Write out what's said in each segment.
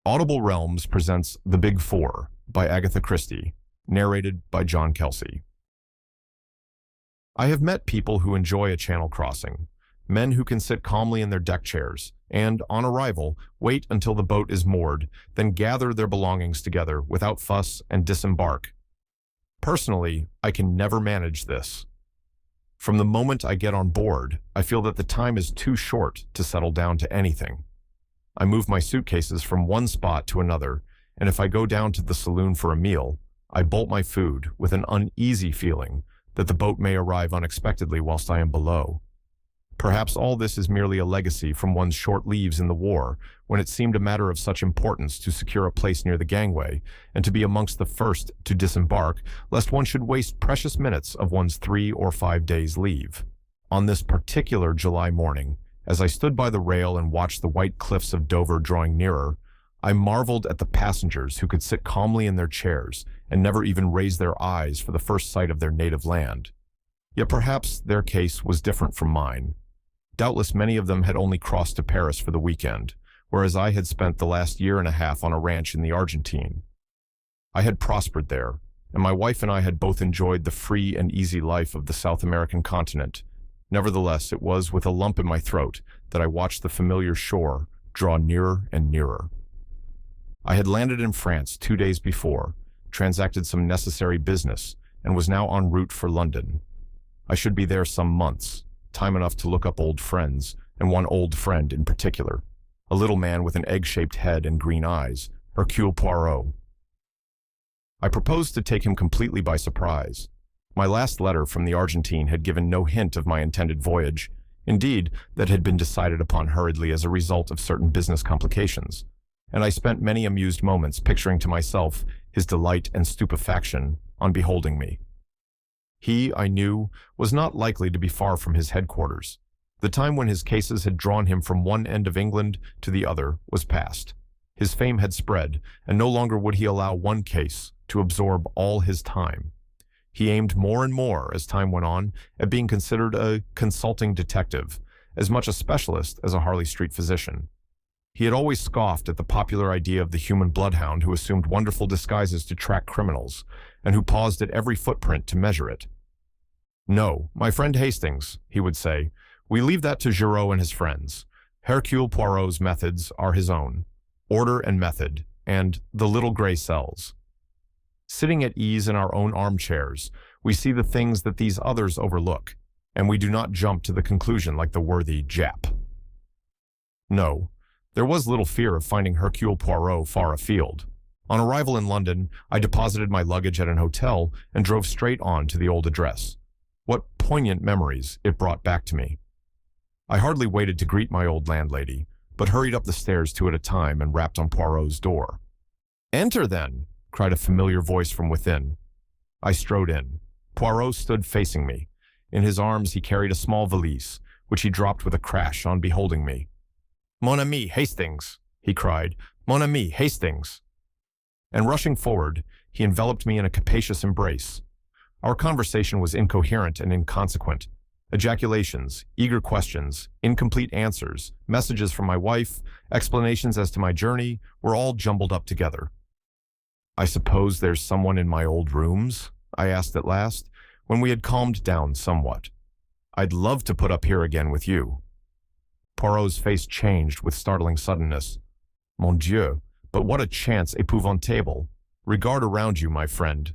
Audible Realms presents The Big Four by Agatha Christie, narrated by John Kelsey. I have met people who enjoy a channel crossing, men who can sit calmly in their deck chairs and, on arrival, wait until the boat is moored, then gather their belongings together without fuss and disembark. Personally, I can never manage this. From the moment I get on board, I feel that the time is too short to settle down to anything. I move my suitcases from one spot to another, and if I go down to the saloon for a meal, I bolt my food with an uneasy feeling that the boat may arrive unexpectedly whilst I am below. Perhaps all this is merely a legacy from one's short leaves in the war, when it seemed a matter of such importance to secure a place near the gangway, and to be amongst the first to disembark, lest one should waste precious minutes of one's 3 or 5 days' leave. On this particular July morning, as I stood by the rail and watched the white cliffs of Dover drawing nearer, I marveled at the passengers who could sit calmly in their chairs and never even raise their eyes for the first sight of their native land. Yet perhaps their case was different from mine. Doubtless many of them had only crossed to Paris for the weekend, whereas I had spent the last year and a half on a ranch in the Argentine. I had prospered there, and my wife and I had both enjoyed the free and easy life of the South American continent. Nevertheless, it was with a lump in my throat that I watched the familiar shore draw nearer and nearer. I had landed in France 2 days before, transacted some necessary business, and was now en route for London. I should be there some months, time enough to look up old friends, and one old friend in particular, a little man with an egg-shaped head and green eyes, Hercule Poirot. I proposed to take him completely by surprise. My last letter from the Argentine had given no hint of my intended voyage. Indeed, that had been decided upon hurriedly as a result of certain business complications, and I spent many amused moments picturing to myself his delight and stupefaction on beholding me. He, I knew, was not likely to be far from his headquarters. The time when his cases had drawn him from one end of England to the other was past. His fame had spread, and no longer would he allow one case to absorb all his time. He aimed more and more, as time went on, at being considered a consulting detective, as much a specialist as a Harley Street physician. He had always scoffed at the popular idea of the human bloodhound who assumed wonderful disguises to track criminals, and who paused at every footprint to measure it. "No, my friend Hastings," he would say, "we leave that to Giraud and his friends. Hercule Poirot's methods are his own. Order and method, and the little gray cells. Sitting at ease in our own armchairs, we see the things that these others overlook, and we do not jump to the conclusion like the worthy Jap." No, there was little fear of finding Hercule Poirot far afield. On arrival in London, I deposited my luggage at an hotel and drove straight on to the old address. What poignant memories it brought back to me. I hardly waited to greet my old landlady, but hurried up the stairs 2 at a time and rapped on Poirot's door. "Enter, then!" cried a familiar voice from within. I strode in. Poirot stood facing me. In his arms he carried a small valise, which he dropped with a crash on beholding me. "Mon ami, Hastings!" he cried. "Mon ami, Hastings!" And rushing forward, he enveloped me in a capacious embrace. Our conversation was incoherent and inconsequent. Ejaculations, eager questions, incomplete answers, messages from my wife, explanations as to my journey were all jumbled up together. "I suppose there's someone in my old rooms?" I asked at last, when we had calmed down somewhat. "I'd love to put up here again with you." Poirot's face changed with startling suddenness. "Mon Dieu, but what a chance épouvantable! Regard around you, my friend."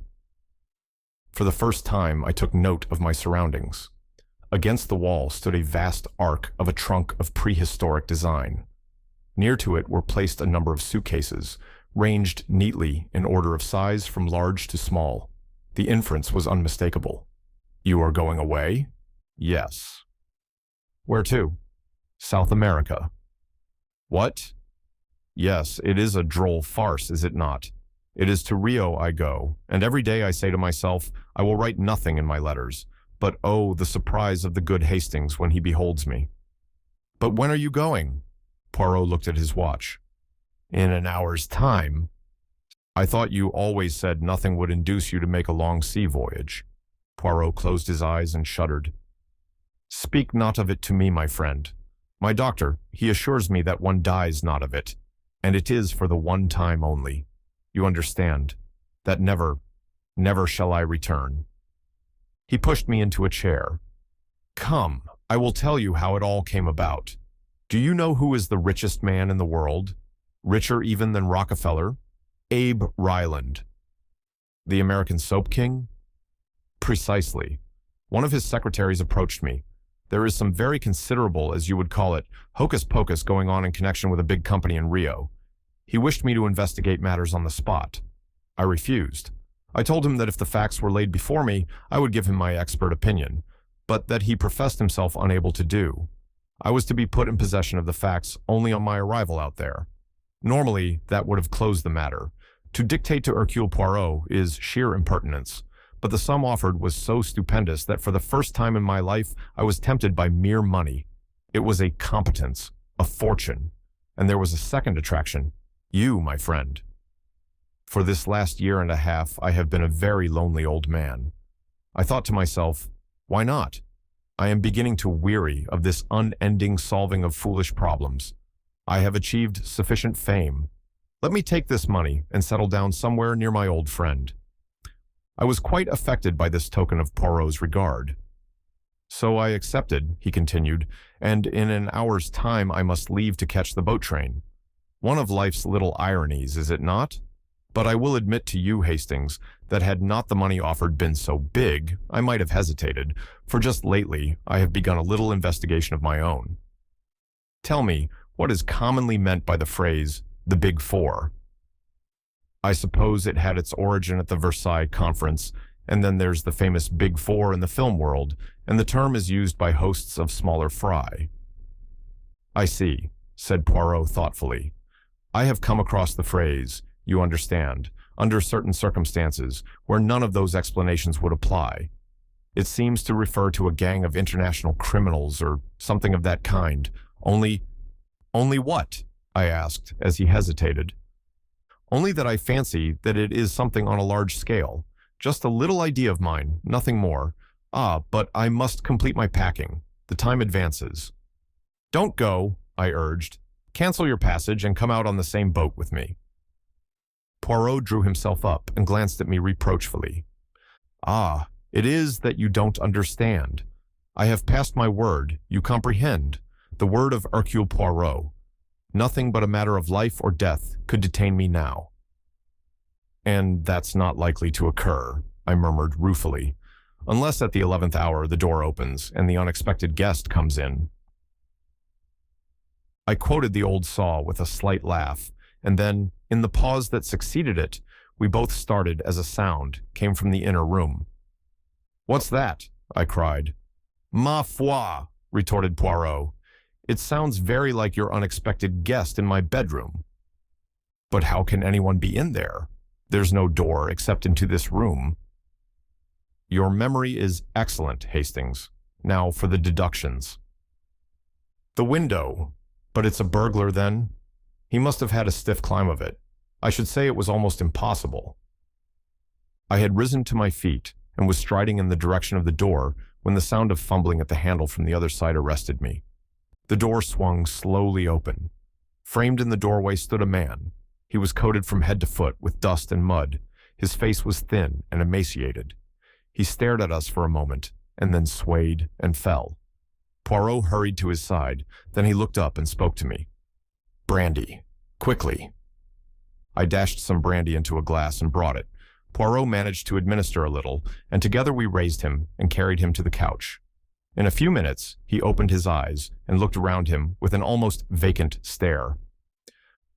For the first time, I took note of my surroundings. Against the wall stood a vast ark of a trunk of prehistoric design. Near to it were placed a number of suitcases, ranged neatly in order of size from large to small. The inference was unmistakable. "You are going away?" "Yes." "Where to?" "South America." "What?" "Yes, it is a droll farce, is it not? It is to Rio I go, and every day I say to myself, I will write nothing in my letters, but oh, the surprise of the good Hastings when he beholds me." "But when are you going?" Poirot looked at his watch. "In an hour's time." "I thought you always said nothing would induce you to make a long sea voyage." Poirot closed his eyes and shuddered. "Speak not of it to me, my friend. My doctor, he assures me that one dies not of it. and it is for the one time only. You understand that never, never shall I return." He pushed me into a chair. "Come, I will tell you how it all came about. Do you know who is the richest man in the world? Richer even than Rockefeller? Abe Ryland. The American soap king?" "Precisely. One of his secretaries approached me. There is some very considerable, as you would call it, hocus-pocus going on in connection with a big company in Rio. He wished me to investigate matters on the spot. I refused. I told him that if the facts were laid before me, I would give him my expert opinion, but that he professed himself unable to do. I was to be put in possession of the facts only on my arrival out there. Normally, that would have closed the matter. To dictate to Hercule Poirot is sheer impertinence, but the sum offered was so stupendous that for the first time in my life, I was tempted by mere money. It was a competence, a fortune, and there was a second attraction, you, my friend. For this last year and a half, I have been a very lonely old man. I thought to myself, why not? I am beginning to weary of this unending solving of foolish problems. I have achieved sufficient fame. Let me take this money and settle down somewhere near my old friend. I was quite affected by this token of Poirot's regard. So I accepted, he continued, and in an hour's time I must leave to catch the boat train. One of life's little ironies, is it not? But I will admit to you, Hastings, that had not the money offered been so big, I might have hesitated, for just lately I have begun a little investigation of my own. Tell me, what is commonly meant by the phrase, the Big Four? I suppose it had its origin at the Versailles Conference, and then there's the famous Big Four in the film world, and the term is used by hosts of smaller fry. I see, said Poirot thoughtfully. I have come across the phrase, you understand, under certain circumstances where none of those explanations would apply. It seems to refer to a gang of international criminals or something of that kind. Only what? I asked as he hesitated. Only that I fancy that it is something on a large scale. Just a little idea of mine, nothing more. But I must complete my packing. The time advances. Don't go, I urged. Cancel your passage and come out on the same boat with me. Poirot drew himself up and glanced at me reproachfully. It is that you don't understand. I have passed my word, you comprehend, the word of Hercule Poirot. Nothing but a matter of life or death could detain me now. And that's not likely to occur, I murmured ruefully, unless at the 11th hour the door opens and the unexpected guest comes in. I quoted the old saw with a slight laugh, and then, in the pause that succeeded it, we both started as a sound came from the inner room. What's that? I cried. Ma foi, retorted Poirot. It sounds very like your unexpected guest in my bedroom. But how can anyone be in there? There's no door except into this room. Your memory is excellent, Hastings. Now for the deductions. The window. But it's a burglar then? He must have had a stiff climb of it. I should say it was almost impossible. I had risen to my feet and was striding in the direction of the door when the sound of fumbling at the handle from the other side arrested me. The door swung slowly open. Framed in the doorway stood a man. He was coated from head to foot with dust and mud. His face was thin and emaciated. He stared at us for a moment and then swayed and fell. Poirot hurried to his side. Then he looked up and spoke to me. Brandy. Quickly. I dashed some brandy into a glass and brought it. Poirot managed to administer a little, and together we raised him and carried him to the couch. In a few minutes, he opened his eyes and looked around him with an almost vacant stare.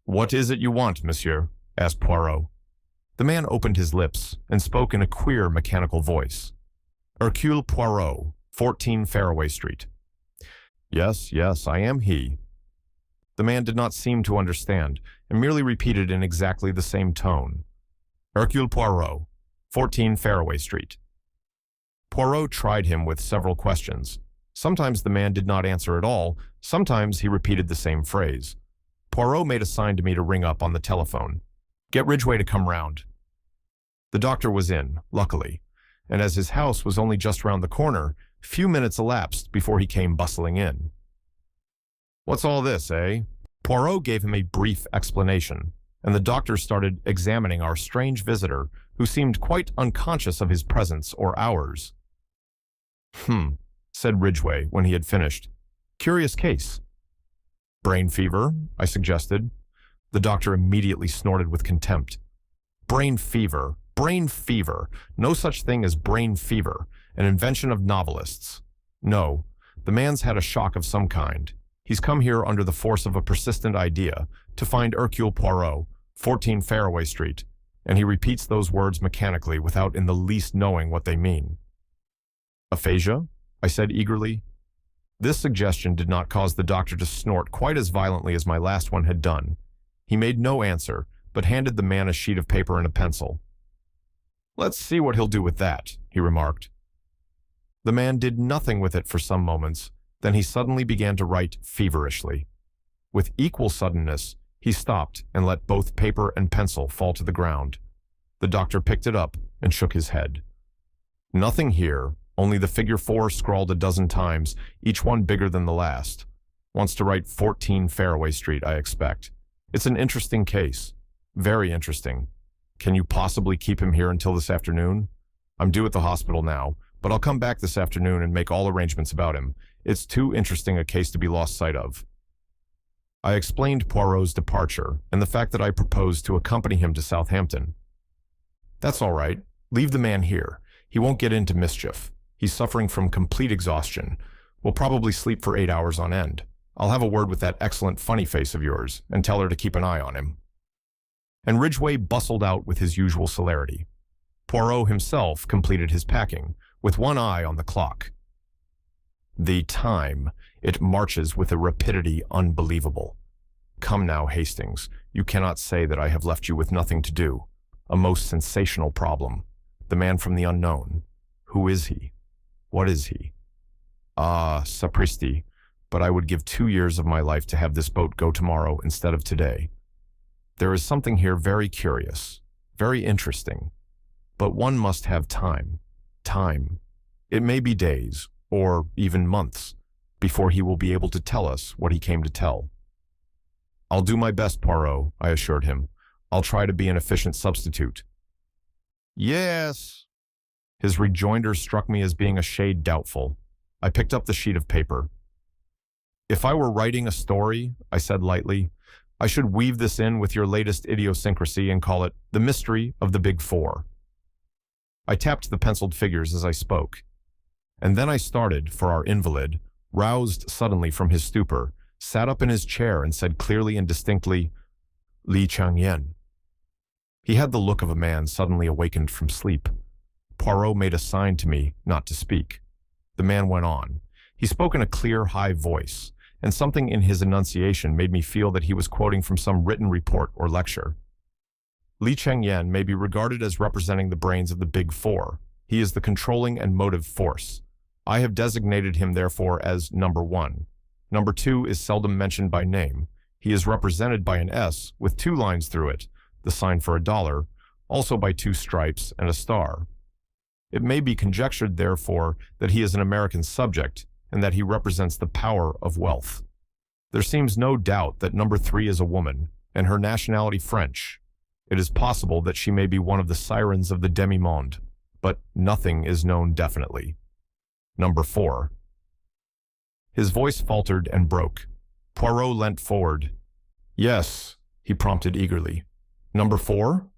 What is it you want, monsieur? Asked Poirot. The man opened his lips and spoke in a queer mechanical voice. Hercule Poirot, 14 Fairway Street. Yes, I am he. The man did not seem to understand and merely repeated in exactly the same tone. Hercule Poirot, 14 Fairway Street. Poirot tried him with several questions. Sometimes the man did not answer at all, sometimes he repeated the same phrase. Poirot made a sign to me to ring up on the telephone. Get Ridgway to come round. The doctor was in, luckily, and as his house was only just round the corner, few minutes elapsed before he came bustling in. What's all this, eh? Poirot gave him a brief explanation, and the doctor started examining our strange visitor, who seemed quite unconscious of his presence or ours. Said Ridgway when he had finished. Curious case. Brain fever, I suggested. The doctor immediately snorted with contempt. Brain fever. Brain fever. No such thing as brain fever, an invention of novelists. No, the man's had a shock of some kind. He's come here under the force of a persistent idea to find Hercule Poirot, 14 Fairway Street, and he repeats those words mechanically without in the least knowing what they mean. Aphasia? I said eagerly. This suggestion did not cause the doctor to snort quite as violently as my last one had done. He made no answer, but handed the man a sheet of paper and a pencil. Let's see what he'll do with that, he remarked. The man did nothing with it for some moments, then he suddenly began to write feverishly. With equal suddenness, he stopped and let both paper and pencil fall to the ground. The doctor picked it up and shook his head. Nothing here, only the figure 4 scrawled a dozen times, each one bigger than the last. Wants to write 14 Fairway Street, I expect. It's an interesting case. Very interesting. Can you possibly keep him here until this afternoon? I'm due at the hospital now, but I'll come back this afternoon and make all arrangements about him. It's too interesting a case to be lost sight of. I explained Poirot's departure and the fact that I proposed to accompany him to Southampton. That's all right. Leave the man here. He won't get into mischief. He's suffering from complete exhaustion. Will probably sleep for 8 hours on end. I'll have a word with that excellent funny face of yours and tell her to keep an eye on him. And Ridgway bustled out with his usual celerity. Poirot himself completed his packing, with one eye on the clock. The time, it marches with a rapidity unbelievable. Come now, Hastings, you cannot say that I have left you with nothing to do. A most sensational problem. The man from the unknown. Who is he? What is he? Ah, sapristi, but I would give 2 years of my life to have this boat go tomorrow instead of today. There is something here very curious, very interesting. But one must have time. Time. It may be days, or even months, before he will be able to tell us what he came to tell. I'll do my best, Poirot, I assured him. I'll try to be an efficient substitute. Yes. His rejoinder struck me as being a shade doubtful. I picked up the sheet of paper. If I were writing a story, I said lightly, I should weave this in with your latest idiosyncrasy and call it The Mystery of the Big Four. I tapped the penciled figures as I spoke. And then I started, for our invalid, roused suddenly from his stupor, sat up in his chair and said clearly and distinctly, Li Changyen. He had the look of a man suddenly awakened from sleep. Poirot made a sign to me not to speak. The man went on. He spoke in a clear, high voice, and something in his enunciation made me feel that he was quoting from some written report or lecture. Li Changyen may be regarded as representing the brains of the Big Four. He is the controlling and motive force. I have designated him, therefore, as number 1. Number 2 is seldom mentioned by name. He is represented by an S with 2 lines through it, the sign for $1, also by 2 stripes and a star. It may be conjectured, therefore, that he is an American subject and that he represents the power of wealth. There seems no doubt that number 3 is a woman, and her nationality French. It is possible that she may be one of the sirens of the demi-monde, but nothing is known definitely. Number 4. His voice faltered and broke. Poirot leant forward. Yes, he prompted eagerly. Number 4?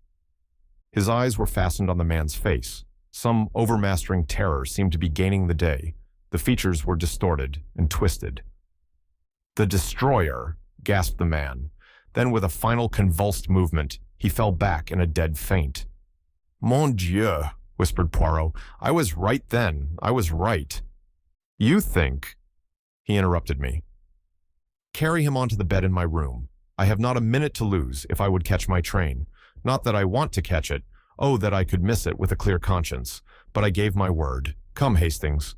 His eyes were fastened on the man's face. Some overmastering terror seemed to be gaining the day. The features were distorted and twisted. The destroyer, gasped the man. Then with a final convulsed movement, he fell back in a dead faint. Mon Dieu, whispered Poirot. I was right then. I was right. You think? He interrupted me. Carry him onto the bed in my room. I have not a minute to lose if I would catch my train. Not that I want to catch it. Oh, that I could miss it with a clear conscience. But I gave my word. Come, Hastings.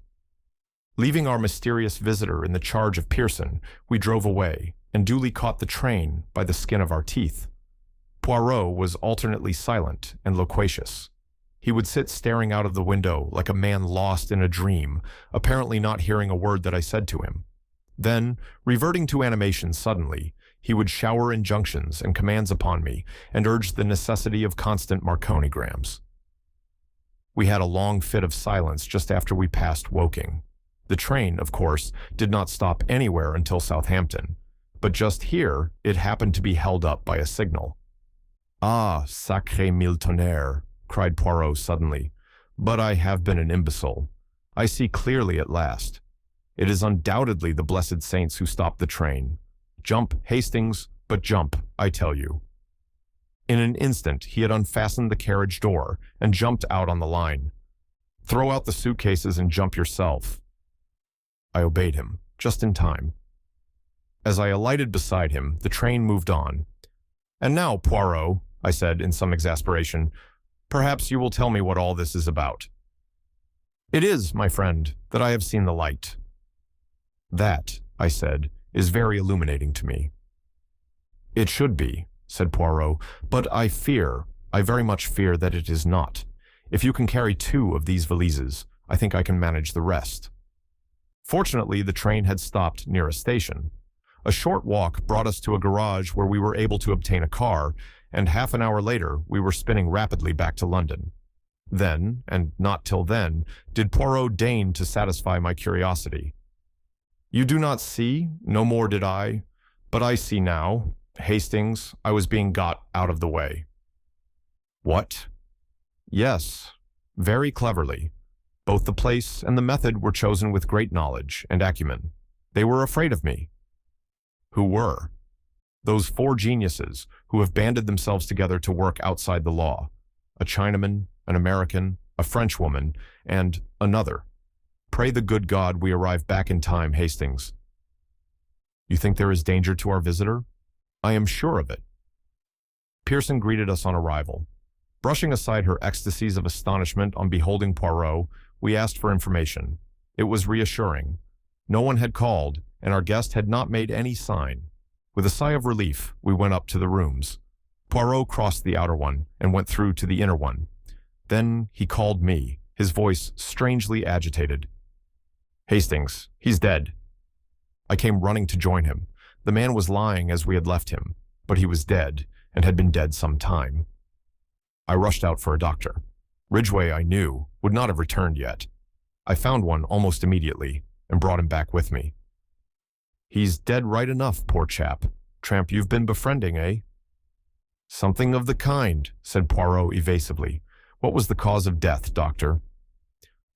Leaving our mysterious visitor in the charge of Pearson, we drove away, and duly caught the train by the skin of our teeth. Poirot was alternately silent and loquacious. He would sit staring out of the window like a man lost in a dream, apparently not hearing a word that I said to him. Then, reverting to animation suddenly, He would shower injunctions and commands upon me and urge the necessity of constant Marconigrams. We had a long fit of silence just after we passed Woking. The train, of course, did not stop anywhere until Southampton, but just here it happened to be held up by a signal. "Ah, sacré mille tonnerres," cried Poirot suddenly. "But I have been an imbecile. I see clearly at last. It is undoubtedly the blessed saints who stopped the train. Jump, Hastings, but jump, I tell you." In an instant, he had unfastened the carriage door and jumped out on the line. "Throw out the suitcases and jump yourself." I obeyed him, just in time. As I alighted beside him, the train moved on. "And now, Poirot," I said in some exasperation, "perhaps you will tell me what all this is about." "It is, my friend, that I have seen the light." "That," I said, "is very illuminating to me." "It should be," said Poirot, "but I very much fear that it is not. If you can carry 2 of these valises, I think I can manage the rest." Fortunately, the train had stopped near a station. A short walk brought us to a garage where we were able to obtain a car, and half an hour later we were spinning rapidly back to London. Then, and not till then, did Poirot deign to satisfy my curiosity. "You do not see, no more did I, but I see now, Hastings, I was being got out of the way." "What?" "Yes, very cleverly. Both the place and the method were chosen with great knowledge and acumen. They were afraid of me." "Who were?" "Those 4 geniuses who have banded themselves together to work outside the law. A Chinaman, an American, a Frenchwoman, and another. Pray the good God we arrive back in time, Hastings." "You think there is danger to our visitor?" "I am sure of it." Pearson greeted us on arrival. Brushing aside her ecstasies of astonishment on beholding Poirot, we asked for information. It was reassuring. No one had called, and our guest had not made any sign. With a sigh of relief, we went up to the rooms. Poirot crossed the outer one and went through to the inner one. Then he called me, his voice strangely agitated. "Hastings, he's dead." I came running to join him. The man was lying as we had left him, but he was dead, and had been dead some time. I rushed out for a doctor. Ridgway, I knew, would not have returned yet. I found one almost immediately, and brought him back with me. "He's dead right enough, poor chap. Tramp you've been befriending, eh?" "Something of the kind," said Poirot evasively. "What was the cause of death, doctor?"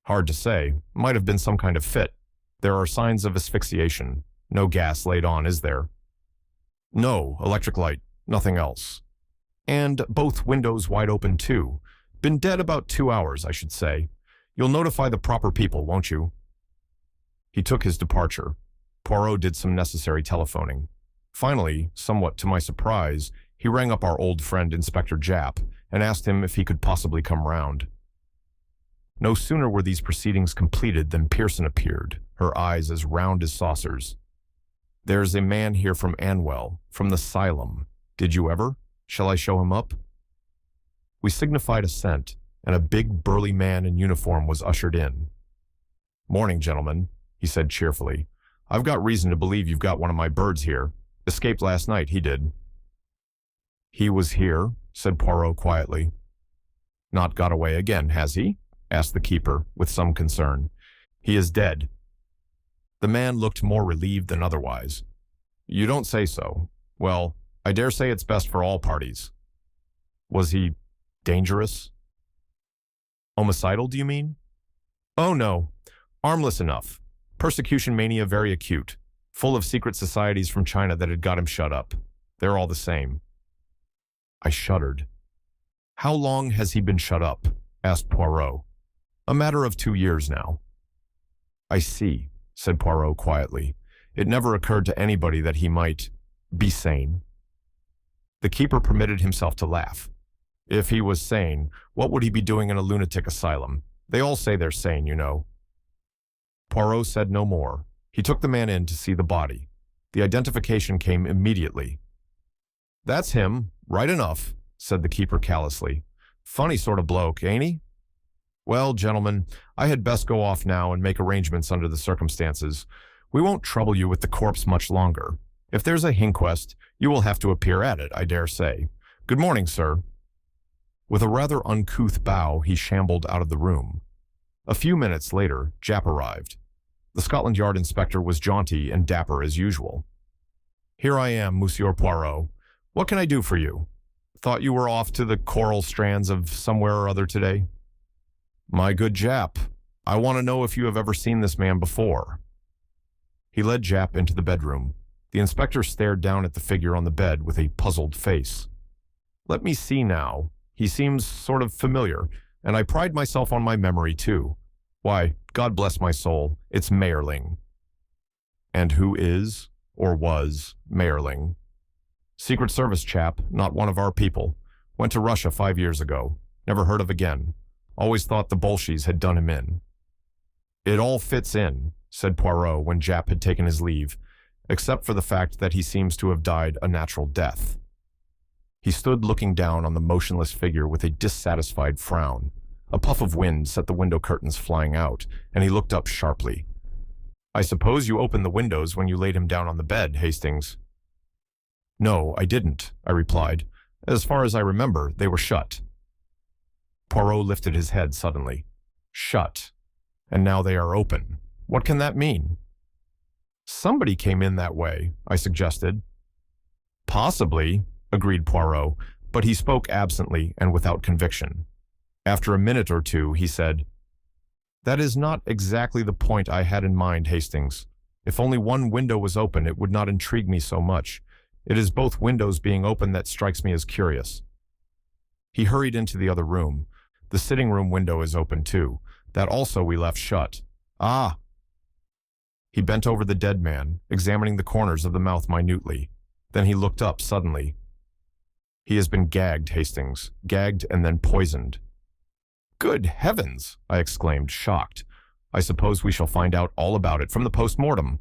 "Hard to say. Might have been some kind of fit. There are signs of asphyxiation. No gas laid on, is there?" "No, electric light. Nothing else." "And both windows wide open, too. Been dead about 2 hours, I should say. You'll notify the proper people, won't you?" He took his departure. Poirot did some necessary telephoning. Finally, somewhat to my surprise, he rang up our old friend Inspector Japp and asked him if he could possibly come round. No sooner were these proceedings completed than Pearson appeared, her eyes as round as saucers. "There's a man here from Anwell, from the asylum. Did you ever? Shall I show him up?" We signified assent, and a big burly man in uniform was ushered in. "Morning, gentlemen," he said cheerfully. "I've got reason to believe you've got one of my birds here. Escaped last night, he did." "He was here," said Poirot quietly. "Not got away again, has he?" asked the keeper, with some concern. "He is dead." The man looked more relieved than otherwise. "You don't say so. Well, I dare say it's best for all parties." "Was he dangerous?" "Homicidal, do you mean?" "Oh, no. Harmless enough. Persecution mania very acute. Full of secret societies from China that had got him shut up. They're all the same." I shuddered. "How long has he been shut up?" asked Poirot. "A matter of 2 years now." "I see," said Poirot quietly. "It never occurred to anybody that he might be sane." The keeper permitted himself to laugh. "If he was sane, what would he be doing in a lunatic asylum? They all say they're sane, you know." Poirot said no more. He took the man in to see the body. The identification came immediately. "That's him, right enough," said the keeper callously. "Funny sort of bloke, ain't he? Well, gentlemen, I had best go off now and make arrangements under the circumstances. We won't trouble you with the corpse much longer. If there's a inquest, you will have to appear at it, I dare say. Good morning, sir." With a rather uncouth bow, he shambled out of the room. A few minutes later, Japp arrived. The Scotland Yard inspector was jaunty and dapper as usual. "Here I am, Monsieur Poirot. What can I do for you? Thought you were off to the coral strands of somewhere or other today." "My good Japp, I want to know if you have ever seen this man before." He led Japp into the bedroom. The inspector stared down at the figure on the bed with a puzzled face. "Let me see now. He seems sort of familiar, and I pride myself on my memory, too. Why, God bless my soul, it's Mayerling." "And who is, or was, Mayerling?" "Secret Service chap, not one of our people. Went to Russia 5 years ago. Never heard of again. Always thought the Bolsheviks had done him in." "It all fits in," said Poirot when Japp had taken his leave, "except for the fact that he seems to have died a natural death." He stood looking down on the motionless figure with a dissatisfied frown. A puff of wind set the window curtains flying out, and he looked up sharply. "I suppose you opened the windows when you laid him down on the bed, Hastings?" "No, I didn't," I replied. "As far as I remember, they were shut." Poirot lifted his head suddenly. "Shut. And now they are open. What can that mean?" "Somebody came in that way," I suggested. "Possibly," agreed Poirot, but he spoke absently and without conviction. After a minute or two, he said, "That is not exactly the point I had in mind, Hastings. If only one window was open, it would not intrigue me so much. It is both windows being open that strikes me as curious." He hurried into the other room. "The sitting room window is open, too. That also we left shut." "Ah!" He bent over the dead man, examining the corners of the mouth minutely. Then he looked up suddenly. "He has been gagged, Hastings. Gagged and then poisoned." "Good heavens!" I exclaimed, shocked. "I suppose we shall find out all about it from the post-mortem."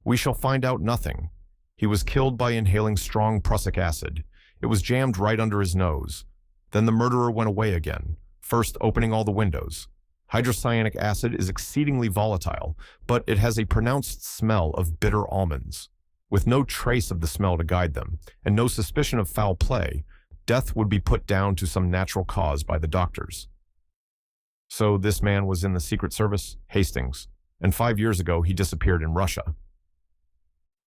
"We shall find out nothing. He was killed by inhaling strong prussic acid. It was jammed right under his nose. Then the murderer went away again, first opening all the windows. Hydrocyanic acid is exceedingly volatile, but it has a pronounced smell of bitter almonds. With no trace of the smell to guide them, and no suspicion of foul play, death would be put down to some natural cause by the doctors." "So this man was in the Secret Service, Hastings, and 5 years ago he disappeared in Russia."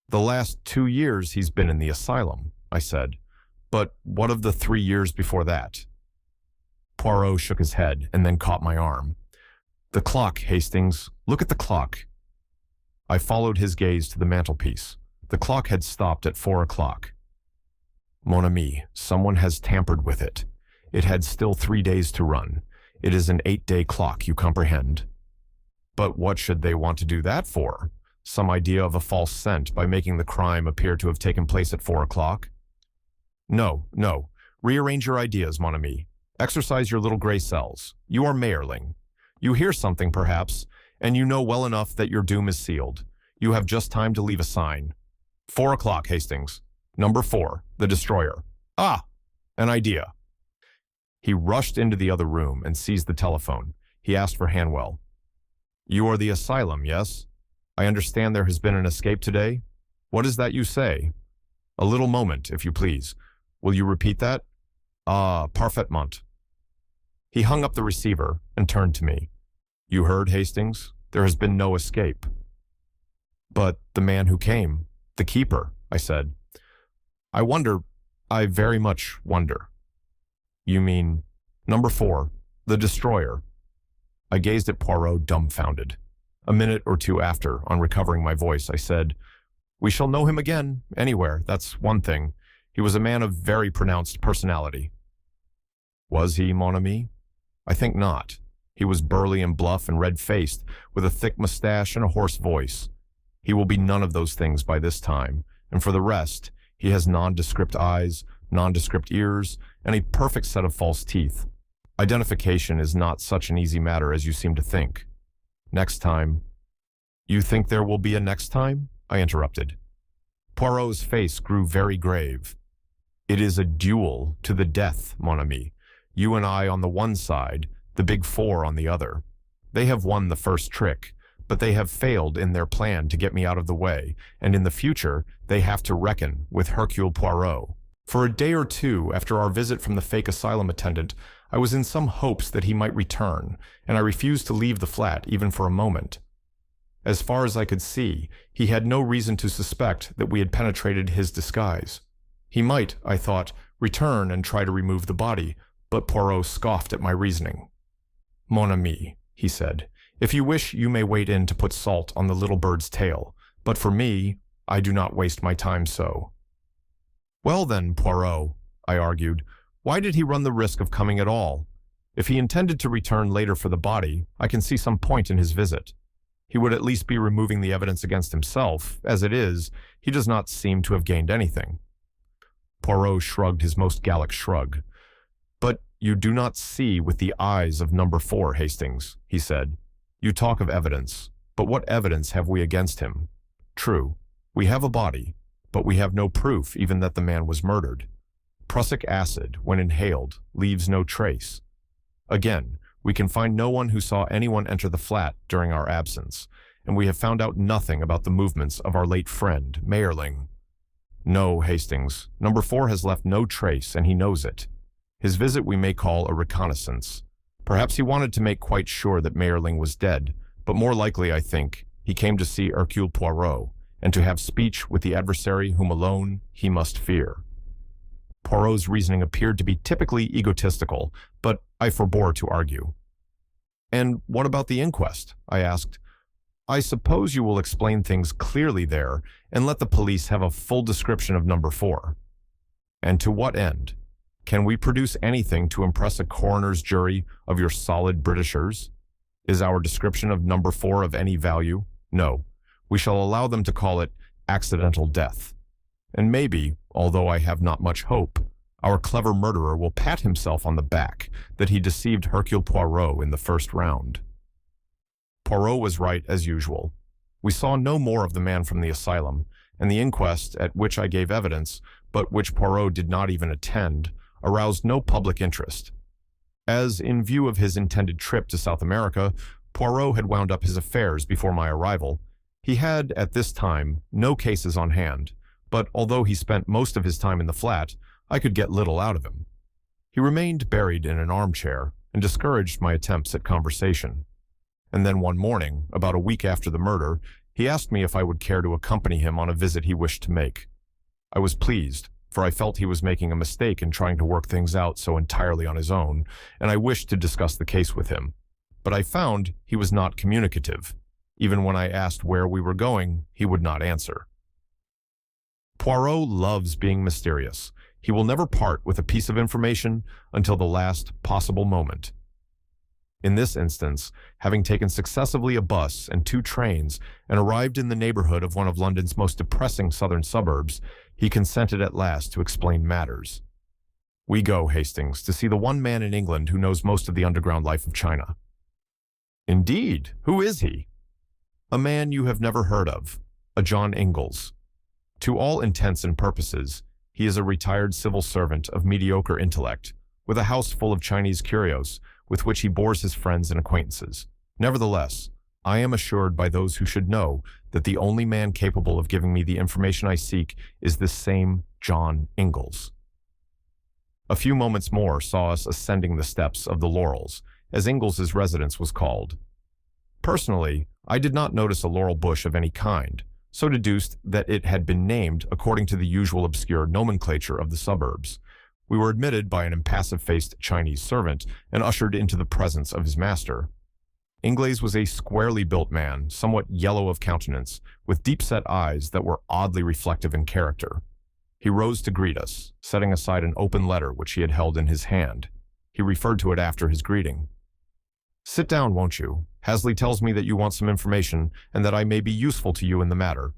"The last 2 years he's been in the asylum," I said. "But what of the 3 years before that?" Poirot shook his head and then caught my arm. "The clock, Hastings. Look at the clock." I followed his gaze to the mantelpiece. The clock had stopped at 4 o'clock. "Mon ami, someone has tampered with it. It had still 3 days to run. It is an 8-day clock, you comprehend." "But what should they want to do that for? Some idea of a false scent by making the crime appear to have taken place at 4 o'clock?" No. Rearrange your ideas, mon ami. Exercise your little gray cells. You are Mayerling. You hear something, perhaps, and you know well enough that your doom is sealed. You have just time to leave a sign. 4 o'clock, Hastings. Number 4, the destroyer. Ah, an idea." He rushed into the other room and seized the telephone. He asked for Hanwell. "You are the asylum, yes? I understand there has been an escape today. What is that you say?" "A little moment, if you please. Will you repeat that?" "Ah, parfaitement." He hung up the receiver and turned to me. "You heard, Hastings? There has been no escape." "But the man who came, the keeper," I said. I very much wonder." "You mean number 4, the destroyer?" I gazed at Poirot dumbfounded. A minute or two after, on recovering my voice, I said, "We shall know him again, anywhere, that's one thing. He was a man of very pronounced personality." "Was he, mon ami?" "I think not. He was burly and bluff and red-faced, with a thick mustache and a hoarse voice. He will be none of those things by this time, and for the rest, he has nondescript eyes, nondescript ears, and a perfect set of false teeth. Identification is not such an easy matter as you seem to think. Next time—" "You think there will be a next time?" I interrupted. Poirot's face grew very grave. "It is a duel to the death, mon ami. You and I on the one side, the big 4 on the other. They have won the first trick, but they have failed in their plan to get me out of the way, and in the future, they have to reckon with Hercule Poirot. For a day or two after our visit from the fake asylum attendant, I was in some hopes that he might return, and I refused to leave the flat even for a moment. As far as I could see, he had no reason to suspect that we had penetrated his disguise. He might, I thought, return and try to remove the body, but Poirot scoffed at my reasoning. "Mon ami," he said, "if you wish, you may wait in to put salt on the little bird's tail, but for me, I do not waste my time so." "Well then, Poirot," I argued, "why did he run the risk of coming at all? If he intended to return later for the body, I can see some point in his visit. He would at least be removing the evidence against himself. As it is, he does not seem to have gained anything." Poirot shrugged his most Gallic shrug. "But you do not see with the eyes of number 4, Hastings," he said. "You talk of evidence, but what evidence have we against him? True, we have a body, but we have no proof even that the man was murdered. Prussic acid, when inhaled, leaves no trace. Again, we can find no one who saw anyone enter the flat during our absence, and we have found out nothing about the movements of our late friend, Mayerling. No, Hastings, number 4 has left no trace, and he knows it. His visit we may call a reconnaissance. Perhaps he wanted to make quite sure that Mayerling was dead, but more likely, I think, he came to see Hercule Poirot, and to have speech with the adversary whom alone he must fear." Poirot's reasoning appeared to be typically egotistical, but I forbore to argue. "And what about the inquest?" I asked. "I suppose you will explain things clearly there and let the police have a full description of number 4. And to what end? Can we produce anything to impress a coroner's jury of your solid Britishers? Is our description of number 4 of any value? No. We shall allow them to call it accidental death. And maybe, although I have not much hope, our clever murderer will pat himself on the back that he deceived Hercule Poirot in the first round." Poirot was right as usual. We saw no more of the man from the asylum, and the inquest at which I gave evidence, but which Poirot did not even attend, aroused no public interest. As, in view of his intended trip to South America, Poirot had wound up his affairs before my arrival, he had, at this time, no cases on hand, but although he spent most of his time in the flat, I could get little out of him. He remained buried in an armchair and discouraged my attempts at conversation. And then one morning, about a week after the murder, he asked me if I would care to accompany him on a visit he wished to make. I was pleased, for I felt he was making a mistake in trying to work things out so entirely on his own, and I wished to discuss the case with him. But I found he was not communicative. Even when I asked where we were going, he would not answer. Poirot loves being mysterious. He will never part with a piece of information until the last possible moment. In this instance, having taken successively a bus and 2 trains and arrived in the neighborhood of one of London's most depressing southern suburbs, he consented at last to explain matters. "We go, Hastings, to see the one man in England who knows most of the underground life of China." "Indeed? Who is he?" "A man you have never heard of, a John Ingalls. To all intents and purposes, he is a retired civil servant of mediocre intellect, with a house full of Chinese curios, with which he bores his friends and acquaintances. Nevertheless, I am assured by those who should know that the only man capable of giving me the information I seek is this same John Ingalls." A few moments more saw us ascending the steps of the Laurels, as Ingalls' residence was called. Personally, I did not notice a laurel bush of any kind, so deduced that it had been named according to the usual obscure nomenclature of the suburbs. We were admitted by an impassive-faced Chinese servant and ushered into the presence of his master. Ingalls was a squarely built man, somewhat yellow of countenance, with deep-set eyes that were oddly reflective in character. He rose to greet us, setting aside an open letter which he had held in his hand. He referred to it after his greeting. "Sit down, won't you? Hasley tells me that you want some information and that I may be useful to you in the matter."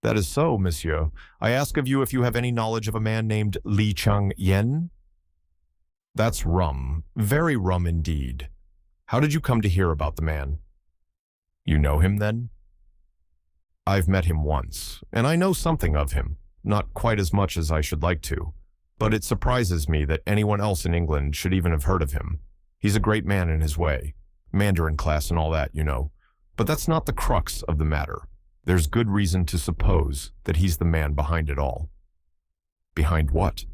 "That is so, monsieur. I ask of you if you have any knowledge of a man named Li Chang-yen?" "That's rum. Very rum indeed. How did you come to hear about the man?" "You know him, then?" "I've met him once, and I know something of him. Not quite as much as I should like to. But it surprises me that anyone else in England should even have heard of him. He's a great man in his way. Mandarin class and all that, you know. But that's not the crux of the matter. There's good reason to suppose that he's the man behind it all. Behind what?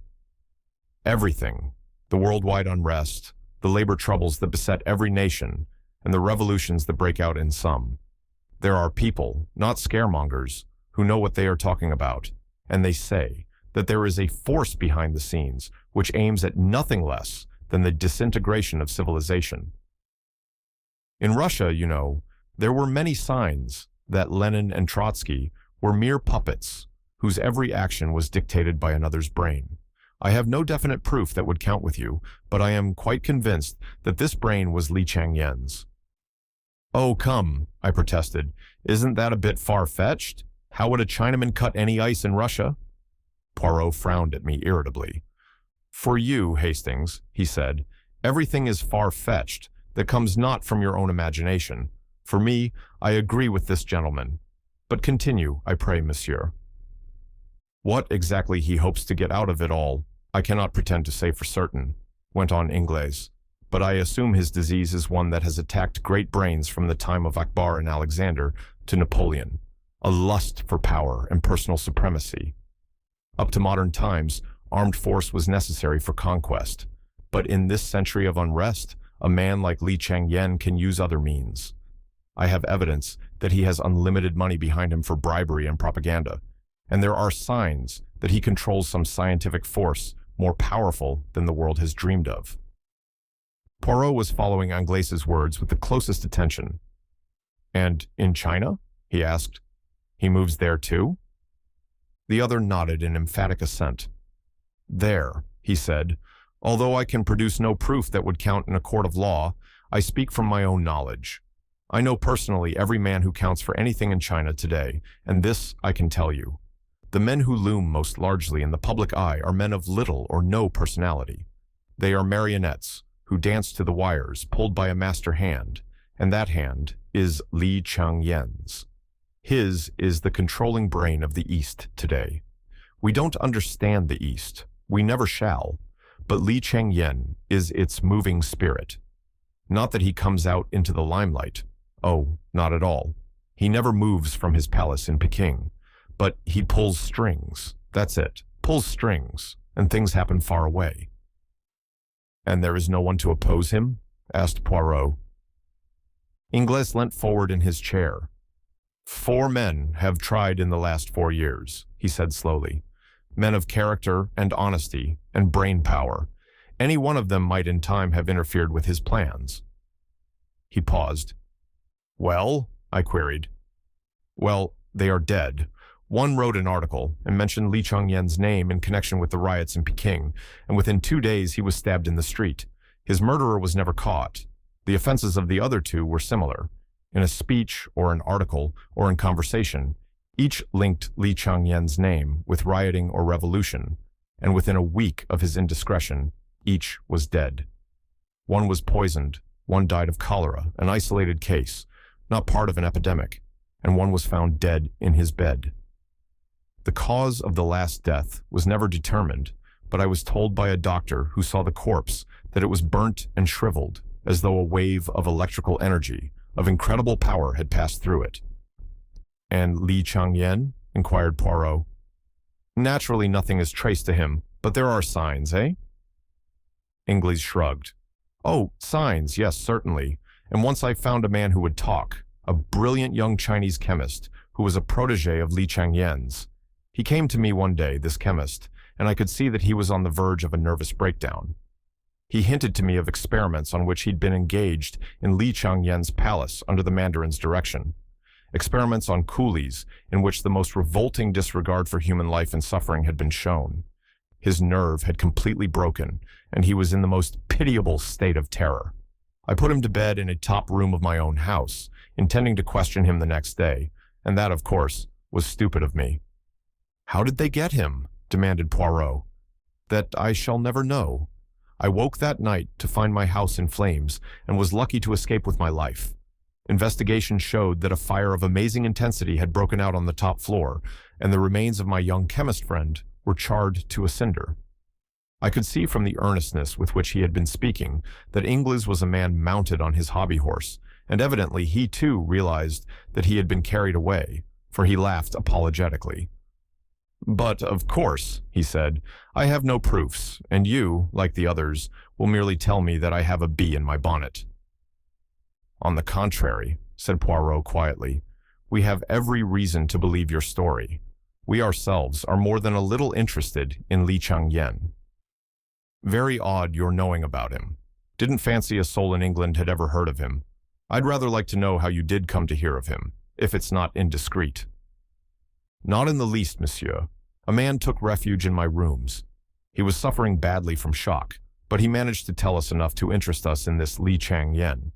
Everything. The worldwide unrest, the labor troubles that beset every nation, and the revolutions that break out in some. There are people, not scaremongers, who know what they are talking about, and they say that there is a force behind the scenes which aims at nothing less than the disintegration of civilization. In Russia, you know, there were many signs that Lenin and Trotsky were mere puppets whose every action was dictated by another's brain. I have no definite proof that would count with you, but I am quite convinced that this brain was Li Changyen's. "Oh, come," I protested. "Isn't that a bit far-fetched? How would a Chinaman cut any ice in Russia?" Poirot frowned at me irritably. "For you, Hastings," he said, "everything is far-fetched that comes not from your own imagination. For me, I agree with this gentleman. But continue, I pray, monsieur." "What exactly he hopes to get out of it all, I cannot pretend to say for certain," went on Ingles, "but I assume his disease is one that has attacked great brains from the time of Akbar and Alexander to Napoleon, a lust for power and personal supremacy. Up to modern times, armed force was necessary for conquest, but in this century of unrest, a man like Li Changyen can use other means. I have evidence that he has unlimited money behind him for bribery and propaganda, and there are signs that he controls some scientific force more powerful than the world has dreamed of." Poirot was following Angles's words with the closest attention. "And in China?" he asked. "He moves there too?" The other nodded in emphatic assent. "There," he said, "although I can produce no proof that would count in a court of law, I speak from my own knowledge. I know personally every man who counts for anything in China today, and this I can tell you. The men who loom most largely in the public eye are men of little or no personality. They are marionettes who dance to the wires pulled by a master hand, and that hand is Li Changyen's. His is the controlling brain of the East today. We don't understand the East. We never shall. But Li Changyen is its moving spirit. Not that he comes out into the limelight. Oh, not at all. He never moves from his palace in Peking. But he pulls strings. That's it. Pulls strings. And things happen far away." "And there is no one to oppose him?" asked Poirot. Ingles leant forward in his chair. "4 men have tried in the last 4 years," he said slowly. "Men of character and honesty and brain power. Any one of them might in time have interfered with his plans." He paused. "Well?" I queried. "Well, they are dead. One wrote an article and mentioned Li Changyen's name in connection with the riots in Peking, and within 2 days he was stabbed in the street. His murderer was never caught. The offenses of the other 2 were similar. In a speech or an article or in conversation, each linked Li Changyen's name with rioting or revolution, and within a week of his indiscretion, each was dead. One was poisoned, one died of cholera, an isolated case, not part of an epidemic, and one was found dead in his bed. The cause of the last death was never determined, but I was told by a doctor who saw the corpse that it was burnt and shriveled, as though a wave of electrical energy, of incredible power, had passed through it." "And Li Changyen?" inquired Poirot. "Naturally nothing is traced to him, but there are signs, eh?" Ingles shrugged. "Oh, signs, yes, certainly. And once I found a man who would talk, a brilliant young Chinese chemist who was a protege of Li Changyen's. He came to me one day, this chemist, and I could see that he was on the verge of a nervous breakdown. He hinted to me of experiments on which he'd been engaged in Li Changyen's palace under the Mandarin's direction. Experiments on coolies in which the most revolting disregard for human life and suffering had been shown. His nerve had completely broken, and he was in the most pitiable state of terror. I put him to bed in a top room of my own house, intending to question him the next day, and that, of course, was stupid of me." "How did they get him?" demanded Poirot. "That I shall never know. I woke that night to find my house in flames and was lucky to escape with my life. Investigation showed that a fire of amazing intensity had broken out on the top floor, and the remains of my young chemist friend were charred to a cinder." I could see from the earnestness with which he had been speaking that Ingles was a man mounted on his hobby horse, and evidently he too realized that he had been carried away, for he laughed apologetically. "But, of course," he said, "I have no proofs, and you, like the others, will merely tell me that I have a bee in my bonnet." "On the contrary," said Poirot quietly, "we have every reason to believe your story. We ourselves are more than a little interested in Li Changyen." "Very odd your knowing about him. Didn't fancy a soul in England had ever heard of him. I'd rather like to know how you did come to hear of him, if it's not indiscreet." "Not in the least, monsieur. A man took refuge in my rooms. He was suffering badly from shock, but he managed to tell us enough to interest us in this Li Changyen.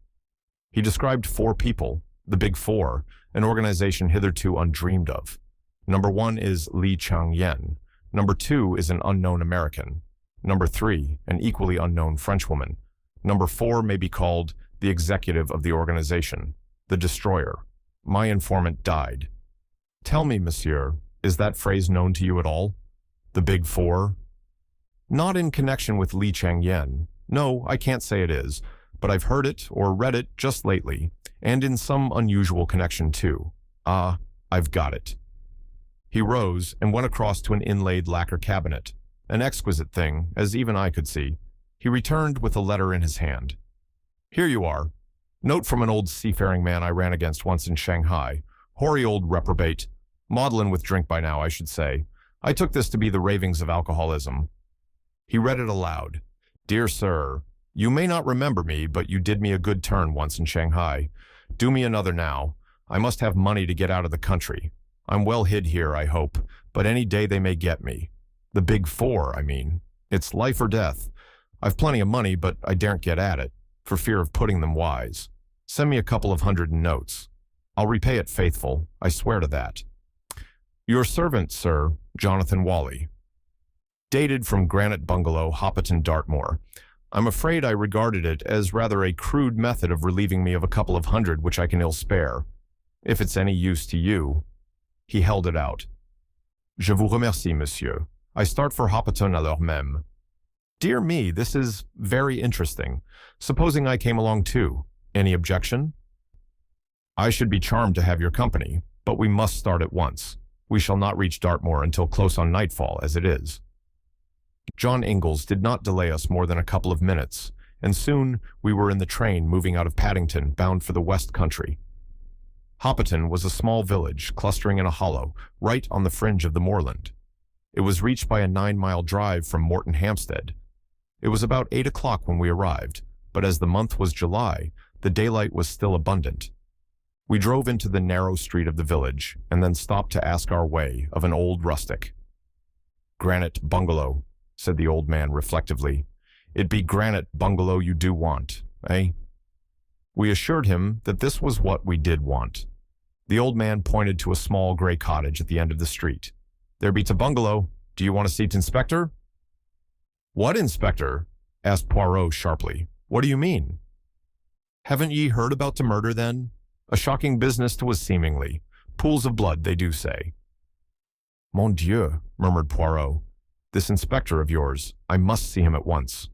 He described 4 people, the Big Four, an organization hitherto undreamed of. Number 1 is Li Changyen. Number 2 is an unknown American. Number 3, an equally unknown Frenchwoman. Number 4 may be called the executive of the organization, the destroyer. My informant died. Tell me, monsieur, is that phrase known to you at all? The Big Four? Not in connection with Li Changyen. No, I can't say it is, but I've heard it or read it just lately, and in some unusual connection too. Ah, I've got it. He rose and went across to an inlaid lacquer cabinet, an exquisite thing, as even I could see. He returned with a letter in his hand. Here you are. Note from an old seafaring man I ran against once in Shanghai. Hoary old reprobate. Maudlin with drink by now, I should say. I took this to be the ravings of alcoholism. He read it aloud. Dear sir, you may not remember me, but you did me a good turn once in Shanghai. Do me another now. I must have money to get out of the country. I'm well hid here, I hope, but any day they may get me. The Big Four, I mean. It's life or death. I've plenty of money, but I daren't get at it, for fear of putting them wise. Send me a couple of hundred in notes. I'll repay it faithful, I swear to that. Your servant, sir, Jonathan Whalley. Dated from Granite Bungalow, Hoppiton, Dartmoor. I'm afraid I regarded it as rather a crude method of relieving me of a couple of hundred which I can ill spare. If it's any use to you. He held it out. Je vous remercie, monsieur. I start for Hoppiton alors même. Dear me, this is very interesting. Supposing I came along too. Any objection? I should be charmed to have your company, but we must start at once. We shall not reach Dartmoor until close on nightfall, as it is. John Ingalls did not delay us more than a couple of minutes, and soon we were in the train moving out of Paddington, bound for the West Country. Hoppiton was a small village clustering in a hollow, right on the fringe of the moorland. It was reached by a 9-mile drive from Morton Hampstead. It was about 8 o'clock when we arrived, but as the month was July, the daylight was still abundant. We drove into the narrow street of the village, and then stopped to ask our way of an old rustic. Granite Bungalow, said the old man reflectively. It be Granite Bungalow you do want, eh? We assured him that this was what we did want. The old man pointed to a small gray cottage at the end of the street. There be to bungalow. Do you want a seat, Inspector? What, Inspector? Asked Poirot sharply. What do you mean? Haven't ye heard about the murder, then? A shocking business 'twas seemingly. Pools of blood, they do say. Mon Dieu, murmured Poirot. This inspector of yours, I must see him at once.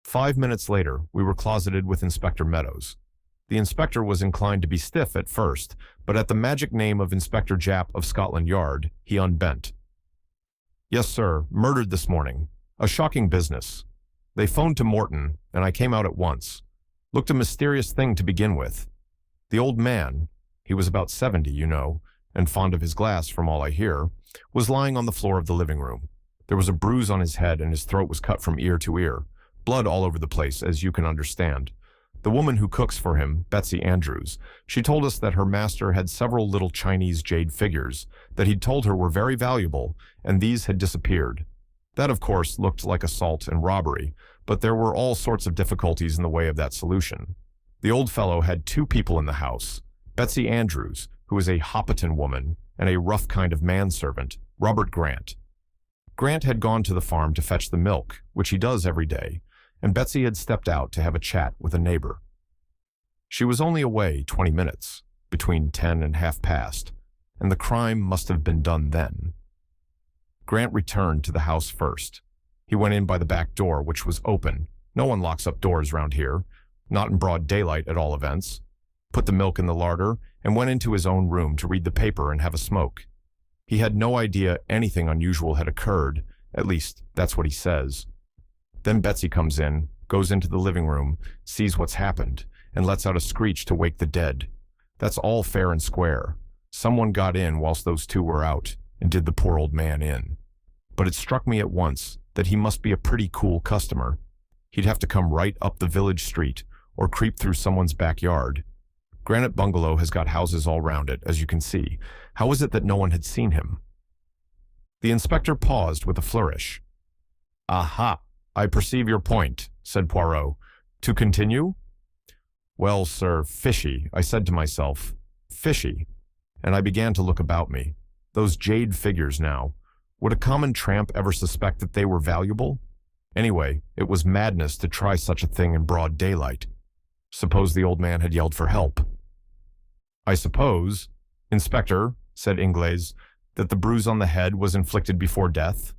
5 minutes later, we were closeted with Inspector Meadows. The inspector was inclined to be stiff at first, but at the magic name of Inspector Japp of Scotland Yard, he unbent. Yes, sir, murdered this morning. A shocking business. They phoned to Morton, and I came out at once. Looked a mysterious thing to begin with. The old man, he was about 70, you know, and fond of his glass from all I hear, was lying on the floor of the living room. There was a bruise on his head and his throat was cut from ear to ear. Blood all over the place, as you can understand. The woman who cooks for him, Betsy Andrews, she told us that her master had several little Chinese jade figures that he'd told her were very valuable, and these had disappeared. That, of course, looked like assault and robbery, but there were all sorts of difficulties in the way of that solution. The old fellow had 2 people in the house, Betsy Andrews, who was a Hoppiton woman, and a rough kind of manservant, Robert Grant. Grant had gone to the farm to fetch the milk, which he does every day, and Betsy had stepped out to have a chat with a neighbor. She was only away 20 minutes, between 10 and half past, and the crime must have been done then. Grant returned to the house first. He went in by the back door, which was open. No one locks up doors round here. Not in broad daylight, at all events. Put the milk in the larder and went into his own room to read the paper and have a smoke. He had no idea anything unusual had occurred, at least that's what he says. Then Betsy comes in, goes into the living room, sees what's happened, and lets out a screech to wake the dead. That's all fair and square. Someone got in whilst those two were out and did the poor old man in. But it struck me at once that he must be a pretty cool customer. He'd have to come right up the village street or creep through someone's backyard. Granite Bungalow has got houses all round it, as you can see. How is it that no one had seen him? The inspector paused with a flourish. "Aha! I perceive your point," said Poirot. "To continue?" "Well, sir, fishy," I said to myself. Fishy. And I began to look about me. Those jade figures now. Would a common tramp ever suspect that they were valuable? Anyway, it was madness to try such a thing in broad daylight. Suppose the old man had yelled for help. "I suppose, Inspector," said Ingles, "that the bruise on the head was inflicted before death?"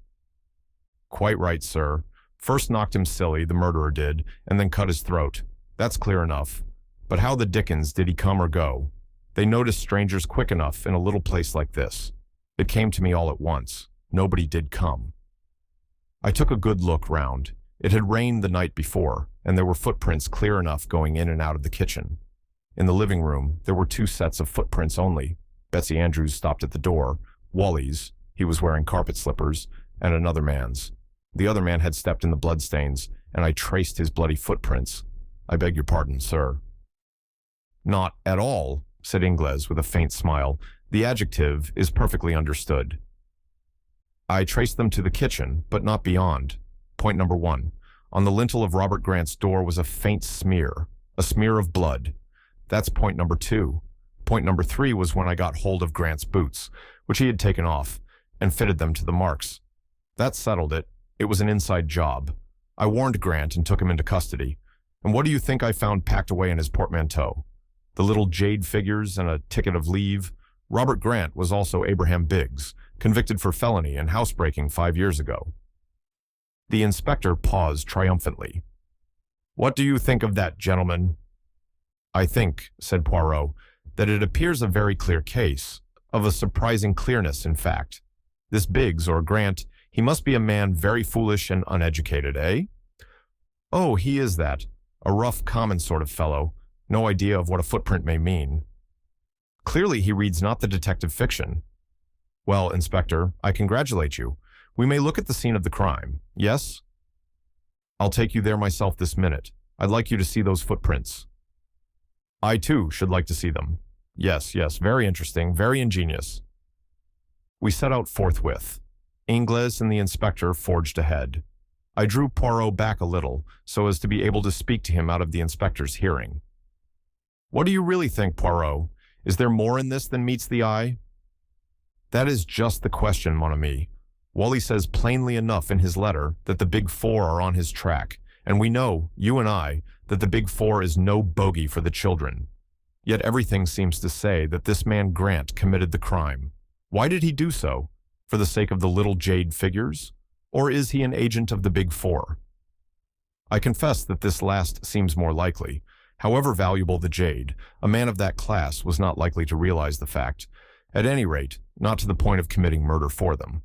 "Quite right, sir. First knocked him silly, the murderer did, and then cut his throat. That's clear enough. But how the dickens did he come or go? They noticed strangers quick enough in a little place like this. It came to me all at once. Nobody did come." I took a good look round. It had rained the night before, and there were footprints clear enough going in and out of the kitchen. In the living room, there were 2 sets of footprints only. Betsy Andrews stopped at the door, Wally's, he was wearing carpet slippers, and another man's. The other man had stepped in the bloodstains, and I traced his bloody footprints. "I beg your pardon, sir." "Not at all," said Ingles with a faint smile. "The adjective is perfectly understood." "I traced them to the kitchen, but not beyond. Point number 1. On the lintel of Robert Grant's door was a faint smear, a smear of blood. That's point number 2. Point number 3 was when I got hold of Grant's boots, which he had taken off, and fitted them to the marks. That settled it. It was an inside job. I warned Grant and took him into custody. And what do you think I found packed away in his portmanteau? The little jade figures and a ticket of leave. Robert Grant was also Abraham Biggs, convicted for felony and housebreaking 5 years ago." The inspector paused triumphantly. "What do you think of that, gentlemen?" "I think," said Poirot, "that it appears a very clear case, of a surprising clearness, in fact. This Biggs, or Grant, he must be a man very foolish and uneducated, eh?" "Oh, he is that. A rough, common sort of fellow. No idea of what a footprint may mean." "Clearly he reads not the detective fiction." "Well, Inspector, I congratulate you. We may look at the scene of the crime, yes?" "I'll take you there myself this minute. I'd like you to see those footprints." "I, too, should like to see them. Yes, very interesting, very ingenious." We set out forthwith. Ingles and the inspector forged ahead. I drew Poirot back a little, so as to be able to speak to him out of the inspector's hearing. "What do you really think, Poirot? Is there more in this than meets the eye?" "That is just the question, mon ami. Wally says plainly enough in his letter that the Big Four are on his track, and we know, you and I, that the Big Four is no bogey for the children. Yet everything seems to say that this man Grant committed the crime. Why did he do so? For the sake of the little jade figures? Or is he an agent of the Big Four? I confess that this last seems more likely. However valuable the jade, a man of that class was not likely to realize the fact, at any rate, not to the point of committing murder for them.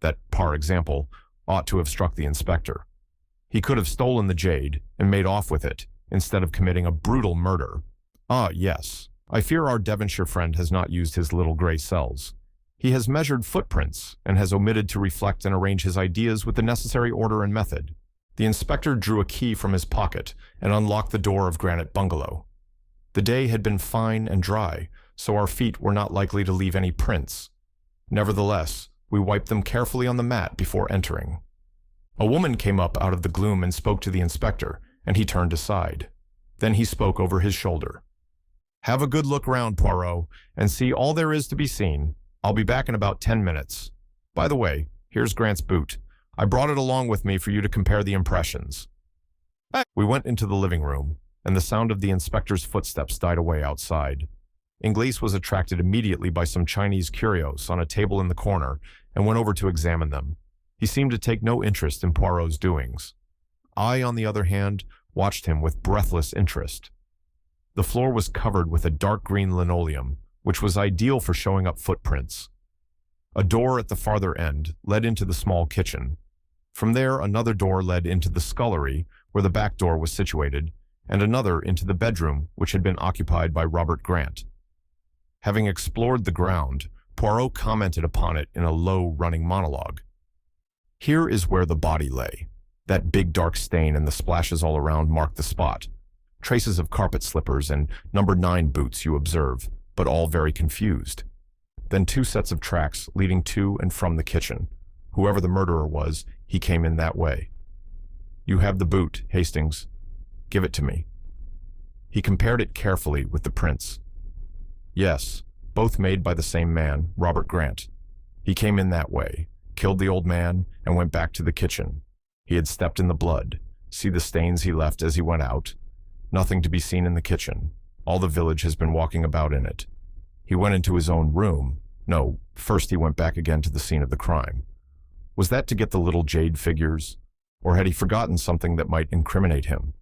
That, par example, ought to have struck the inspector. He could have stolen the jade and made off with it, instead of committing a brutal murder. Ah, yes. I fear our Devonshire friend has not used his little gray cells. He has measured footprints and has omitted to reflect and arrange his ideas with the necessary order and method. The inspector drew a key from his pocket and unlocked the door of Granite Bungalow. The day had been fine and dry, so our feet were not likely to leave any prints. Nevertheless, we wiped them carefully on the mat before entering. A woman came up out of the gloom and spoke to the inspector, and he turned aside. Then he spoke over his shoulder. "Have a good look round, Poirot, and see all there is to be seen. I'll be back in about 10 minutes. By the way, here's Grant's boot. I brought it along with me for you to compare the impressions." We went into the living room, and the sound of the inspector's footsteps died away outside. Ingles was attracted immediately by some Chinese curios on a table in the corner and went over to examine them. He seemed to take no interest in Poirot's doings. I, on the other hand, watched him with breathless interest. The floor was covered with a dark green linoleum, which was ideal for showing up footprints. A door at the farther end led into the small kitchen. From there, another door led into the scullery, where the back door was situated, and another into the bedroom, which had been occupied by Robert Grant. Having explored the ground, Poirot commented upon it in a low, running monologue. Here is where the body lay. That big dark stain and the splashes all around mark the spot. Traces of carpet slippers and number 9 boots you observe, but all very confused. Then 2 sets of tracks leading to and from the kitchen. Whoever the murderer was, he came in that way. You have the boot, Hastings. Give it to me. He compared it carefully with the prints. Yes, both made by the same man, Robert Grant. He came in that way, killed the old man, and went back to the kitchen. He had stepped in the blood. See the stains he left as he went out? Nothing to be seen in the kitchen. All the village has been walking about in it. He went into his own room. No, first he went back again to the scene of the crime. Was that to get the little jade figures? Or had he forgotten something that might incriminate him?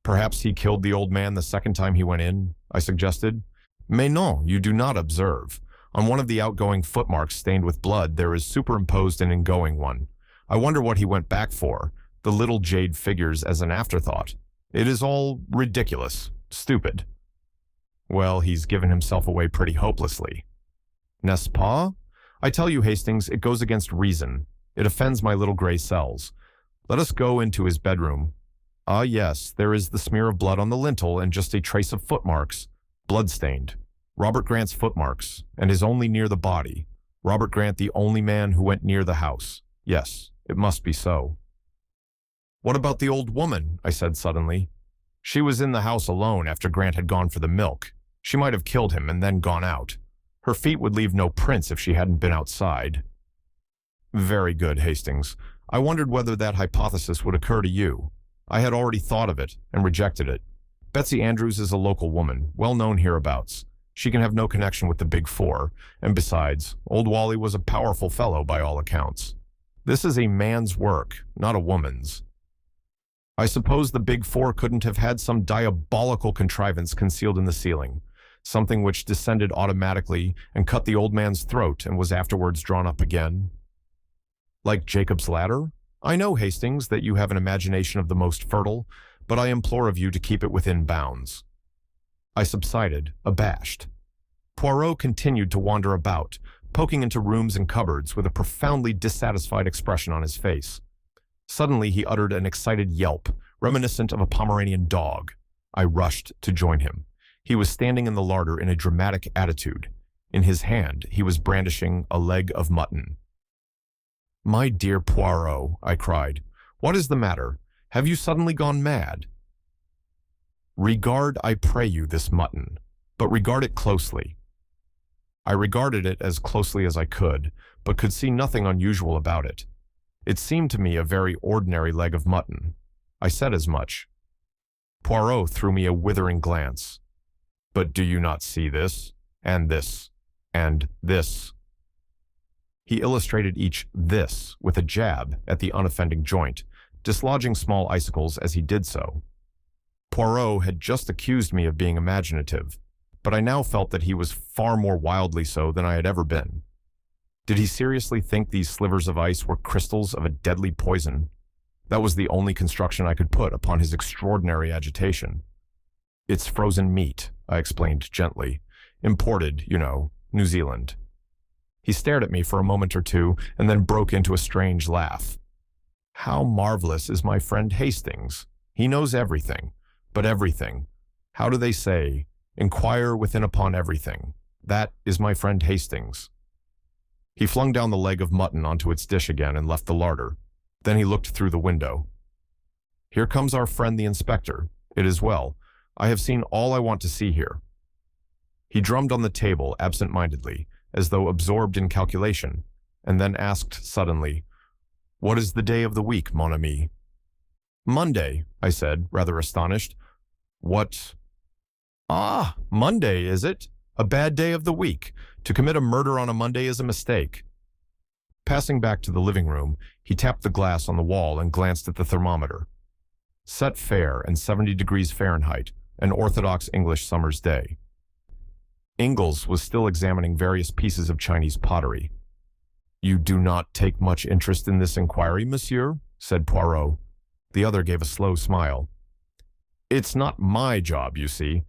Perhaps he killed the old man the second time he went in, I suggested. Mais non, you do not observe. On one of the outgoing footmarks stained with blood, there is superimposed an ingoing one. I wonder what he went back for, the little jade figures as an afterthought. It is all ridiculous, stupid. Well, he's given himself away pretty hopelessly. N'est-ce pas? I tell you, Hastings, it goes against reason. It offends my little gray cells. Let us go into his bedroom. Ah, yes, there is the smear of blood on the lintel and just a trace of footmarks. Blood-stained. Robert Grant's footmarks, and is only near the body. Robert Grant the only man who went near the house. Yes, it must be so. What about the old woman? I said suddenly. She was in the house alone after Grant had gone for the milk. She might have killed him and then gone out. Her feet would leave no prints if she hadn't been outside. Very good, Hastings. I wondered whether that hypothesis would occur to you. I had already thought of it and rejected it. Betsy Andrews is a local woman, well known hereabouts. She can have no connection with the Big Four, and besides, old Wally was a powerful fellow by all accounts. This is a man's work, not a woman's. I suppose the Big Four couldn't have had some diabolical contrivance concealed in the ceiling, something which descended automatically and cut the old man's throat and was afterwards drawn up again. Like Jacob's ladder? I know, Hastings, that you have an imagination of the most fertile, but I implore of you to keep it within bounds. I subsided, abashed. Poirot continued to wander about, poking into rooms and cupboards with a profoundly dissatisfied expression on his face. Suddenly he uttered an excited yelp, reminiscent of a Pomeranian dog. I rushed to join him. He was standing in the larder in a dramatic attitude. In his hand, he was brandishing a leg of mutton. My dear Poirot, I cried, what is the matter? Have you suddenly gone mad? Regard, I pray you, this mutton, but regard it closely. I regarded it as closely as I could, but could see nothing unusual about it. It seemed to me a very ordinary leg of mutton. I said as much. Poirot threw me a withering glance. But do you not see this, and this, and this? He illustrated each this with a jab at the unoffending joint, dislodging small icicles as he did so. Poirot had just accused me of being imaginative, but I now felt that he was far more wildly so than I had ever been. Did he seriously think these slivers of ice were crystals of a deadly poison? That was the only construction I could put upon his extraordinary agitation. It's frozen meat, I explained gently. Imported, you know, New Zealand. He stared at me for a moment or two and then broke into a strange laugh. How marvelous is my friend Hastings. He knows everything, but everything. How do they say? Inquire within upon everything. That is my friend Hastings. He flung down the leg of mutton onto its dish again and left the larder. Then he looked through the window. Here comes our friend the inspector. It is well. I have seen all I want to see here. He drummed on the table absent-mindedly, as though absorbed in calculation, and then asked suddenly, What is the day of the week, mon ami? Monday, I said, rather astonished. What? Ah, Monday, is it? A bad day of the week. To commit a murder on a Monday is a mistake. Passing back to the living room, he tapped the glass on the wall and glanced at the thermometer. Set fair and 70 degrees Fahrenheit, an orthodox English summer's day. Ingalls was still examining various pieces of Chinese pottery. "You do not take much interest in this inquiry, monsieur?" said Poirot. The other gave a slow smile. "It's not my job, you see.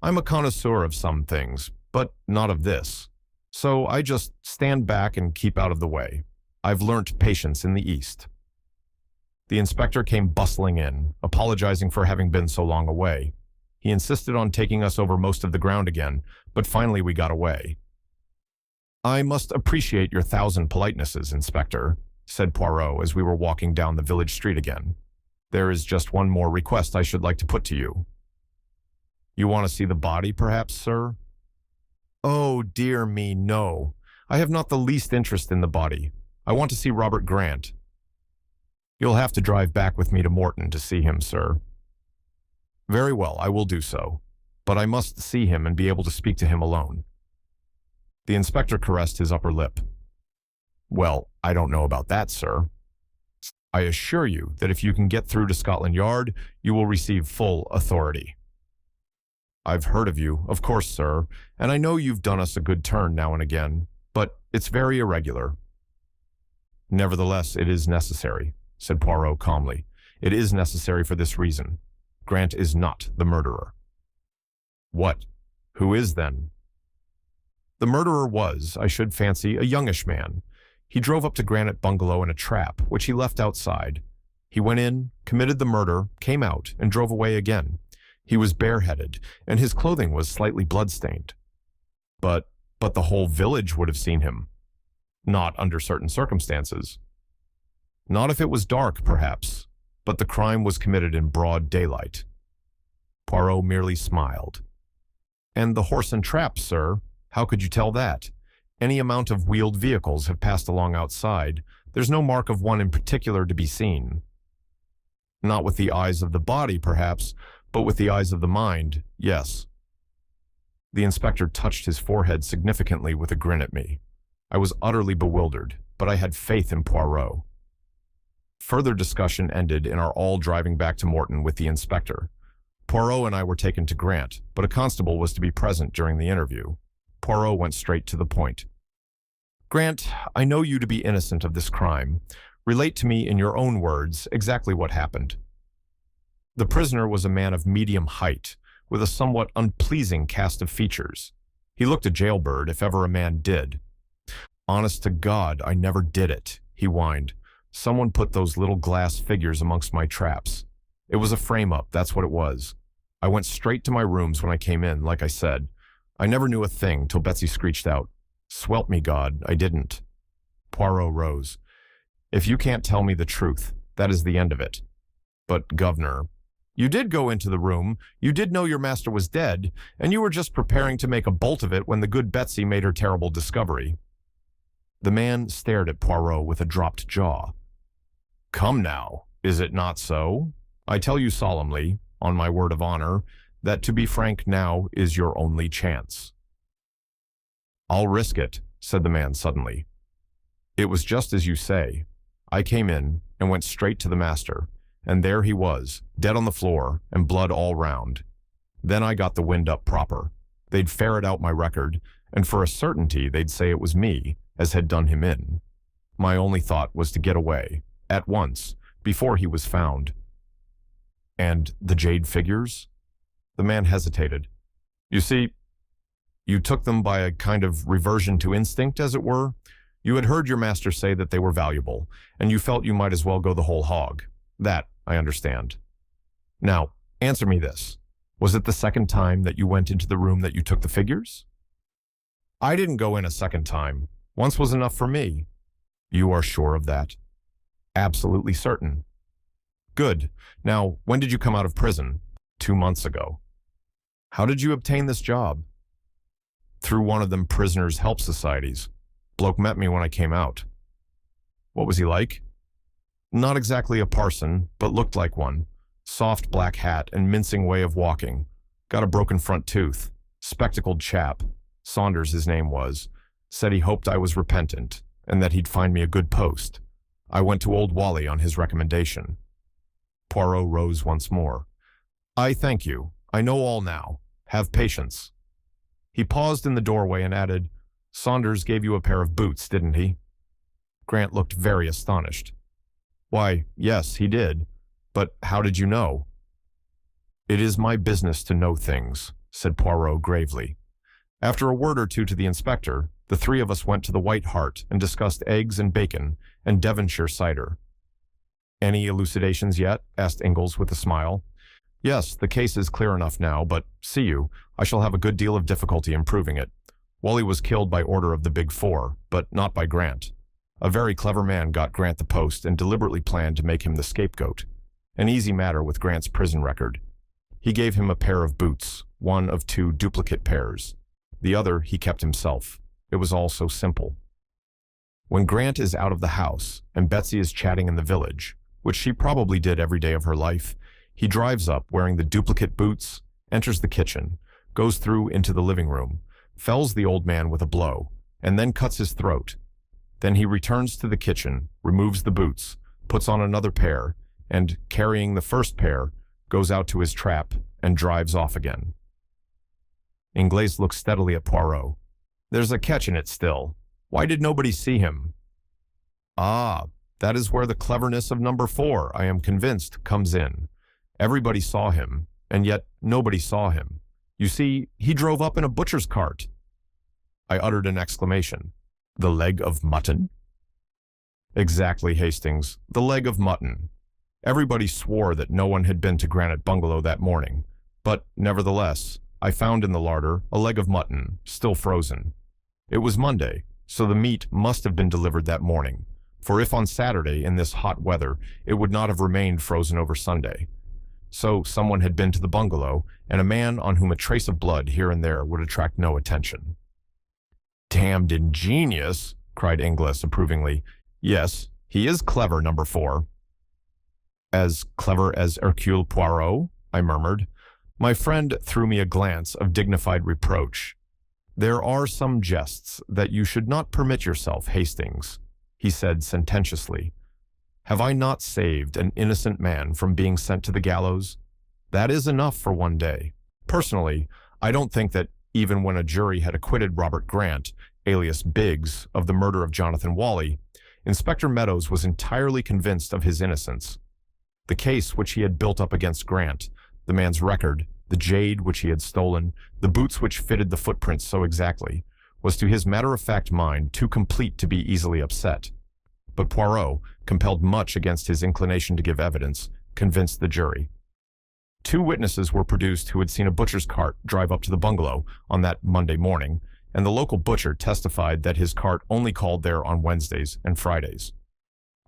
I'm a connoisseur of some things, but not of this. So I just stand back and keep out of the way. I've learnt patience in the East." The inspector came bustling in, apologizing for having been so long away. He insisted on taking us over most of the ground again, but finally we got away. "I must appreciate your 1,000 politenesses, Inspector," said Poirot as we were walking down the village street again. "There is just one more request I should like to put to you." "You want to see the body, perhaps, sir?" "Oh, dear me, no. I have not the least interest in the body. I want to see Robert Grant." "You'll have to drive back with me to Morton to see him, sir." "Very well, I will do so. But I must see him and be able to speak to him alone." The inspector caressed his upper lip. "Well, I don't know about that, sir. I assure you that if you can get through to Scotland Yard, you will receive full authority." "I've heard of you, of course, sir, and I know you've done us a good turn now and again, but it's very irregular." "Nevertheless, it is necessary," said Poirot calmly. "It is necessary for this reason. Grant is not the murderer." "What? Who is, then?" "The murderer was, I should fancy, a youngish man. He drove up to Granite Bungalow in a trap, which he left outside. He went in, committed the murder, came out, and drove away again. He was bareheaded, and his clothing was slightly blood-stained." But the whole village would have seen him." "Not under certain circumstances." "Not if it was dark, perhaps, but the crime was committed in broad daylight." Poirot merely smiled. "And the horse and trap, sir? How could you tell that? Any amount of wheeled vehicles have passed along outside. There's no mark of one in particular to be seen." "Not with the eyes of the body, perhaps, but with the eyes of the mind, yes." The inspector touched his forehead significantly with a grin at me. I was utterly bewildered, but I had faith in Poirot. Further discussion ended in our all driving back to Morton with the inspector. Poirot and I were taken to Grant, but a constable was to be present during the interview. Poirot went straight to the point. "Grant, I know you to be innocent of this crime. Relate to me in your own words exactly what happened." The prisoner was a man of medium height, with a somewhat unpleasing cast of features. He looked a jailbird, if ever a man did. "Honest to God, I never did it," he whined. "Someone put those little glass figures amongst my traps. It was a frame-up, that's what it was. I went straight to my rooms when I came in, like I said. I never knew a thing till Betsy screeched out. Swelp me God, I didn't." Poirot rose. "If you can't tell me the truth, that is the end of it. But, governor, you did go into the room, you did know your master was dead, and you were just preparing to make a bolt of it when the good Betsy made her terrible discovery." The man stared at Poirot with a dropped jaw. "Come now, is it not so? I tell you solemnly, on my word of honor, that to be frank now is your only chance." "I'll risk it," said the man suddenly. "It was just as you say. I came in and went straight to the master, and there he was, dead on the floor and blood all round. Then I got the wind up proper. They'd ferret out my record, and for a certainty they'd say it was me, as had done him in. My only thought was to get away, at once, before he was found." "And the jade figures?" The man hesitated. "You see, you took them by a kind of reversion to instinct, as it were. You had heard your master say that they were valuable, and you felt you might as well go the whole hog. That, I understand. Now, answer me this. Was it the second time that you went into the room that you took the figures?" "I didn't go in a second time. Once was enough for me." "You are sure of that?" "Absolutely certain." "Good. Now, when did you come out of prison?" 2 months ago." "How did you obtain this job?" "Through one of them prisoners' help societies. Bloke met me when I came out." "What was he like?" "Not exactly a parson, but looked like one. Soft black hat and mincing way of walking. Got a broken front tooth. Spectacled chap. Saunders his name was. Said he hoped I was repentant, and that he'd find me a good post. I went to old Wally on his recommendation." Poirot rose once more. "I thank you. I know all now. Have patience." He paused in the doorway and added, "Saunders gave you a pair of boots, didn't he?" Grant looked very astonished. "Why, yes, he did. But how did you know?" "It is my business to know things," said Poirot gravely. After a word or two to the inspector, the three of us went to the White Hart and discussed eggs and bacon and Devonshire cider. "Any elucidations yet?" asked Ingalls with a smile. "Yes, the case is clear enough now, but, see you, I shall have a good deal of difficulty in proving it. Wally was killed by order of the Big Four, but not by Grant. A very clever man got Grant the post and deliberately planned to make him the scapegoat. An easy matter with Grant's prison record. He gave him a pair of boots, one of two duplicate pairs. The other he kept himself. It was all so simple. When Grant is out of the house and Betsy is chatting in the village, which she probably did every day of her life, he drives up wearing the duplicate boots, enters the kitchen, goes through into the living room, fells the old man with a blow, and then cuts his throat. Then he returns to the kitchen, removes the boots, puts on another pair, and, carrying the first pair, goes out to his trap and drives off again. Inglés looked steadily at Poirot. "There's a catch in it still. Why did nobody see him?" "Ah, that is where the cleverness of number 4, I am convinced, comes in. Everybody saw him, and yet nobody saw him. You see, he drove up in a butcher's cart." I uttered an exclamation. "The leg of mutton?" "Exactly, Hastings, the leg of mutton. Everybody swore that no one had been to Granite Bungalow that morning, but, nevertheless, I found in the larder a leg of mutton, still frozen. It was Monday, so the meat must have been delivered that morning, for if on Saturday in this hot weather, it would not have remained frozen over Sunday. So someone had been to the bungalow, and a man on whom a trace of blood here and there would attract no attention." "Damned ingenious," cried Inglés approvingly. "Yes, he is clever, number 4. "As clever as Hercule Poirot?" I murmured. My friend threw me a glance of dignified reproach. "There are some jests that you should not permit yourself, Hastings," he said sententiously. "Have I not saved an innocent man from being sent to the gallows? That is enough for one day. Personally, I don't think that even when a jury had acquitted Robert Grant, alias Biggs, of the murder of Jonathan Wally, Inspector Meadows was entirely convinced of his innocence. The case which he had built up against Grant, the man's record, the jade which he had stolen, the boots which fitted the footprints so exactly, was to his matter-of-fact mind too complete to be easily upset. But Poirot, compelled much against his inclination to give evidence, convinced the jury. 2 witnesses were produced who had seen a butcher's cart drive up to the bungalow on that Monday morning, and the local butcher testified that his cart only called there on Wednesdays and Fridays.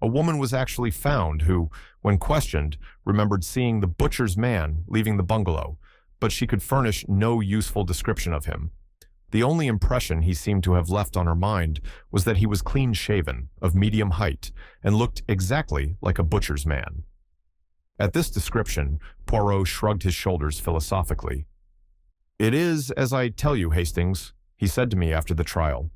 A woman was actually found who, when questioned, remembered seeing the butcher's man leaving the bungalow, but she could furnish no useful description of him. The only impression he seemed to have left on her mind was that he was clean-shaven, of medium height, and looked exactly like a butcher's man. At this description, Poirot shrugged his shoulders philosophically. "It is, as I tell you, Hastings," he said to me after the trial.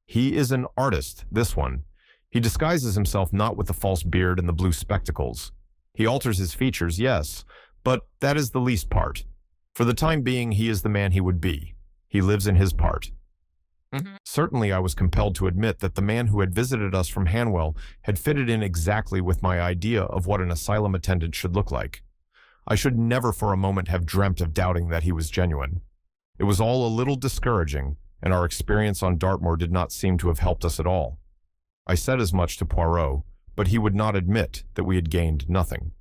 "He is an artist, this one. He disguises himself not with the false beard and the blue spectacles. He alters his features, yes, but that is the least part. For the time being, he is the man he would be. He lives in his part." Certainly I was compelled to admit that the man who had visited us from Hanwell had fitted in exactly with my idea of what an asylum attendant should look like. I should never for a moment have dreamt of doubting that he was genuine. It was all a little discouraging, and our experience on Dartmoor did not seem to have helped us at all. I said as much to Poirot, but he would not admit that we had gained nothing.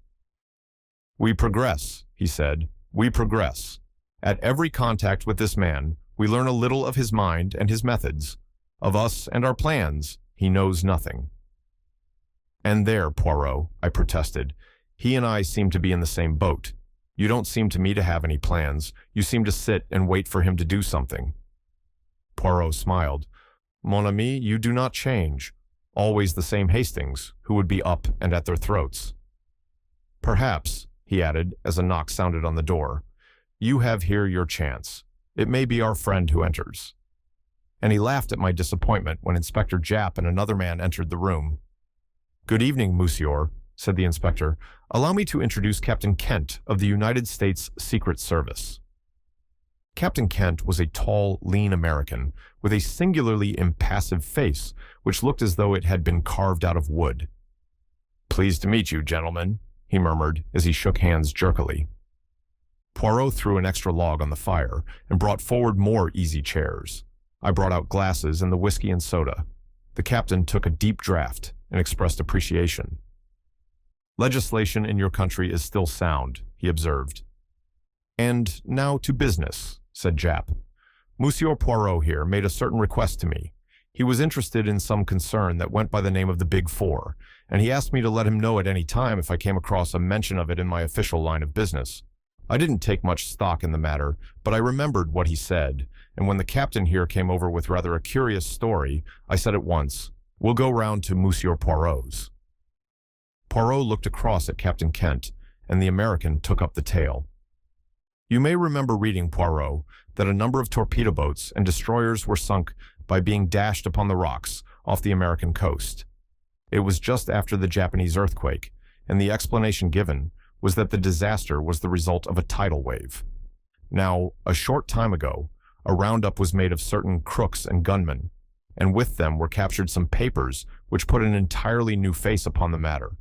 "We progress," he said. "We progress. At every contact with this man, we learn a little of his mind and his methods. Of us and our plans, he knows nothing." "And there, Poirot," I protested. "He and I seem to be in the same boat. You don't seem to me to have any plans. You seem to sit and wait for him to do something." Poirot smiled. "Mon ami, you do not change. Always the same Hastings, who would be up and at their throats. Perhaps," he added, as a knock sounded on the door, "you have here your chance. It may be our friend who enters." And he laughed at my disappointment when Inspector Japp and another man entered the room. "Good evening, monsieur," said the inspector. "Allow me to introduce Captain Kent of the United States Secret Service." Captain Kent was a tall, lean American with a singularly impassive face which looked as though it had been carved out of wood. "Pleased to meet you, gentlemen," he murmured as he shook hands jerkily. Poirot threw an extra log on the fire and brought forward more easy chairs. I brought out glasses and the whiskey and soda. The captain took a deep draught and expressed appreciation. "Legislation in your country is still sound," he observed. "And now to business," said Jap. "Monsieur Poirot here made a certain request to me. He was interested in some concern that went by the name of the Big Four, and he asked me to let him know at any time if I came across a mention of it in my official line of business. I didn't take much stock in the matter, but I remembered what he said, and when the captain here came over with rather a curious story, I said at once, 'We'll go round to Monsieur Poirot's.'" Poirot looked across at Captain Kent, and the American took up the tale. "You may remember reading, Poirot, that a number of torpedo boats and destroyers were sunk by being dashed upon the rocks off the American coast. It was just after the Japanese earthquake, and the explanation given was that the disaster was the result of a tidal wave. Now, a short time ago, a roundup was made of certain crooks and gunmen, and with them were captured some papers which put an entirely new face upon the matter.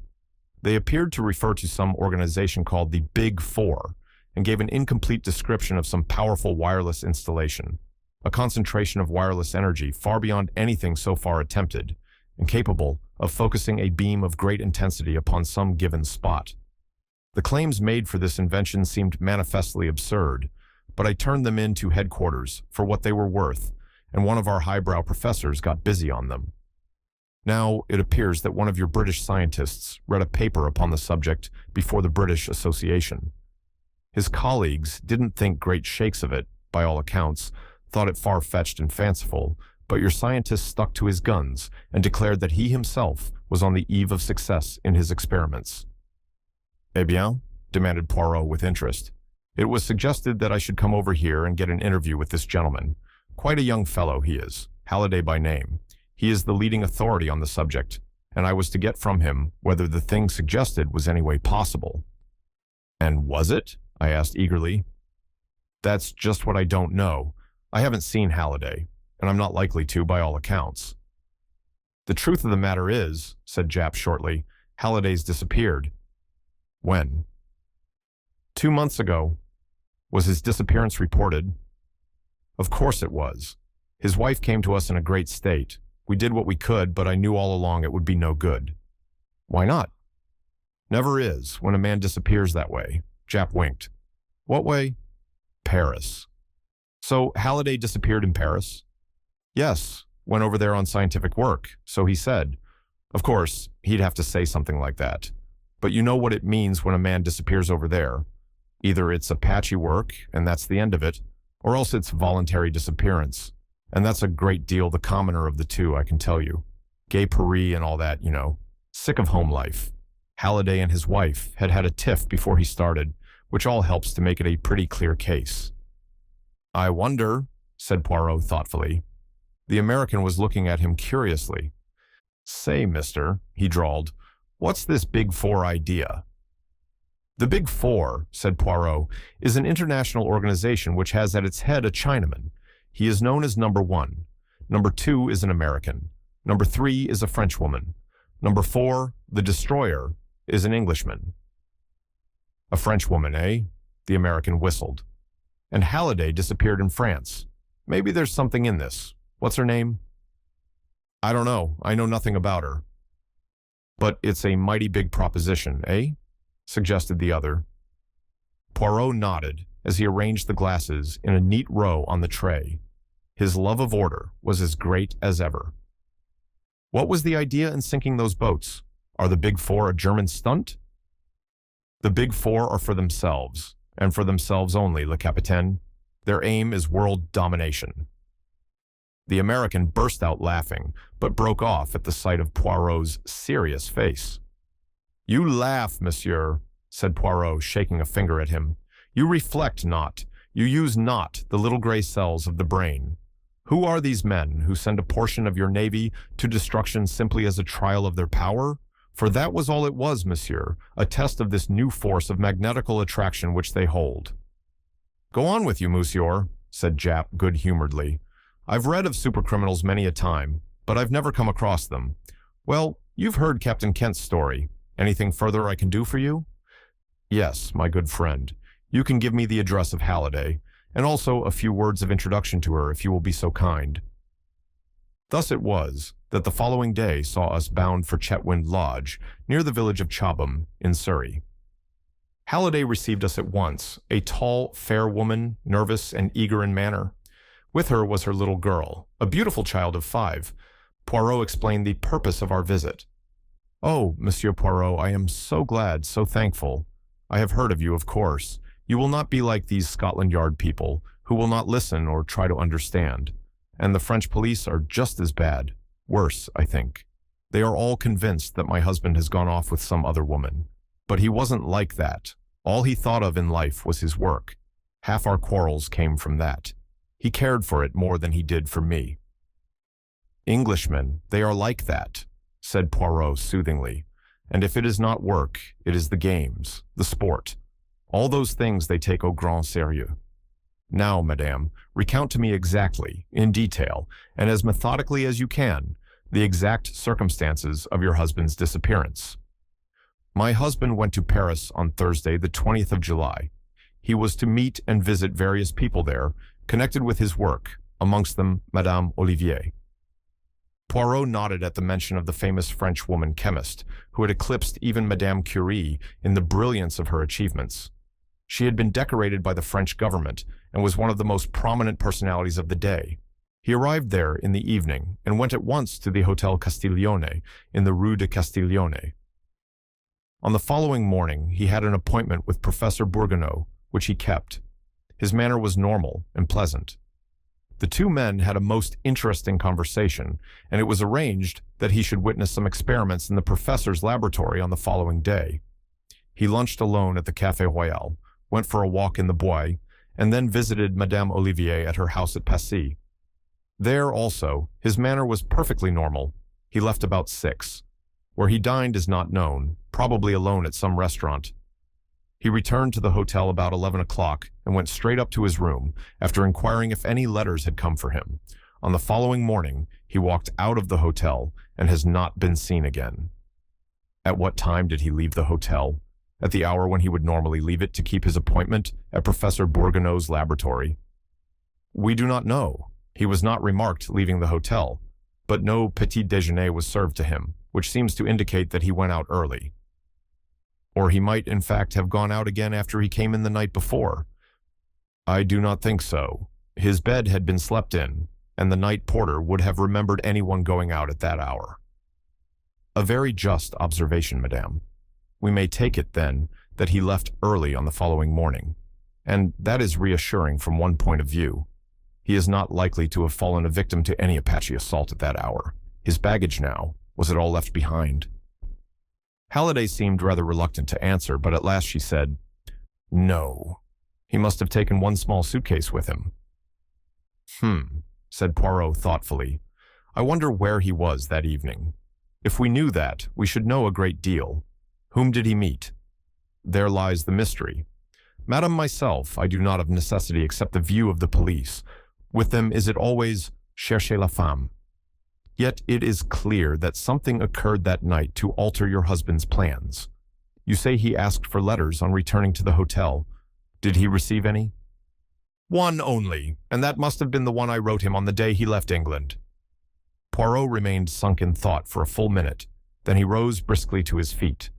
They appeared to refer to some organization called the Big Four, and gave an incomplete description of some powerful wireless installation, a concentration of wireless energy far beyond anything so far attempted, and capable of focusing a beam of great intensity upon some given spot. The claims made for this invention seemed manifestly absurd, but I turned them in to headquarters for what they were worth, and one of our highbrow professors got busy on them. Now, it appears that one of your British scientists read a paper upon the subject before the British Association. His colleagues didn't think great shakes of it, by all accounts, thought it far-fetched and fanciful, but your scientist stuck to his guns and declared that he himself was on the eve of success in his experiments. "Eh bien?" demanded Poirot with interest. "It was suggested that I should come over here and get an interview with this gentleman. Quite a young fellow he is, Halliday by name. He is the leading authority on the subject, and I was to get from him whether the thing suggested was any way possible." "And was it?" I asked eagerly. "That's just what I don't know. I haven't seen Halliday, and I'm not likely to by all accounts." "The truth of the matter is," said Jap shortly, "Halliday's disappeared." "When?" "2 months ago." "Was his disappearance reported?" "Of course it was. His wife came to us in a great state. We did what we could, but I knew all along it would be no good." "Why not?" "Never is, when a man disappears that way." Jap winked. "What way?" "Paris." "So Halliday disappeared in Paris?" "Yes, went over there on scientific work, so he said. Of course, he'd have to say something like that. But you know what it means when a man disappears over there. Either it's Apache work, and that's the end of it, or else it's voluntary disappearance. And that's a great deal the commoner of the two, I can tell you. Gay Paris and all that, you know. Sick of home life. Halliday and his wife had had a tiff before he started, which all helps to make it a pretty clear case." "I wonder," said Poirot thoughtfully. The American was looking at him curiously. "Say, mister," he drawled, "what's this Big Four idea?" "The Big Four," said Poirot, "is an international organization which has at its head a Chinaman. He is known as Number 1. Number 2 is an American. Number 3 is a Frenchwoman. Number 4, the destroyer, is an Englishman." "A Frenchwoman, eh?" The American whistled. "And Halliday disappeared in France. Maybe there's something in this. What's her name?" "I don't know. I know nothing about her." "But it's a mighty big proposition, eh?" suggested the other. Poirot nodded as he arranged the glasses in a neat row on the tray. His love of order was as great as ever. "What was the idea in sinking those boats? Are the Big Four a German stunt?" "The Big Four are for themselves, and for themselves only, Le Capitaine. Their aim is world domination." The American burst out laughing, but broke off at the sight of Poirot's serious face. "You laugh, monsieur," said Poirot, shaking a finger at him. "You reflect not. You use not the little gray cells of the brain. Who are these men who send a portion of your navy to destruction simply as a trial of their power? For that was all it was, monsieur, a test of this new force of magnetical attraction which they hold. Go on with you, monsieur, said Japp good-humoredly. I've read of supercriminals many a time, but I've never come across them. Well, you've heard Captain Kent's story. Anything further I can do for you? Yes, my good friend. You can give me the address of Halliday, and also a few words of introduction to her if you will be so kind. Thus it was that the following day saw us bound for Chetwynd Lodge, near the village of Chobham, in Surrey. Halliday received us at once, a tall, fair woman, nervous and eager in manner. With her was her little girl, a beautiful child of 5. Poirot explained the purpose of our visit. "Oh, Monsieur Poirot, I am so glad, so thankful. I have heard of you, of course. You will not be like these Scotland Yard people, who will not listen or try to understand. And the French police are just as bad. Worse, I think. They are all convinced that my husband has gone off with some other woman. But he wasn't like that. All he thought of in life was his work. Half our quarrels came from that. He cared for it more than he did for me." "Englishmen, they are like that," said Poirot soothingly. "And if it is not work, it is the games, the sport. All those things they take au grand sérieux. Now, madame, recount to me exactly, in detail, and as methodically as you can, the exact circumstances of your husband's disappearance." "My husband went to Paris on Thursday, the 20th of July. He was to meet and visit various people there, connected with his work, amongst them Madame Olivier." Poirot nodded at the mention of the famous French woman chemist, who had eclipsed even Madame Curie in the brilliance of her achievements. She had been decorated by the French government and was one of the most prominent personalities of the day. He arrived there in the evening and went at once to the Hotel Castiglione in the Rue de Castiglione. On the following morning, he had an appointment with Professor Bourgognot, which he kept. His manner was normal and pleasant. The two men had a most interesting conversation, and it was arranged that he should witness some experiments in the professor's laboratory on the following day. He lunched alone at the Café Royal, went for a walk in the Bois, and then visited Madame Olivier at her house at Passy. There, also, his manner was perfectly normal. He left about 6. Where he dined is not known, probably alone at some restaurant. He returned to the hotel about 11 o'clock and went straight up to his room, after inquiring if any letters had come for him. On the following morning, he walked out of the hotel and has not been seen again. At what time did he leave the hotel? At the hour when he would normally leave it to keep his appointment at Professor Bourgognot's laboratory? We do not know. He was not remarked leaving the hotel, but no petit déjeuner was served to him, which seems to indicate that he went out early. Or he might, in fact, have gone out again after he came in the night before. I do not think so. His bed had been slept in, and the night porter would have remembered anyone going out at that hour. A very just observation, madame. We may take it, then, that he left early on the following morning, and that is reassuring from one point of view. He is not likely to have fallen a victim to any Apache assault at that hour. His baggage now, was it all left behind? Halliday seemed rather reluctant to answer, but at last she said, "No. He must have taken one small suitcase with him." Said Poirot thoughtfully. "I wonder where he was that evening. If we knew that, we should know a great deal. Whom did he meet? There lies the mystery. Madame, myself, I do not of necessity accept the view of the police. With them is it always cherchez la femme. Yet it is clear that something occurred that night to alter your husband's plans. You say he asked for letters on returning to the hotel. Did he receive any?" "One only, and that must have been the one I wrote him on the day he left England." Poirot remained sunk in thought for a full minute. Then he rose briskly to his feet.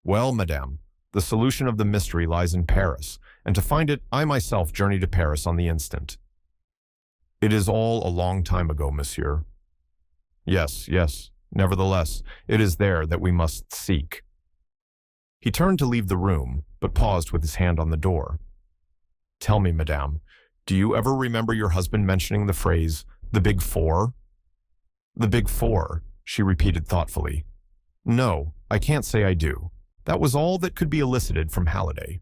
"Well, madame, the solution of the mystery lies in Paris, and to find it, I myself journey to Paris on the instant." "It is all a long time ago, monsieur." Yes. Nevertheless, it is there that we must seek." He turned to leave the room, but paused with his hand on the door. "Tell me, madame, do you ever remember your husband mentioning the phrase, 'the Big Four'?" "The Big Four," she repeated thoughtfully. "No, I can't say I do. That was all that could be elicited from Halliday."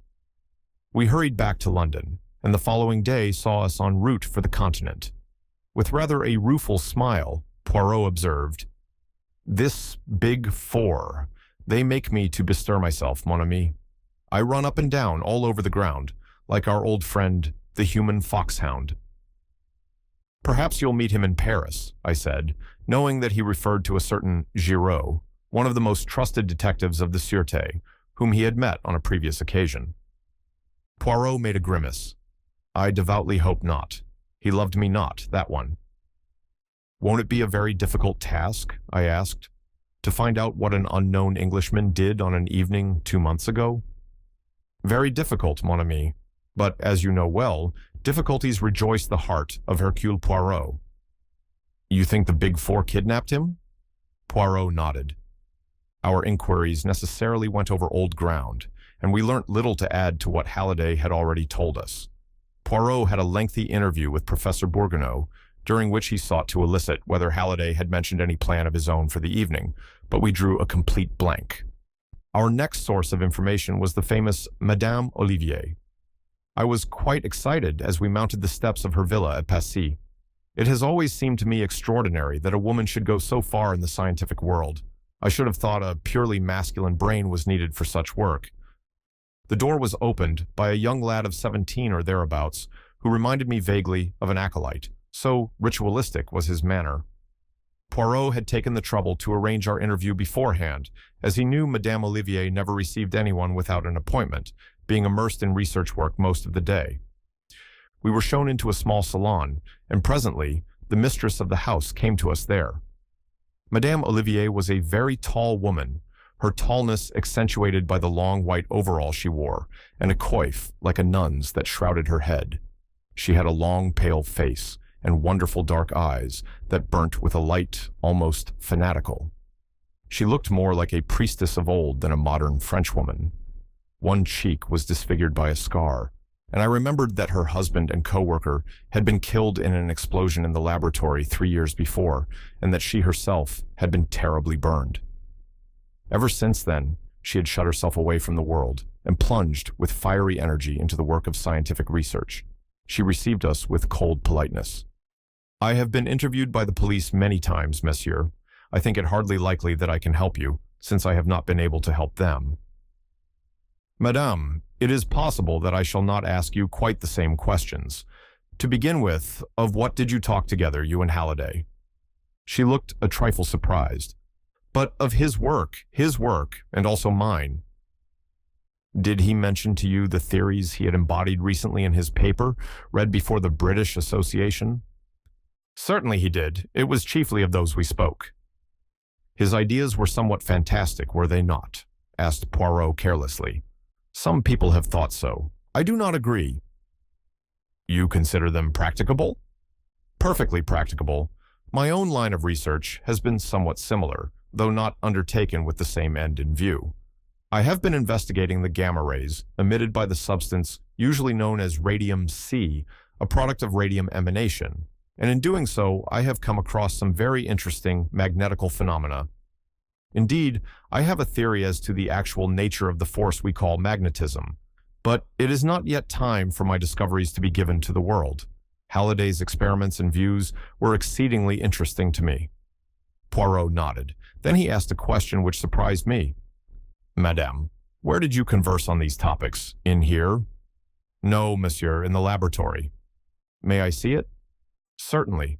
We hurried back to London, and the following day saw us en route for the continent. With rather a rueful smile, Poirot observed, This big four. They make me to bestir myself, mon ami. I run up and down all over the ground, like our old friend, the human foxhound. Perhaps you'll meet him in Paris, I said, knowing that he referred to a certain Giraud, one of the most trusted detectives of the Sûreté, whom he had met on a previous occasion. Poirot made a grimace. I devoutly hope not. He loved me not, that one. Won't it be a very difficult task, I asked, to find out what an unknown Englishman did on an evening 2 months ago? Very difficult, mon ami, but as you know well, difficulties rejoice the heart of Hercule Poirot. You think the Big Four kidnapped him? Poirot nodded. Our inquiries necessarily went over old ground, and we learnt little to add to what Halliday had already told us. Poirot had a lengthy interview with Professor Bourgognot, during which he sought to elicit whether Halliday had mentioned any plan of his own for the evening, but we drew a complete blank. Our next source of information was the famous Madame Olivier. I was quite excited as we mounted the steps of her villa at Passy. It has always seemed to me extraordinary that a woman should go so far in the scientific world. I should have thought a purely masculine brain was needed for such work. The door was opened by a young lad of 17 or thereabouts, who reminded me vaguely of an acolyte. So ritualistic was his manner. Poirot had taken the trouble to arrange our interview beforehand, as he knew Madame Olivier never received anyone without an appointment, being immersed in research work most of the day. We were shown into a small salon, and presently the mistress of the house came to us there. Madame Olivier was a very tall woman, her tallness accentuated by the long white overall she wore, and a coif, like a nun's, that shrouded her head. She had a long, pale face, and wonderful dark eyes that burnt with a light almost fanatical. She looked more like a priestess of old than a modern Frenchwoman. One cheek was disfigured by a scar, and I remembered that her husband and co-worker had been killed in an explosion in the laboratory 3 years before, and that she herself had been terribly burned. Ever since then, she had shut herself away from the world and plunged with fiery energy into the work of scientific research. She received us with cold politeness. I have been interviewed by the police many times, monsieur. I think it hardly likely that I can help you, since I have not been able to help them. Madame, it is possible that I shall not ask you quite the same questions. To begin with, of what did you talk together, you and Halliday? She looked a trifle surprised. But of his work, and also mine. Did he mention to you the theories he had embodied recently in his paper, read before the British Association? Certainly he did. It was chiefly of those we spoke. His ideas were somewhat fantastic, were they not? Asked Poirot carelessly. Some people have thought so. I do not agree. You consider them practicable? Perfectly practicable. My own line of research has been somewhat similar, though not undertaken with the same end in view. I have been investigating the gamma rays emitted by the substance usually known as radium-C, a product of radium emanation, and in doing so, I have come across some very interesting magnetical phenomena. Indeed, I have a theory as to the actual nature of the force we call magnetism, but it is not yet time for my discoveries to be given to the world. Halliday's experiments and views were exceedingly interesting to me. Poirot nodded. Then he asked a question which surprised me. Madame, where did you converse on these topics? In here? No, monsieur, in the laboratory. May I see it? Certainly.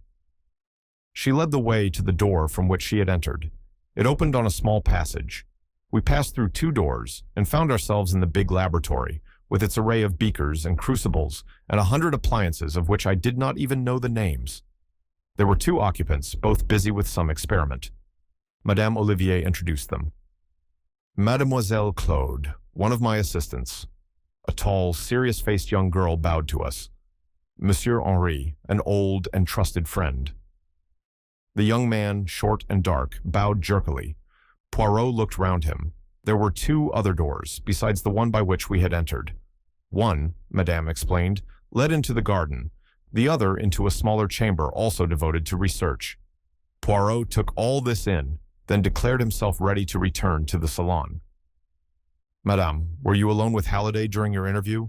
She led the way to the door from which she had entered. It opened on a small passage. We passed through 2 doors and found ourselves in the big laboratory, with its array of beakers and crucibles and 100 appliances of which I did not even know the names. There were 2 occupants, both busy with some experiment. Madame Olivier introduced them. Mademoiselle Claude, one of my assistants. A tall, serious-faced young girl bowed to us. Monsieur Henri, an old and trusted friend. The young man, short and dark, bowed jerkily. Poirot looked round him. There were 2 other doors, besides the one by which we had entered. One, Madame explained, led into the garden, the other into a smaller chamber also devoted to research. Poirot took all this in, then declared himself ready to return to the salon. Madame, were you alone with Halliday during your interview?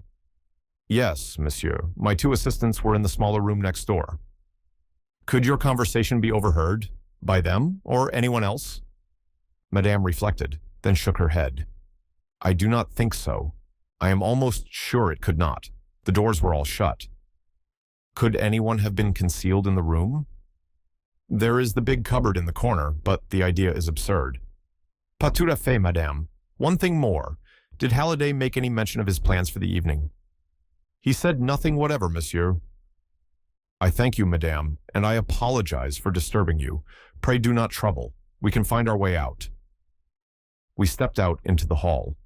Yes, monsieur. My 2 assistants were in the smaller room next door. Could your conversation be overheard? By them, or anyone else? Madame reflected, then shook her head. I do not think so. I am almost sure it could not. The doors were all shut. Could anyone have been concealed in the room? There is the big cupboard in the corner, but the idea is absurd. Pas tout à fait, madame. One thing more. Did Halliday make any mention of his plans for the evening? He said nothing whatever, monsieur. I thank you, madame, and I apologize for disturbing you. Pray do not trouble. We can find our way out. We stepped out into the hall.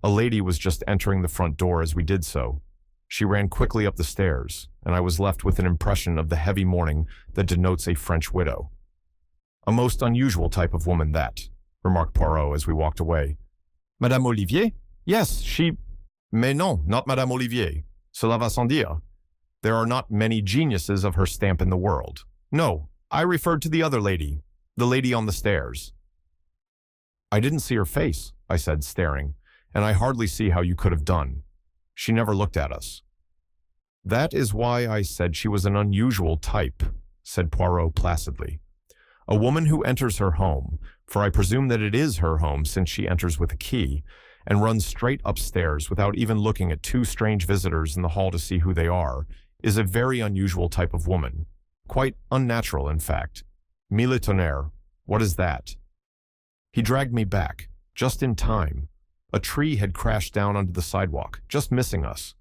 A lady was just entering the front door as we did so. She ran quickly up the stairs, and I was left with an impression of the heavy mourning that denotes a French widow. A most unusual type of woman that, remarked Poirot as we walked away. Madame Olivier? Yes, she... Mais non, not Madame Olivier. Cela va sans dire. There are not many geniuses of her stamp in the world. No, I referred to the other lady, the lady on the stairs. I didn't see her face, I said, staring, and I hardly see how you could have done. She never looked at us. That is why I said she was an unusual type, said Poirot placidly. A woman who enters her home, for I presume that it is her home since she enters with a key, and runs straight upstairs without even looking at two strange visitors in the hall to see who they are, is a very unusual type of woman. Quite unnatural, in fact. Mille tonnerres, what is that? He dragged me back, just in time. A tree had crashed down onto the sidewalk, just missing us.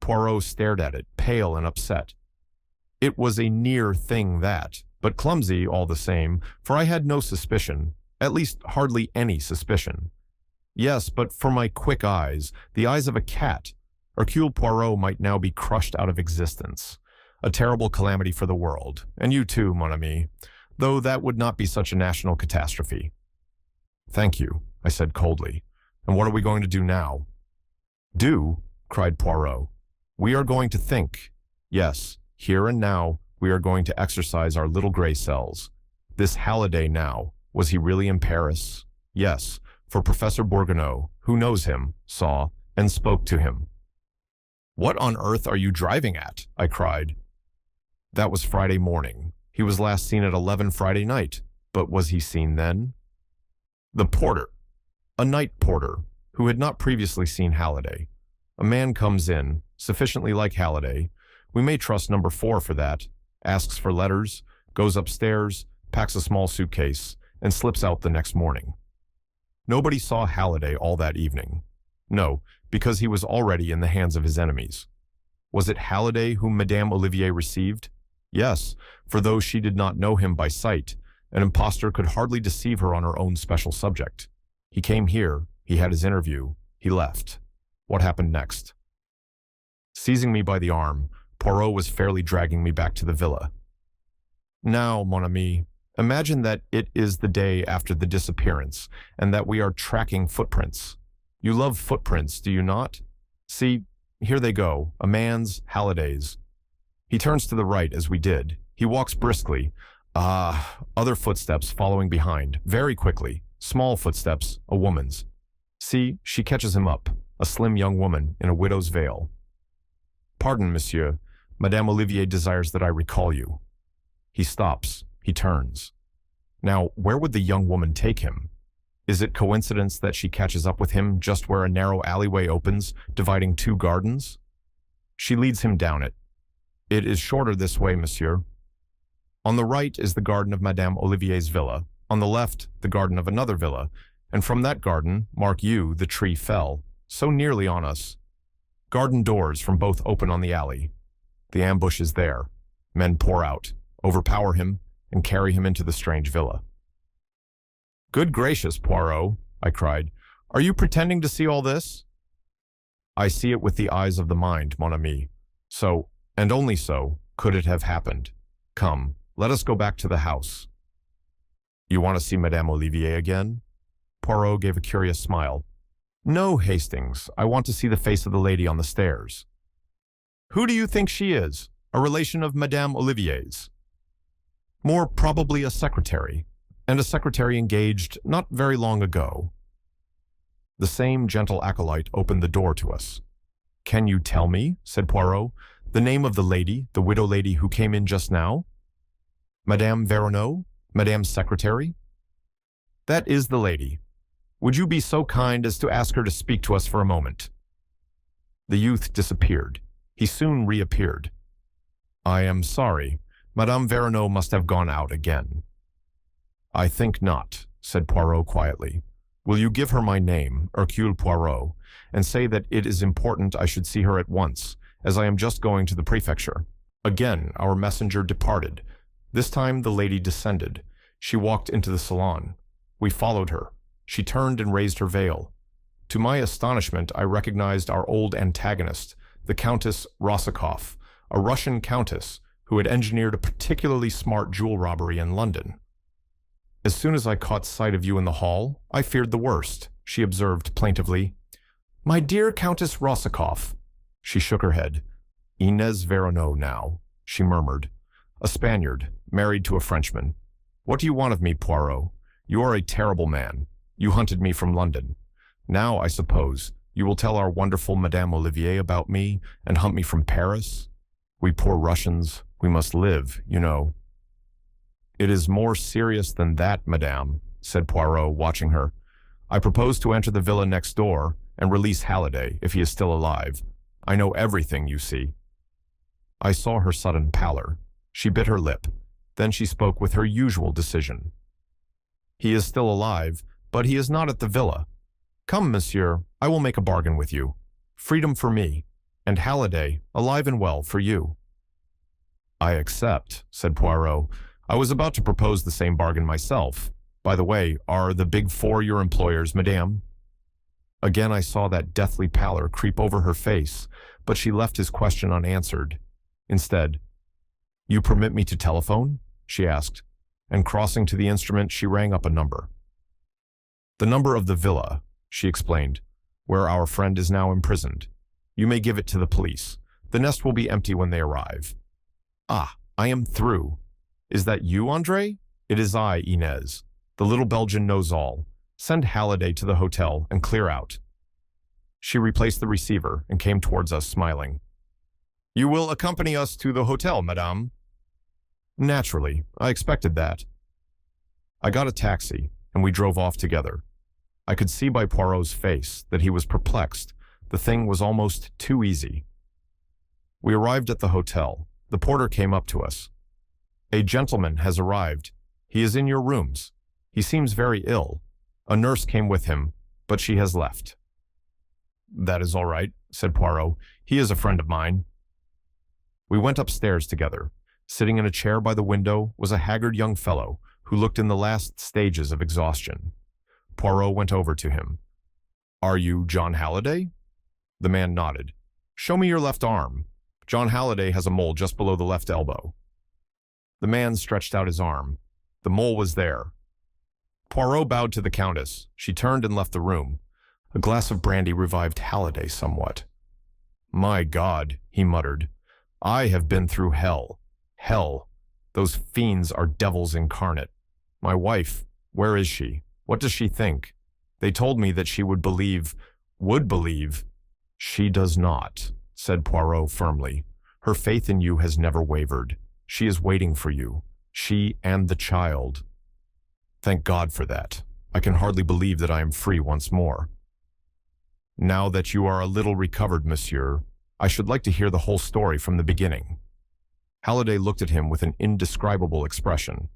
Poirot stared at it, pale and upset. It was a near thing that, but clumsy all the same, for I had no suspicion, at least hardly any suspicion. Yes, but for my quick eyes, the eyes of a cat, Hercule Poirot might now be crushed out of existence. A terrible calamity for the world, and you too, mon ami, though that would not be such a national catastrophe. Thank you, I said coldly. And what are we going to do now? Do? Cried Poirot. We are going to think. Yes, here and now, we are going to exercise our little gray cells. This Halliday now, was he really in Paris? Yes, for Professor Bourgognot, who knows him, saw, and spoke to him. What on earth are you driving at? I cried. That was Friday morning. He was last seen at 11 Friday night. But was he seen then? The porter. A night porter, who had not previously seen Halliday. A man comes in, sufficiently like Halliday. We may trust number 4 for that. Asks for letters, goes upstairs, packs a small suitcase, and slips out the next morning. Nobody saw Halliday all that evening. No, because he was already in the hands of his enemies. Was it Halliday whom Madame Olivier received? Yes, for though she did not know him by sight, an impostor could hardly deceive her on her own special subject. He came here, he had his interview, he left. What happened next? Seizing me by the arm, Poirot was fairly dragging me back to the villa. Now, mon ami, imagine that it is the day after the disappearance, and that we are tracking footprints. You love footprints, do you not? See, here they go, a man's, Halliday's. He turns to the right as we did. He walks briskly. Other footsteps following behind, very quickly. Small footsteps, a woman's. See, she catches him up, a slim young woman in a widow's veil. Pardon, monsieur. Madame Olivier desires that I recall you. He stops. He turns. Now, where would the young woman take him? Is it coincidence that she catches up with him just where a narrow alleyway opens, dividing two gardens? She leads him down it. It is shorter this way, monsieur. On the right is the garden of Madame Olivier's villa, on the left the garden of another villa, and from that garden, mark you, the tree fell, so nearly on us. Garden doors from both open on the alley. The ambush is there. Men pour out, overpower him, and carry him into the strange villa. Good gracious, Poirot, I cried. Are you pretending to see all this? I see it with the eyes of the mind, mon ami. So, and only so, could it have happened. Come, let us go back to the house. You want to see Madame Olivier again? Poirot gave a curious smile. No, Hastings, I want to see the face of the lady on the stairs. Who do you think she is? A relation of Madame Olivier's? More probably a secretary, and a secretary engaged not very long ago. The same gentle acolyte opened the door to us. Can you tell me, said Poirot, the name of the lady, the widow lady who came in just now? Madame Veronneau? Madame's secretary? That is the lady. Would you be so kind as to ask her to speak to us for a moment?" The youth disappeared. He soon reappeared. "I am sorry. Madame Verneau must have gone out again." "I think not," said Poirot quietly. "Will you give her my name, Hercule Poirot, and say that it is important I should see her at once, as I am just going to the prefecture?" Again, our messenger departed. This time the lady descended. She walked into the salon. We followed her. She turned and raised her veil. To my astonishment, I recognized our old antagonist, the Countess Rossakoff, a Russian countess who had engineered a particularly smart jewel robbery in London. "As soon as I caught sight of you in the hall, I feared the worst," she observed plaintively. "My dear Countess Rossakoff." She shook her head. "Inez Verneau now," she murmured. "A Spaniard, married to a Frenchman. What do you want of me, Poirot? You are a terrible man. You hunted me from London. Now, I suppose, you will tell our wonderful Madame Olivier about me and hunt me from Paris? We poor Russians, we must live, you know." "It is more serious than that, madame," said Poirot, watching her. "I propose to enter the villa next door and release Halliday, if he is still alive. I know everything, you see." I saw her sudden pallor. She bit her lip. Then she spoke with her usual decision. "He is still alive, but he is not at the villa. Come, monsieur, I will make a bargain with you. Freedom for me, and Halliday, alive and well, for you." "I accept," said Poirot. "I was about to propose the same bargain myself. By the way, are the Big Four your employers, madame?" Again I saw that deathly pallor creep over her face, but she left his question unanswered. Instead, "You permit me to telephone?" she asked, and crossing to the instrument, she rang up a number. "The number of the villa," she explained, "where our friend is now imprisoned. You may give it to the police. The nest will be empty when they arrive." "Ah, I am through. Is that you, André?" "It is I, Inez. The little Belgian knows all. Send Halliday to the hotel and clear out." She replaced the receiver and came towards us, smiling. "You will accompany us to the hotel, madame?" "Naturally. I expected that." I got a taxi, and we drove off together. I could see by Poirot's face that he was perplexed. The thing was almost too easy. We arrived at the hotel. The porter came up to us. "A gentleman has arrived. He is in your rooms. He seems very ill. A nurse came with him, but she has left." "That is all right," said Poirot. "He is a friend of mine." We went upstairs together. Sitting in a chair by the window was a haggard young fellow who looked in the last stages of exhaustion. Poirot went over to him. "Are you John Halliday?" The man nodded. "Show me your left arm. John Halliday has a mole just below the left elbow." The man stretched out his arm. The mole was there. Poirot bowed to the Countess. She turned and left the room. A glass of brandy revived Halliday somewhat. "My God," he muttered. "I have been through hell. Hell. Those fiends are devils incarnate. My wife, where is she? What does she think? They told me that she would believe. She does not," said Poirot firmly. "Her faith in you has never wavered. She is waiting for you. She and the child. Thank God for that. I can hardly believe that I am free once more." "Now that you are a little recovered, monsieur, I should like to hear the whole story from the beginning." Halliday looked at him with an indescribable expression.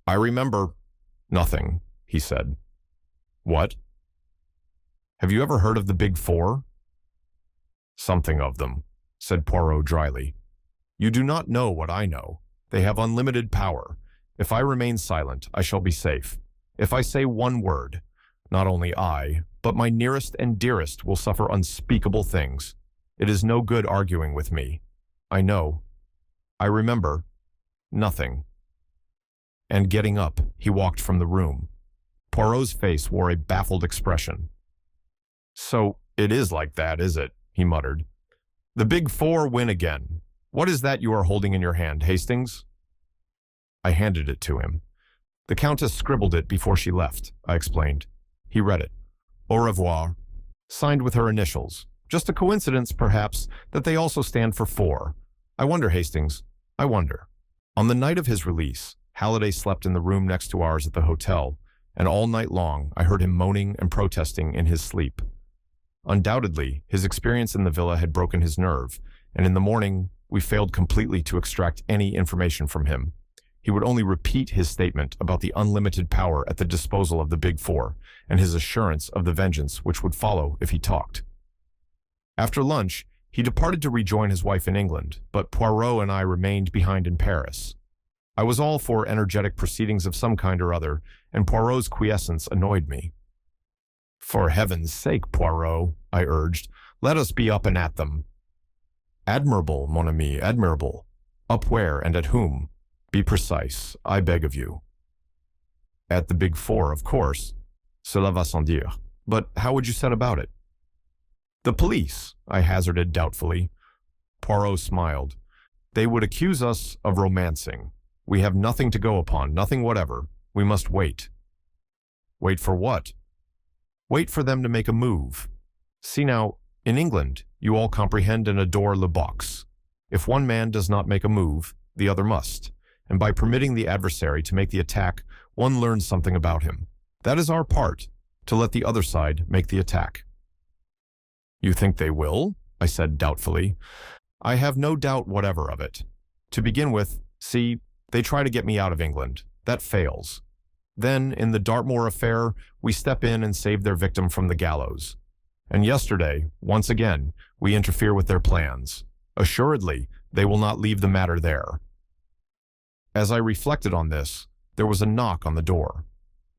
"I remember nothing," he said. "What? Have you ever heard of the Big Four?" "Something of them," said Poirot dryly. "You do not know what I know. They have unlimited power. If I remain silent, I shall be safe. If I say one word, not only I, but my nearest and dearest will suffer unspeakable things. It is no good arguing with me. I know. I remember nothing." And getting up, he walked from the room. Poirot's face wore a baffled expression. "So it is like that, is it?" he muttered. "The Big Four win again. What is that you are holding in your hand, Hastings?" I handed it to him. "The Countess scribbled it before she left," I explained. He read it. "Au revoir," signed with her initials. Just a coincidence, perhaps, that they also stand for 4. I wonder, Hastings, I wonder. On the night of his release, Halliday slept in the room next to ours at the hotel, and all night long I heard him moaning and protesting in his sleep. Undoubtedly, his experience in the villa had broken his nerve, and in the morning we failed completely to extract any information from him. He would only repeat his statement about the unlimited power at the disposal of the Big Four, and his assurance of the vengeance which would follow if he talked. After lunch, he departed to rejoin his wife in England, but Poirot and I remained behind in Paris. I was all for energetic proceedings of some kind or other, and Poirot's quiescence annoyed me. "For heaven's sake, Poirot," I urged, "let us be up and at them." "Admirable, mon ami, admirable. Up where and at whom? Be precise, I beg of you." "At the Big Four, of course. Cela va sans dire. But how would you set about it?" "The police," I hazarded doubtfully. Poirot smiled. "They would accuse us of romancing. We have nothing to go upon, nothing whatever. We must wait." "Wait for what?" "Wait for them to make a move. See now, in England, you all comprehend and adore le box. If one man does not make a move, the other must, and by permitting the adversary to make the attack, one learns something about him. That is our part, to let the other side make the attack." "You think they will?" I said doubtfully. "I have no doubt whatever of it. To begin with, see, they try to get me out of England. That fails. Then, in the Dartmoor affair, we step in and save their victim from the gallows. And yesterday, once again, we interfere with their plans. Assuredly, they will not leave the matter there." As I reflected on this, there was a knock on the door.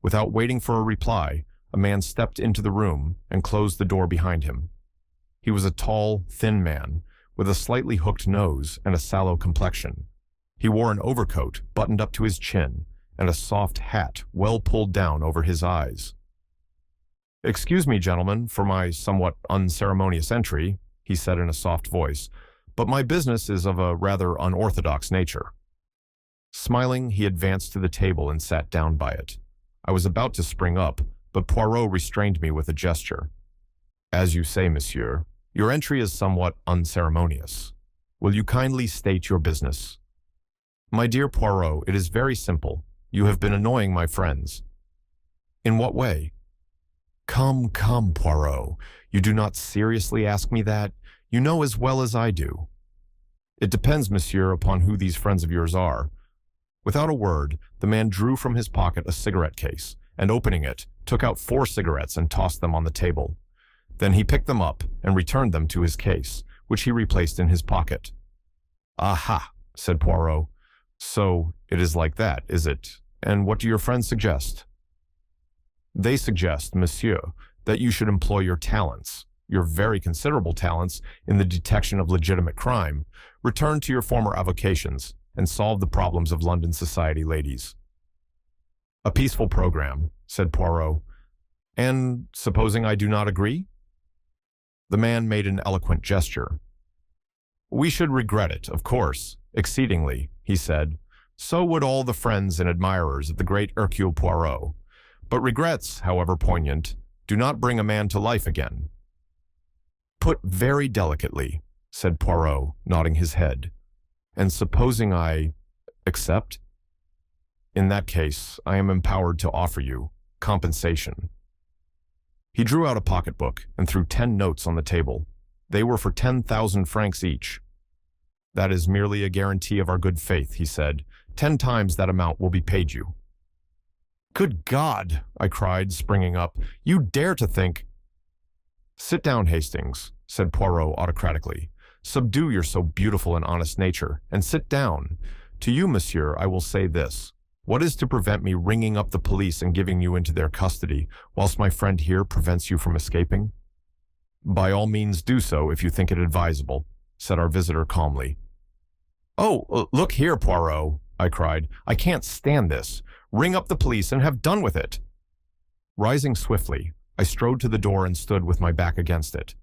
Without waiting for a reply, a man stepped into the room and closed the door behind him. He was a tall, thin man, with a slightly hooked nose and a sallow complexion. He wore an overcoat buttoned up to his chin, and a soft hat well pulled down over his eyes. "Excuse me, gentlemen, for my somewhat unceremonious entry," he said in a soft voice, "but my business is of a rather unorthodox nature." Smiling, he advanced to the table and sat down by it. I was about to spring up, but Poirot restrained me with a gesture. "As you say, monsieur, your entry is somewhat unceremonious. Will you kindly state your business?" "My dear Poirot, it is very simple. You have been annoying my friends." "In what way?" Come, Poirot. You do not seriously ask me that. You know as well as I do." "It depends, monsieur, upon who these friends of yours are." Without a word, the man drew from his pocket a cigarette case, and opening it, took out 4 cigarettes and tossed them on the table. Then he picked them up and returned them to his case, which he replaced in his pocket. "Aha," said Poirot. "So it is like that, is it? And what do your friends suggest?" "They suggest, monsieur, that you should employ your talents, your very considerable talents, in the detection of legitimate crime, return to your former avocations, and solve the problems of London society ladies." "A peaceful program," said Poirot. "And supposing I do not agree?" The man made an eloquent gesture. "We should regret it, of course, exceedingly," he said. "So would all the friends and admirers of the great Hercule Poirot. But regrets, however poignant, do not bring a man to life again." "Put very delicately," said Poirot, nodding his head. "And supposing I accept?" "In that case, I am empowered to offer you compensation." He drew out a pocketbook and threw 10 notes on the table. They were for 10,000 francs each. "That is merely a guarantee of our good faith," he said. 10 times that amount will be paid you." "Good God!" I cried, springing up. "You dare to think—" "Sit down, Hastings," said Poirot autocratically. "Subdue your so beautiful and honest nature, and sit down. To you, monsieur, I will say this. What is to prevent me ringing up the police and giving you into their custody, whilst my friend here prevents you from escaping?" "By all means do so if you think it advisable," said our visitor calmly. "Oh, look here, Poirot," I cried. "I can't stand this. Ring up the police and have done with it." Rising swiftly, I strode to the door and stood with my back against it.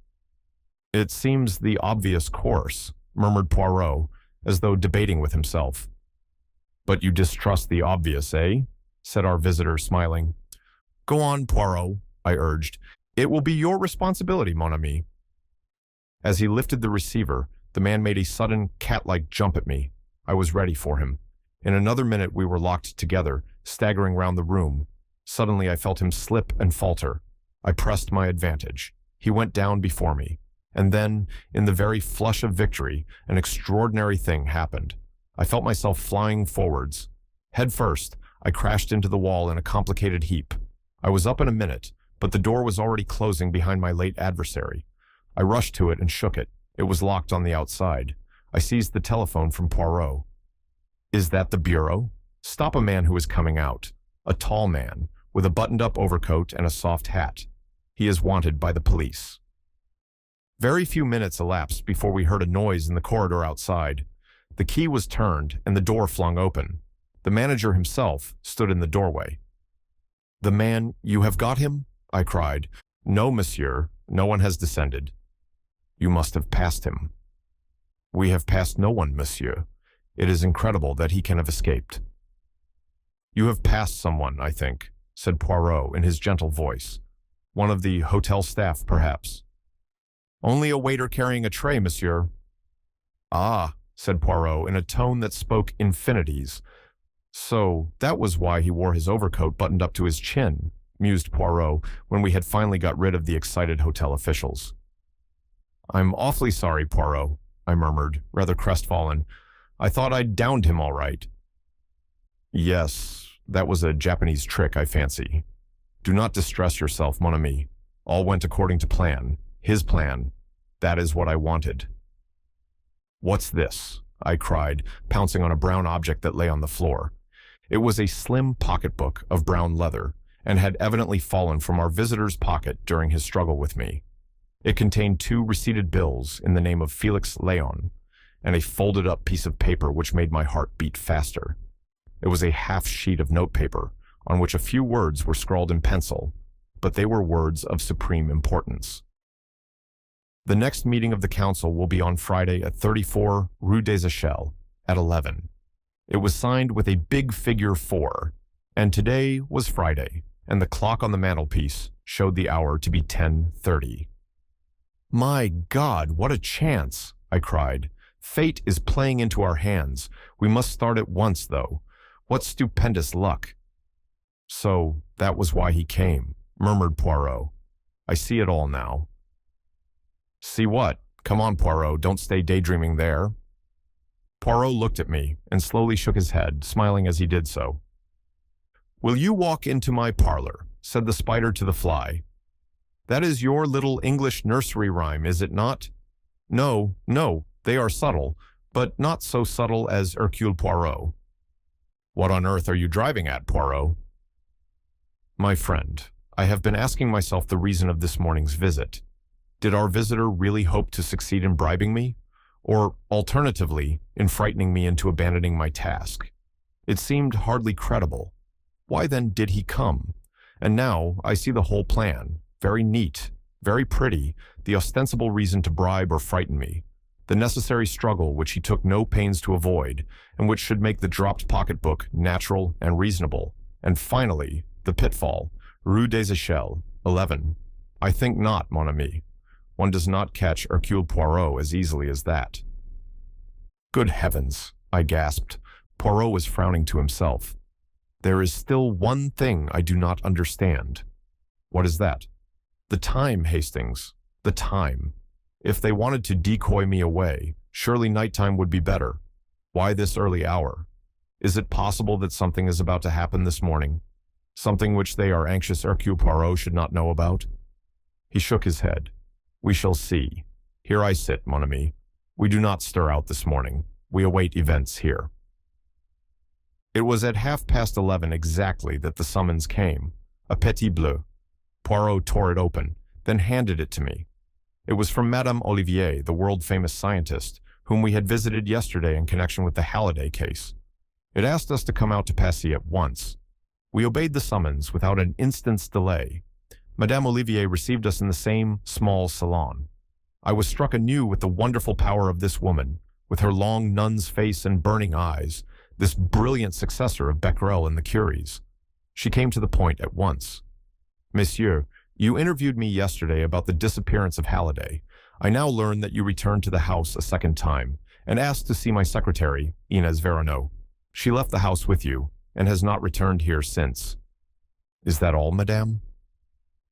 "It seems the obvious course," murmured Poirot, as though debating with himself. "But you distrust the obvious, eh?" said our visitor, smiling. "Go on, Poirot," I urged. "It will be your responsibility, mon ami." As he lifted the receiver, the man made a sudden cat-like jump at me. I was ready for him. In another minute we were locked together, staggering round the room. Suddenly I felt him slip and falter. I pressed my advantage. He went down before me. And then, in the very flush of victory, an extraordinary thing happened. I felt myself flying forwards. Head first, I crashed into the wall in a complicated heap. I was up in a minute, but the door was already closing behind my late adversary. I rushed to it and shook it. It was locked on the outside. I seized the telephone from Poirot. "Is that the bureau? Stop a man who is coming out. A tall man, with a buttoned-up overcoat and a soft hat. He is wanted by the police." Very few minutes elapsed before we heard a noise in the corridor outside. The key was turned and the door flung open. The manager himself stood in the doorway. "The man, you have got him?" I cried. "No, monsieur. No one has descended." "You must have passed him." "We have passed no one, monsieur. It is incredible that he can have escaped." "You have passed someone, I think," said Poirot in his gentle voice. "One of the hotel staff, perhaps." "Only a waiter carrying a tray, monsieur." "Ah," said Poirot in a tone that spoke infinities. "So that was why he wore his overcoat buttoned up to his chin," mused Poirot when we had finally got rid of the excited hotel officials. "I'm awfully sorry, Poirot," I murmured, rather crestfallen. "I thought I'd downed him all right." "Yes, that was a Japanese trick, I fancy. Do not distress yourself, mon ami. All went according to plan. His plan. That is what I wanted." "What's this?" I cried, pouncing on a brown object that lay on the floor. It was a slim pocketbook of brown leather, and had evidently fallen from our visitor's pocket during his struggle with me. It contained 2 receipted bills in the name of Felix Léon, and a folded-up piece of paper which made my heart beat faster. It was a half sheet of notepaper, on which a few words were scrawled in pencil, but they were words of supreme importance. "The next meeting of the council will be on Friday at 34 Rue des Echelles at 11. It was signed with a big figure 4, and today was Friday, and the clock on the mantelpiece showed the hour to be 10:30. "My God, what a chance!" I cried. "Fate is playing into our hands. We must start at once, though. What stupendous luck!" "So that was why he came," murmured Poirot. "I see it all now." "See what? Come on, Poirot, don't stay daydreaming there." Poirot looked at me and slowly shook his head, smiling as he did so. "Will you walk into my parlor?" said the spider to the fly. "That is your little English nursery rhyme, is it not?" "No, no, they are subtle, but not so subtle as Hercule Poirot." "What on earth are you driving at, Poirot?" "My friend, I have been asking myself the reason of this morning's visit. Did our visitor really hope to succeed in bribing me? Or, alternatively, in frightening me into abandoning my task? It seemed hardly credible. Why then did he come? And now I see the whole plan. Very neat, very pretty, the ostensible reason to bribe or frighten me. The necessary struggle which he took no pains to avoid, and which should make the dropped pocketbook natural and reasonable. And finally, the pitfall, Rue des Echelles, 11. I think not, mon ami. One does not catch Hercule Poirot as easily as that." "Good heavens," I gasped. Poirot was frowning to himself. "There is still one thing I do not understand." "What is that?" "The time, Hastings. The time. If they wanted to decoy me away, surely nighttime would be better. Why this early hour? Is it possible that something is about to happen this morning? Something which they are anxious Hercule Poirot should not know about?" He shook his head. "We shall see. Here I sit, mon ami. We do not stir out this morning. We await events here." It was at 11:30 exactly that the summons came. A petit bleu. Poirot tore it open, then handed it to me. It was from Madame Olivier, the world-famous scientist, whom we had visited yesterday in connection with the Halliday case. It asked us to come out to Passy at once. We obeyed the summons without an instant's delay. Madame Olivier received us in the same small salon. I was struck anew with the wonderful power of this woman, with her long nun's face and burning eyes, this brilliant successor of Becquerel and the Curies. She came to the point at once. "Monsieur, you interviewed me yesterday about the disappearance of Halliday. I now learn that you returned to the house a second time, and asked to see my secretary, Inez Veronneau. She left the house with you, and has not returned here since." Is that all, madame?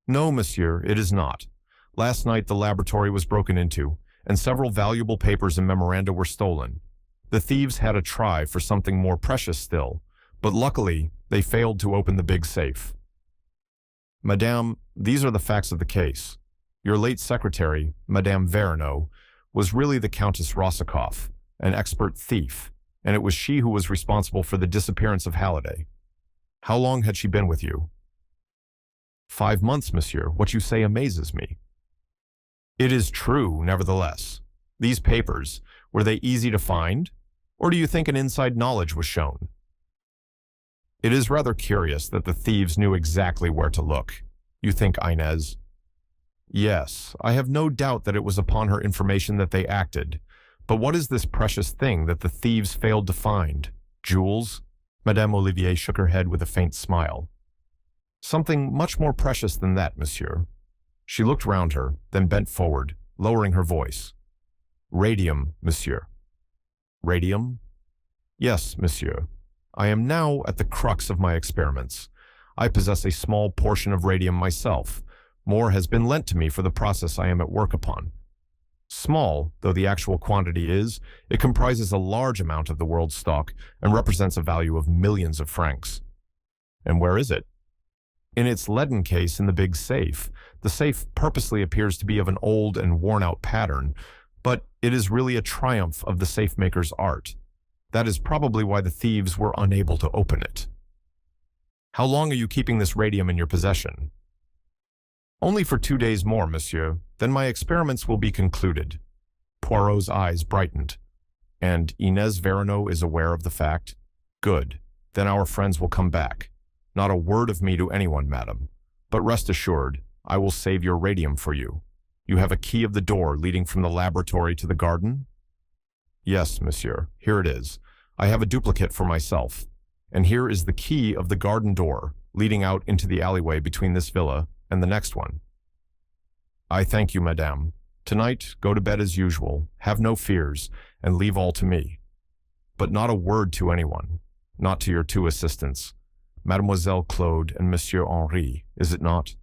No, monsieur, it is not. Last night the laboratory was broken into, and several valuable papers and memoranda were stolen. The thieves had a try for something more precious still, but luckily they failed to open the big safe. Madame, these are the facts of the case. Your late secretary, Madame Verneau, was really the Countess Rossakoff, an expert thief, and it was she who was responsible for the disappearance of Halliday. How long had she been with you? 5 months, monsieur. What you say amazes me. It is true, nevertheless. These papers, were they easy to find? Or do you think an inside knowledge was shown? It is rather curious that the thieves knew exactly where to look. You think Inez? Yes, I have no doubt that it was upon her information that they acted. But what is this precious thing that the thieves failed to find? Jewels? Madame Olivier shook her head with a faint smile. Something much more precious than that, monsieur. She looked round her, then bent forward, lowering her voice. Radium, monsieur. Radium? Yes, monsieur. I am now at the crux of my experiments. I possess a small portion of radium myself. More has been lent to me for the process I am at work upon. Small, though the actual quantity is, it comprises a large amount of the world's stock and represents a value of millions of francs. And where is it? In its leaden case in the big safe. The safe purposely appears to be of an old and worn-out pattern, but it is really a triumph of the safe-maker's art. That is probably why the thieves were unable to open it. How long are you keeping this radium in your possession? Only for 2 days more, monsieur. Then my experiments will be concluded. Poirot's eyes brightened. And Inez Verneau is aware of the fact? Good. Then our friends will come back. Not a word of me to anyone, madam. But rest assured, I will save your radium for you. You have a key of the door leading from the laboratory to the garden? Yes, monsieur. Here it is. I have a duplicate for myself. And here is the key of the garden door, leading out into the alleyway between this villa and the next one. I thank you, madame. Tonight, go to bed as usual, have no fears, and leave all to me. But not a word to anyone, not to your 2 assistants, Mademoiselle Claude and Monsieur Henri, is it not?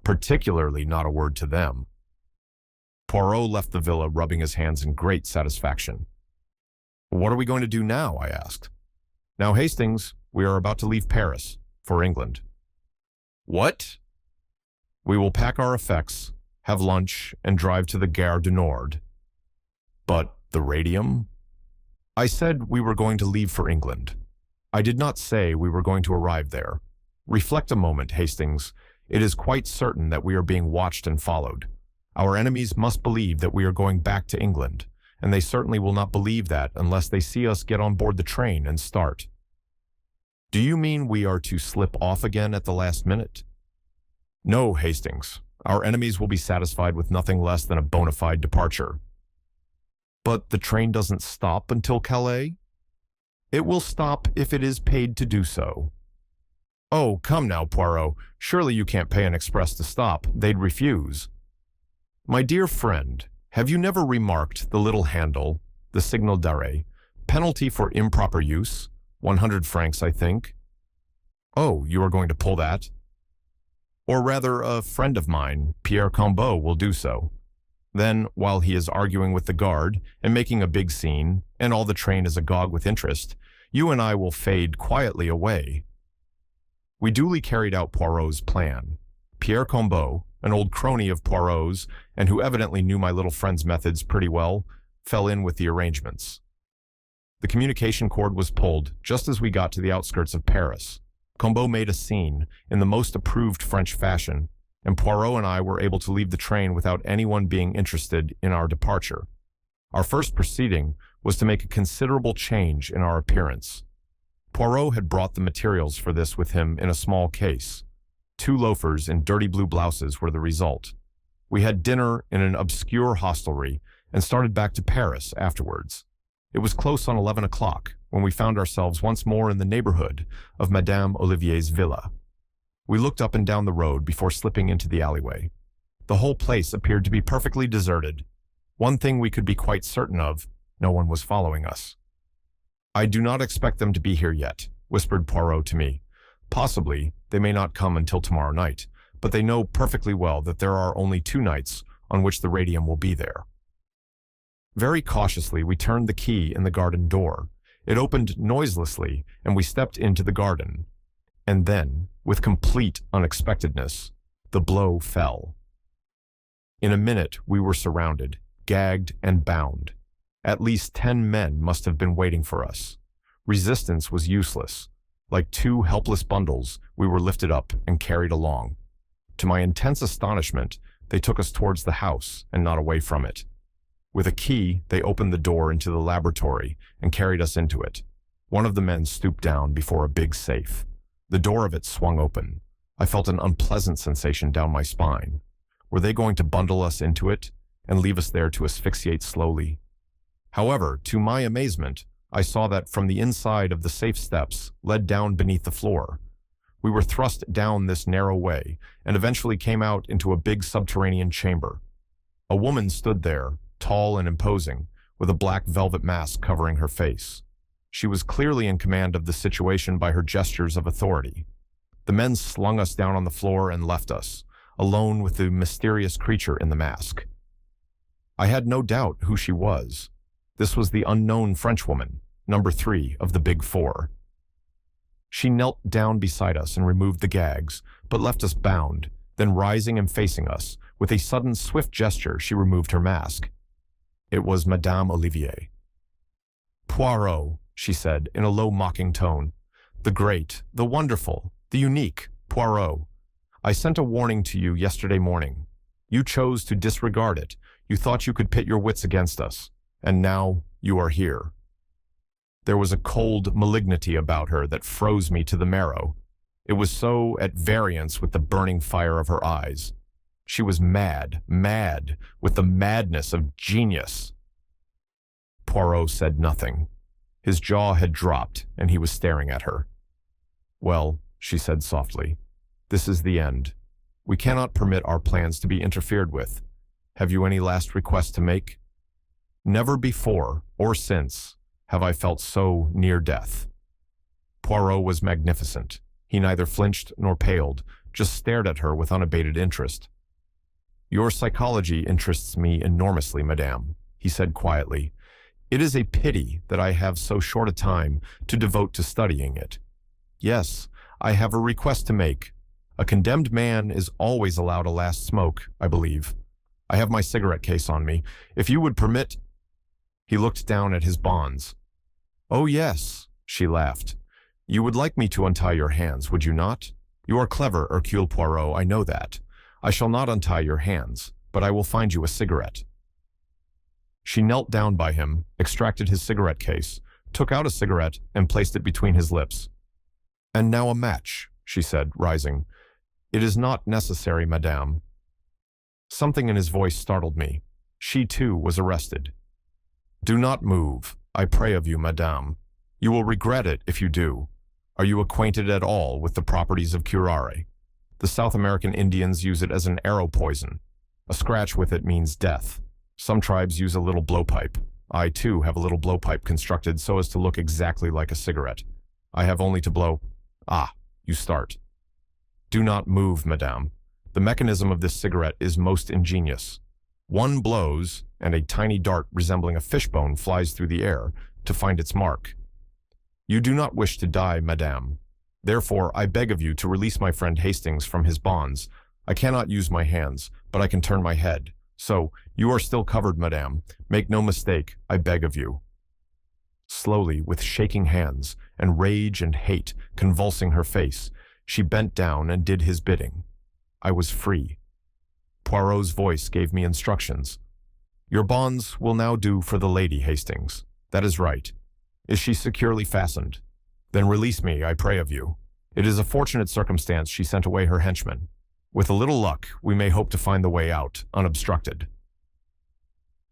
Particularly not a word to them. Poirot left the villa, rubbing his hands in great satisfaction. What are we going to do now? I asked. Now, Hastings, we are about to leave Paris, for England. What? We will pack our effects, have lunch, and drive to the Gare du Nord. But the radium? I said we were going to leave for England. I did not say we were going to arrive there. Reflect a moment, Hastings. It is quite certain that we are being watched and followed. Our enemies must believe that we are going back to England, and they certainly will not believe that unless they see us get on board the train and start. Do you mean we are to slip off again at the last minute? No, Hastings. Our enemies will be satisfied with nothing less than a bona fide departure. But the train doesn't stop until Calais? It will stop if it is paid to do so. Oh, come now, Poirot. Surely you can't pay an express to stop. They'd refuse. My dear friend, have you never remarked the little handle, the signal d'arrêt, penalty for improper use? 100 francs, I think. Oh, you are going to pull that? Or rather, a friend of mine, Pierre Combeau, will do so. Then, while he is arguing with the guard and making a big scene, and all the train is agog with interest, you and I will fade quietly away. We duly carried out Poirot's plan. Pierre Combeau, an old crony of Poirot's, and who evidently knew my little friend's methods pretty well, fell in with the arrangements. The communication cord was pulled just as we got to the outskirts of Paris. Combeau made a scene in the most approved French fashion, and Poirot and I were able to leave the train without anyone being interested in our departure. Our first proceeding was to make a considerable change in our appearance. Poirot had brought the materials for this with him in a small case. 2 loafers in dirty blue blouses were the result. We had dinner in an obscure hostelry and started back to Paris afterwards. It was close on 11 o'clock when we found ourselves once more in the neighborhood of Madame Olivier's villa. We looked up and down the road before slipping into the alleyway. The whole place appeared to be perfectly deserted. One thing we could be quite certain of, no one was following us. I do not expect them to be here yet, whispered Poirot to me, Possibly, they may not come until tomorrow night, but they know perfectly well that there are only 2 nights on which the radium will be there. Very cautiously, we turned the key in the garden door. It opened noiselessly, and we stepped into the garden. And then, with complete unexpectedness, the blow fell. In a minute, we were surrounded, gagged, and bound. At least 10 men must have been waiting for us. Resistance was useless. Like 2 helpless bundles, we were lifted up and carried along. To my intense astonishment, they took us towards the house and not away from it. With a key, they opened the door into the laboratory and carried us into it. One of the men stooped down before a big safe. The door of it swung open. I felt an unpleasant sensation down my spine. Were they going to bundle us into it and leave us there to asphyxiate slowly? However, to my amazement, I saw that from the inside of the safe steps led down beneath the floor. We were thrust down this narrow way and eventually came out into a big subterranean chamber. A woman stood there, tall and imposing, with a black velvet mask covering her face. She was clearly in command of the situation by her gestures of authority. The men slung us down on the floor and left us, alone with the mysterious creature in the mask. I had no doubt who she was. This was the unknown Frenchwoman, number 3 of the Big Four. She knelt down beside us and removed the gags, but left us bound. Then rising and facing us, with a sudden swift gesture, she removed her mask. It was Madame Olivier. "Poirot," she said in a low mocking tone. "The great, the wonderful, the unique Poirot. I sent a warning to you yesterday morning. You chose to disregard it. You thought you could pit your wits against us. And now you are here." There was a cold malignity about her that froze me to the marrow. It was so at variance with the burning fire of her eyes. She was mad, mad, with the madness of genius. Poirot said nothing. His jaw had dropped, and he was staring at her. "Well," she said softly, "this is the end. We cannot permit our plans to be interfered with. Have you any last request to make?" Never before, or since, have I felt so near death. Poirot was magnificent. He neither flinched nor paled, just stared at her with unabated interest. "Your psychology interests me enormously, madame," he said quietly. "It is a pity that I have so short a time to devote to studying it. Yes, I have a request to make. A condemned man is always allowed a last smoke, I believe. I have my cigarette case on me. If you would permit—" He looked down at his bonds. "Oh yes," she laughed. "You would like me to untie your hands, would you not? You are clever, Hercule Poirot, I know that. I shall not untie your hands, but I will find you a cigarette." She knelt down by him, extracted his cigarette case, took out a cigarette, and placed it between his lips. "And now a match," she said, rising. "It is not necessary, madame." Something in his voice startled me. She, too, was arrested. "Do not move, I pray of you, madame. You will regret it if you do. Are you acquainted at all with the properties of curare? The South American Indians use it as an arrow poison. A scratch with it means death. Some tribes use a little blowpipe. I, too, have a little blowpipe constructed so as to look exactly like a cigarette. I have only to blow. Ah, you start. Do not move, madame. The mechanism of this cigarette is most ingenious. One blows, and a tiny dart resembling a fishbone flies through the air to find its mark. You do not wish to die, madame. Therefore, I beg of you to release my friend Hastings from his bonds. I cannot use my hands, but I can turn my head. So, you are still covered, madame. Make no mistake, I beg of you." Slowly, with shaking hands, and rage and hate convulsing her face, she bent down and did his bidding. I was free. Poirot's voice gave me instructions. "Your bonds will now do for the lady, Hastings. That is right. Is she securely fastened? Then release me, I pray of you. It is a fortunate circumstance she sent away her henchmen. With a little luck, we may hope to find the way out, unobstructed."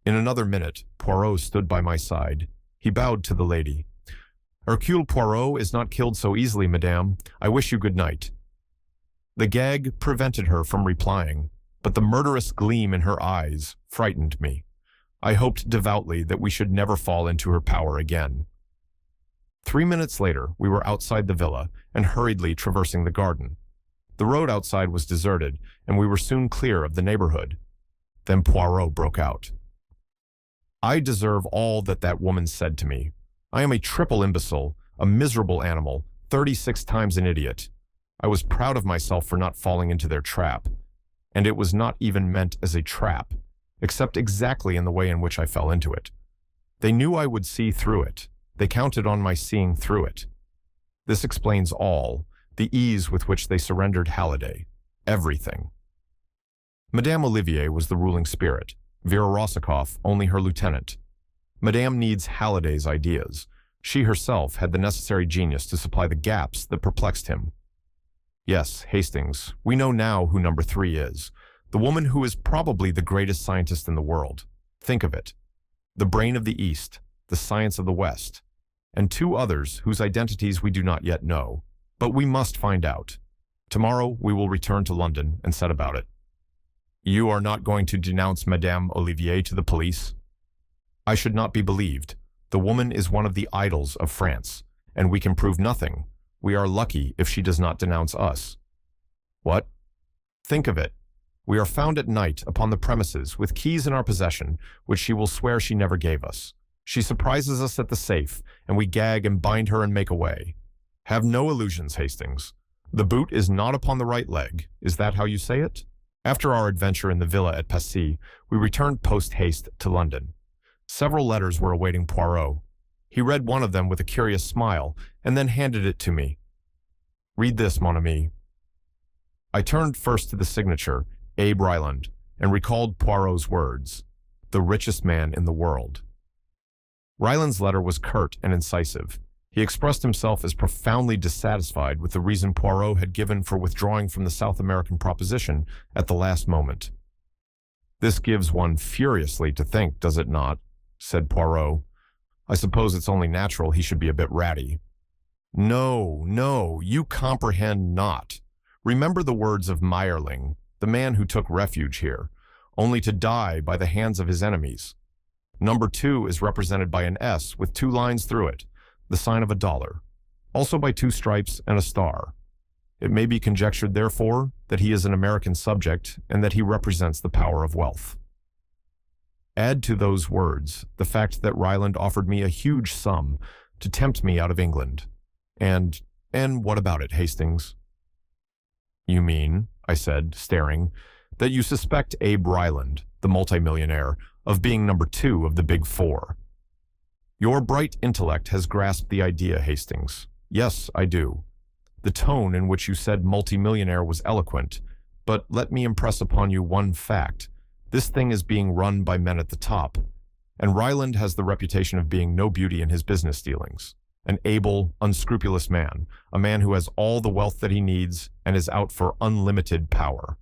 In another minute, Poirot stood by my side. He bowed to the lady. "Hercule Poirot is not killed so easily, madame. I wish you good night." The gag prevented her from replying, but the murderous gleam in her eyes frightened me. I hoped devoutly that we should never fall into her power again. 3 minutes later, we were outside the villa and hurriedly traversing the garden. The road outside was deserted, and we were soon clear of the neighborhood. Then Poirot broke out. "I deserve all that woman said to me. I am a triple imbecile, a miserable animal, 36 times an idiot. I was proud of myself for not falling into their trap. And it was not even meant as a trap, except exactly in the way in which I fell into it. They knew I would see through it. They counted on my seeing through it. This explains all, the ease with which they surrendered Halliday. Everything." Madame Olivier was the ruling spirit, Vera Rosikoff only her lieutenant. Madame needs Halliday's ideas. She herself had the necessary genius to supply the gaps that perplexed him. "Yes, Hastings, we know now who number 3 is. The woman who is probably the greatest scientist in the world. Think of it. The brain of the East, the science of the West, and 2 others whose identities we do not yet know. But we must find out. Tomorrow we will return to London and set about it." "You are not going to denounce Madame Olivier to the police?" "I should not be believed. The woman is one of the idols of France, and we can prove nothing. We are lucky if she does not denounce us." "What?" "Think of it. We are found at night upon the premises with keys in our possession, which she will swear she never gave us. She surprises us at the safe, and we gag and bind her and make away. Have no illusions, Hastings. The boot is not upon the right leg. Is that how you say it?" After our adventure in the villa at Passy, we returned post-haste to London. Several letters were awaiting Poirot. He read one of them with a curious smile, and then handed it to me. "Read this, mon ami." I turned first to the signature, Abe Ryland, and recalled Poirot's words, "the richest man in the world." Ryland's letter was curt and incisive. He expressed himself as profoundly dissatisfied with the reason Poirot had given for withdrawing from the South American proposition at the last moment. "This gives one furiously to think, does it not?" said Poirot. "I suppose it's only natural he should be a bit ratty." "No, no, you comprehend not. Remember the words of Meyerling, the man who took refuge here, only to die by the hands of his enemies. Number 2 is represented by an S with 2 lines through it, the sign of $1, also by 2 stripes and a star. It may be conjectured, therefore, that he is an American subject and that he represents the power of wealth. Add to those words the fact that Ryland offered me a huge sum to tempt me out of England. And what about it, Hastings?" "You mean," I said, staring, "that you suspect Abe Ryland, the multimillionaire, of being number 2 of the Big 4. Your bright intellect has grasped the idea, Hastings. Yes, I do. The tone in which you said multimillionaire was eloquent, but let me impress upon you one fact. This thing is being run by men at the top, and Ryland has the reputation of being no beauty in his business dealings. An able, unscrupulous man, a man who has all the wealth that he needs and is out for unlimited power."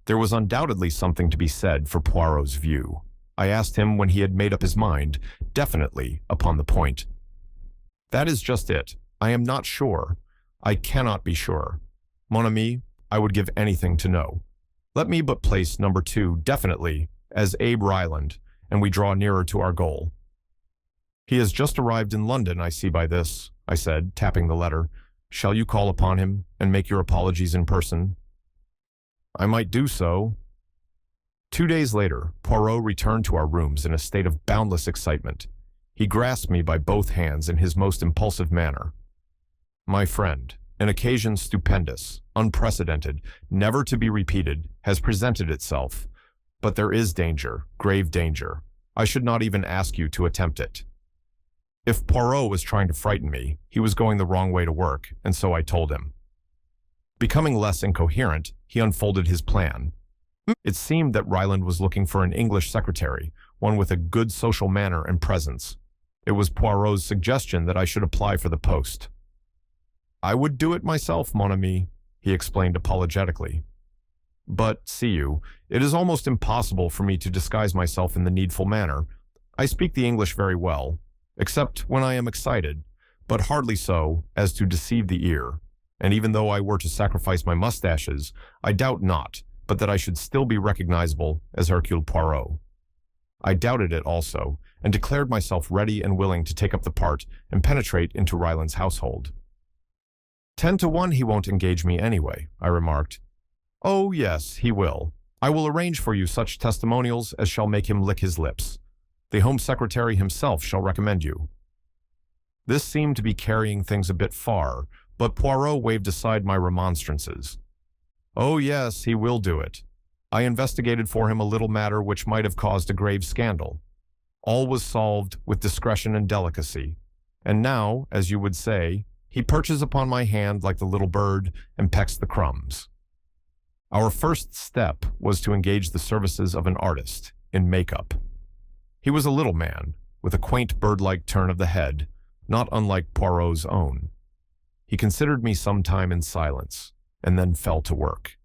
There was undoubtedly something to be said for Poirot's view. I asked him when he had made up his mind, definitely, upon the point. "That is just it. I am not sure. I cannot be sure. Mon ami, I would give anything to know. Let me but place number 2 definitely as Abe Ryland, and we draw nearer to our goal." "He has just arrived in London, I see by this," I said, tapping the letter. "Shall you call upon him and make your apologies in person?" "I might do so." 2 days later, Poirot returned to our rooms in a state of boundless excitement. He grasped me by both hands in his most impulsive manner. "My friend, an occasion stupendous, unprecedented, never to be repeated, has presented itself. But there is danger, grave danger. I should not even ask you to attempt it." If Poirot was trying to frighten me, he was going the wrong way to work, and so I told him. Becoming less incoherent, he unfolded his plan. It seemed that Ryland was looking for an English secretary, one with a good social manner and presence. It was Poirot's suggestion that I should apply for the post. "I would do it myself, mon ami," he explained apologetically. "But, see you, it is almost impossible for me to disguise myself in the needful manner. I speak the English very well, except when I am excited, but hardly so as to deceive the ear. And even though I were to sacrifice my mustaches, I doubt not but that I should still be recognizable as Hercule Poirot. I doubted it also, and declared myself ready and willing to take up the part and penetrate into Ryland's household. 10 to 1 he won't engage me anyway, I remarked. Oh, yes, he will. I will arrange for you such testimonials as shall make him lick his lips. The Home Secretary himself shall recommend you. This seemed to be carrying things a bit far, but Poirot waved aside my remonstrances. Oh, yes, he will do it. I investigated for him a little matter which might have caused a grave scandal. All was solved with discretion and delicacy, and now, as you would say, he perches upon my hand like the little bird and pecks the crumbs. Our first step was to engage the services of an artist in makeup. He was a little man, with a quaint bird-like turn of the head, not unlike Poirot's own. He considered me some time in silence, and then fell to work.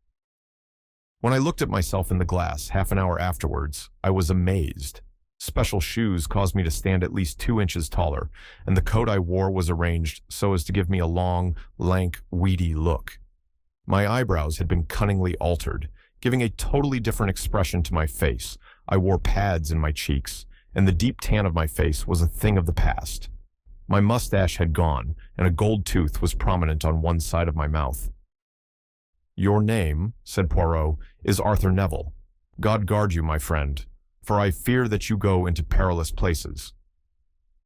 When I looked at myself in the glass half an hour afterwards, I was amazed. Special shoes caused me to stand at least 2 inches taller, and the coat I wore was arranged so as to give me a long, lank, weedy look. My eyebrows had been cunningly altered, giving a totally different expression to my face. I wore pads in my cheeks, and the deep tan of my face was a thing of the past. My mustache had gone, and a gold tooth was prominent on one side of my mouth. Your name, said Poirot, is Arthur Neville. God guard you, my friend, for I fear that you go into perilous places.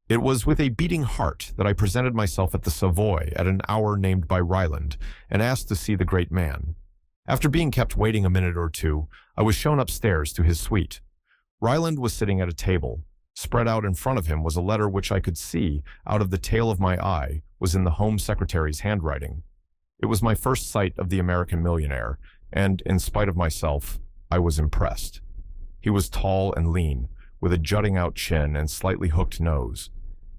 It was with a beating heart that I presented myself at the Savoy at an hour named by Ryland and asked to see the great man. After being kept waiting a minute or two, I was shown upstairs to his suite. Ryland was sitting at a table. Spread out in front of him was a letter which I could see, out of the tail of my eye, was in the Home Secretary's handwriting. It was my first sight of the American millionaire, and, in spite of myself, I was impressed. He was tall and lean, with a jutting-out chin and slightly hooked nose.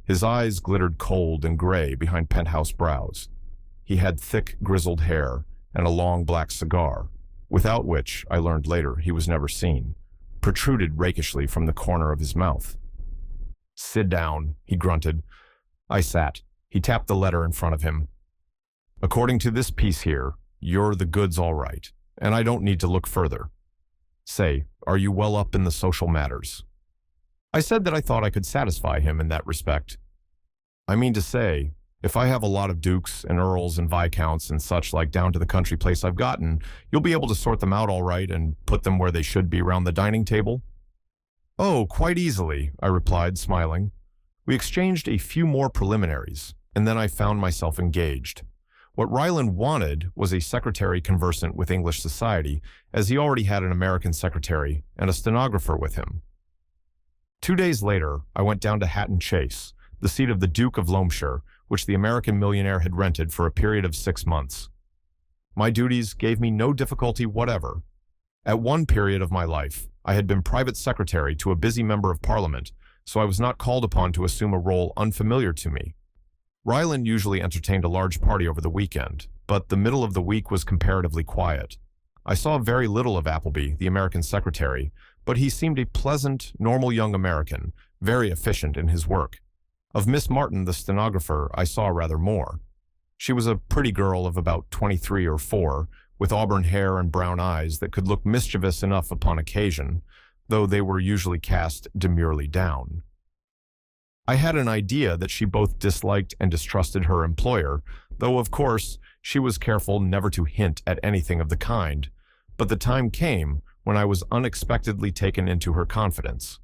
His eyes glittered cold and gray behind penthouse brows. He had thick, grizzled hair and a long black cigar, without which, I learned later, he was never seen, protruded rakishly from the corner of his mouth. Sit down, he grunted. I sat. He tapped the letter in front of him. According to this piece here, you're the goods all right, and I don't need to look further. Say, are you well up in the social matters? I said that I thought I could satisfy him in that respect. I mean to say, if I have a lot of dukes and earls and viscounts and such like down to the country place I've gotten, you'll be able to sort them out all right and put them where they should be round the dining table? Oh, quite easily, I replied, smiling. We exchanged a few more preliminaries, and then I found myself engaged. What Ryland wanted was a secretary conversant with English society, as he already had an American secretary and a stenographer with him. 2 days later, I went down to Hatton Chase, the seat of the Duke of Loamshire, which the American millionaire had rented for a period of 6 months. My duties gave me no difficulty whatever. At one period of my life, I had been private secretary to a busy member of Parliament, so I was not called upon to assume a role unfamiliar to me. Ryland usually entertained a large party over the weekend, but the middle of the week was comparatively quiet. I saw very little of Appleby, the American secretary, but he seemed a pleasant, normal young American, very efficient in his work. Of Miss Martin, the stenographer, I saw rather more. She was a pretty girl of about 23 or 4, with auburn hair and brown eyes that could look mischievous enough upon occasion, though they were usually cast demurely down. I had an idea that she both disliked and distrusted her employer, though, of course, she was careful never to hint at anything of the kind, but the time came when I was unexpectedly taken into her confidence.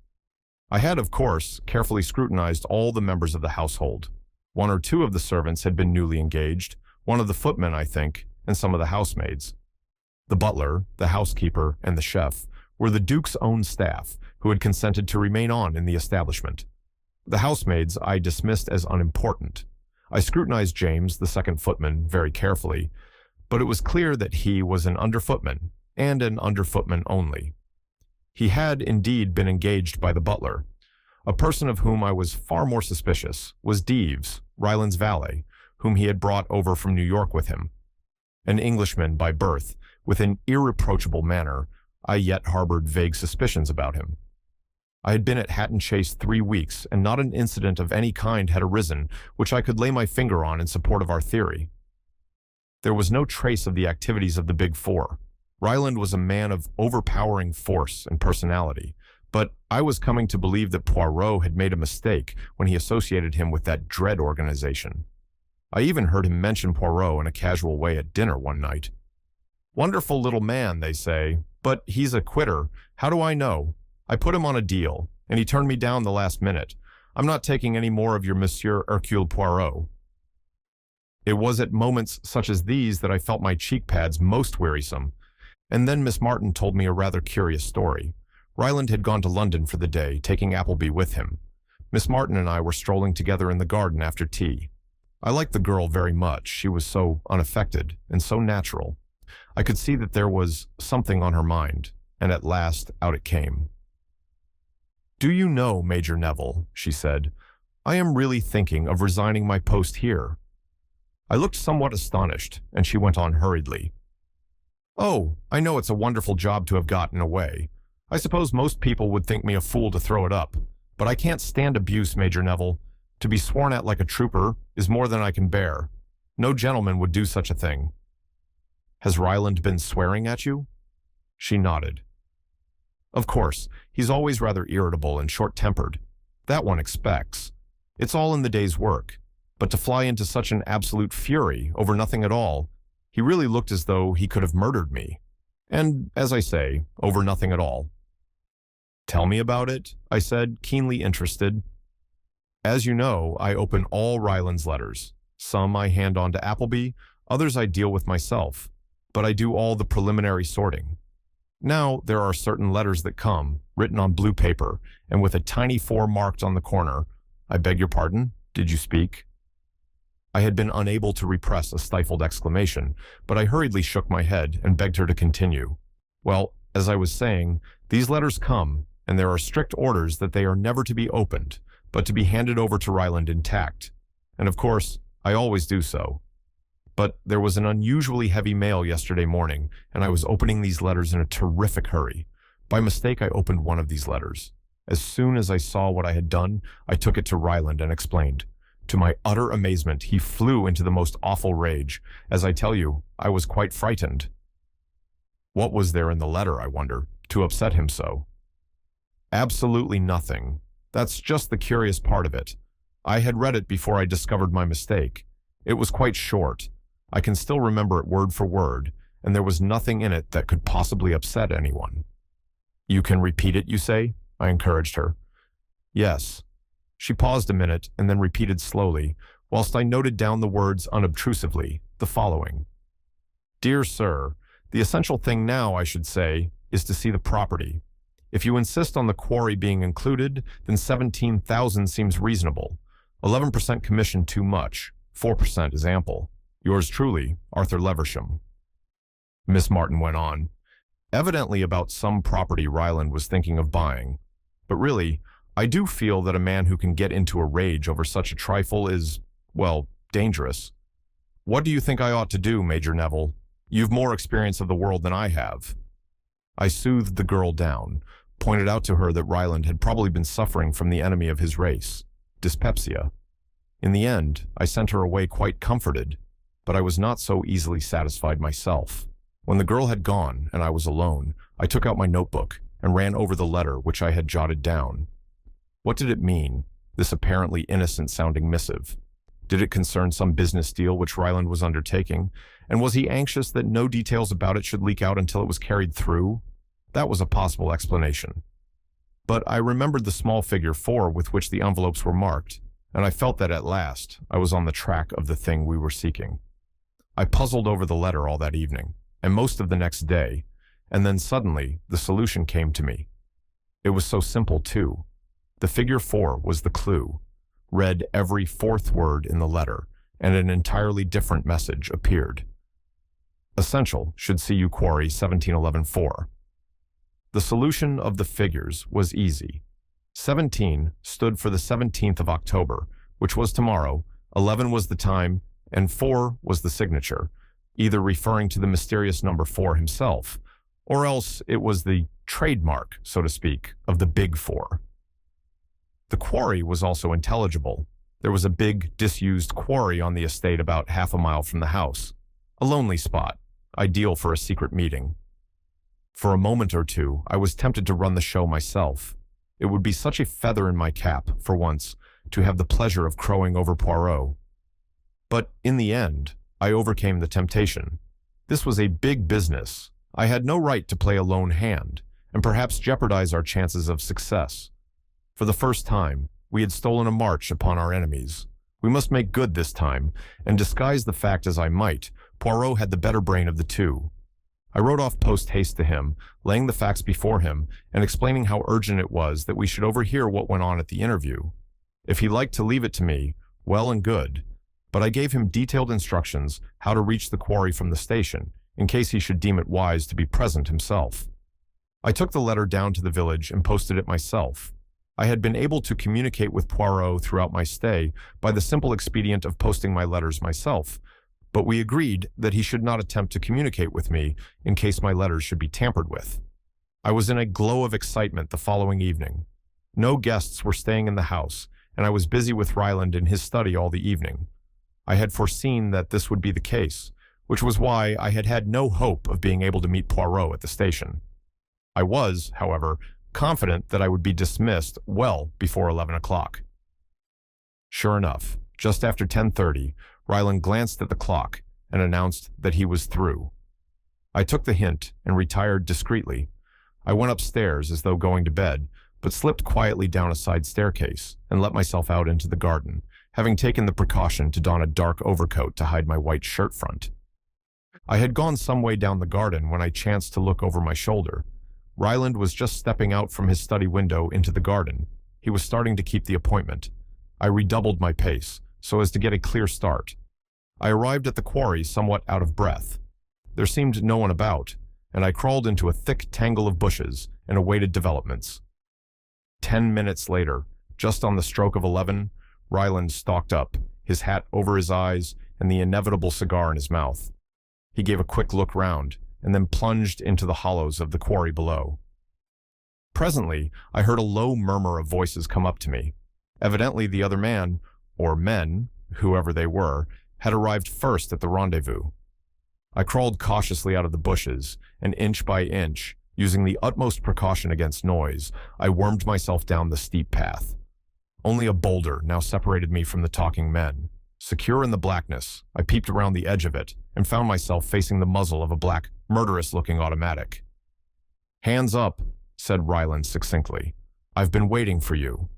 I had, of course, carefully scrutinized all the members of the household. 1 or 2 of the servants had been newly engaged, 1 of the footmen, I think, and some of the housemaids. The butler, the housekeeper, and the chef were the Duke's own staff, who had consented to remain on in the establishment. The housemaids I dismissed as unimportant. I scrutinized James, the second footman, very carefully, but it was clear that he was an underfootman, and an underfootman only. He had indeed been engaged by the butler. A person of whom I was far more suspicious was Deeves, Ryland's valet, whom he had brought over from New York with him. An Englishman by birth, with an irreproachable manner, I yet harbored vague suspicions about him. I had been at Hatton Chase 3 weeks, and not an incident of any kind had arisen which I could lay my finger on in support of our theory. There was no trace of the activities of the Big Four. Ryland was a man of overpowering force and personality, But I was coming to believe that Poirot had made a mistake when he associated him with that dread organization. I even heard him mention Poirot in a casual way at dinner one night. Wonderful little man, they say, but he's a quitter. How do I know? I put him on a deal, and he turned me down the last minute. I'm not taking any more of your Monsieur Hercule Poirot. It was at moments such as these that I felt my cheek pads most wearisome. And then Miss Martin told me a rather curious story. Ryland had gone to London for the day, taking Appleby with him. Miss Martin and I were strolling together in the garden after tea. I liked the girl very much. She was so unaffected and so natural. I could see that there was something on her mind, and at last out it came. "Do you know, Major Neville," she said, "I am really thinking of resigning my post here." I looked somewhat astonished, and she went on hurriedly. "Oh, I know it's a wonderful job to have gotten away. I suppose most people would think me a fool to throw it up, but I can't stand abuse, Major Neville. To be sworn at like a trooper is more than I can bear. No gentleman would do such a thing." "Has Ryland been swearing at you?" She nodded. "Of course, he's always rather irritable and short-tempered. That one expects. It's all in the day's work. But to fly into such an absolute fury over nothing at all, he really looked as though he could have murdered me. And, as I say, over nothing at all." "Tell me about it," I said, keenly interested. "As you know, I open all Ryland's letters. Some I hand on to Appleby, others I deal with myself, but I do all the preliminary sorting. Now, there are certain letters that come, written on blue paper, and with a tiny 4 marked on the corner. I beg your pardon? Did you speak?" I had been unable to repress a stifled exclamation, but I hurriedly shook my head and begged her to continue. "Well, as I was saying, these letters come, and there are strict orders that they are never to be opened, but to be handed over to Ryland intact. And of course, I always do so. But there was an unusually heavy mail yesterday morning, and I was opening these letters in a terrific hurry. By mistake, I opened one of these letters. As soon as I saw what I had done, I took it to Ryland and explained. To my utter amazement, he flew into the most awful rage. As I tell you, I was quite frightened." "What was there in the letter, I wonder, to upset him so?" "Absolutely nothing. That's just the curious part of it. I had read it before I discovered my mistake. It was quite short. I can still remember it word for word, and there was nothing in it that could possibly upset anyone." "You can repeat it, you say?" I encouraged her. "Yes." She paused a minute and then repeated slowly, whilst I noted down the words unobtrusively, the following. "Dear Sir, the essential thing now, I should say, is to see the property. If you insist on the quarry being included, then 17,000 seems reasonable. 11% commission too much. 4% is ample. Yours truly, Arthur Leversham." Miss Martin went on. "Evidently about some property Ryland was thinking of buying. But really, I do feel that a man who can get into a rage over such a trifle is, well, dangerous. What do you think I ought to do, Major Neville? You've more experience of the world than I have." I soothed the girl down, pointed out to her that Ryland had probably been suffering from the enemy of his race, dyspepsia. In the end, I sent her away quite comforted, but I was not so easily satisfied myself. When the girl had gone and I was alone, I took out my notebook and ran over the letter which I had jotted down. What did it mean, this apparently innocent-sounding missive? Did it concern some business deal which Ryland was undertaking, and was he anxious that no details about it should leak out until it was carried through? That was a possible explanation. But I remembered the small figure 4 with which the envelopes were marked, and I felt that at last I was on the track of the thing we were seeking. I puzzled over the letter all that evening, and most of the next day, and then suddenly the solution came to me. It was so simple, too. The figure 4 was the clue. Read every 4th word in the letter, and an entirely different message appeared. Essential should see you quarry 1711-4. The solution of the figures was easy. 17 stood for the 17th of October, which was tomorrow, 11 was the time, and 4 was the signature, either referring to the mysterious number 4 himself, or else it was the trademark, so to speak, of the Big 4. The quarry was also intelligible. There was a big, disused quarry on the estate about half a mile from the house. A lonely spot, ideal for a secret meeting. For a moment or two, I was tempted to run the show myself, It would be such a feather in my cap, for once, to have the pleasure of crowing over Poirot. But in the end, I overcame the temptation. This was a big business. I had no right to play a lone hand, and perhaps jeopardize our chances of success. For the first time, we had stolen a march upon our enemies. We must make good this time, and disguise the fact as I might, Poirot had the better brain of the two. I wrote off post-haste to him, laying the facts before him, and explaining how urgent it was that we should overhear what went on at the interview. If he liked to leave it to me, well and good, but I gave him detailed instructions how to reach the quarry from the station, in case he should deem it wise to be present himself. I took the letter down to the village and posted it myself. I had been able to communicate with Poirot throughout my stay by the simple expedient of posting my letters myself, but we agreed that he should not attempt to communicate with me in case my letters should be tampered with. I was in a glow of excitement the following evening. No guests were staying in the house, and I was busy with Ryland in his study all the evening. I had foreseen that this would be the case, which was why I had had no hope of being able to meet Poirot at the station. I was, however, confident that I would be dismissed well before 11 o'clock. Sure enough, just after 10:30, Ryland glanced at the clock and announced that he was through. I took the hint and retired discreetly. I went upstairs as though going to bed, but slipped quietly down a side staircase and let myself out into the garden, having taken the precaution to don a dark overcoat to hide my white shirt front. I had gone some way down the garden when I chanced to look over my shoulder. Ryland was just stepping out from his study window into the garden. He was starting to keep the appointment. I redoubled my pace, so as to get a clear start. I arrived at the quarry somewhat out of breath. There seemed no one about, and I crawled into a thick tangle of bushes and awaited developments. 10 minutes later, just on the stroke of 11, Ryland stalked up, his hat over his eyes and the inevitable cigar in his mouth. He gave a quick look round, and then plunged into the hollows of the quarry below. Presently, I heard a low murmur of voices come up to me. Evidently the other man, or men, whoever they were, had arrived first at the rendezvous. I crawled cautiously out of the bushes, and inch by inch, using the utmost precaution against noise, I wormed myself down the steep path. Only a boulder now separated me from the talking men. Secure in the blackness, I peeped around the edge of it and found myself facing the muzzle of a black, murderous-looking automatic. "Hands up," said Ryland succinctly. "I've been waiting for you."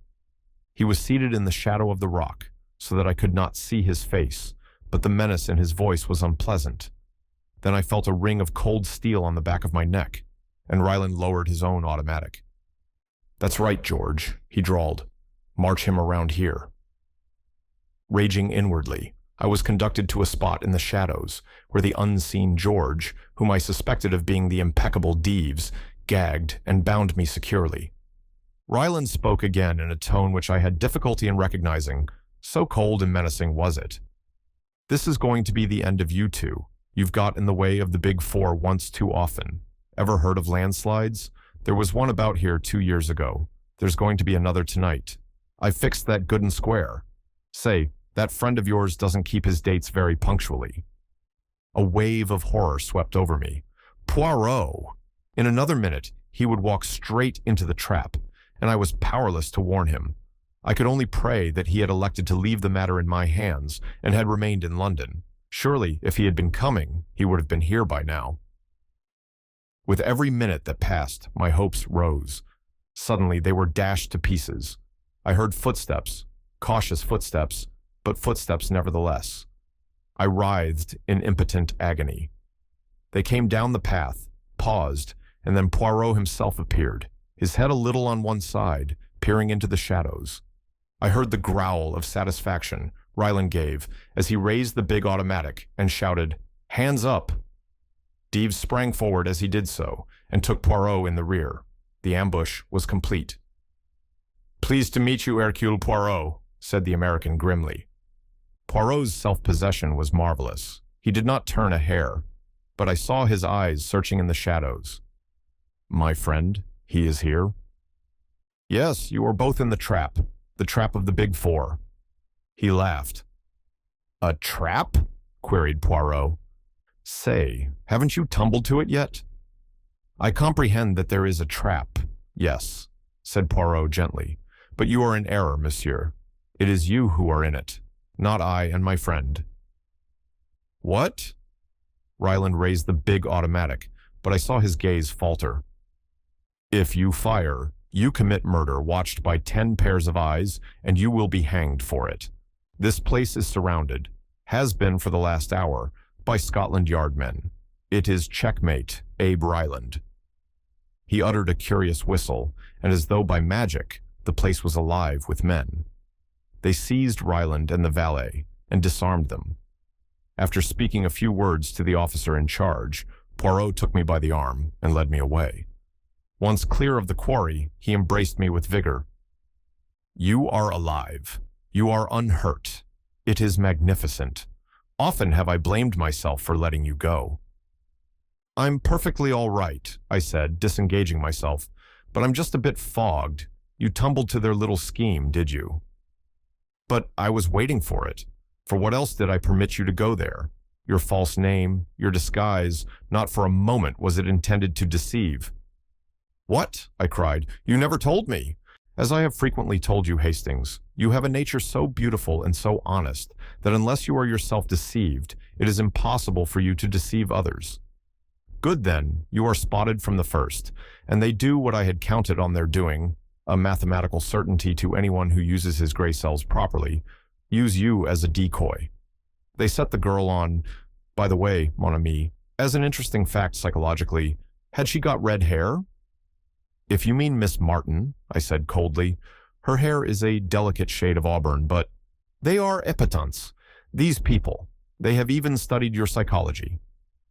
He was seated in the shadow of the rock, so that I could not see his face, but the menace in his voice was unpleasant. Then I felt a ring of cold steel on the back of my neck, and Ryland lowered his own automatic. "That's right, George," he drawled. "March him around here." Raging inwardly, I was conducted to a spot in the shadows where the unseen George, whom I suspected of being the impeccable Deeves, gagged and bound me securely. Ryland spoke again in a tone which I had difficulty in recognizing, so cold and menacing was it. "This is going to be the end of you two. You've got in the way of the Big Four once too often. Ever heard of landslides? There was one about here 2 years ago. There's going to be another tonight. I fixed that good and square. Say, that friend of yours doesn't keep his dates very punctually." A wave of horror swept over me. Poirot! In another minute, he would walk straight into the trap, and I was powerless to warn him. I could only pray that he had elected to leave the matter in my hands and had remained in London. Surely, if he had been coming, he would have been here by now. With every minute that passed, my hopes rose. Suddenly, they were dashed to pieces. I heard footsteps, cautious footsteps, but footsteps nevertheless. I writhed in impotent agony. They came down the path, paused, and then Poirot himself appeared, his head a little on one side, peering into the shadows. I heard the growl of satisfaction Ryland gave as he raised the big automatic and shouted, "Hands up!" Deeves sprang forward as he did so and took Poirot in the rear. The ambush was complete. "Pleased to meet you, Hercule Poirot," said the American grimly. Poirot's self-possession was marvelous. He did not turn a hair, but I saw his eyes searching in the shadows. "My friend, he is here?" "Yes, you are both in the trap of the Big Four." He laughed. "A trap?" queried Poirot. "Say, haven't you tumbled to it yet?" "I comprehend that there is a trap, yes. said Poirot gently. "But you are in error, monsieur. It is you who are in it, not I and my friend." "What?" Ryland raised the big automatic, but I saw his gaze falter. "If you fire, you commit murder watched by 10 pairs of eyes, and you will be hanged for it. This place is surrounded, has been for the last hour, by Scotland Yard men. It is checkmate, Abe Ryland." He uttered a curious whistle, and as though by magic, the place was alive with men. They seized Ryland and the valet and disarmed them. After speaking a few words to the officer in charge, Poirot took me by the arm and led me away. Once clear of the quarry, he embraced me with vigor. "You are alive. You are unhurt. It is magnificent. Often have I blamed myself for letting you go." "I'm perfectly all right," I said, disengaging myself, "but I'm just a bit fogged. You tumbled to their little scheme, did you?" "But I was waiting for it. For what else did I permit you to go there? Your false name, your disguise, not for a moment was it intended to deceive." "What?" I cried. "You never told me." "As I have frequently told you, Hastings, you have a nature so beautiful and so honest that unless you are yourself deceived, it is impossible for you to deceive others." "Good then, you are spotted from the first, and they do what I had counted on their doing, a mathematical certainty to anyone who uses his gray cells properly, use you as a decoy. They set the girl on, by the way, mon ami, as an interesting fact psychologically, had she got red hair?" "If you mean Miss Martin," I said coldly, "her hair is a delicate shade of auburn, but they are épatants. These people, they have even studied your psychology."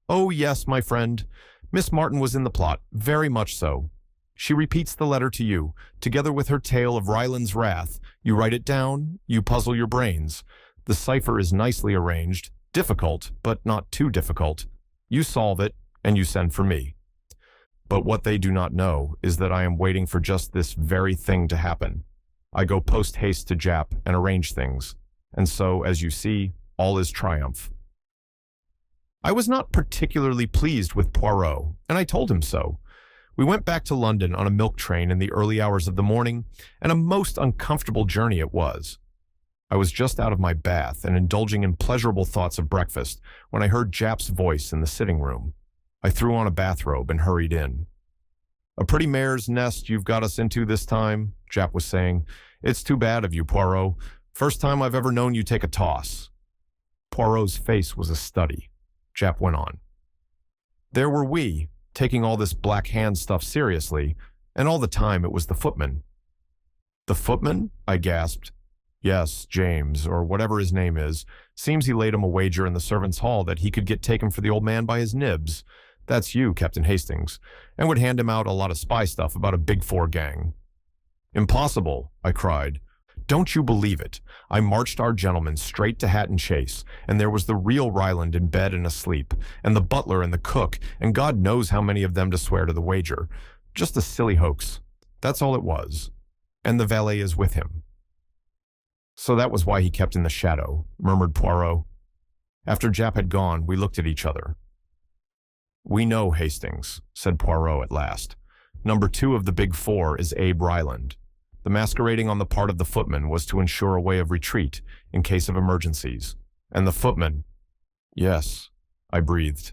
"Oh yes, my friend. Miss Martin was in the plot, very much so. She repeats the letter to you, together with her tale of Ryland's wrath. You write it down, you puzzle your brains. The cipher is nicely arranged, difficult, but not too difficult. You solve it, and you send for me. But what they do not know is that I am waiting for just this very thing to happen. I go post-haste to Jap and arrange things, and so, as you see, all is triumph." I was not particularly pleased with Poirot, and I told him so. We went back to London on a milk train in the early hours of the morning, and a most uncomfortable journey it was. I was just out of my bath and indulging in pleasurable thoughts of breakfast when I heard Jap's voice in the sitting room. I threw on a bathrobe and hurried in. "A pretty mare's nest you've got us into this time," Jap was saying. "It's too bad of you, Poirot. First time I've ever known you take a toss." Poirot's face was a study. Jap went on. "There were we, taking all this Black Hand stuff seriously, and all the time it was the footman." "The footman?" I gasped. "Yes, James, or whatever his name is. Seems he laid him a wager in the servants' hall that he could get taken for the old man by his nibs. That's you, Captain Hastings, and would hand him out a lot of spy stuff about a Big Four gang." "Impossible," I cried. "Don't you believe it? I marched our gentlemen straight to Hatton Chase, and there was the real Ryland in bed and asleep, and the butler and the cook, and God knows how many of them to swear to the wager. Just a silly hoax. That's all it was. And the valet is with him." "So that was why he kept in the shadow," murmured Poirot. After Jap had gone, we looked at each other. "We know, Hastings," said Poirot at last. "Number 2 of the Big Four is Abe Ryland. The masquerading on the part of the footman was to ensure a way of retreat in case of emergencies. And the footman—" "Yes," I breathed.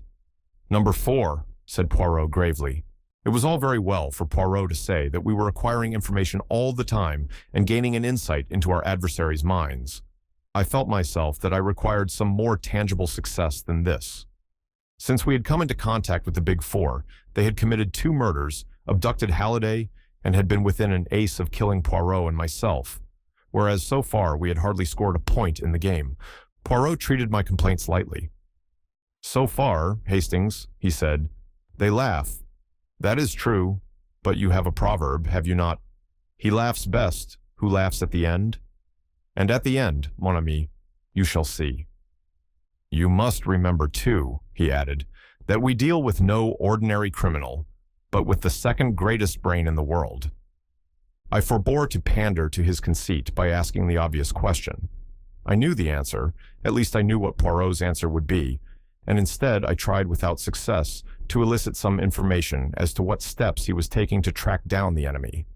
"Number 4, said Poirot gravely. It was all very well for Poirot to say that we were acquiring information all the time and gaining an insight into our adversaries' minds. I felt myself that I required some more tangible success than this. Since we had come into contact with the Big Four, they had committed 2 murders, abducted Halliday, and had been within an ace of killing Poirot and myself, whereas so far we had hardly scored a point in the game. Poirot treated my complaints lightly. "So far, Hastings," he said, "they laugh. That is true, but you have a proverb, have you not? He laughs best who laughs at the end. And at the end, mon ami, you shall see. You must remember, too," he added, "that we deal with no ordinary criminal, but with the second greatest brain in the world." I forbore to pander to his conceit by asking the obvious question. I knew the answer, at least I knew what Poirot's answer would be, and instead I tried without success to elicit some information as to what steps he was taking to track down the enemy.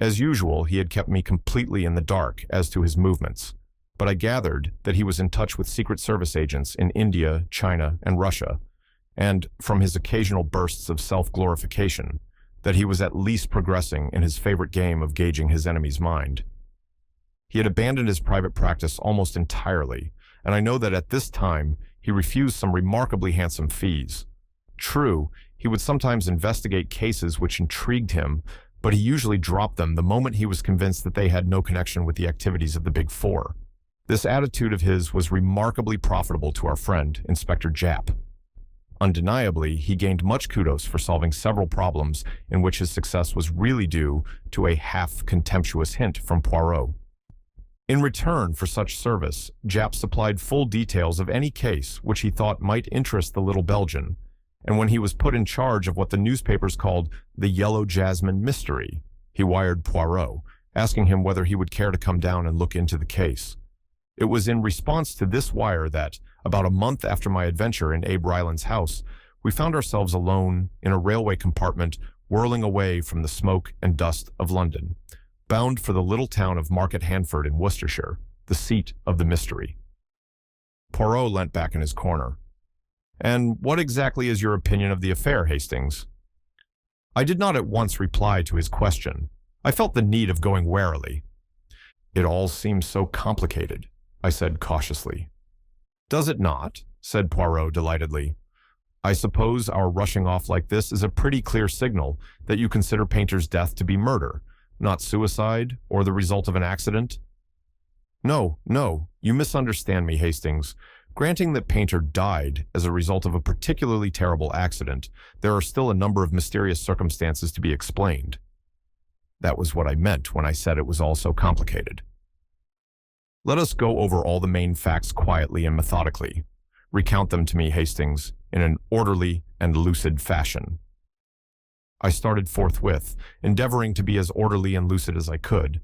As usual, he had kept me completely in the dark as to his movements, but I gathered that he was in touch with Secret Service agents in India, China, and Russia, and, from his occasional bursts of self-glorification, that he was at least progressing in his favorite game of gauging his enemy's mind. He had abandoned his private practice almost entirely, and I know that at this time he refused some remarkably handsome fees. True, he would sometimes investigate cases which intrigued him, but he usually dropped them the moment he was convinced that they had no connection with the activities of the Big Four. This attitude of his was remarkably profitable to our friend, Inspector Japp. Undeniably, he gained much kudos for solving several problems in which his success was really due to a half-contemptuous hint from Poirot. In return for such service, Japp supplied full details of any case which he thought might interest the little Belgian, and when he was put in charge of what the newspapers called the Yellow Jasmine Mystery, he wired Poirot, asking him whether he would care to come down and look into the case. It was in response to this wire that, about a month after my adventure in Abe Ryland's house, we found ourselves alone in a railway compartment whirling away from the smoke and dust of London, bound for the little town of Market Handford in Worcestershire, the seat of the mystery. Poirot leant back in his corner. "And what exactly is your opinion of the affair, Hastings?" I did not at once reply to his question. I felt the need of going warily. "It all seems so complicated," I said cautiously. "Does it not?" said Poirot delightedly. "I suppose our rushing off like this is a pretty clear signal that you consider Painter's death to be murder, not suicide or the result of an accident?" No, you misunderstand me, Hastings. Granting that Painter died as a result of a particularly terrible accident, there are still a number of mysterious circumstances to be explained. That was what I meant when I said it was all so complicated. Let us go over all the main facts quietly and methodically. Recount them to me, Hastings, in an orderly and lucid fashion. I started forthwith, endeavoring to be as orderly and lucid as I could.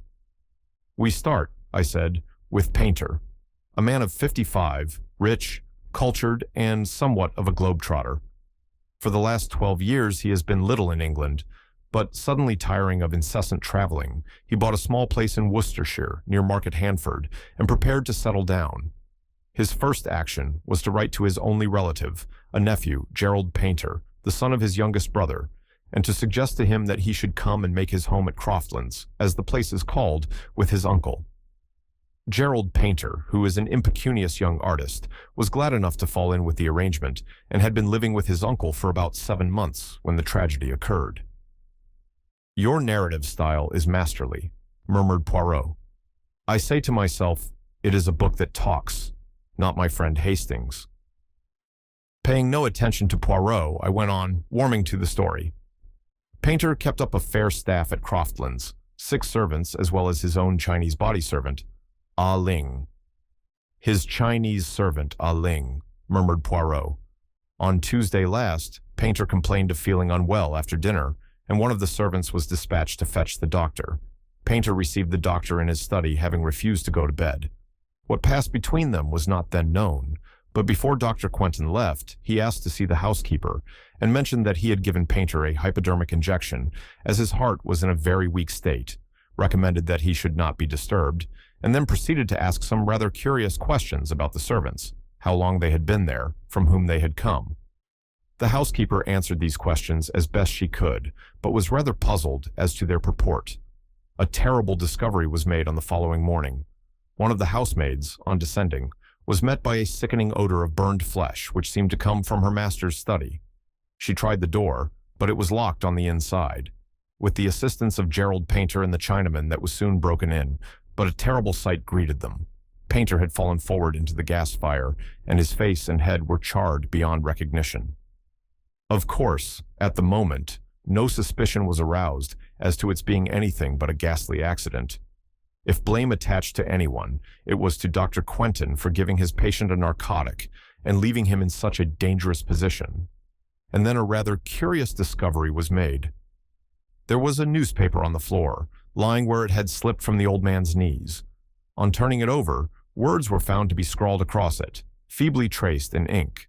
"We start," I said, "with Painter, a man of 55, rich, cultured, and somewhat of a globetrotter. For the last 12 years he has been little in England, but suddenly tiring of incessant traveling, he bought a small place in Worcestershire, near Market Handford, and prepared to settle down. His first action was to write to his only relative, a nephew, Gerald Painter, the son of his youngest brother, and to suggest to him that he should come and make his home at Croftlands, as the place is called, with his uncle. Gerald Painter, who is an impecunious young artist, was glad enough to fall in with the arrangement, and had been living with his uncle for about 7 months when the tragedy occurred." "Your narrative style is masterly," murmured Poirot. "I say to myself, it is a book that talks, not my friend Hastings." Paying no attention to Poirot, I went on, warming to the story. Painter kept up a fair staff at Croftlands, 6 servants as well as his own Chinese body servant, Ah Ling. "His Chinese servant, Ah Ling," murmured Poirot. "On Tuesday last, Painter complained of feeling unwell after dinner, and one of the servants was dispatched to fetch the doctor. Painter received the doctor in his study, having refused to go to bed. What passed between them was not then known, but before Dr. Quentin left, he asked to see the housekeeper, and mentioned that he had given Painter a hypodermic injection, as his heart was in a very weak state, recommended that he should not be disturbed, and then proceeded to ask some rather curious questions about the servants, how long they had been there, from whom they had come. The housekeeper answered these questions as best she could, but was rather puzzled as to their purport. A terrible discovery was made on the following morning. One of the housemaids, on descending, was met by a sickening odor of burned flesh which seemed to come from her master's study. She tried the door, but it was locked on the inside. With the assistance of Gerald Painter and the Chinaman, that was soon broken in, but a terrible sight greeted them. Painter had fallen forward into the gas fire, and his face and head were charred beyond recognition. Of course, at the moment, no suspicion was aroused as to its being anything but a ghastly accident. If blame attached to anyone, it was to Dr. Quentin for giving his patient a narcotic and leaving him in such a dangerous position. And then a rather curious discovery was made. There was a newspaper on the floor, lying where it had slipped from the old man's knees. On turning it over, words were found to be scrawled across it, feebly traced in ink.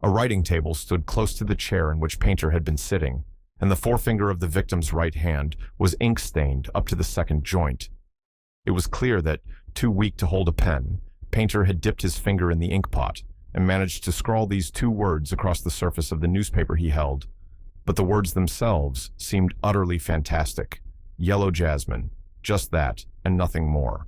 A writing table stood close to the chair in which Painter had been sitting, and the forefinger of the victim's right hand was ink-stained up to the second joint. It was clear that, too weak to hold a pen, Painter had dipped his finger in the ink pot and managed to scrawl these two words across the surface of the newspaper he held. But the words themselves seemed utterly fantastic. Yellow jasmine, just that, and nothing more.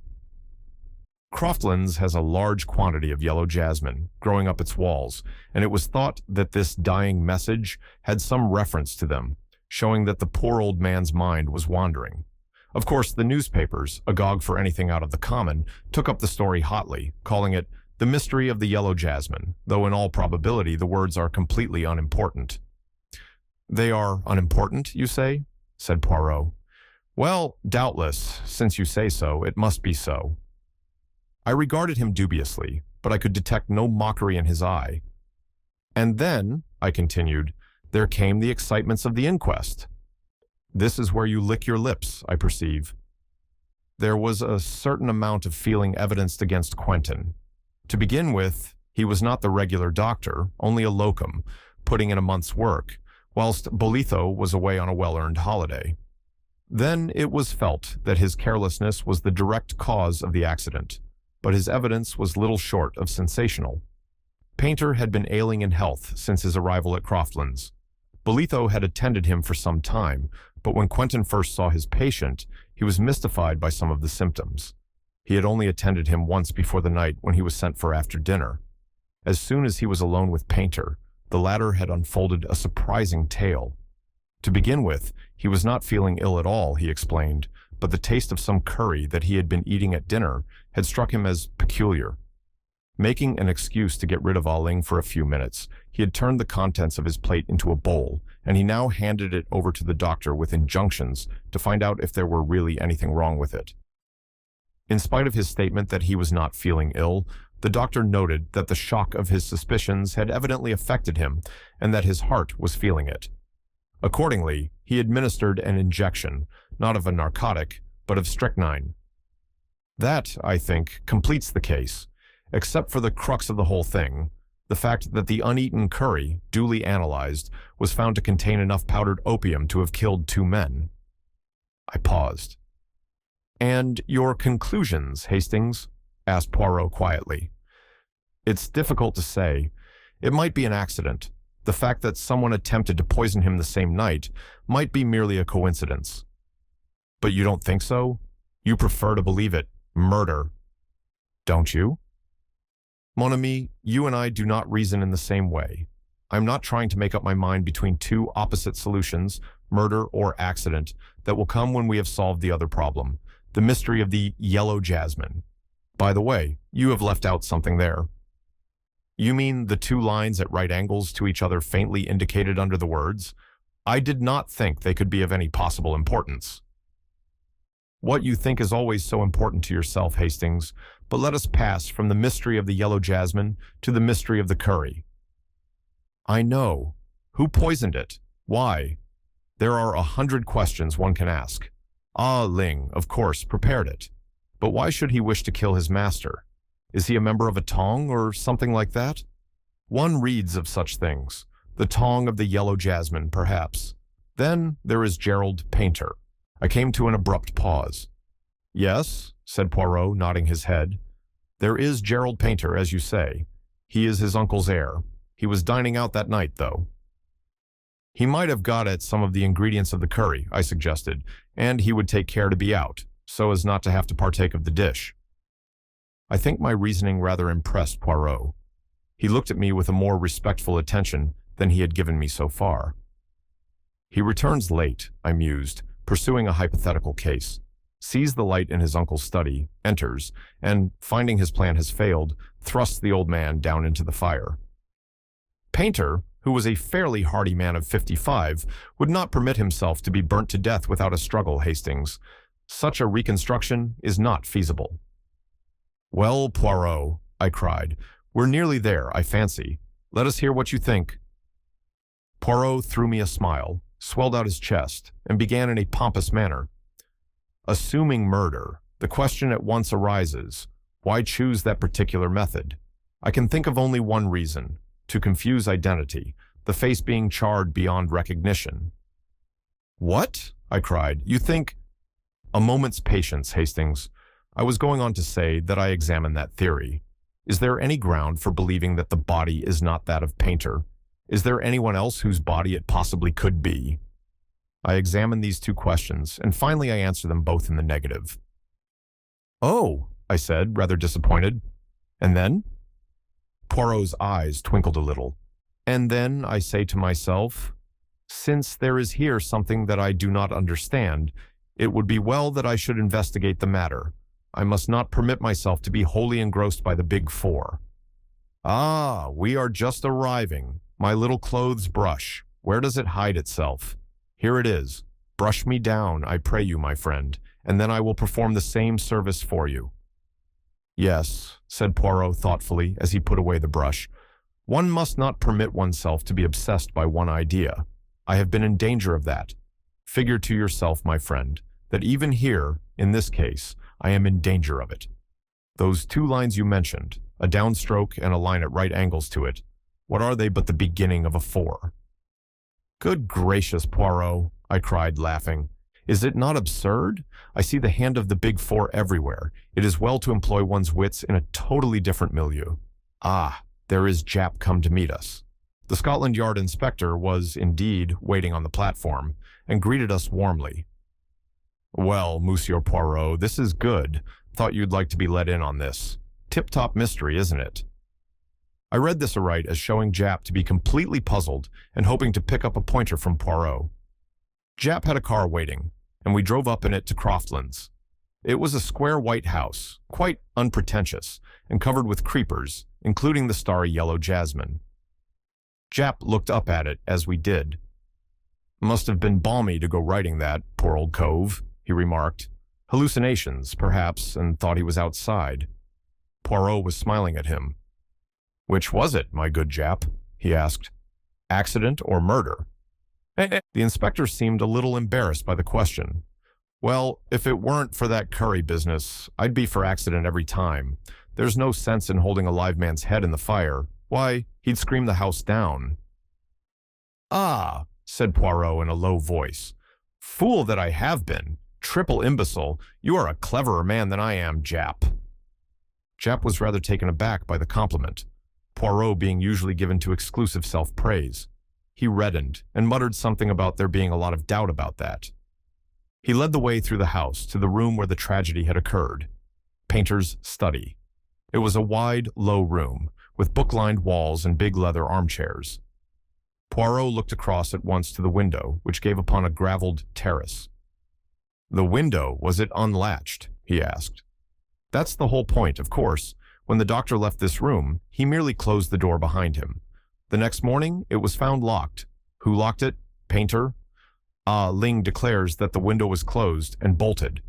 Croftlands has a large quantity of yellow jasmine growing up its walls, and it was thought that this dying message had some reference to them, showing that the poor old man's mind was wandering. Of course, the newspapers, agog for anything out of the common, took up the story hotly, calling it The Mystery of the Yellow Jasmine, though in all probability the words are completely unimportant. "They are unimportant, you say?" said Poirot. "Well, doubtless, since you say so, it must be so." I regarded him dubiously, but I could detect no mockery in his eye. "And then," I continued, "there came the excitements of the inquest." "This is where you lick your lips, I perceive." "There was a certain amount of feeling evidenced against Quentin. To begin with, he was not the regular doctor, only a locum, putting in a month's work, whilst Bolitho was away on a well-earned holiday. Then it was felt that his carelessness was the direct cause of the accident, but his evidence was little short of sensational. Painter had been ailing in health since his arrival at Croftlands. Bolitho had attended him for some time, but when Quentin first saw his patient, he was mystified by some of the symptoms. He had only attended him once before the night when he was sent for after dinner. As soon as he was alone with Painter, the latter had unfolded a surprising tale. To begin with, he was not feeling ill at all, he explained, but the taste of some curry that he had been eating at dinner had struck him as peculiar. Making an excuse to get rid of Ah Ling for a few minutes, he had turned the contents of his plate into a bowl, and he now handed it over to the doctor with injunctions to find out if there were really anything wrong with it. In spite of his statement that he was not feeling ill, the doctor noted that the shock of his suspicions had evidently affected him and that his heart was feeling it. Accordingly, he administered an injection, not of a narcotic, but of strychnine. That, I think, completes the case, except for the crux of the whole thing, the fact that the uneaten curry, duly analyzed, was found to contain enough powdered opium to have killed 2 men. I paused. "And your conclusions, Hastings?" asked Poirot quietly. "It's difficult to say. It might be an accident. The fact that someone attempted to poison him the same night might be merely a coincidence." "But you don't think so? You prefer to believe it murder, don't you?" "Mon ami, you and I do not reason in the same way. I'm not trying to make up my mind between 2 opposite solutions, murder or accident, that will come when we have solved the other problem, the mystery of the yellow jasmine. By the way, you have left out something there." "You mean the 2 lines at right angles to each other faintly indicated under the words? I did not think they could be of any possible importance." "What you think is always so important to yourself, Hastings, but let us pass from the mystery of the yellow jasmine to the mystery of the curry." "I know. Who poisoned it? Why? There are 100 questions one can ask. Ah Ling, of course, prepared it. But why should he wish to kill his master? Is he a member of a tong or something like that? One reads of such things. The tong of the yellow jasmine, perhaps. Then there is Gerald Painter." I came to an abrupt pause. "Yes," said Poirot, nodding his head. "There is Gerald Painter, as you say. He is his uncle's heir. He was dining out that night, though." "He might have got at some of the ingredients of the curry," I suggested, "and he would take care to be out, so as not to have to partake of the dish." I think my reasoning rather impressed Poirot. He looked at me with a more respectful attention than he had given me so far. "He returns late," I mused, pursuing a hypothetical case, sees the light in his uncle's study, enters, and, finding his plan has failed, thrusts the old man down into the fire. Painter, who was a fairly hardy man of 55, would not permit himself to be burnt to death without a struggle, Hastings. Such a reconstruction is not feasible." "Well, Poirot," I cried, "we're nearly there, I fancy. Let us hear what you think." Poirot threw me a smile, swelled out his chest, and began in a pompous manner. "Assuming murder, the question at once arises, why choose that particular method? I can think of only one reason, to confuse identity, the face being charred beyond recognition. What? I cried. You think... A moment's patience, Hastings. I was going on to say that I examined that theory. Is there any ground for believing that the body is not that of Painter? Is there anyone else whose body it possibly could be? I examined these two questions, and finally I answered them both in the negative. Oh, I said, rather disappointed. And then? Poirot's eyes twinkled a little. And then I say to myself, since there is here something that I do not understand, it would be well that I should investigate the matter. I must not permit myself to be wholly engrossed by the big four. Ah, we are just arriving. My little clothes brush. Where does it hide itself? Here it is. Brush me down, I pray you, my friend, and then I will perform the same service for you. Yes, said Poirot thoughtfully as he put away the brush. One must not permit oneself to be obsessed by one idea. I have been in danger of that. Figure to yourself, my friend, that even here, in this case, I am in danger of it. Those two lines you mentioned, a downstroke and a line at right angles to it, what are they but the beginning of a four? Good gracious, Poirot, I cried, laughing. Is it not absurd? I see the hand of the big four everywhere. It is well to employ one's wits in a totally different milieu. Ah, there is Jap come to meet us. The Scotland Yard inspector was, indeed, waiting on the platform, and greeted us warmly. Well, Monsieur Poirot, this is good. Thought you'd like to be let in on this. Tip-top mystery, isn't it? I read this aright as showing Jap to be completely puzzled and hoping to pick up a pointer from Poirot. Jap had a car waiting, and we drove up in it to Croftlands. It was a square white house, quite unpretentious, and covered with creepers, including the starry yellow jasmine. Jap looked up at it as we did. Must have been balmy to go writing that, poor old cove, he remarked. Hallucinations, perhaps, and thought he was outside. Poirot was smiling at him. Which was it, my good Jap? He asked. Accident or murder? The inspector seemed a little embarrassed by the question. Well, if it weren't for that curry business, I'd be for accident every time. There's no sense in holding a live man's head in the fire. Why, he'd scream the house down. Ah, said Poirot in a low voice. Fool that I have been. Triple imbecile. You are a cleverer man than I am, Jap. Jap was rather taken aback by the compliment, Poirot being usually given to exclusive self-praise. He reddened and muttered something about there being a lot of doubt about that. He led the way through the house to the room where the tragedy had occurred, Painter's study. It was a wide, low room, with book-lined walls and big leather armchairs. Poirot looked across at once to the window, which gave upon a gravelled terrace. The window, was it unlatched? He asked. That's the whole point, of course. When the doctor left this room, he merely closed the door behind him. The next morning, it was found locked. Who locked it? Painter? Ling declares that the window was closed and bolted.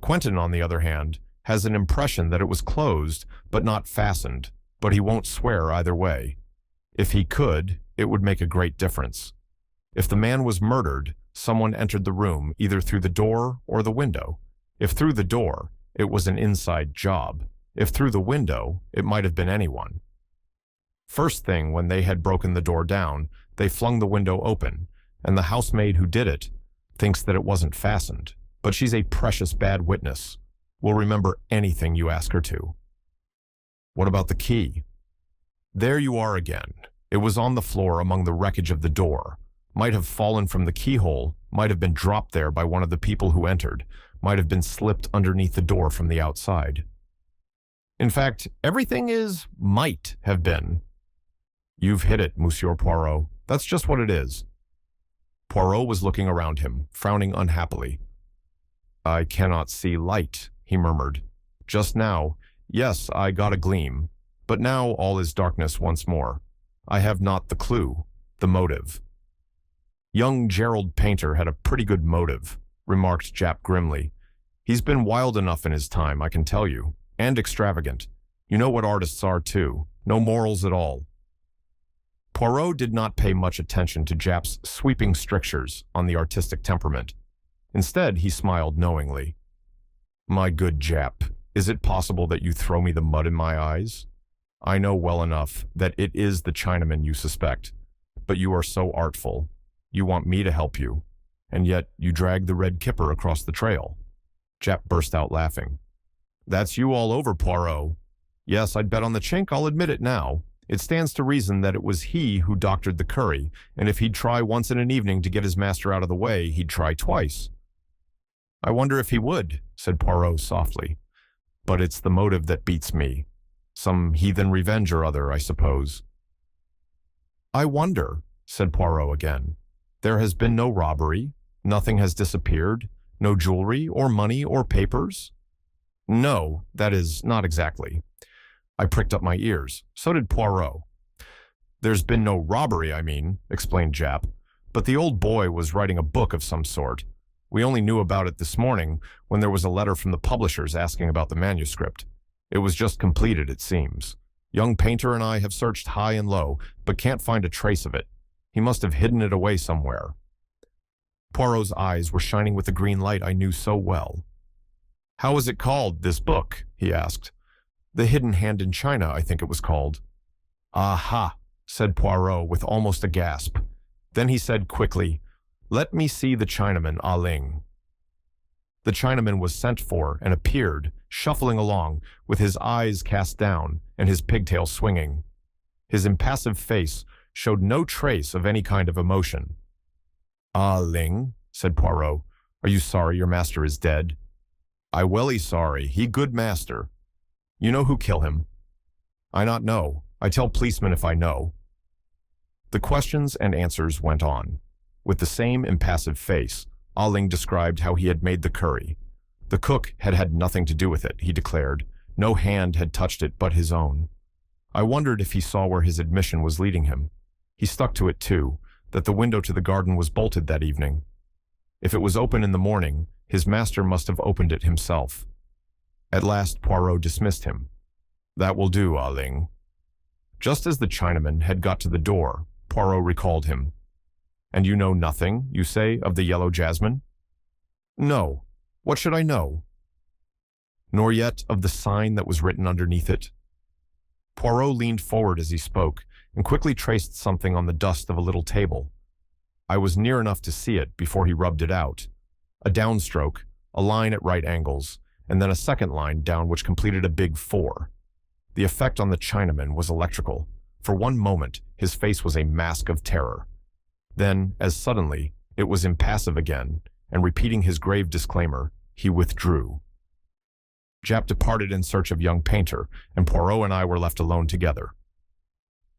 Quentin, on the other hand, has an impression that it was closed but not fastened, but he won't swear either way. If he could, it would make a great difference. If the man was murdered, someone entered the room either through the door or the window. If through the door, it was an inside job. If through the window, it might have been anyone. First thing, when they had broken the door down, they flung the window open, and the housemaid who did it thinks that it wasn't fastened, but she's a precious bad witness. Will remember anything you ask her to. What about the key? There you are again. It was on the floor among the wreckage of the door. Might have fallen from the keyhole, might have been dropped there by one of the people who entered, might have been slipped underneath the door from the outside. In fact, everything might have been. You've hit it, Monsieur Poirot. That's just what it is. Poirot was looking around him, frowning unhappily. I cannot see light, he murmured. Just now, yes, I got a gleam, but now all is darkness once more. I have not the clue, the motive. Young Gerald Painter had a pretty good motive, remarked Jap grimly. He's been wild enough in his time, I can tell you, and extravagant. You know what artists are, too. No morals at all. Poirot did not pay much attention to Jap's sweeping strictures on the artistic temperament. Instead, he smiled knowingly. My good Jap, is it possible that you throw me the mud in my eyes? I know well enough that it is the Chinaman you suspect, but you are so artful. You want me to help you. and yet you dragged the red kipper across the trail." Japp burst out laughing. "That's you all over, Poirot. Yes, I'd bet on the chink, I'll admit it now. It stands to reason that it was he who doctored the curry, and if he'd try once in an evening to get his master out of the way, he'd try twice." "I wonder if he would," said Poirot softly. "But it's the motive that beats me. Some heathen revenge or other, I suppose." "I wonder," said Poirot again. "There has been no robbery, nothing has disappeared, no jewelry or money or papers?" "No, that is, not exactly." I pricked up my ears. So did Poirot. "There's been no robbery, I mean," explained Japp. "But the old boy was writing a book of some sort. We only knew about it this morning when there was a letter from the publishers asking about the manuscript. It was just completed, it seems. Young Painter and I have searched high and low, but can't find a trace of it. He must have hidden it away somewhere." Poirot's eyes were shining with the green light I knew so well. "How is it called, this book?" he asked. "The Hidden Hand in China, I think it was called." "Aha," said Poirot with almost a gasp. Then he said quickly, "Let me see the Chinaman, Ah Ling." The Chinaman was sent for and appeared, shuffling along, with his eyes cast down and his pigtail swinging. His impassive face showed no trace of any kind of emotion. "Ah Ling," said Poirot, "are you sorry your master is dead?" "I welly sorry, he good master." "You know who kill him?" "I not know. I tell policemen if I know." The questions and answers went on. With the same impassive face, Ah Ling described how he had made the curry. The cook had had nothing to do with it, he declared. No hand had touched it but his own. I wondered if he saw where his admission was leading him. He stuck to it too, that the window to the garden was bolted that evening. If it was open in the morning, his master must have opened it himself. At last Poirot dismissed him. "That will do, Ah Ling." Just as the Chinaman had got to the door, Poirot recalled him. "And you know nothing, you say, of the yellow jasmine?" "No. What should I know?" "Nor yet of the sign that was written underneath it?" Poirot leaned forward as he spoke and quickly traced something on the dust of a little table. I was near enough to see it before he rubbed it out. A downstroke, a line at right angles, and then a second line down which completed a big 4. The effect on the Chinaman was electrical. For one moment, his face was a mask of terror. Then, as suddenly, it was impassive again, and repeating his grave disclaimer, he withdrew. Japp departed in search of young Painter, and Poirot and I were left alone together.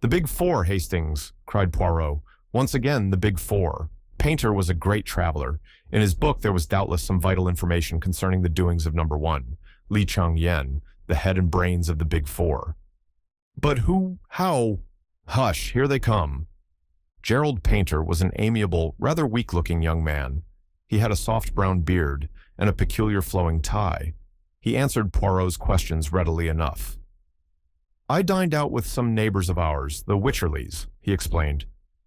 "The Big 4, Hastings!" cried Poirot. "Once again, the Big 4. Painter was a great traveler. In his book there was doubtless some vital information concerning the doings of number 1, Li Chang-yen, the head and brains of the Big 4. But who, how? Hush, here they come." Gerald Painter was an amiable, rather weak-looking young man. He had a soft brown beard and a peculiar flowing tie. He answered Poirot's questions readily enough. "I dined out with some neighbors of ours, the Wycherleys," he explained.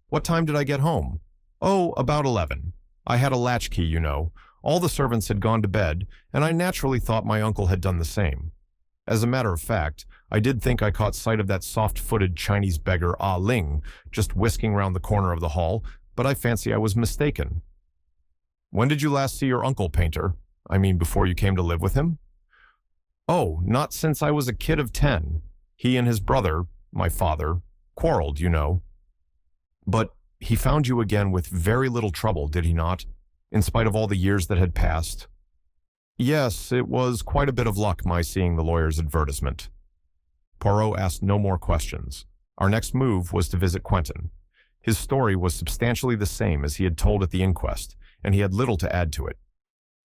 "What time did I get home?" "Oh, about 11. I had a latchkey, you know. All the servants had gone to bed, and I naturally thought my uncle had done the same. As a matter of fact, I did think I caught sight of that soft-footed Chinese beggar Ah Ling just whisking round the corner of the hall, but I fancy I was mistaken." "When did you last see your uncle, Painter? I mean, before you came to live with him?" "Oh, not since I was a kid of 10. He and his brother, my father, quarreled, you know." "But he found you again with very little trouble, did he not, in spite of all the years that had passed?" "Yes, it was quite a bit of luck, my seeing the lawyer's advertisement." Poirot asked no more questions. Our next move was to visit Quentin. His story was substantially the same as he had told at the inquest, and he had little to add to it.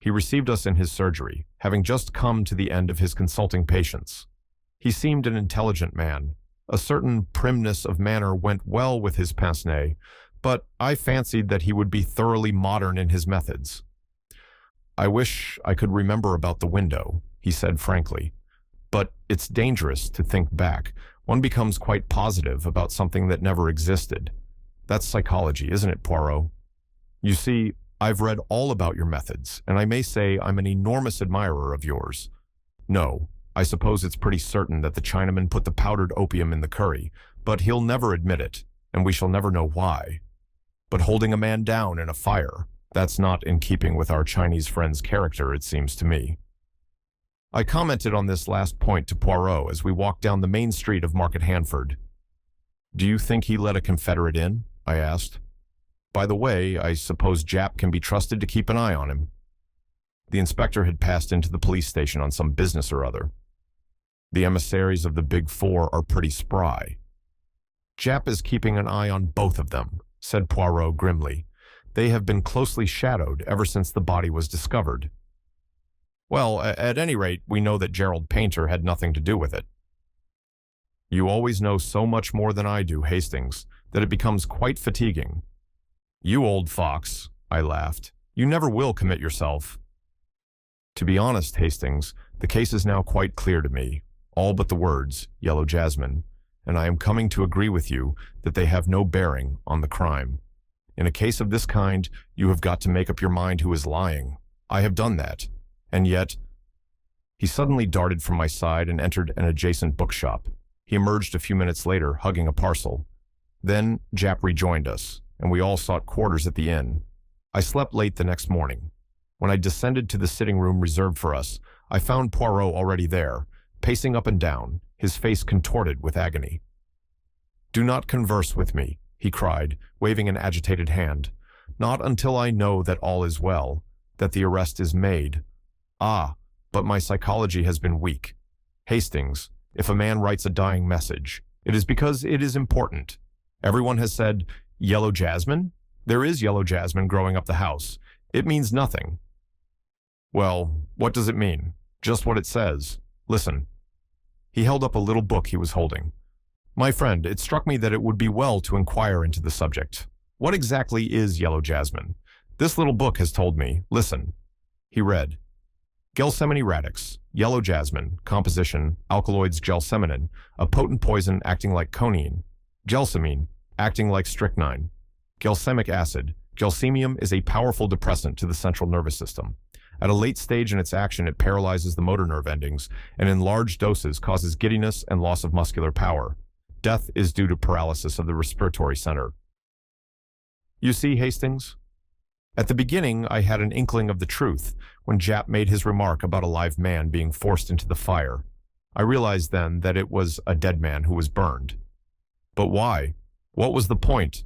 He received us in his surgery, having just come to the end of his consulting patients. He seemed an intelligent man. A certain primness of manner went well with his pince-nez, but I fancied that he would be thoroughly modern in his methods. "I wish I could remember about the window," he said frankly. "But it's dangerous to think back. One becomes quite positive about something that never existed. That's psychology, isn't it, Poirot? You see, I've read all about your methods, and I may say I'm an enormous admirer of yours. No, I suppose it's pretty certain that the Chinaman put the powdered opium in the curry, but he'll never admit it, and we shall never know why. But holding a man down in a fire, That's not in keeping with our Chinese friend's character, it seems to me. I commented on this last point to Poirot as we walked down the main street of Market Hanford. Do you think he let a Confederate in? I asked. By the way, I suppose Jap can be trusted to keep an eye on him. The inspector had passed into the police station on some business or other. The emissaries of the Big Four are pretty spry. Jap is keeping an eye on both of them, said Poirot grimly. They have been closely shadowed ever since the body was discovered. Well, at any rate, we know that Gerald Painter had nothing to do with it. You always know so much more than I do, Hastings, that it becomes quite fatiguing. You old fox, I laughed. You never will commit yourself. To be honest, Hastings, the case is now quite clear to me, all but the words, Yellow Jasmine, and I am coming to agree with you that they have no bearing on the crime. In a case of this kind, you have got to make up your mind who is lying. I have done that. And yet, he suddenly darted from my side and entered an adjacent bookshop. He emerged a few minutes later, hugging a parcel. Then Jap rejoined us, and we all sought quarters at the inn. I slept late the next morning. When I descended to the sitting room reserved for us, I found Poirot already there, pacing up and down, his face contorted with agony. Do not converse with me, he cried, waving an agitated hand. Not until I know that all is well, that the arrest is made. Ah, but my psychology has been weak. Hastings, if a man writes a dying message, it is because it is important. Everyone has said, Yellow Jasmine? There is yellow jasmine growing up the house. It means nothing. Well, what does it mean? Just what it says. Listen. He held up a little book he was holding. My friend, it struck me that it would be well to inquire into the subject. What exactly is yellow jasmine? This little book has told me. Listen. He read. Gelseminis radix, yellow jasmine, composition, alkaloids gelseminin, a potent poison acting like conine. Gelsemine, acting like strychnine. Gelsemic acid, gelsemium is a powerful depressant to the central nervous system. At a late stage in its action, it paralyzes the motor nerve endings, and in large doses causes giddiness and loss of muscular power. Death is due to paralysis of the respiratory center. You see, Hastings? At the beginning, I had an inkling of the truth when Jap made his remark about a live man being forced into the fire. I realized then that it was a dead man who was burned. But why? What was the point?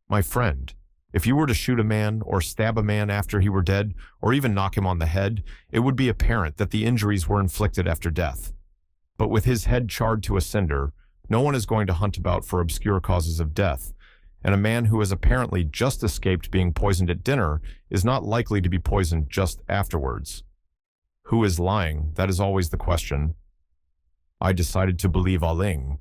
My friend, if you were to shoot a man or stab a man after he were dead, or even knock him on the head, it would be apparent that the injuries were inflicted after death. But with his head charred to a cinder, no one is going to hunt about for obscure causes of death, and a man who has apparently just escaped being poisoned at dinner is not likely to be poisoned just afterwards. Who is lying? That is always the question. I decided to believe Ah Ling.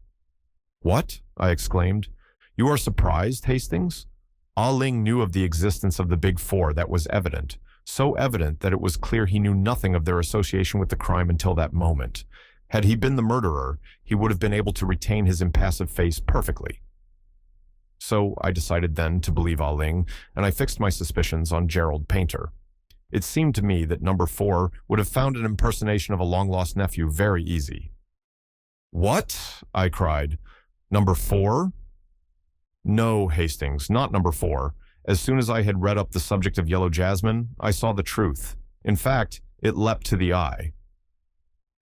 What? I exclaimed. You are surprised, Hastings? Ah Ling knew of the existence of the Big Four. That was evident. So evident that it was clear he knew nothing of their association with the crime until that moment. Had he been the murderer, he would have been able to retain his impassive face perfectly. So I decided then to believe Ah Ling, and I fixed my suspicions on Gerald Painter. It seemed to me that number 4 would have found an impersonation of a long-lost nephew very easy. What? I cried. Number 4? No, Hastings, not number 4. As soon as I had read up the subject of Yellow Jasmine, I saw the truth. In fact, it leapt to the eye.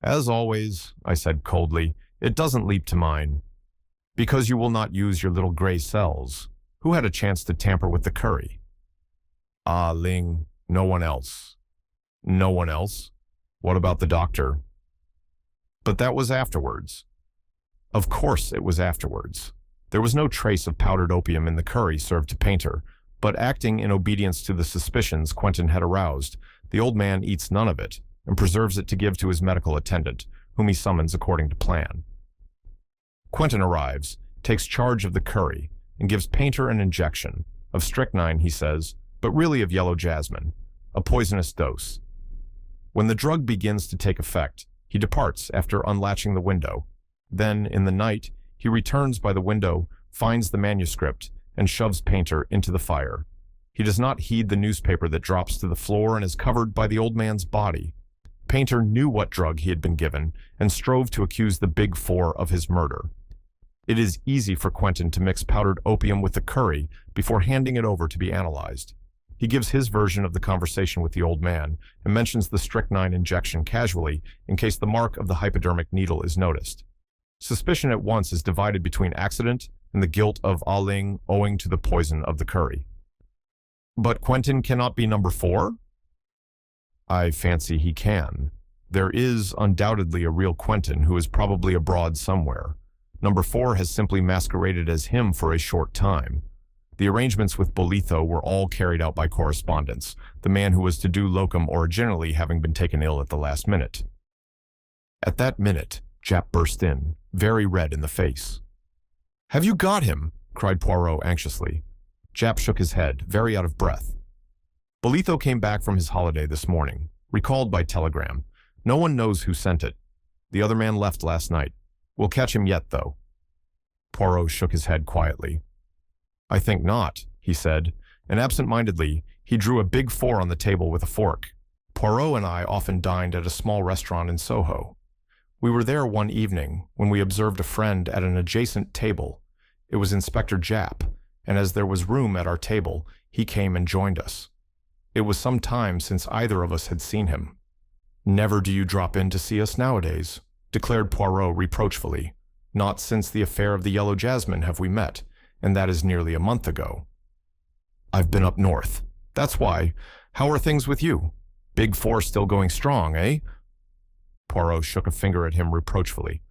As always, I said coldly, it doesn't leap to mine. Because you will not use your little gray cells. Who had a chance to tamper with the curry? Ah Ling, no one else. No one else? What about the doctor? But that was afterwards. Of course it was afterwards. There was no trace of powdered opium in the curry served to Painter, but acting in obedience to the suspicions Quentin had aroused, the old man eats none of it and preserves it to give to his medical attendant, whom he summons according to plan. Quentin arrives, takes charge of the curry, and gives Painter an injection, of strychnine, he says, but really of yellow jasmine, a poisonous dose. When the drug begins to take effect, he departs after unlatching the window. Then, in the night, he returns by the window, finds the manuscript, and shoves Painter into the fire. He does not heed the newspaper that drops to the floor and is covered by the old man's body. Painter knew what drug he had been given and strove to accuse the Big Four of his murder. It is easy for Quentin to mix powdered opium with the curry before handing it over to be analyzed. He gives his version of the conversation with the old man and mentions the strychnine injection casually in case the mark of the hypodermic needle is noticed. Suspicion at once is divided between accident and the guilt of Ah Ling owing to the poison of the curry. But Quentin cannot be number 4? I fancy he can. There is undoubtedly a real Quentin who is probably abroad somewhere. Number 4 has simply masqueraded as him for a short time. The arrangements with Bolitho were all carried out by correspondence, the man who was to do locum originally having been taken ill at the last minute. At that minute, Japp burst in, very red in the face. "Have you got him?" cried Poirot anxiously. Japp shook his head, very out of breath. Bolitho came back from his holiday this morning, recalled by telegram. No one knows who sent it. The other man left last night. We'll catch him yet, though. Poirot shook his head quietly. "I think not," he said, and absent-mindedly, he drew a big 4 on the table with a fork. Poirot and I often dined at a small restaurant in Soho. We were there one evening when we observed a friend at an adjacent table. It was Inspector Japp, and as there was room at our table, he came and joined us. It was some time since either of us had seen him. "Never do you drop in to see us nowadays," declared Poirot reproachfully. "Not since the affair of the Yellow Jasmine have we met, and that is nearly a month ago." "I've been up north. That's why. How are things with you? Big 4 still going strong, eh?" Poirot shook a finger at him reproachfully.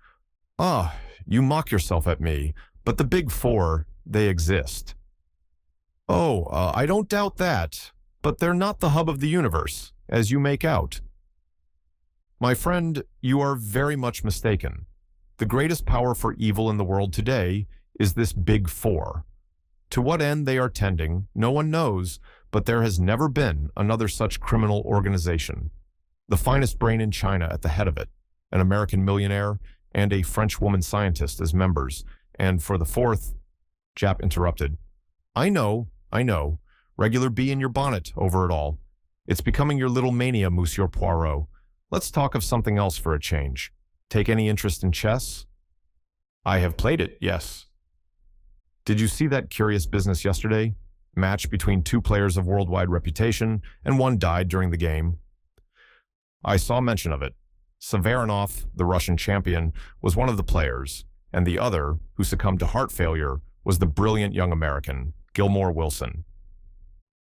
"Ah, you mock yourself at me, but the Big 4, they exist." "Oh, I don't doubt that, but they're not the hub of the universe, as you make out." "My friend, you are very much mistaken. The greatest power for evil in the world today is this Big 4. To what end they are tending, no one knows, but there has never been another such criminal organization. The finest brain in China at the head of it, an American millionaire, and a French woman scientist as members, and for the 4th, Japp interrupted. I know. Regular bee in your bonnet over it all. It's becoming your little mania, Monsieur Poirot. Let's talk of something else for a change. Take any interest in chess?" "I have played it, yes." "Did you see that curious business yesterday? Match between 2 players of worldwide reputation, and one died during the game." "I saw mention of it. Severanov, the Russian champion, was one of the players, and the other, who succumbed to heart failure, was the brilliant young American, Gilmore Wilson."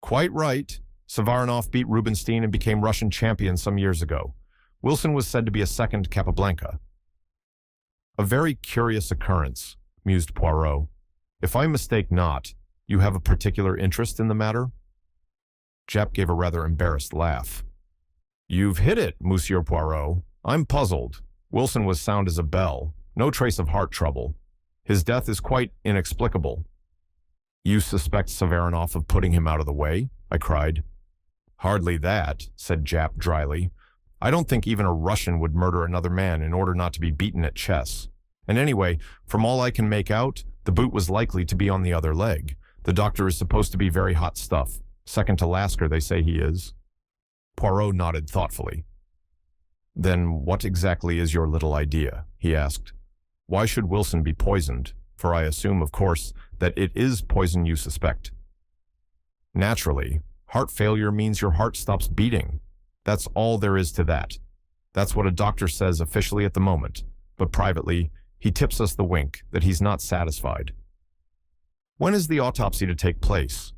"Quite right. Severanov beat Rubinstein and became Russian champion some years ago. Wilson was said to be a second Capablanca." "A very curious occurrence," mused Poirot. "If I mistake not, you have a particular interest in the matter?" Japp gave a rather embarrassed laugh. "You've hit it, Monsieur Poirot. I'm puzzled. Wilson was sound as a bell. No trace of heart trouble. His death is quite inexplicable." "You suspect Severanov of putting him out of the way?" I cried. "Hardly that," said Japp dryly. "I don't think even a Russian would murder another man in order not to be beaten at chess. And anyway, from all I can make out, the boot was likely to be on the other leg. The doctor is supposed to be very hot stuff. Second to Lasker, they say he is." Poirot nodded thoughtfully. "Then what exactly is your little idea?" he asked. "Why should Wilson be poisoned? For I assume, of course, that it is poison you suspect." "Naturally. Heart failure means your heart stops beating. That's all there is to that. That's what a doctor says officially at the moment, but privately, he tips us the wink that he's not satisfied." "When is the autopsy to take place?"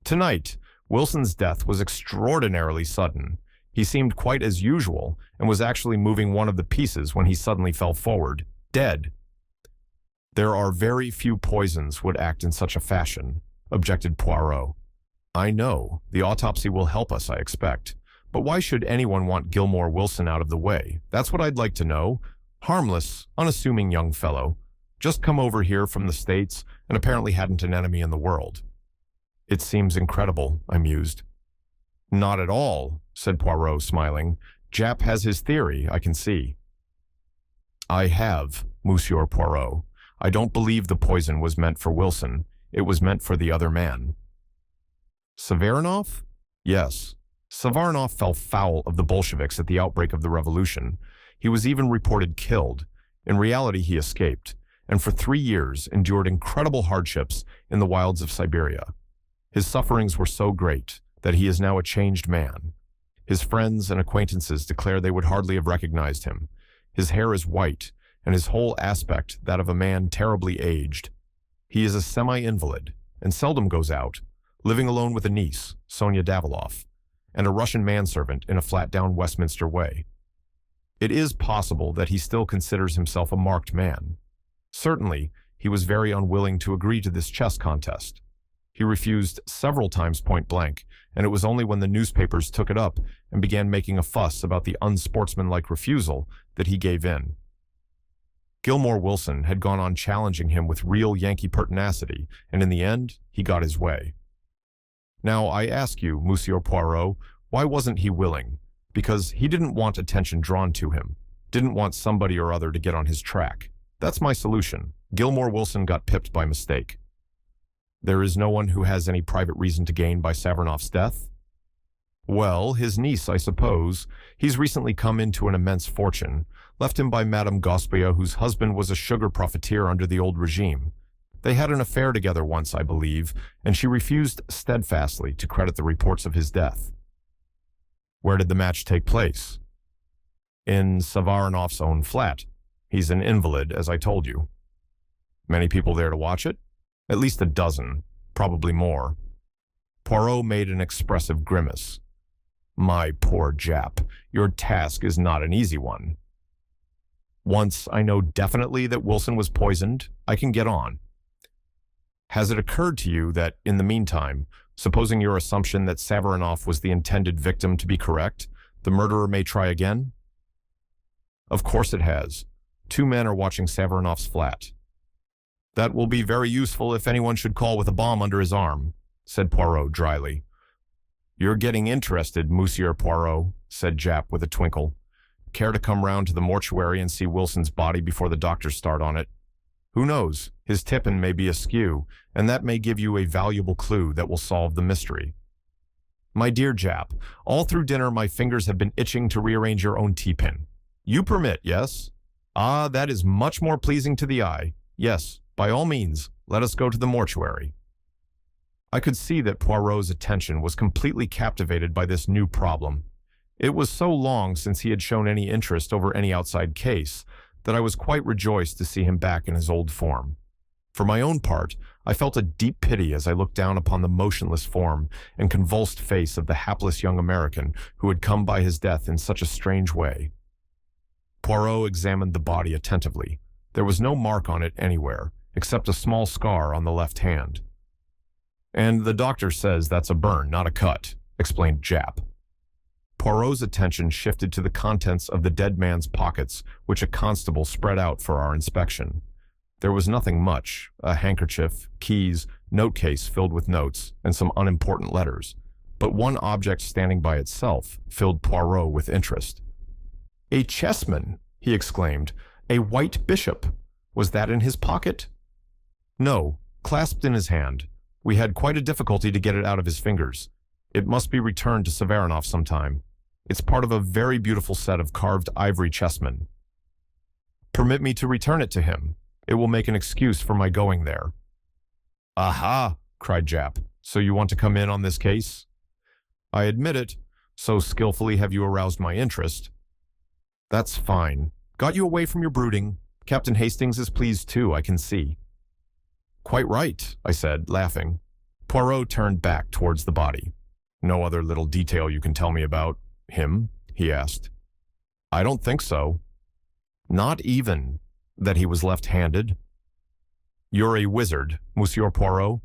"Tonight. Wilson's death was extraordinarily sudden. He seemed quite as usual and was actually moving one of the pieces when he suddenly fell forward, dead." "There are very few poisons would act in such a fashion," objected Poirot. "I know. The autopsy will help us, I expect. But why should anyone want Gilmore Wilson out of the way? That's what I'd like to know. Harmless, unassuming young fellow. Just come over here from the States and apparently hadn't an enemy in the world." "It seems incredible," I mused. "Not at all," said Poirot, smiling. "Japp has his theory, I can see." "I have, Monsieur Poirot. I don't believe the poison was meant for Wilson. It was meant for the other man." "Severanov?" "Yes. Severanov fell foul of the Bolsheviks at the outbreak of the revolution. He was even reported killed. In reality, he escaped, and for 3 years endured incredible hardships in the wilds of Siberia. His sufferings were so great that he is now a changed man. His friends and acquaintances declare they would hardly have recognized him. His hair is white, and his whole aspect that of a man terribly aged. He is a semi-invalid, and seldom goes out, living alone with a niece, Sonia Daviloff, and a Russian manservant in a flat-down Westminster way. It is possible that he still considers himself a marked man. Certainly, he was very unwilling to agree to this chess contest. He refused several times point blank, and it was only when the newspapers took it up and began making a fuss about the unsportsmanlike refusal that he gave in. Gilmore Wilson had gone on challenging him with real Yankee pertinacity, and in the end, he got his way. Now, I ask you, Monsieur Poirot, why wasn't he willing? Because he didn't want attention drawn to him, didn't want somebody or other to get on his track. That's my solution. Gilmore Wilson got pipped by mistake. There is no one who has any private reason to gain by Savernoff's death? Well, his niece, I suppose. He's recently come into an immense fortune, left him by Madame Gospia, whose husband was a sugar profiteer under the old regime. They had an affair together once, I believe, and she refused steadfastly to credit the reports of his death. Where did the match take place? In Savarinoff's own flat. He's an invalid, as I told you. Many people there to watch it? At least a dozen, probably more. Poirot made an expressive grimace. My poor Jap, your task is not an easy one. Once I know definitely that Wilson was poisoned, I can get on. Has it occurred to you that, in the meantime, supposing your assumption that Savarinoff was the intended victim to be correct, the murderer may try again? Of course it has. 2 men are watching Savarinoff's flat. That will be very useful if anyone should call with a bomb under his arm, said Poirot dryly. You're getting interested, Monsieur Poirot, said Jap with a twinkle. Care to come round to the mortuary and see Wilson's body before the doctors start on it? Who knows? His tippin' may be askew, and that may give you a valuable clue that will solve the mystery. My dear Jap, all through dinner my fingers have been itching to rearrange your own tea-pin. You permit, yes? Ah, that is much more pleasing to the eye. Yes, by all means, let us go to the mortuary. I could see that Poirot's attention was completely captivated by this new problem. It was so long since he had shown any interest over any outside case that I was quite rejoiced to see him back in his old form. For my own part, I felt a deep pity as I looked down upon the motionless form and convulsed face of the hapless young American who had come by his death in such a strange way. Poirot examined the body attentively. There was no mark on it anywhere, except a small scar on the left hand. And the doctor says that's a burn, not a cut, explained Jap. Poirot's attention shifted to the contents of the dead man's pockets, which a constable spread out for our inspection. There was nothing much, a handkerchief, keys, note case filled with notes, and some unimportant letters. But one object standing by itself filled Poirot with interest. A chessman, he exclaimed. A white bishop. Was that in his pocket? No, clasped in his hand. We had quite a difficulty to get it out of his fingers. It must be returned to Savarinoff sometime. It's part of a very beautiful set of carved ivory chessmen. Permit me to return it to him. It will make an excuse for my going there. Aha, cried Jap. So you want to come in on this case? I admit it. So skillfully have you aroused my interest. That's fine. Got you away from your brooding. Captain Hastings is pleased too, I can see. Quite right, I said, laughing. Poirot turned back towards the body. No other little detail you can tell me about him? He asked. I don't think so. Not even that he was left-handed? You're a wizard, Monsieur Poirot.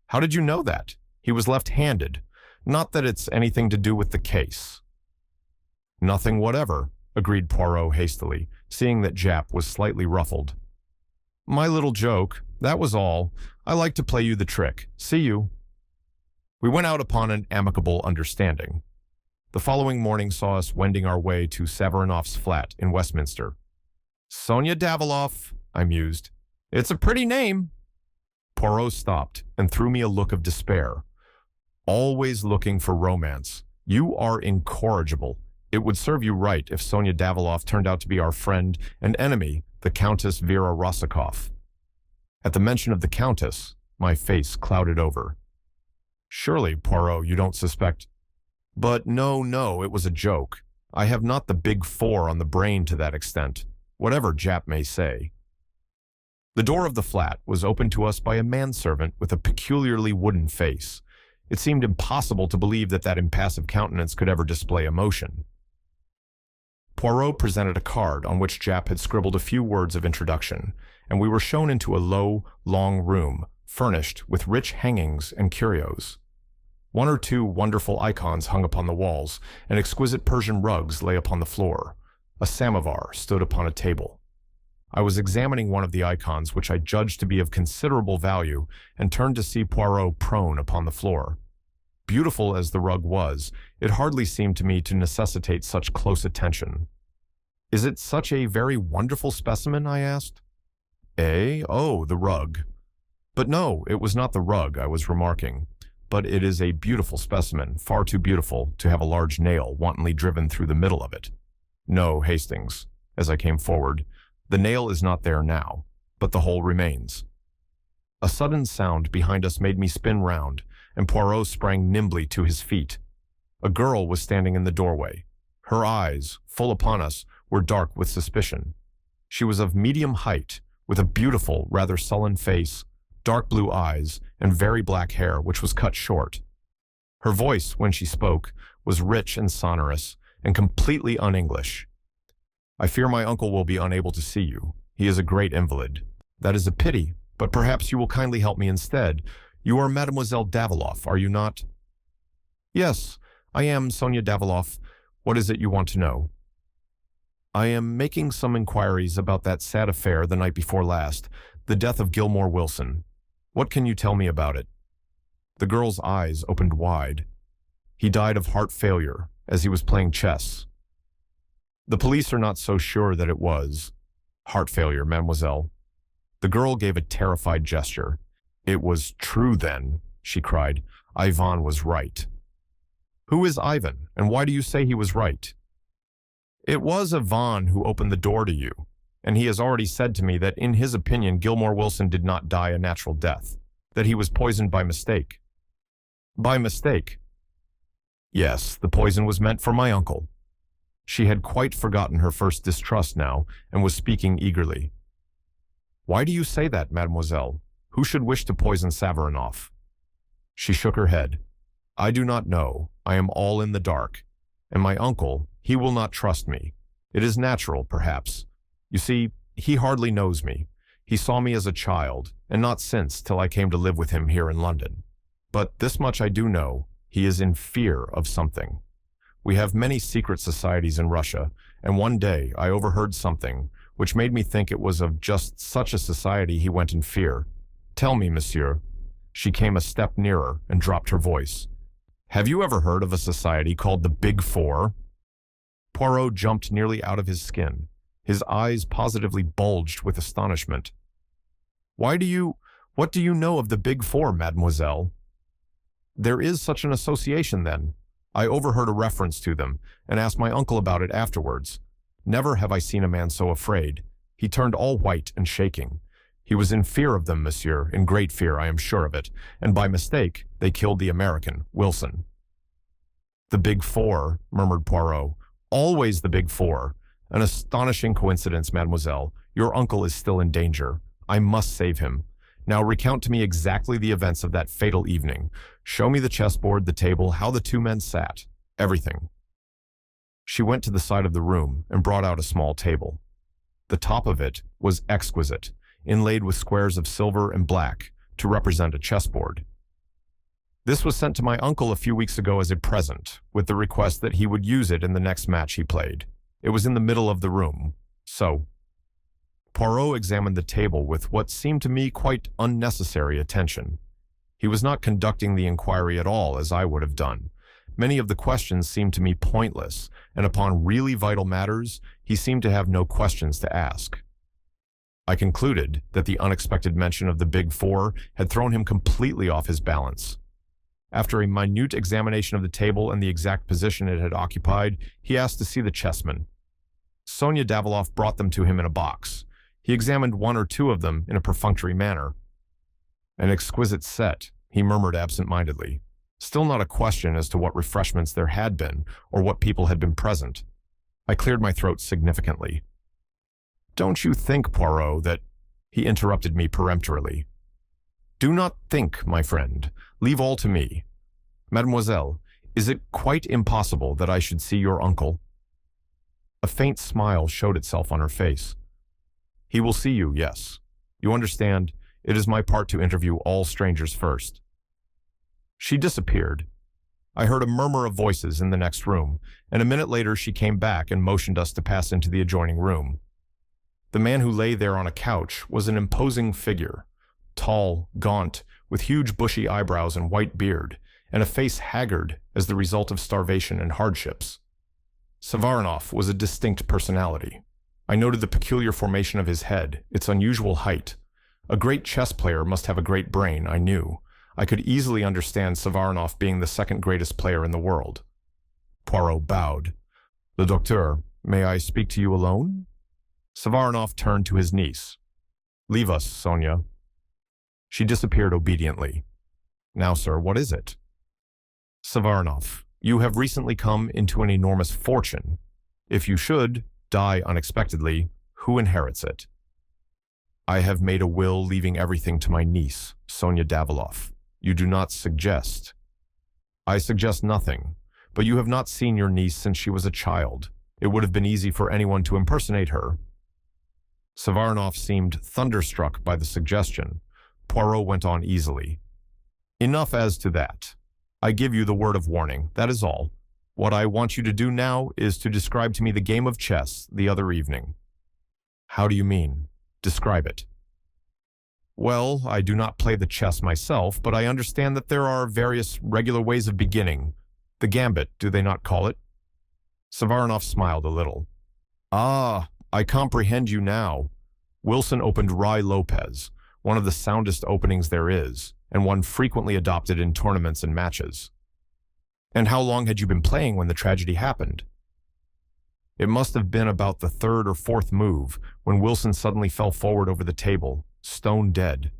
How did you know that? He was left-handed. Not that it's anything to do with the case. Nothing whatever, agreed Poirot hastily, seeing that Jap was slightly ruffled. My little joke, that was all. I like to play you the trick. See you. We went out upon an amicable understanding. The following morning saw us wending our way to Savarinoff's flat in Westminster. Sonia Daviloff, I mused. It's a pretty name. Poirot stopped and threw me a look of despair. Always looking for romance. You are incorrigible. It would serve you right if Sonia Daviloff turned out to be our friend and enemy, the Countess Vera Rossakoff. At the mention of the Countess, my face clouded over. Surely, Poirot, you don't suspect. But no, it was a joke. I have not the big four on the brain to that extent, whatever Jap may say. The door of the flat was opened to us by a manservant with a peculiarly wooden face. It seemed impossible to believe that impassive countenance could ever display emotion. Poirot presented a card on which Jap had scribbled a few words of introduction, and we were shown into a low, long room, furnished with rich hangings and curios. One or two wonderful icons hung upon the walls, and exquisite Persian rugs lay upon the floor. A samovar stood upon a table. I was examining one of the icons, which I judged to be of considerable value, and turned to see Poirot prone upon the floor. Beautiful as the rug was, it hardly seemed to me to necessitate such close attention. "Is it such a very wonderful specimen?" I asked. Oh, the rug. But no, it was not the rug I was remarking. But it is a beautiful specimen, far too beautiful to have a large nail wantonly driven through the middle of it. No, Hastings, as I came forward, the nail is not there now, but the hole remains. A sudden sound behind us made me spin round, and Poirot sprang nimbly to his feet. A girl was standing in the doorway. Her eyes, full upon us, were dark with suspicion. She was of medium height, with a beautiful, rather sullen face, dark blue eyes, and very black hair, which was cut short. Her voice, when she spoke, was rich and sonorous, and completely un-English. "I fear my uncle will be unable to see you. He is a great invalid. That is a pity, but perhaps you will kindly help me instead. You are Mademoiselle Daviloff, are you not?" "Yes, I am Sonia Daviloff. What is it you want to know?" "I am making some inquiries about that sad affair the night before last, the death of Gilmore Wilson. What can you tell me about it?" The girl's eyes opened wide. "He died of heart failure as he was playing chess." "The police are not so sure that it was heart failure, mademoiselle." The girl gave a terrified gesture. "It was true then," she cried. "Ivan was right." "Who is Ivan, and why do you say he was right?" "It was Ivan who opened the door to you, and he has already said to me that in his opinion Gilmore Wilson did not die a natural death, that he was poisoned by mistake." "By mistake?" "Yes, the poison was meant for my uncle." She had quite forgotten her first distrust now, and was speaking eagerly. "Why do you say that, mademoiselle? Who should wish to poison Savarinoff?" She shook her head. "I do not know. I am all in the dark. And my uncle, he will not trust me. It is natural, perhaps. You see, he hardly knows me. He saw me as a child, and not since till I came to live with him here in London. But this much I do know, he is in fear of something. We have many secret societies in Russia, and one day I overheard something which made me think it was of just such a society he went in fear. Tell me, monsieur." She came a step nearer and dropped her voice. "Have you ever heard of a society called the Big Four?" Poirot jumped nearly out of his skin. His eyes positively bulged with astonishment. What do you know of the Big Four, mademoiselle?" "There is such an association, then. I overheard a reference to them, and asked my uncle about it afterwards. Never have I seen a man so afraid. He turned all white and shaking. He was in fear of them, monsieur, in great fear, I am sure of it, and by mistake they killed the American, Wilson." "The Big Four," murmured Poirot. "Always the Big Four. An astonishing coincidence, mademoiselle. Your uncle is still in danger. I must save him. Now recount to me exactly the events of that fatal evening. Show me the chessboard, the table, how the two men sat. Everything." She went to the side of the room and brought out a small table. The top of it was exquisite, inlaid with squares of silver and black to represent a chessboard. "This was sent to my uncle a few weeks ago as a present, with the request that he would use it in the next match he played. It was in the middle of the room. So." Poirot examined the table with what seemed to me quite unnecessary attention. He was not conducting the inquiry at all as I would have done. Many of the questions seemed to me pointless, and upon really vital matters, he seemed to have no questions to ask. I concluded that the unexpected mention of the Big Four had thrown him completely off his balance. After a minute examination of the table and the exact position it had occupied, he asked to see the chessmen. Sonia Daviloff brought them to him in a box. He examined one or two of them in a perfunctory manner. "An exquisite set," he murmured absent-mindedly. Still not a question as to what refreshments there had been or what people had been present. I cleared my throat significantly. "Don't you think, Poirot, that—" He interrupted me peremptorily. "Do not think, my friend. Leave all to me. Mademoiselle, is it quite impossible that I should see your uncle?" A faint smile showed itself on her face. "He will see you, yes. You understand, it is my part to interview all strangers first." She disappeared. I heard a murmur of voices in the next room, and a minute later she came back and motioned us to pass into the adjoining room. The man who lay there on a couch was an imposing figure, tall, gaunt, with huge bushy eyebrows and white beard, and a face haggard as the result of starvation and hardships. Savarinoff was a distinct personality. I noted the peculiar formation of his head, its unusual height. A great chess player must have a great brain, I knew. I could easily understand Savarinoff being the second greatest player in the world. Poirot bowed. "Le docteur, may I speak to you alone?" Savarinoff turned to his niece. "Leave us, Sonia." She disappeared obediently. "Now, sir, what is it?" "Savarinoff, you have recently come into an enormous fortune. If you should die unexpectedly, who inherits it?" "I have made a will leaving everything to my niece, Sonia Daviloff. You do not suggest—" "I suggest nothing, but you have not seen your niece since she was a child. It would have been easy for anyone to impersonate her." Savarinoff seemed thunderstruck by the suggestion. Poirot went on easily. "Enough as to that. I give you the word of warning, that is all. What I want you to do now is to describe to me the game of chess the other evening." "How do you mean? Describe it." "Well, I do not play the chess myself, but I understand that there are various regular ways of beginning. The gambit, do they not call it?" Savarinoff smiled a little. "Ah, I comprehend you now. Wilson opened Ruy Lopez, one of the soundest openings there is, and one frequently adopted in tournaments and matches." "And how long had you been playing when the tragedy happened?" "It must have been about the third or fourth move, when Wilson suddenly fell forward over the table, stone dead."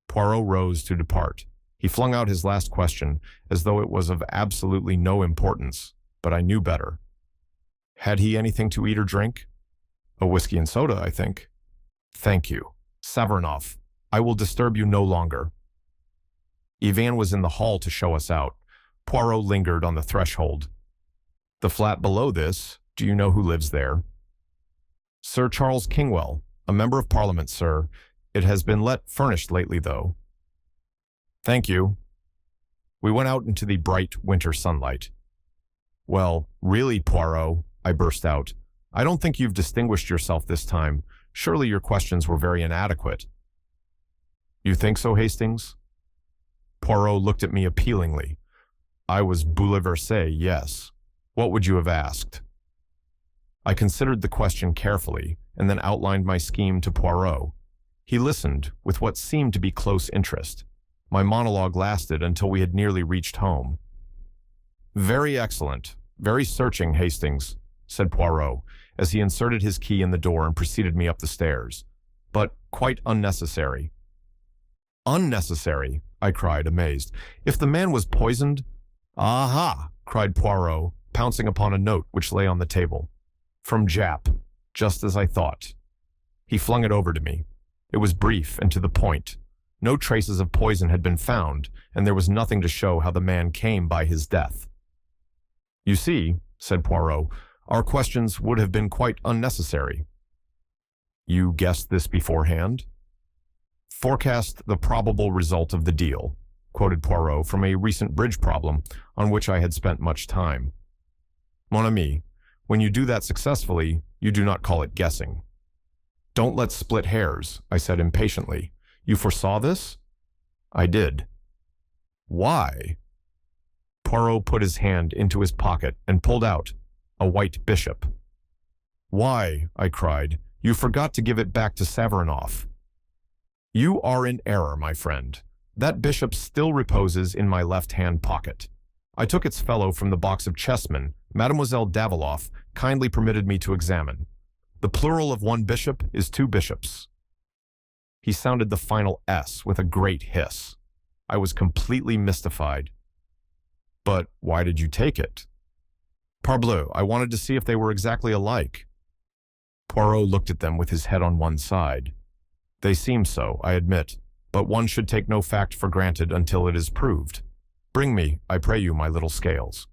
Poirot rose to depart. He flung out his last question, as though it was of absolutely no importance, but I knew better. "Had he anything to eat or drink?" "A whiskey and soda, I think." "Thank you. Savarinoff, I will disturb you no longer." Ivan was in the hall to show us out. Poirot lingered on the threshold. "The flat below this, do you know who lives there?" "Sir Charles Kingwell, a member of Parliament, sir. It has been let furnished lately, though." "Thank you." We went out into the bright winter sunlight. "Well, really, Poirot," I burst out, "I don't think you've distinguished yourself this time. Surely your questions were very inadequate." "You think so, Hastings?" Poirot looked at me appealingly. "I was bouleversé, yes. What would you have asked?" I considered the question carefully, and then outlined my scheme to Poirot. He listened with what seemed to be close interest. My monologue lasted until we had nearly reached home. "Very excellent, very searching, Hastings," said Poirot, as he inserted his key in the door and preceded me up the stairs. "But quite unnecessary." "Unnecessary?" I cried, amazed. "If the man was poisoned—" "Aha!" cried Poirot, pouncing upon a note which lay on the table. "From Jap, just as I thought." He flung it over to me. It was brief and to the point. No traces of poison had been found, and there was nothing to show how the man came by his death. "You see," said Poirot, "our questions would have been quite unnecessary." "You guessed this beforehand?" "Forecast the probable result of the deal," quoted Poirot from a recent bridge problem on which I had spent much time. "Mon ami, when you do that successfully, you do not call it guessing." "Don't let's split hairs," I said impatiently. "You foresaw this?" "I did." "Why?" Poirot put his hand into his pocket and pulled out a white bishop. "Why," I cried, "you forgot to give it back to Savarinoff." "You are in error, my friend. That bishop still reposes in my left-hand pocket. I took its fellow from the box of chessmen Mademoiselle Daviloff kindly permitted me to examine. The plural of one bishop is two bishops." He sounded the final S with a great hiss. I was completely mystified. But why did you take it? Parbleu, I wanted to see if they were exactly alike. Poirot looked at them with his head on one side. They seem so, I admit, but one should take no fact for granted until it is proved. Bring me, I pray you, my little scales.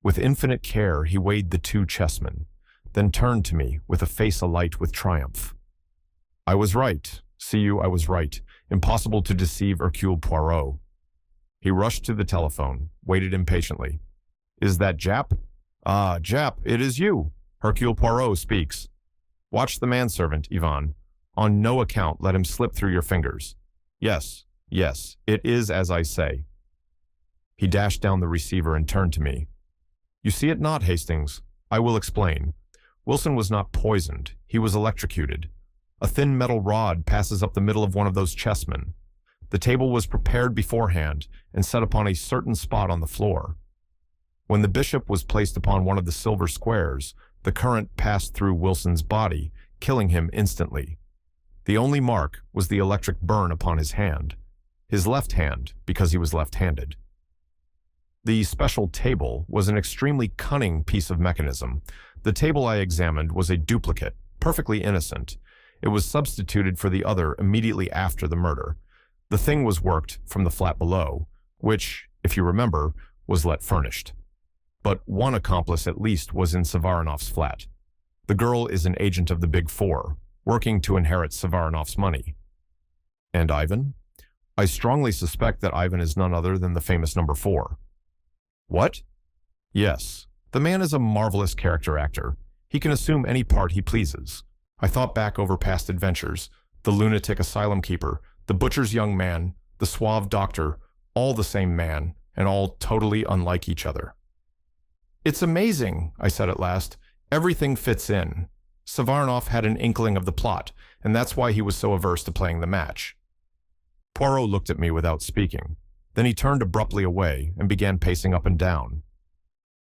With infinite care he weighed the two chessmen, then turned to me with a face alight with triumph. I was right. See you, I was right. Impossible to deceive Hercule Poirot. He rushed to the telephone, waited impatiently. Is that Jap? Ah, Jap, it is you. Hercule Poirot speaks. Watch the manservant, Ivan. On no account let him slip through your fingers. Yes, yes, it is as I say. He dashed down the receiver and turned to me. You see it not, Hastings. I will explain. Wilson was not poisoned. He was electrocuted. A thin metal rod passes up the middle of one of those chessmen. The table was prepared beforehand and set upon a certain spot on the floor. When the bishop was placed upon one of the silver squares, the current passed through Wilson's body, killing him instantly. The only mark was the electric burn upon his hand. His left hand, because he was left-handed. The special table was an extremely cunning piece of mechanism. The table I examined was a duplicate, perfectly innocent. It was substituted for the other immediately after the murder. The thing was worked from the flat below, which, if you remember, was let furnished. But one accomplice at least was in Savaronoff's flat. The girl is an agent of the Big Four, working to inherit Savaronoff's money. And Ivan? I strongly suspect that Ivan is none other than the famous number 4. What? Yes, the man is a marvelous character actor. He can assume any part he pleases. I thought back over past adventures, the lunatic asylum keeper, the butcher's young man, the suave doctor, all the same man, and all totally unlike each other. It's amazing, I said at last. Everything fits in. Savaronoff had an inkling of the plot, and that's why he was so averse to playing the match. Poirot looked at me without speaking. Then he turned abruptly away and began pacing up and down.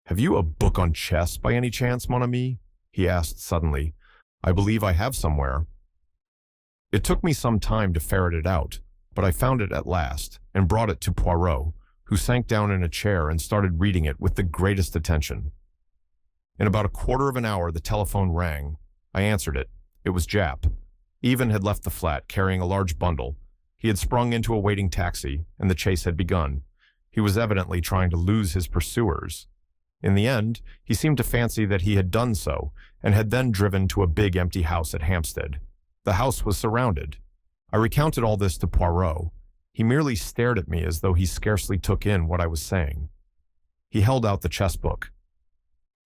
Have you a book on chess by any chance, mon ami? He asked suddenly. I believe I have somewhere. It took me some time to ferret it out, but I found it at last and brought it to Poirot, who sank down in a chair and started reading it with the greatest attention. In about a quarter of an hour, the telephone rang. I answered it. It was Jap. Ivan had left the flat, carrying a large bundle. He had sprung into a waiting taxi, and the chase had begun. He was evidently trying to lose his pursuers. In the end, he seemed to fancy that he had done so, and had then driven to a big empty house at Hampstead. The house was surrounded. I recounted all this to Poirot. He merely stared at me as though he scarcely took in what I was saying. He held out the chess book.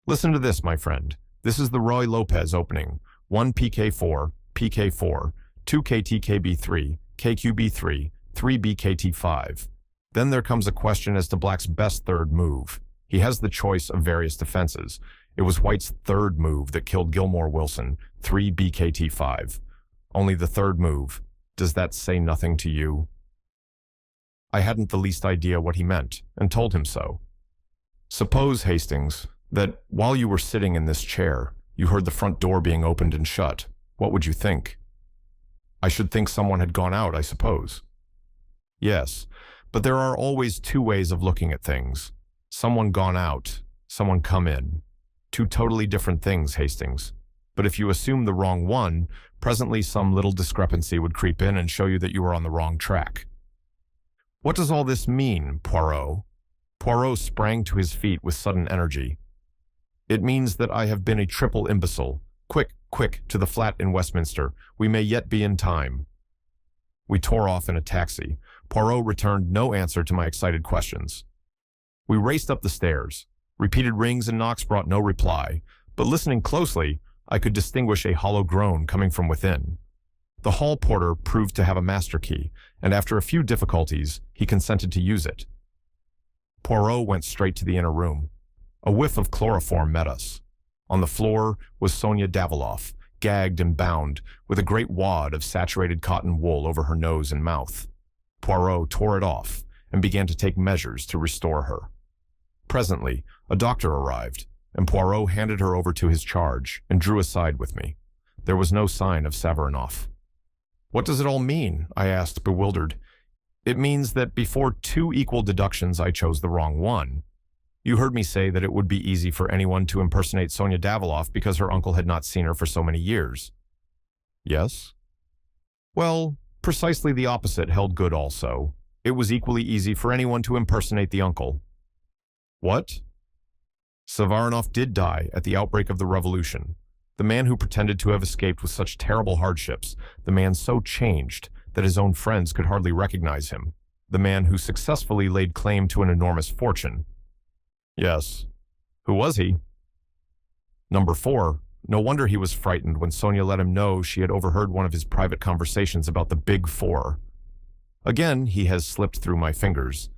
Listen to this, my friend. This is the Roy Lopez opening. 1 PK4, PK4, 2 KTKB3, KQB3, 3 BKT5. Then there comes a question as to Black's best third move. He has the choice of various defenses. It was White's third move that killed Gilmore Wilson, 3 BKT5. Only the third move. Does that say nothing to you? I hadn't the least idea what he meant, and told him so. Suppose, Hastings, that while you were sitting in this chair, you heard the front door being opened and shut. What would you think? I should think someone had gone out, I suppose. Yes, but there are always two ways of looking at things. Someone gone out, someone come in. Two totally different things, Hastings. But if you assume the wrong one, presently some little discrepancy would creep in and show you that you were on the wrong track. What does all this mean, Poirot? Poirot sprang to his feet with sudden energy. It means that I have been a triple imbecile. Quick, quick, to the flat in Westminster. We may yet be in time. We tore off in a taxi. Poirot returned no answer to my excited questions. We raced up the stairs. Repeated rings and knocks brought no reply, but listening closely, I could distinguish a hollow groan coming from within. The hall porter proved to have a master key, and after a few difficulties, he consented to use it. Poirot went straight to the inner room. A whiff of chloroform met us. On the floor was Sonia Daviloff, gagged and bound, with a great wad of saturated cotton wool over her nose and mouth. Poirot tore it off and began to take measures to restore her. Presently, a doctor arrived, and Poirot handed her over to his charge and drew aside with me. There was no sign of Savaronoff. What does it all mean? I asked, bewildered. It means that before two equal deductions, I chose the wrong one. You heard me say that it would be easy for anyone to impersonate Sonia Daviloff because her uncle had not seen her for so many years. Yes? Well, precisely the opposite held good also. It was equally easy for anyone to impersonate the uncle. What? Savarinoff did die at the outbreak of the revolution. The man who pretended to have escaped with such terrible hardships, the man so changed that his own friends could hardly recognize him, the man who successfully laid claim to an enormous fortune. Yes. Who was he? Number 4. No wonder he was frightened when Sonia let him know she had overheard one of his private conversations about the Big Four. Again, he has slipped through my fingers.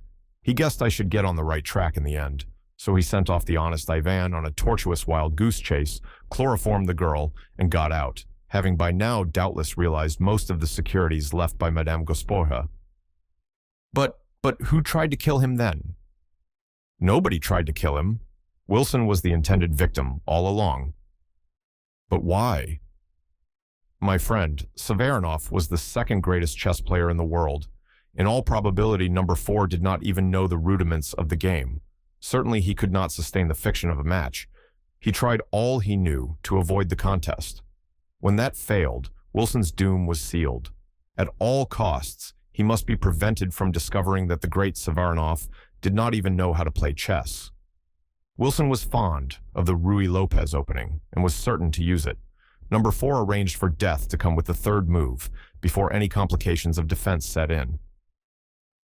He guessed I should get on the right track in the end, so he sent off the honest Ivan on a tortuous wild goose chase, chloroformed the girl, and got out, having by now doubtless realized most of the securities left by Madame Gospoda. But who tried to kill him then? Nobody tried to kill him. Wilson was the intended victim all along. But why? My friend, Savarinoff was the second greatest chess player in the world. In all probability, number 4 did not even know the rudiments of the game. Certainly he could not sustain the fiction of a match. He tried all he knew to avoid the contest. When that failed, Wilson's doom was sealed. At all costs, he must be prevented from discovering that the great Savarinoff did not even know how to play chess. Wilson was fond of the Ruy Lopez opening and was certain to use it. Number 4 arranged for death to come with the third move before any complications of defense set in.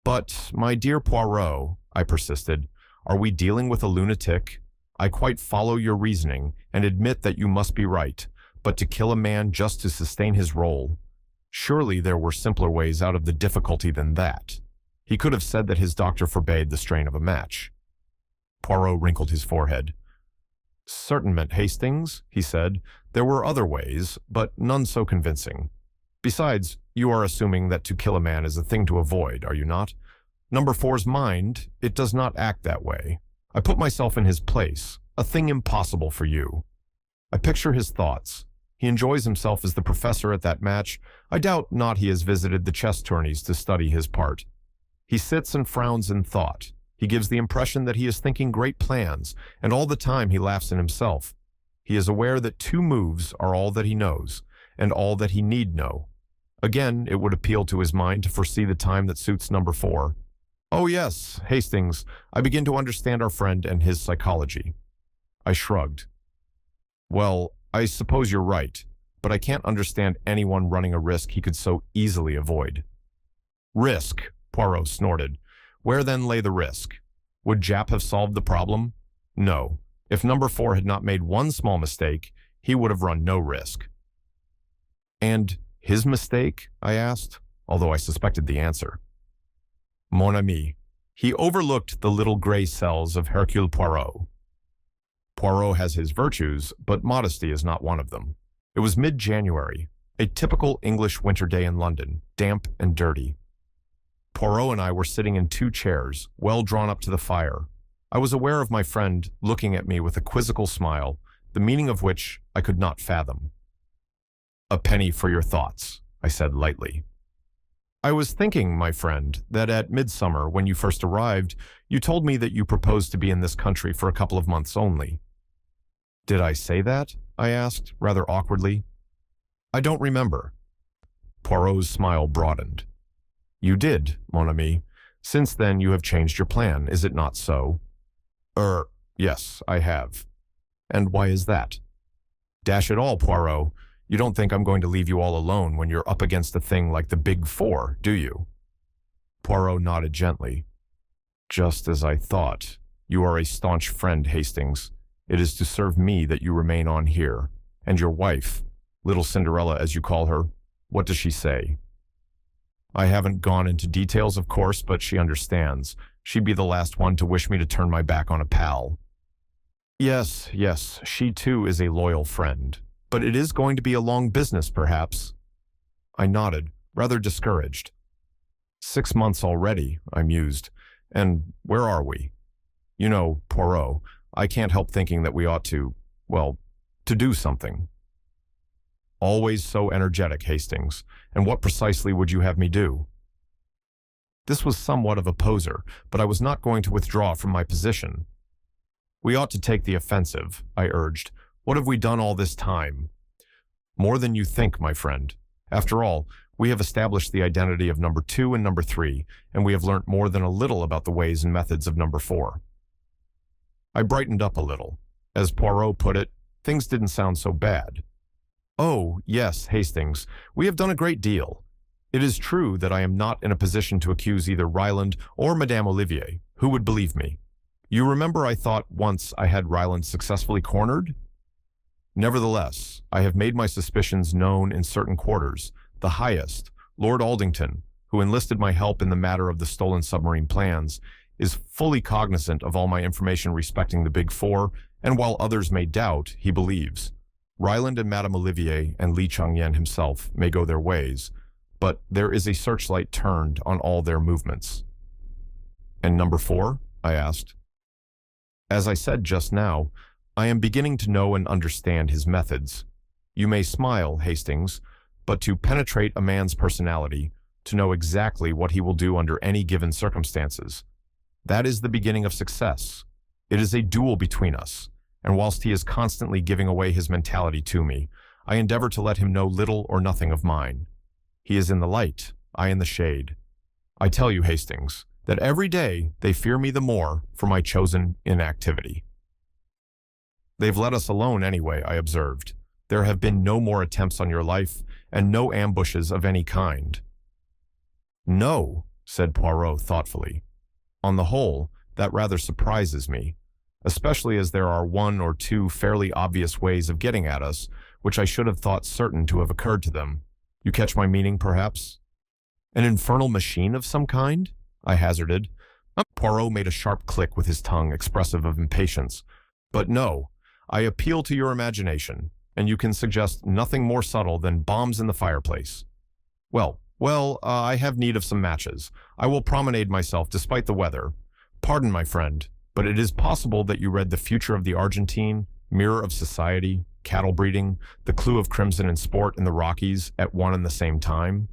But, my dear Poirot, I persisted, are we dealing with a lunatic? I quite follow your reasoning and admit that you must be right, but to kill a man just to sustain his role? Surely there were simpler ways out of the difficulty than that. He could have said that his doctor forbade the strain of a match. Poirot wrinkled his forehead. Certainment, Hastings, he said. There were other ways, but none so convincing. Besides, you are assuming that to kill a man is a thing to avoid, are you not? Number 4's mind, it does not act that way. I put myself in his place, a thing impossible for you. I picture his thoughts. He enjoys himself as the professor at that match. I doubt not he has visited the chess tourneys to study his part. He sits and frowns in thought. He gives the impression that he is thinking great plans, and all the time he laughs in himself. He is aware that 2 moves are all that he knows, and all that he need know. Again, it would appeal to his mind to foresee the time that suits number 4. Oh yes, Hastings, I begin to understand our friend and his psychology. I shrugged. Well, I suppose you're right, but I can't understand anyone running a risk he could so easily avoid. Risk, Poirot snorted. Where then lay the risk? Would Jap have solved the problem? No. If number 4 had not made one small mistake, he would have run no risk. And his mistake? I asked, although I suspected the answer. Mon ami, he overlooked the little gray cells of Hercule Poirot. Poirot has his virtues, but modesty is not one of them. It was mid-January, a typical English winter day in London, damp and dirty. Poirot and I were sitting in 2 chairs, well drawn up to the fire. I was aware of my friend looking at me with a quizzical smile, the meaning of which I could not fathom. A penny for your thoughts, I said lightly. I was thinking, my friend, that at midsummer, when you first arrived, you told me that you proposed to be in this country for a couple of months only. Did I say that? I asked, rather awkwardly. I don't remember. Poirot's smile broadened. You did, mon ami. Since then you have changed your plan, is it not so? Yes, I have. And why is that? Dash it all, Poirot. You don't think I'm going to leave you all alone when you're up against a thing like the Big Four, do you? Poirot nodded gently. Just as I thought. You are a staunch friend, Hastings. It is to serve me that you remain on here. And your wife, little Cinderella as you call her, what does she say? I haven't gone into details, of course, but she understands. She'd be the last one to wish me to turn my back on a pal. Yes, she too is a loyal friend. But it is going to be a long business, perhaps. I nodded, rather discouraged. 6 months already, I mused. And where are we? You know, Poirot, I can't help thinking that we ought to do something. Always so energetic, Hastings. And what precisely would you have me do? This was somewhat of a poser, but I was not going to withdraw from my position. "We ought to take the offensive," I urged. "What have we done all this time?" "More than you think, my friend. After all, we have established the identity of number 2 and number 3, and we have learnt more than a little about the ways and methods of number 4. I brightened up a little. As Poirot put it, things didn't sound so bad. "Oh, yes, Hastings, we have done a great deal. It is true that I am not in a position to accuse either Ryland or Madame Olivier. Who would believe me? You remember I thought once I had Ryland successfully cornered? Nevertheless, I have made my suspicions known in certain quarters. The highest, Lord Aldington, who enlisted my help in the matter of the stolen submarine plans, is fully cognizant of all my information respecting the Big Four, and while others may doubt, he believes. Ryland and Madame Olivier and Li Changyan himself may go their ways, but there is a searchlight turned on all their movements." "And number 4? I asked. "As I said just now, I am beginning to know and understand his methods. You may smile, Hastings, but to penetrate a man's personality, to know exactly what he will do under any given circumstances, that is the beginning of success. It is a duel between us, and whilst he is constantly giving away his mentality to me, I endeavor to let him know little or nothing of mine. He is in the light, I in the shade. I tell you, Hastings, that every day they fear me the more for my chosen inactivity." "They've let us alone anyway," I observed. "There have been no more attempts on your life, and no ambushes of any kind." "No," said Poirot thoughtfully. "On the whole, that rather surprises me, especially as there are 1 or 2 fairly obvious ways of getting at us, which I should have thought certain to have occurred to them. You catch my meaning, perhaps?" "An infernal machine of some kind?" I hazarded. Poirot made a sharp click with his tongue, expressive of impatience. "But no, I appeal to your imagination, and you can suggest nothing more subtle than bombs in the fireplace. Well, I have need of some matches. I will promenade myself despite the weather. Pardon, my friend, but it is possible that you read The Future of the Argentine, Mirror of Society, Cattle Breeding, The Clue of Crimson and Sport in the Rockies at one and the same time?"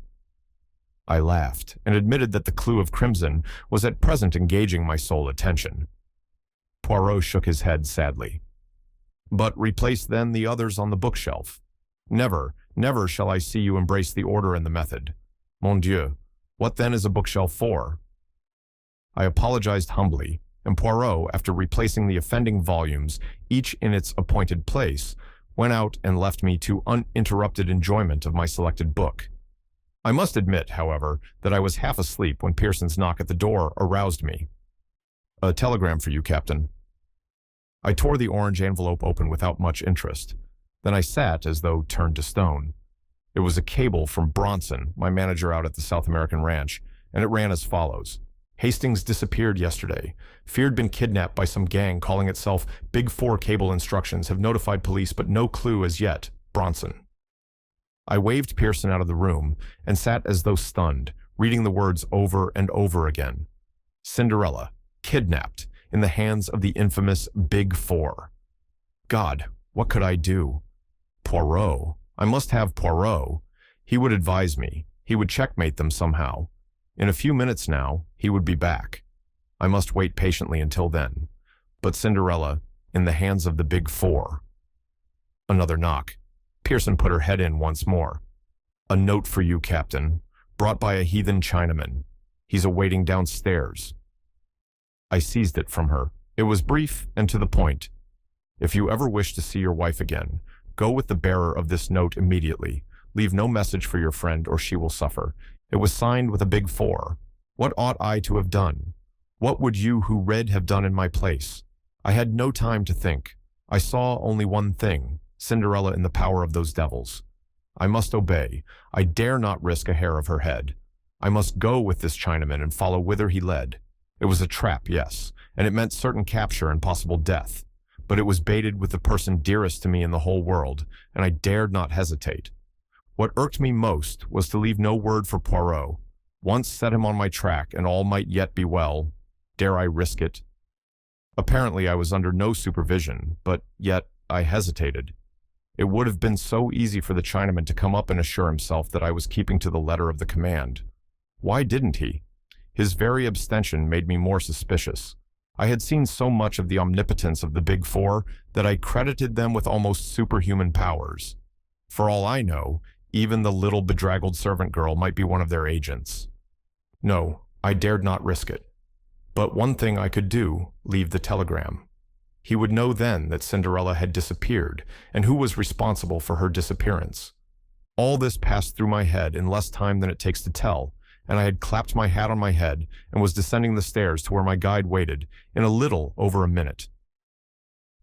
I laughed and admitted that The Clue of Crimson was at present engaging my sole attention. Poirot shook his head sadly. "But replace then the others on the bookshelf. Never, never shall I see you embrace the order and the method. Mon Dieu, what then is a bookshelf for?" I apologized humbly, and Poirot, after replacing the offending volumes, each in its appointed place, went out and left me to uninterrupted enjoyment of my selected book. I must admit, however, that I was half asleep when Pearson's knock at the door aroused me. "A telegram for you, Captain." I tore the orange envelope open without much interest. Then I sat as though turned to stone. It was a cable from Bronson, my manager out at the South American ranch, and it ran as follows. "Hastings disappeared yesterday. Feared been kidnapped by some gang calling itself Big Four Cable Instructions. Have notified police, but no clue as yet. Bronson." I waved Pearson out of the room and sat as though stunned, reading the words over and over again. Cinderella, kidnapped, in the hands of the infamous Big Four. God, what could I do? Poirot. I must have Poirot. He would advise me. He would checkmate them somehow. In a few minutes now, he would be back. I must wait patiently until then. But Cinderella, in the hands of the Big Four. Another knock. Pearson put her head in once more. "A note for you, Captain, brought by a heathen Chinaman. He's awaiting downstairs." I seized it from her. It was brief and to the point. "If you ever wish to see your wife again, go with the bearer of this note immediately. Leave no message for your friend or she will suffer. It was signed with a Big Four. What ought I to have done? What would you who read have done in my place? I had no time to think. I saw only one thing, Cinderella in the power of those devils. I must obey. I dare not risk a hair of her head. I must go with this Chinaman and follow whither he led. It was a trap, yes, and it meant certain capture and possible death. But it was baited with the person dearest to me in the whole world, and I dared not hesitate. What irked me most was to leave no word for Poirot. Once set him on my track, and all might yet be well. Dare I risk it? Apparently I was under no supervision, but yet I hesitated. It would have been so easy for the Chinaman to come up and assure himself that I was keeping to the letter of the command. Why didn't he? His very abstention made me more suspicious. I had seen so much of the omnipotence of the Big Four that I credited them with almost superhuman powers. For all I know, even the little bedraggled servant girl might be one of their agents. No, I dared not risk it. But one thing I could do, leave the telegram. He would know then that Cinderella had disappeared, and who was responsible for her disappearance. All this passed through my head in less time than it takes to tell, and I had clapped my hat on my head and was descending the stairs to where my guide waited in a little over a minute.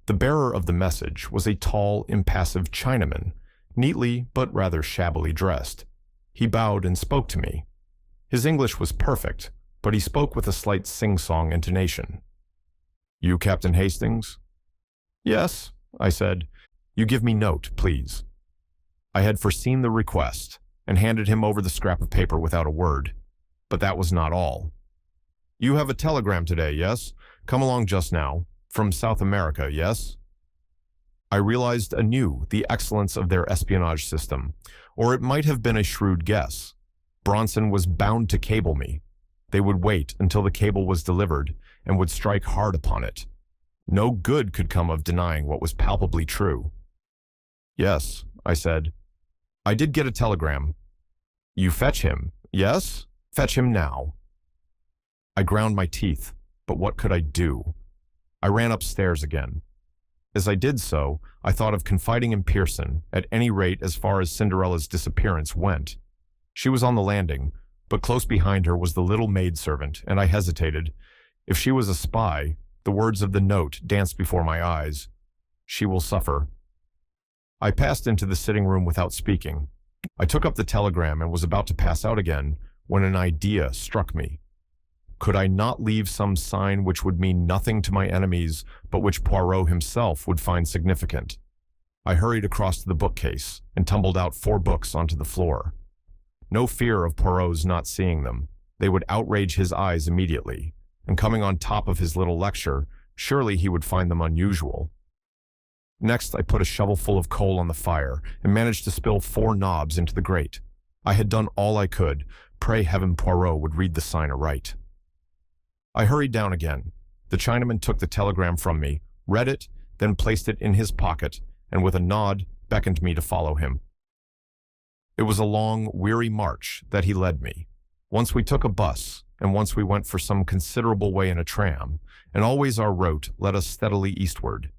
The bearer of the message was a tall, impassive Chinaman, neatly but rather shabbily dressed. He bowed and spoke to me. His English was perfect, but he spoke with a slight sing-song intonation. "You Captain Hastings?" "Yes," I said. "You give me note, please." I had foreseen the request and handed him over the scrap of paper without a word. But that was not all. "You have a telegram today, yes? Come along just now. From South America, yes?" I realized anew the excellence of their espionage system, or it might have been a shrewd guess. Bronson was bound to cable me. They would wait until the cable was delivered and would strike hard upon it. No good could come of denying what was palpably true. "Yes," I said. "I did get a telegram." "You fetch him, yes? Fetch him now." I ground my teeth, but what could I do? I ran upstairs again. As I did so, I thought of confiding in Pearson, at any rate as far as Cinderella's disappearance went. She was on the landing, but close behind her was the little maidservant, and I hesitated. If she was a spy, the words of the note danced before my eyes. "She will suffer." I passed into the sitting room without speaking. I took up the telegram and was about to pass out again when an idea struck me. Could I not leave some sign which would mean nothing to my enemies, but which Poirot himself would find significant? I hurried across to the bookcase and tumbled out 4 books onto the floor. No fear of Poirot's not seeing them. They would outrage his eyes immediately, and coming on top of his little lecture, surely he would find them unusual. Next, I put a shovelful of coal on the fire and managed to spill 4 knobs into the grate. I had done all I could. Pray heaven Poirot would read the sign aright. I hurried down again. The Chinaman took the telegram from me, read it, then placed it in his pocket, and with a nod beckoned me to follow him. It was a long, weary march that he led me. Once we took a bus, and once we went for some considerable way in a tram, and always our route led us steadily eastward.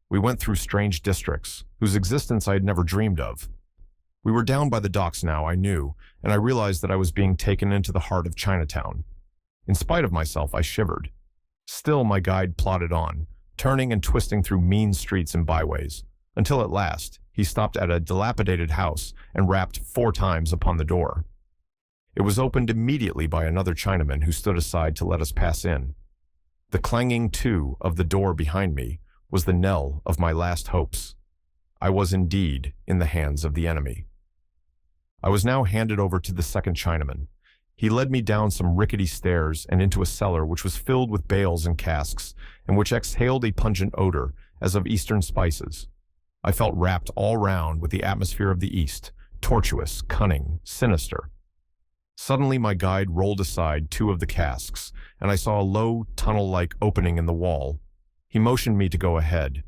We went through strange districts, whose existence I had never dreamed of. We were down by the docks now, I knew, and I realized that I was being taken into the heart of Chinatown. In spite of myself, I shivered. Still my guide plodded on, turning and twisting through mean streets and byways, until at last he stopped at a dilapidated house and rapped 4 times upon the door. It was opened immediately by another Chinaman who stood aside to let us pass in. The clanging to of the door behind me was the knell of my last hopes. I was indeed in the hands of the enemy. I was now handed over to the second Chinaman. He led me down some rickety stairs and into a cellar which was filled with bales and casks, and which exhaled a pungent odor as of eastern spices. I felt wrapped all round with the atmosphere of the East, tortuous, cunning, sinister. Suddenly my guide rolled aside 2 of the casks, and I saw a low, tunnel-like opening in the wall. He motioned me to go ahead.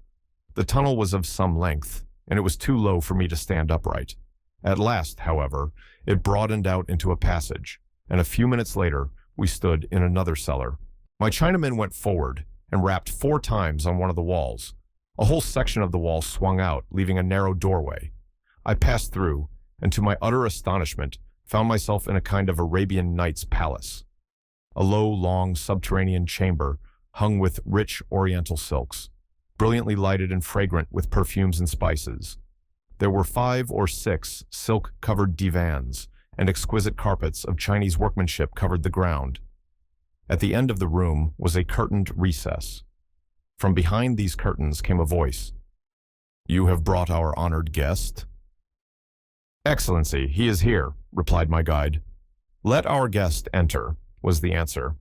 The tunnel was of some length, and it was too low for me to stand upright. At last, however, it broadened out into a passage, and a few minutes later, we stood in another cellar. My Chinaman went forward and rapped 4 times on one of the walls. A whole section of the wall swung out, leaving a narrow doorway. I passed through, and to my utter astonishment, found myself in a kind of Arabian Nights palace. A low, long, subterranean chamber hung with rich oriental silks, brilliantly lighted and fragrant with perfumes and spices. There were 5 or 6 silk-covered divans, and exquisite carpets of Chinese workmanship covered the ground. At the end of the room was a curtained recess. From behind these curtains came a voice. "You have brought our honored guest?" "Excellency, he is here," replied my guide. "Let our guest enter," was the answer.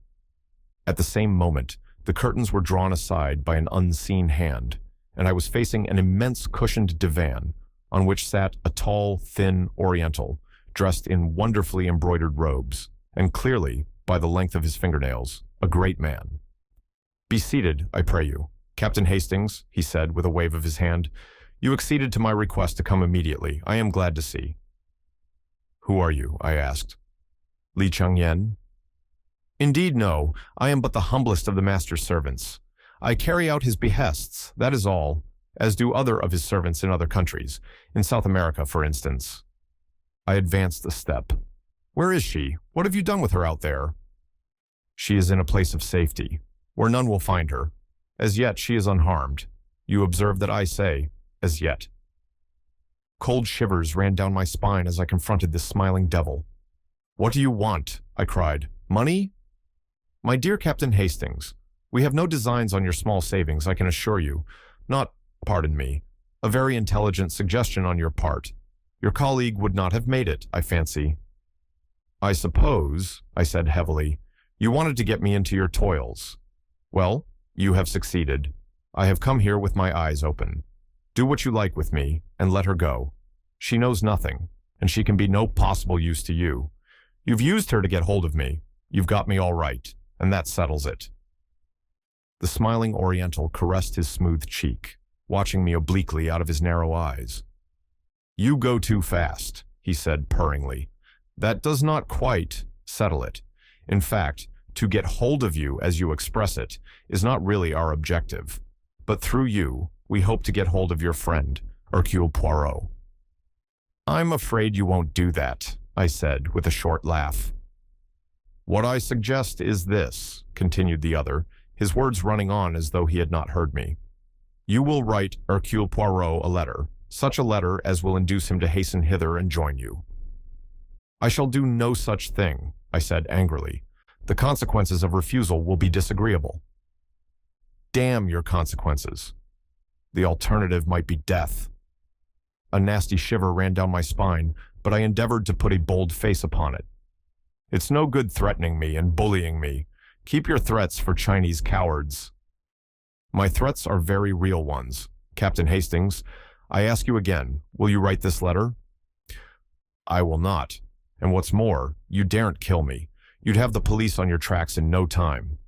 At the same moment, the curtains were drawn aside by an unseen hand, and I was facing an immense cushioned divan, on which sat a tall, thin Oriental, dressed in wonderfully embroidered robes, and clearly by the length of his fingernails, a great man. "Be seated, I pray you. Captain Hastings," he said with a wave of his hand. "You acceded to my request to come immediately. I am glad to see." "Who are you?" I asked. "Li Changyan?" "Indeed, no. I am but the humblest of the master's servants. I carry out his behests, that is all, as do other of his servants in other countries, in South America, for instance." I advanced a step. "Where is she? What have you done with her out there?" "She is in a place of safety, where none will find her. As yet, she is unharmed. You observe that I say, as yet." Cold shivers ran down my spine as I confronted this smiling devil. "What do you want?" I cried. "Money?" "My dear Captain Hastings, we have no designs on your small savings, I can assure you. Not, pardon me, a very intelligent suggestion on your part. Your colleague would not have made it, I fancy." "I suppose," I said heavily, "you wanted to get me into your toils. Well, you have succeeded. I have come here with my eyes open. Do what you like with me, and let her go. She knows nothing, and she can be no possible use to you. You've used her to get hold of me. You've got me all right, and that settles it." The smiling Oriental caressed his smooth cheek, watching me obliquely out of his narrow eyes. "You go too fast," he said purringly. "That does not quite settle it. In fact, to get hold of you, as you express it, is not really our objective. But through you, we hope to get hold of your friend, Hercule Poirot." "I'm afraid you won't do that," I said with a short laugh. "What I suggest is this," continued the other, his words running on as though he had not heard me. "You will write Hercule Poirot a letter, such a letter as will induce him to hasten hither and join you." "I shall do no such thing," I said angrily. "The consequences of refusal will be disagreeable." "Damn your consequences. The alternative might be death." A nasty shiver ran down my spine, but I endeavored to put a bold face upon it. "It's no good threatening me and bullying me. Keep your threats for Chinese cowards." "My threats are very real ones. Captain Hastings, I ask you again, will you write this letter?" "I will not. And what's more, you daren't kill me. You'd have the police on your tracks in no time."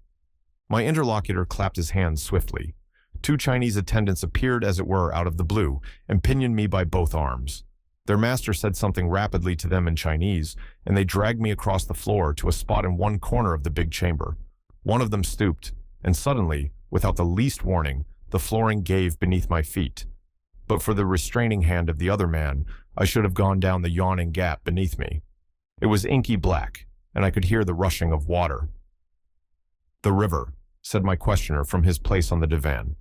My interlocutor clapped his hands swiftly. Two Chinese attendants appeared as it were out of the blue and pinioned me by both arms. Their master said something rapidly to them in Chinese, and they dragged me across the floor to a spot in one corner of the big chamber. One of them stooped, and suddenly, without the least warning, the flooring gave beneath my feet. But for the restraining hand of the other man, I should have gone down the yawning gap beneath me. It was inky black, and I could hear the rushing of water. "The river," said my questioner from his place on the divan.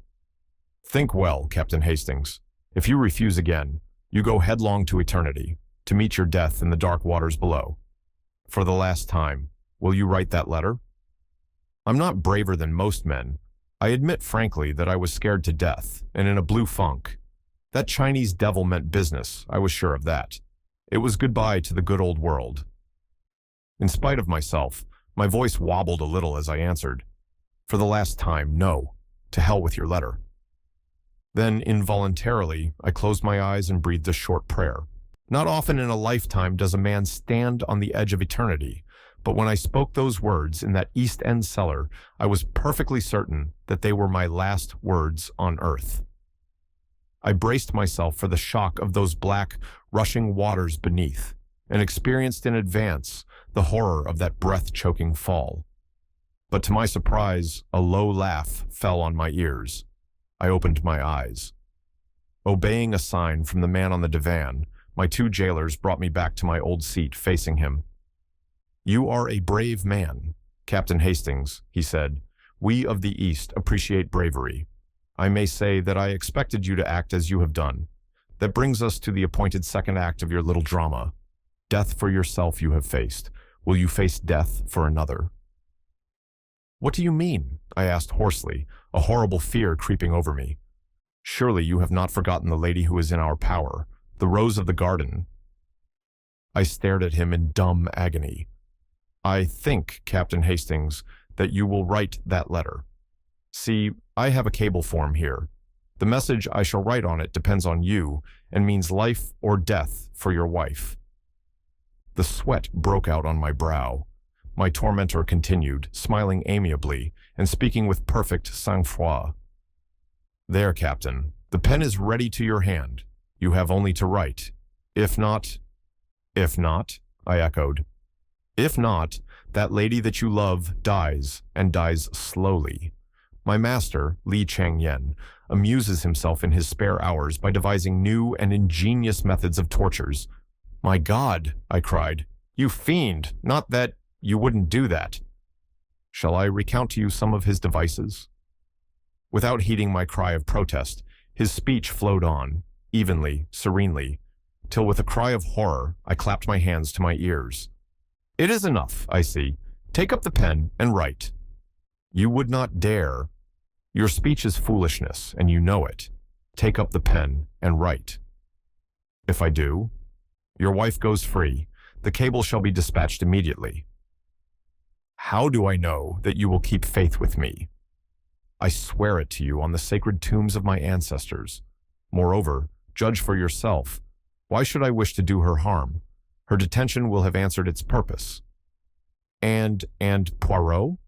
"Think well, Captain Hastings. If you refuse again, you go headlong to eternity, to meet your death in the dark waters below. For the last time, will you write that letter?" I'm not braver than most men. I admit frankly that I was scared to death, and in a blue funk. That Chinese devil meant business, I was sure of that. It was goodbye to the good old world. In spite of myself, my voice wobbled a little as I answered, "For the last time, no. To hell with your letter." Then, involuntarily, I closed my eyes and breathed a short prayer. Not often in a lifetime does a man stand on the edge of eternity, but when I spoke those words in that East End cellar, I was perfectly certain that they were my last words on earth. I braced myself for the shock of those black, rushing waters beneath, and experienced in advance the horror of that breath-choking fall. But to my surprise, a low laugh fell on my ears. I opened my eyes. Obeying a sign from the man on the divan, my two jailers brought me back to my old seat facing him. "You are a brave man, Captain Hastings," he said. "We of the East appreciate bravery. I may say that I expected you to act as you have done. That brings us to the appointed second act of your little drama. Death for yourself you have faced. Will you face death for another?" "What do you mean?" I asked hoarsely, a horrible fear creeping over me. "Surely you have not forgotten the lady who is in our power, the rose of the garden." I stared at him in dumb agony. "I think, Captain Hastings, that you will write that letter. See, I have a cable form here. The message I shall write on it depends on you and means life or death for your wife." The sweat broke out on my brow. my tormentor continued, smiling amiably and speaking with perfect sang-froid. "There, Captain, the pen is ready to your hand. You have only to write. If not—" "If not?" I echoed. "If not, that lady that you love dies, and dies slowly. My master, Li Chang-yen, amuses himself in his spare hours by devising new and ingenious methods of tortures." "My God," I cried, "you fiend, not that you wouldn't do that." "Shall I recount to you some of his devices?" Without heeding my cry of protest, his speech flowed on, evenly, serenely, till with a cry of horror I clapped my hands to my ears. "It is enough, I see. Take up the pen and write." "You would not dare." "Your speech is foolishness, and you know it. Take up the pen and write." "If I do?" "Your wife goes free. The cable shall be dispatched immediately." "How do I know that you will keep faith with me?" "I swear it to you on the sacred tombs of my ancestors. Moreover, judge for yourself. Why should I wish to do her harm? Her detention will have answered its purpose." And Poirot?"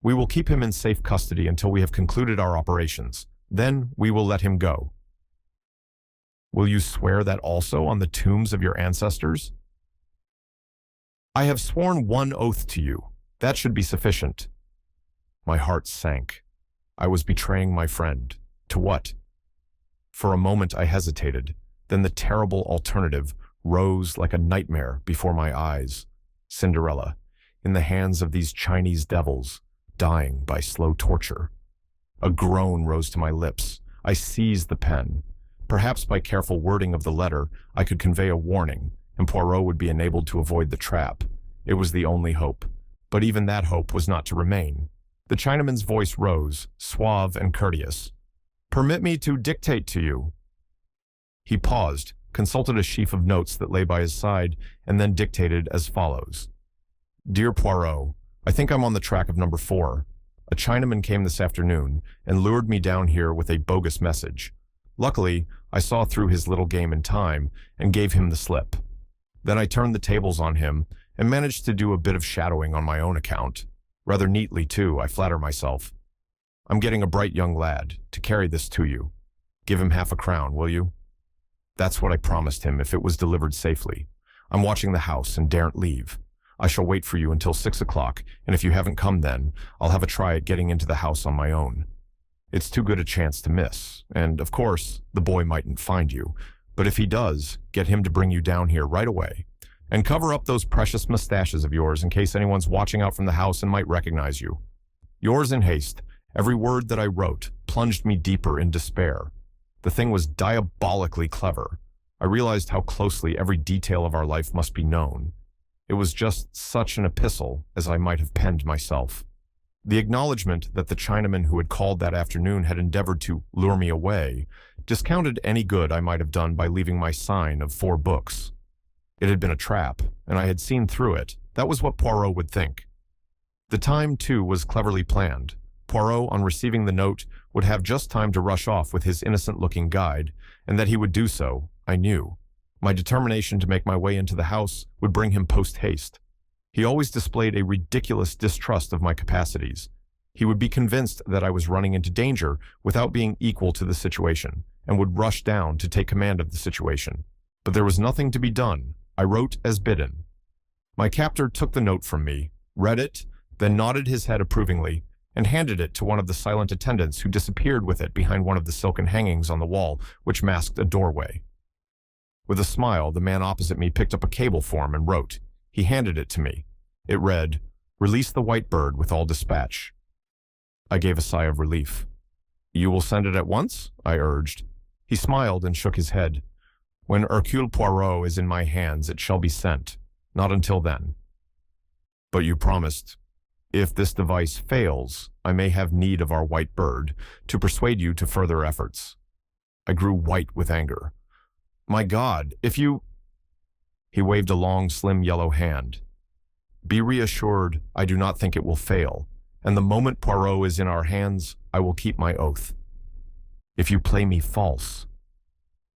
"We will keep him in safe custody until we have concluded our operations. Then we will let him go." "Will you swear that also on the tombs of your ancestors?" "I have sworn one oath to you. That should be sufficient." My heart sank. I was betraying my friend. To what? For a moment I hesitated. Then the terrible alternative rose like a nightmare before my eyes. Cinderella, in the hands of these Chinese devils, dying by slow torture. A groan rose to my lips. I seized the pen. Perhaps by careful wording of the letter, I could convey a warning, and Poirot would be enabled to avoid the trap. It was the only hope. But even that hope was not to remain. The Chinaman's voice rose, suave and courteous. "Permit me to dictate to you." He paused, consulted a sheaf of notes that lay by his side, and then dictated as follows. "Dear Poirot, I think I'm on the track of number 4. A Chinaman came this afternoon and lured me down here with a bogus message. Luckily, I saw through his little game in time and gave him the slip. Then I turned the tables on him and managed to do a bit of shadowing on my own account. Rather neatly, too, I flatter myself. I'm getting a bright young lad to carry this to you. Give him half a crown, will you?" That's what I promised him if it was delivered safely. "I'm watching the house and daren't leave. I shall wait for you until 6 o'clock, and if you haven't come then, I'll have a try at getting into the house on my own. It's too good a chance to miss, and, of course, the boy mightn't find you, but if he does, get him to bring you down here right away. And cover up those precious mustaches of yours in case anyone's watching out from the house and might recognize you. Yours in haste." Every word that I wrote plunged me deeper in despair. The thing was diabolically clever. I realized how closely every detail of our life must be known. It was just such an epistle as I might have penned myself. The acknowledgement that the Chinaman who had called that afternoon had endeavored to lure me away discounted any good I might have done by leaving my sign of 4 books. It had been a trap, and I had seen through it. That was what Poirot would think. The time, too, was cleverly planned. Poirot, on receiving the note, would have just time to rush off with his innocent-looking guide, and that he would do so, I knew. My determination to make my way into the house would bring him post-haste. He always displayed a ridiculous distrust of my capacities. He would be convinced that I was running into danger without being equal to the situation, and would rush down to take command of the situation. But there was nothing to be done. I wrote as bidden. My captor took the note from me, read it, then nodded his head approvingly, and handed it to one of the silent attendants who disappeared with it behind one of the silken hangings on the wall which masked a doorway. With a smile, the man opposite me picked up a cable form and wrote. He handed it to me. It read, "Release the white bird with all dispatch." I gave a sigh of relief. "You will send it at once?" I urged. He smiled and shook his head. "When Hercule Poirot is in my hands, it shall be sent. Not until then." "But you promised, if this device fails, I may have need of our white bird to persuade you to further efforts." I grew white with anger. "My God, if you—" He waved a long, slim yellow hand. "Be reassured, I do not think it will fail, and the moment Poirot is in our hands, I will keep my oath. If you play me false,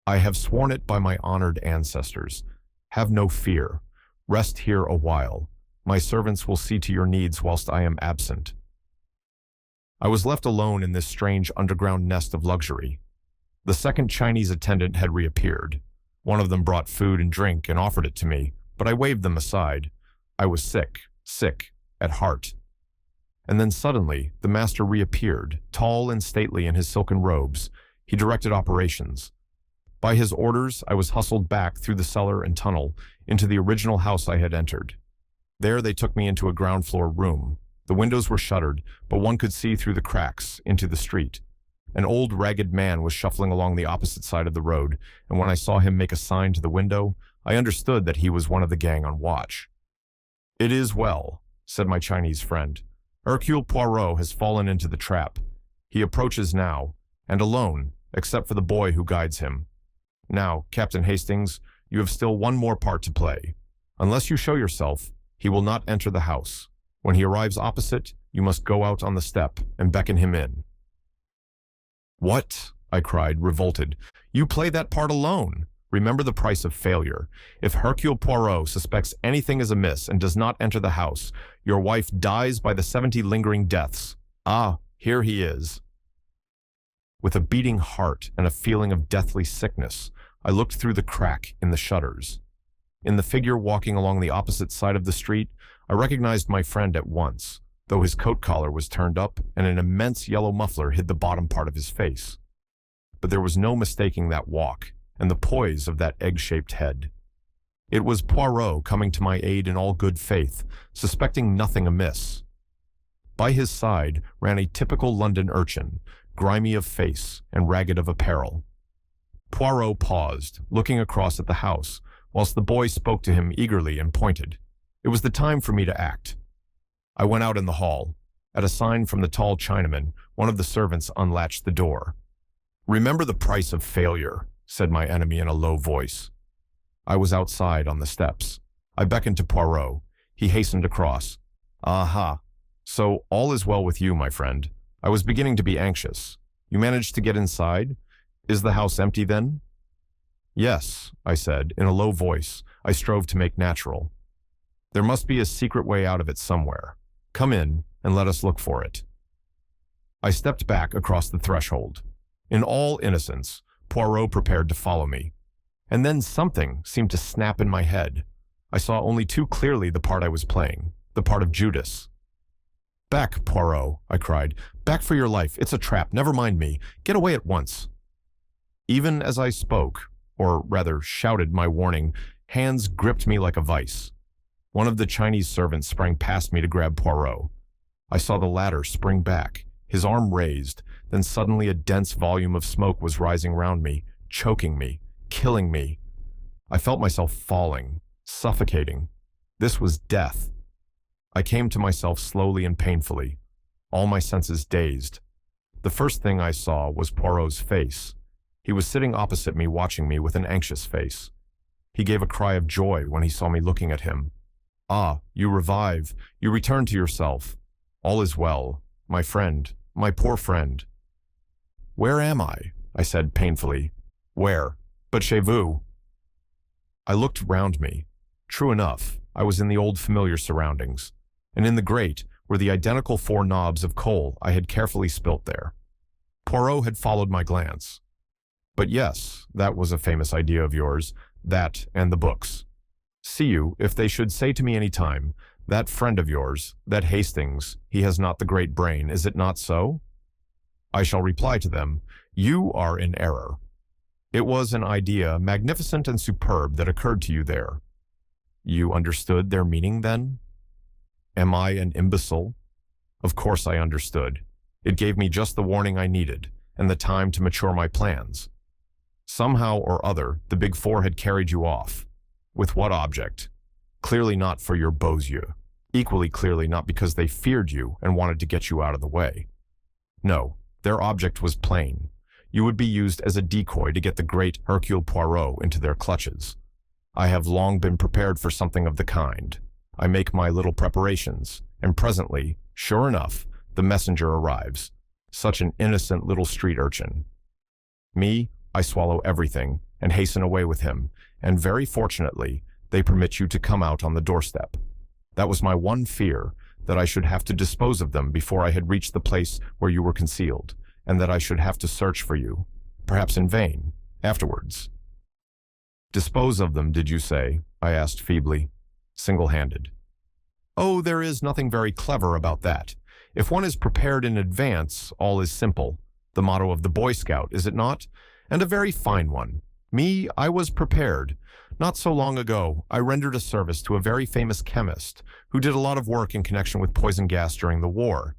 I have sworn it by my honored ancestors. Have no fear. Rest here a while. My servants will see to your needs whilst I am absent." I was left alone in this strange underground nest of luxury. The second Chinese attendant had reappeared. One of them brought food and drink and offered it to me, but I waved them aside. I was sick at heart. And then suddenly, the master reappeared, tall and stately in his silken robes. He directed operations. By his orders, I was hustled back through the cellar and tunnel into the original house I had entered. There they took me into a ground floor room. The windows were shuttered, but one could see through the cracks into the street. An old, ragged man was shuffling along the opposite side of the road, and when I saw him make a sign to the window, I understood that he was one of the gang on watch. "It is well," said my Chinese friend. "Hercule Poirot has fallen into the trap. He approaches now, and alone, except for the boy who guides him. Now, Captain Hastings, you have still one more part to play. Unless you show yourself, he will not enter the house. When he arrives opposite, you must go out on the step and beckon him in." "What?" I cried, revolted. "You play that part alone. Remember the price of failure. If Hercule Poirot suspects anything is amiss and does not enter the house, your wife dies by the 70 lingering deaths. Ah, here he is." With a beating heart and a feeling of deathly sickness, I looked through the crack in the shutters. In the figure walking along the opposite side of the street, I recognized my friend at once, though his coat collar was turned up and an immense yellow muffler hid the bottom part of his face. But there was no mistaking that walk and the poise of that egg-shaped head. It was Poirot coming to my aid in all good faith, suspecting nothing amiss. By his side ran a typical London urchin, grimy of face and ragged of apparel. Poirot paused, looking across at the house, whilst the boy spoke to him eagerly and pointed. It was the time for me to act. I went out in the hall. At a sign from the tall Chinaman, one of the servants unlatched the door. "Remember the price of failure," said my enemy in a low voice. I was outside on the steps. I beckoned to Poirot. He hastened across. "Aha. So all is well with you, my friend. I was beginning to be anxious. You managed to get inside? Is the house empty then?" "Yes," I said, in a low voice. I strove to make natural. "There must be a secret way out of it somewhere. Come in, and let us look for it." I stepped back across the threshold. In all innocence, Poirot prepared to follow me. And then something seemed to snap in my head. I saw only too clearly the part I was playing, the part of Judas. "Back, Poirot," I cried. "Back for your life. It's a trap. Never mind me. Get away at once." Even as I spoke, or rather shouted my warning, hands gripped me like a vice. One of the Chinese servants sprang past me to grab Poirot. I saw the latter spring back, his arm raised, then suddenly a dense volume of smoke was rising round me, choking me, killing me. I felt myself falling, suffocating. This was death. I came to myself slowly and painfully, all my senses dazed. The first thing I saw was Poirot's face. He was sitting opposite me, watching me with an anxious face. He gave a cry of joy when he saw me looking at him. "Ah, you revive. You return to yourself. All is well. My friend, my poor friend." "Where am I?" I said painfully. "Where? But chez vous." I looked round me. True enough, I was in the old familiar surroundings, and in the grate were the identical 4 knobs of coal I had carefully spilt there. Poirot had followed my glance. "But yes, that was a famous idea of yours, that and the books. See you, if they should say to me any time, 'That friend of yours, that Hastings, he has not the great brain, is it not so?' I shall reply to them, 'You are in error. It was an idea magnificent and superb that occurred to you there.' You understood their meaning then? Am I an imbecile? Of course I understood. It gave me just the warning I needed, and the time to mature my plans. Somehow or other, the Big Four had carried you off. With what object? Clearly not for your beaux yeux. Equally clearly not because they feared you and wanted to get you out of the way. No, their object was plain. You would be used as a decoy to get the great Hercule Poirot into their clutches. I have long been prepared for something of the kind. I make my little preparations, and presently, sure enough, the messenger arrives. Such an innocent little street urchin. Me, I swallow everything and hasten away with him, and very fortunately, they permit you to come out on the doorstep. That was my one fear, that I should have to dispose of them before I had reached the place where you were concealed, and that I should have to search for you, perhaps in vain, afterwards. Dispose of them, did you say? I asked feebly. Single-handed. Oh, there is nothing very clever about that. If one is prepared in advance, all is simple. The motto of the Boy Scout, is it not? And a very fine one. Me, I was prepared. Not so long ago, I rendered a service to a very famous chemist who did a lot of work in connection with poison gas during the war.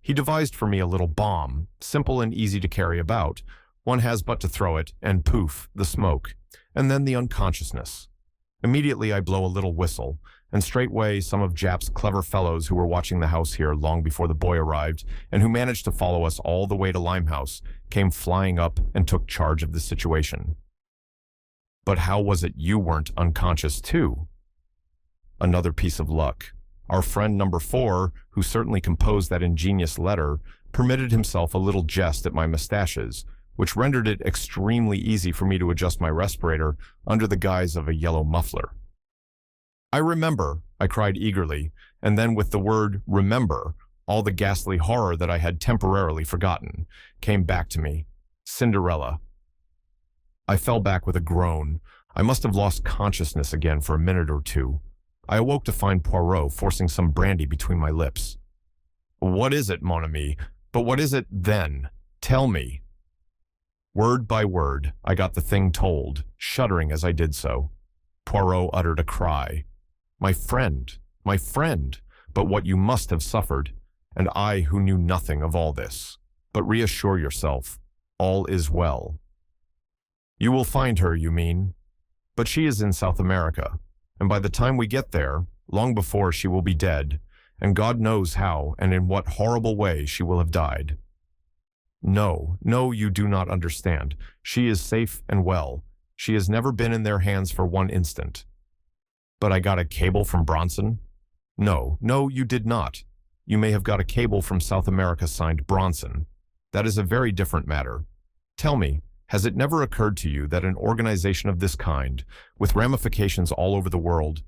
He devised for me a little bomb, simple and easy to carry about. One has but to throw it, and poof, the smoke, and then the unconsciousness. Immediately I blow a little whistle, and straightway some of Jap's clever fellows who were watching the house here long before the boy arrived, and who managed to follow us all the way to Limehouse, came flying up and took charge of the situation. But how was it you weren't unconscious too? Another piece of luck. Our friend number 4, who certainly composed that ingenious letter, permitted himself a little jest at my mustaches, which rendered it extremely easy for me to adjust my respirator under the guise of a yellow muffler. I remember, I cried eagerly, and then with the word remember, all the ghastly horror that I had temporarily forgotten came back to me. Cinderella. I fell back with a groan. I must have lost consciousness again for a minute or two. I awoke to find Poirot forcing some brandy between my lips. What is it, mon ami? But what is it then? Tell me. Word by word, I got the thing told, shuddering as I did so. Poirot uttered a cry. My friend, but what you must have suffered, and I who knew nothing of all this. But reassure yourself, all is well. You will find her, you mean? But she is in South America, and by the time we get there, long before she will be dead, and God knows how and in what horrible way she will have died. No, you do not understand. She is safe and well. She has never been in their hands for one instant. But I got a cable from Bronson? No, you did not. You may have got a cable from South America signed Bronson. That is a very different matter. Tell me, has it never occurred to you that an organization of this kind, with ramifications all over the world,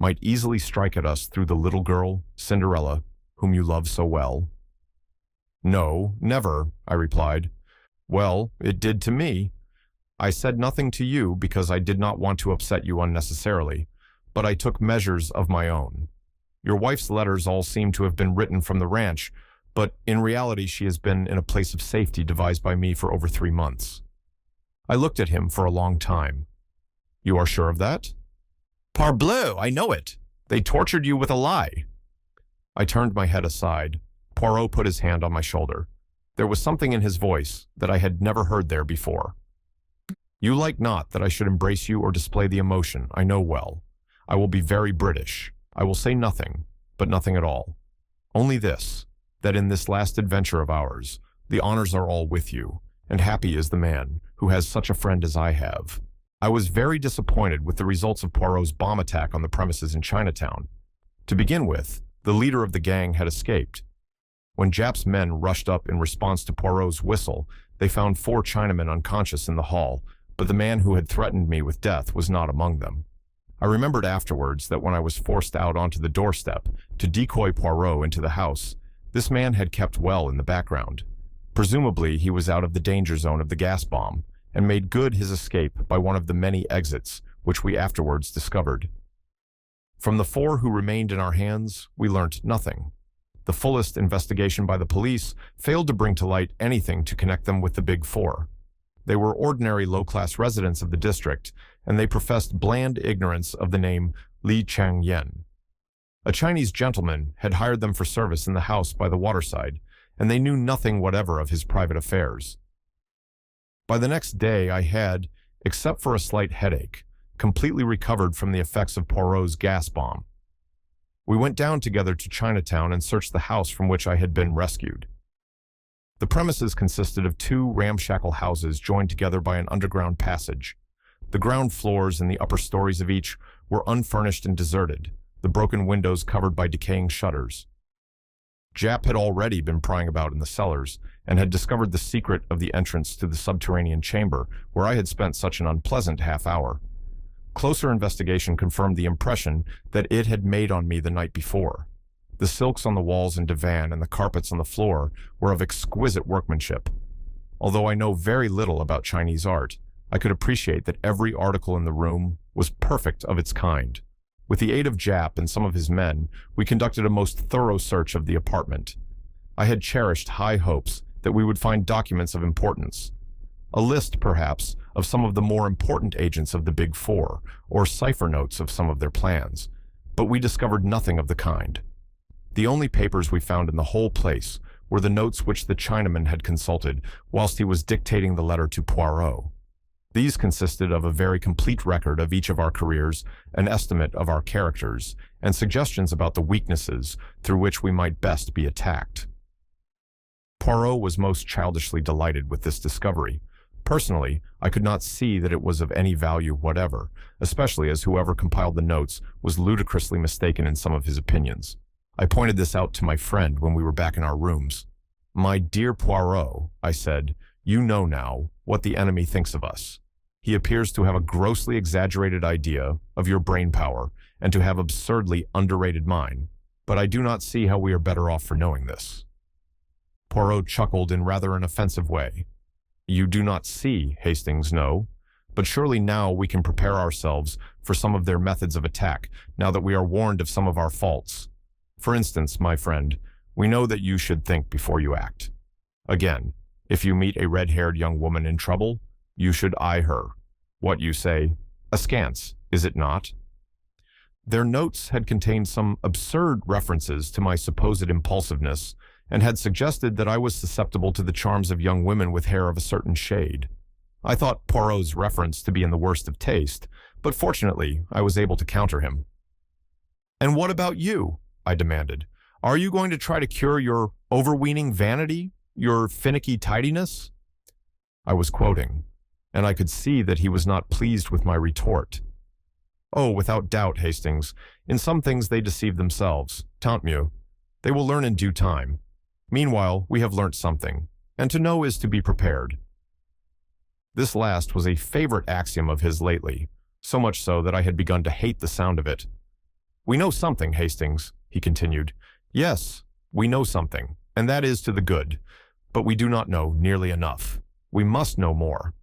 might easily strike at us through the little girl, Cinderella, whom you love so well? No, never, I replied. Well, it did to me. I said nothing to you because I did not want to upset you unnecessarily, but I took measures of my own. Your wife's letters all seem to have been written from the ranch, but in reality she has been in a place of safety devised by me for over 3 months. I looked at him for a long time. You are sure of that? Parbleu, I know it. They tortured you with a lie. I turned my head aside. Poirot put his hand on my shoulder. There was something in his voice that I had never heard there before. You like not that I should embrace you or display the emotion, I know well. I will be very British. I will say nothing, but nothing at all. Only this, that in this last adventure of ours, the honors are all with you, and happy is the man who has such a friend as I have. I was very disappointed with the results of Poirot's bomb attack on the premises in Chinatown. To begin with, the leader of the gang had escaped. When Jap's men rushed up in response to Poirot's whistle, they found 4 Chinamen unconscious in the hall, but the man who had threatened me with death was not among them. I remembered afterwards that when I was forced out onto the doorstep to decoy Poirot into the house, this man had kept well in the background. Presumably, he was out of the danger zone of the gas bomb and made good his escape by one of the many exits which we afterwards discovered. From the 4 who remained in our hands, we learnt nothing. The fullest investigation by the police failed to bring to light anything to connect them with the Big 4. They were ordinary low-class residents of the district, and they professed bland ignorance of the name Li Chang-yen. A Chinese gentleman had hired them for service in the house by the waterside, and they knew nothing whatever of his private affairs. By the next day I had, except for a slight headache, completely recovered from the effects of Poirot's gas bomb. We went down together to Chinatown and searched the house from which I had been rescued. The premises consisted of 2 ramshackle houses joined together by an underground passage. The ground floors and the upper stories of each were unfurnished and deserted, the broken windows covered by decaying shutters. Jap had already been prying about in the cellars and had discovered the secret of the entrance to the subterranean chamber where I had spent such an unpleasant half-hour. Closer investigation confirmed the impression that it had made on me the night before. The silks on the walls and divan and the carpets on the floor were of exquisite workmanship. Although I know very little about Chinese art, I could appreciate that every article in the room was perfect of its kind. With the aid of Jap and some of his men, we conducted a most thorough search of the apartment. I had cherished high hopes that we would find documents of importance. A list, perhaps, of some of the more important agents of the Big Four, or cipher notes of some of their plans, but we discovered nothing of the kind. The only papers we found in the whole place were the notes which the Chinaman had consulted whilst he was dictating the letter to Poirot. These consisted of a very complete record of each of our careers, an estimate of our characters, and suggestions about the weaknesses through which we might best be attacked. Poirot was most childishly delighted with this discovery. Personally, I could not see that it was of any value whatever, especially as whoever compiled the notes was ludicrously mistaken in some of his opinions. I pointed this out to my friend when we were back in our rooms. "My dear Poirot," I said, "you know now what the enemy thinks of us. He appears to have a grossly exaggerated idea of your brain power and to have absurdly underrated mine, but I do not see how we are better off for knowing this." Poirot chuckled in rather an offensive way. "You do not see, Hastings, no, but surely now we can prepare ourselves for some of their methods of attack, now that we are warned of some of our faults. For instance, my friend, we know that you should think before you act. Again, if you meet a red-haired young woman in trouble, you should eye her. What you say, askance, is it not?" Their notes had contained some absurd references to my supposed impulsiveness and had suggested that I was susceptible to the charms of young women with hair of a certain shade. I thought Poirot's reference to be in the worst of taste, but fortunately I was able to counter him. "And what about you?" I demanded. "Are you going to try to cure your overweening vanity, your finicky tidiness?" I was quoting, and I could see that he was not pleased with my retort. "Oh, without doubt, Hastings. In some things they deceive themselves. Tant mieux. They will learn in due time. Meanwhile, we have learnt something, and to know is to be prepared." This last was a favorite axiom of his lately, so much so that I had begun to hate the sound of it. "We know something, Hastings," he continued. "Yes, we know something, and that is to the good, but we do not know nearly enough. We must know more."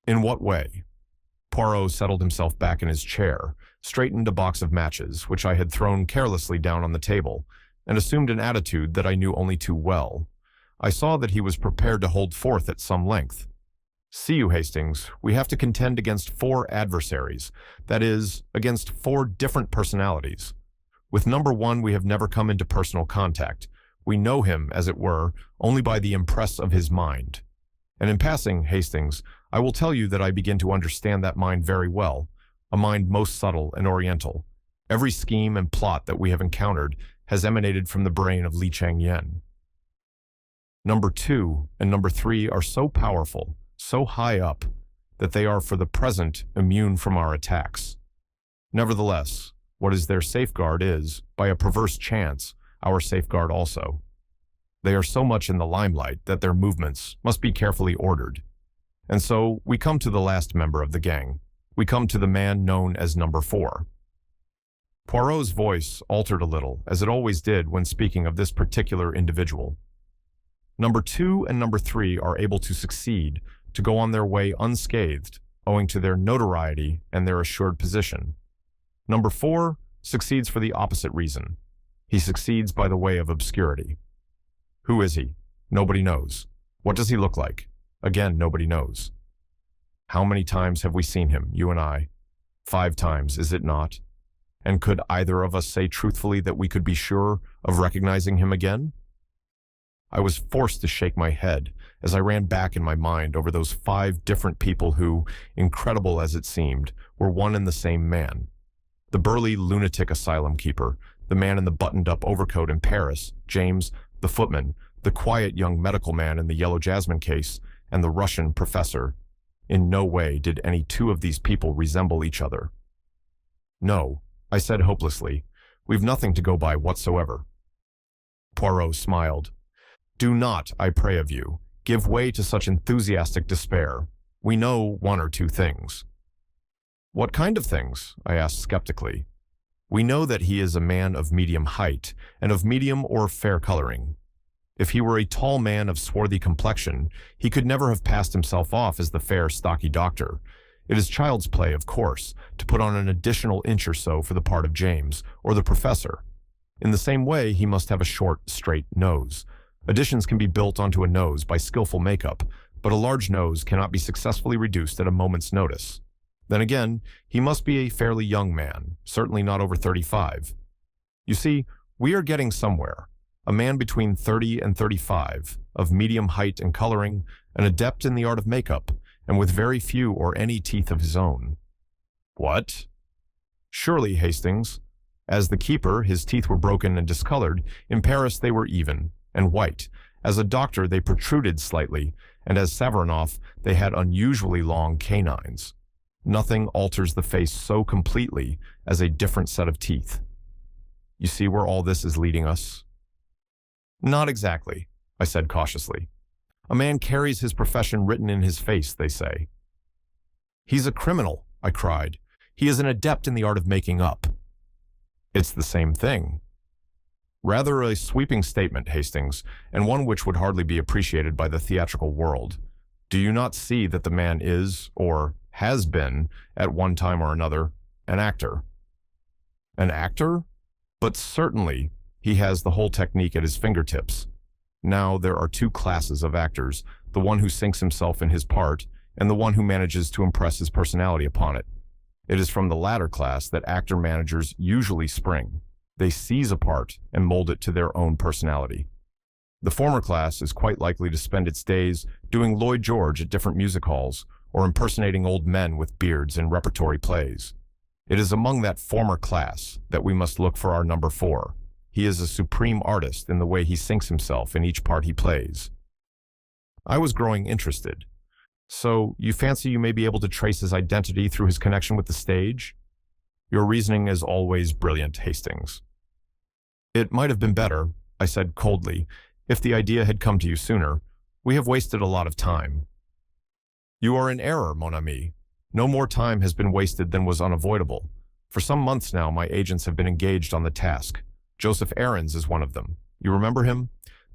"In what way?" Poirot settled himself back in his chair, straightened a box of matches, which I had thrown carelessly down on the table, and assumed an attitude that I knew only too well. I saw that he was prepared to hold forth at some length. "See you, Hastings, we have to contend against 4 adversaries, that is, against 4 different personalities. With number 1 we have never come into personal contact. We know him, as it were, only by the impress of his mind. And in passing, Hastings, I will tell you that I begin to understand that mind very well, a mind most subtle and oriental. Every scheme and plot that we have encountered has emanated from the brain of Li Chang-yen. Number 2 and number 3 are so powerful, so high up, that they are for the present immune from our attacks. Nevertheless, what is their safeguard is, by a perverse chance, our safeguard also. They are so much in the limelight that their movements must be carefully ordered. And so we come to the last member of the gang. We come to the man known as number 4. Poirot's voice altered a little, as it always did when speaking of this particular individual. Number 2 and number 3 are able to succeed, to go on their way unscathed, owing to their notoriety and their assured position. Number 4 succeeds for the opposite reason. He succeeds by the way of obscurity. Who is he? Nobody knows. What does he look like? Again, nobody knows. How many times have we seen him, you and I? 5 times, is it not? And could either of us say truthfully that we could be sure of recognizing him again? I was forced to shake my head as I ran back in my mind over those 5 different people who, incredible as it seemed, were one and the same man. The burly lunatic asylum keeper, the man in the buttoned-up overcoat in Paris, James, the footman, the quiet young medical man in the yellow jasmine case, and the Russian professor. In no way did any 2 of these people resemble each other. "No," I said hopelessly, "we've nothing to go by whatsoever." Poirot smiled. "Do not, I pray of you, give way to such enthusiastic despair. We know 1 or 2 things." What kind of things? I asked skeptically. We know that he is a man of medium height and of medium or fair coloring. If he were a tall man of swarthy complexion, he could never have passed himself off as the fair, stocky doctor. It is child's play, of course, to put on an additional inch or so for the part of James, or the professor. In the same way, he must have a short, straight nose. Additions can be built onto a nose by skillful makeup, but a large nose cannot be successfully reduced at a moment's notice. Then again, he must be a fairly young man, certainly not over 35. You see, we are getting somewhere. A man between 30 and 35, of medium height and coloring, an adept in the art of makeup, and with very few or any teeth of his own. What? Surely, Hastings. As the keeper, his teeth were broken and discolored. In Paris, they were even and white. As a doctor, they protruded slightly, and as Savarinoff, they had unusually long canines. Nothing alters the face so completely as a different set of teeth. You see where all this is leading us? Not exactly, I said cautiously. A man carries his profession written in his face, they say. He's a criminal, I cried. He is an adept in the art of making up. It's the same thing. Rather a sweeping statement, Hastings, and one which would hardly be appreciated by the theatrical world. Do you not see that the man is, or has been, at one time or another, an actor? An actor? But certainly, he has the whole technique at his fingertips. Now there are two classes of actors, the one who sinks himself in his part, and the one who manages to impress his personality upon it. It is from the latter class that actor managers usually spring. They seize a part and mold it to their own personality. The former class is quite likely to spend its days doing Lloyd George at different music halls or impersonating old men with beards in repertory plays. It is among that former class that we must look for our number 4. He is a supreme artist in the way he sinks himself in each part he plays. I was growing interested. So, you fancy you may be able to trace his identity through his connection with the stage? Your reasoning is always brilliant, Hastings. It might have been better, I said coldly, if the idea had come to you sooner. We have wasted a lot of time. You are in error, mon ami. No more time has been wasted than was unavoidable. For some months now, my agents have been engaged on the task. Joseph Aarons is one of them. You remember him?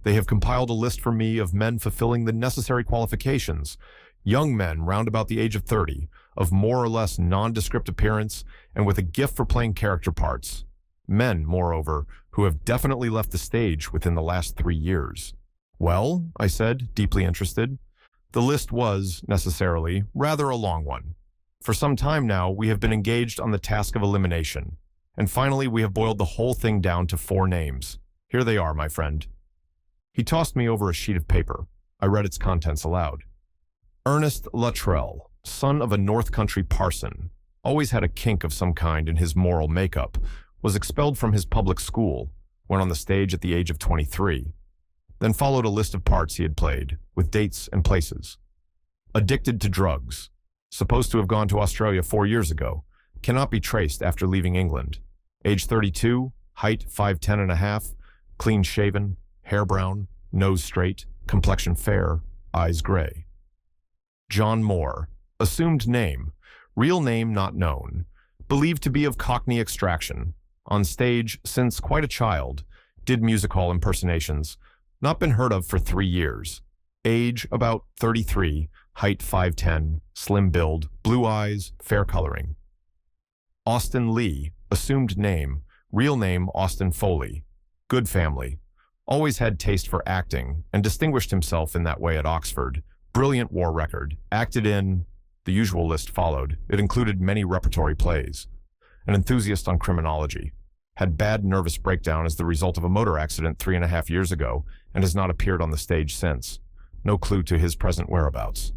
They have compiled a list for me of men fulfilling the necessary qualifications, young men round about the age of 30, of more or less nondescript appearance and with a gift for playing character parts. Men, moreover, who have definitely left the stage within the last 3 years. Well, I said, deeply interested. The list was, necessarily, rather a long one. For some time now, we have been engaged on the task of elimination, and finally we have boiled the whole thing down to 4 names. Here they are, my friend. He tossed me over a sheet of paper. I read its contents aloud. Ernest Luttrell, son of a North Country parson, always had a kink of some kind in his moral makeup, was expelled from his public school, went on the stage at the age of 23. Then followed a list of parts he had played, with dates and places. Addicted to drugs, supposed to have gone to Australia 4 years ago, cannot be traced after leaving England. Age 32, height 5'10½", clean-shaven, hair brown, nose straight, complexion fair, eyes gray. John Moore, assumed name, real name not known, believed to be of Cockney extraction, on stage since quite a child, did music hall impersonations, not been heard of for 3 years. Age about 33, height 5'10", slim build, blue eyes, fair coloring. Austin Lee, assumed name, real name Austin Foley, good family, always had taste for acting and distinguished himself in that way at Oxford. Brilliant war record, acted in, the usual list followed. It included many repertory plays. An enthusiast on criminology. Had bad nervous breakdown as the result of a motor accident 3.5 years ago and has not appeared on the stage since. No clue to his present whereabouts.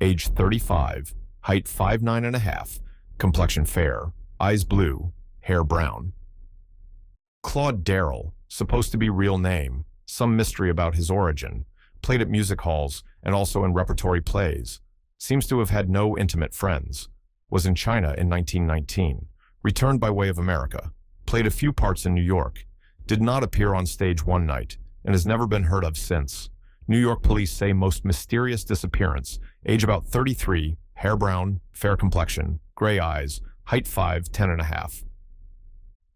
Age 35, height 5'9½", complexion fair, eyes blue, hair brown. Claude Darrell, supposed to be real name, some mystery about his origin, played at music halls and also in repertory plays. Seems to have had no intimate friends. Was in China in 1919. Returned by way of America. Played a few parts in New York. Did not appear on stage one night and has never been heard of since. New York police say most mysterious disappearance. Age about 33, hair brown, fair complexion, gray eyes, height 5'10½".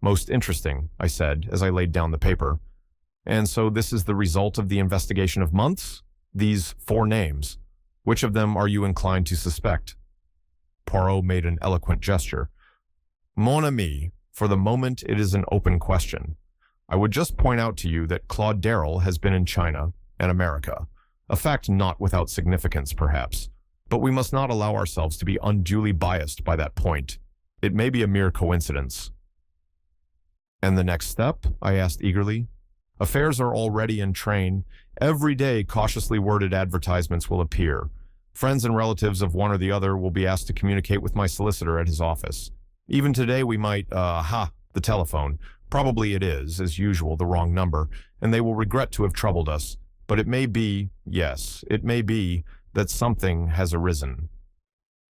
"Most interesting," I said as I laid down the paper. "And so this is the result of the investigation of months? These 4 names. Which of them are you inclined to suspect?" Poirot made an eloquent gesture. "Mon ami, for the moment it is an open question. I would just point out to you that Claude Darrell has been in China and America, a fact not without significance, perhaps, but we must not allow ourselves to be unduly biased by that point. It may be a mere coincidence." "And the next step?" I asked eagerly. "Affairs are already in train. Every day cautiously worded advertisements will appear. Friends and relatives of one or the other will be asked to communicate with my solicitor at his office. Even today we might, the telephone. Probably it is, as usual, the wrong number, and they will regret to have troubled us. But it may be, yes, it may be, that something has arisen."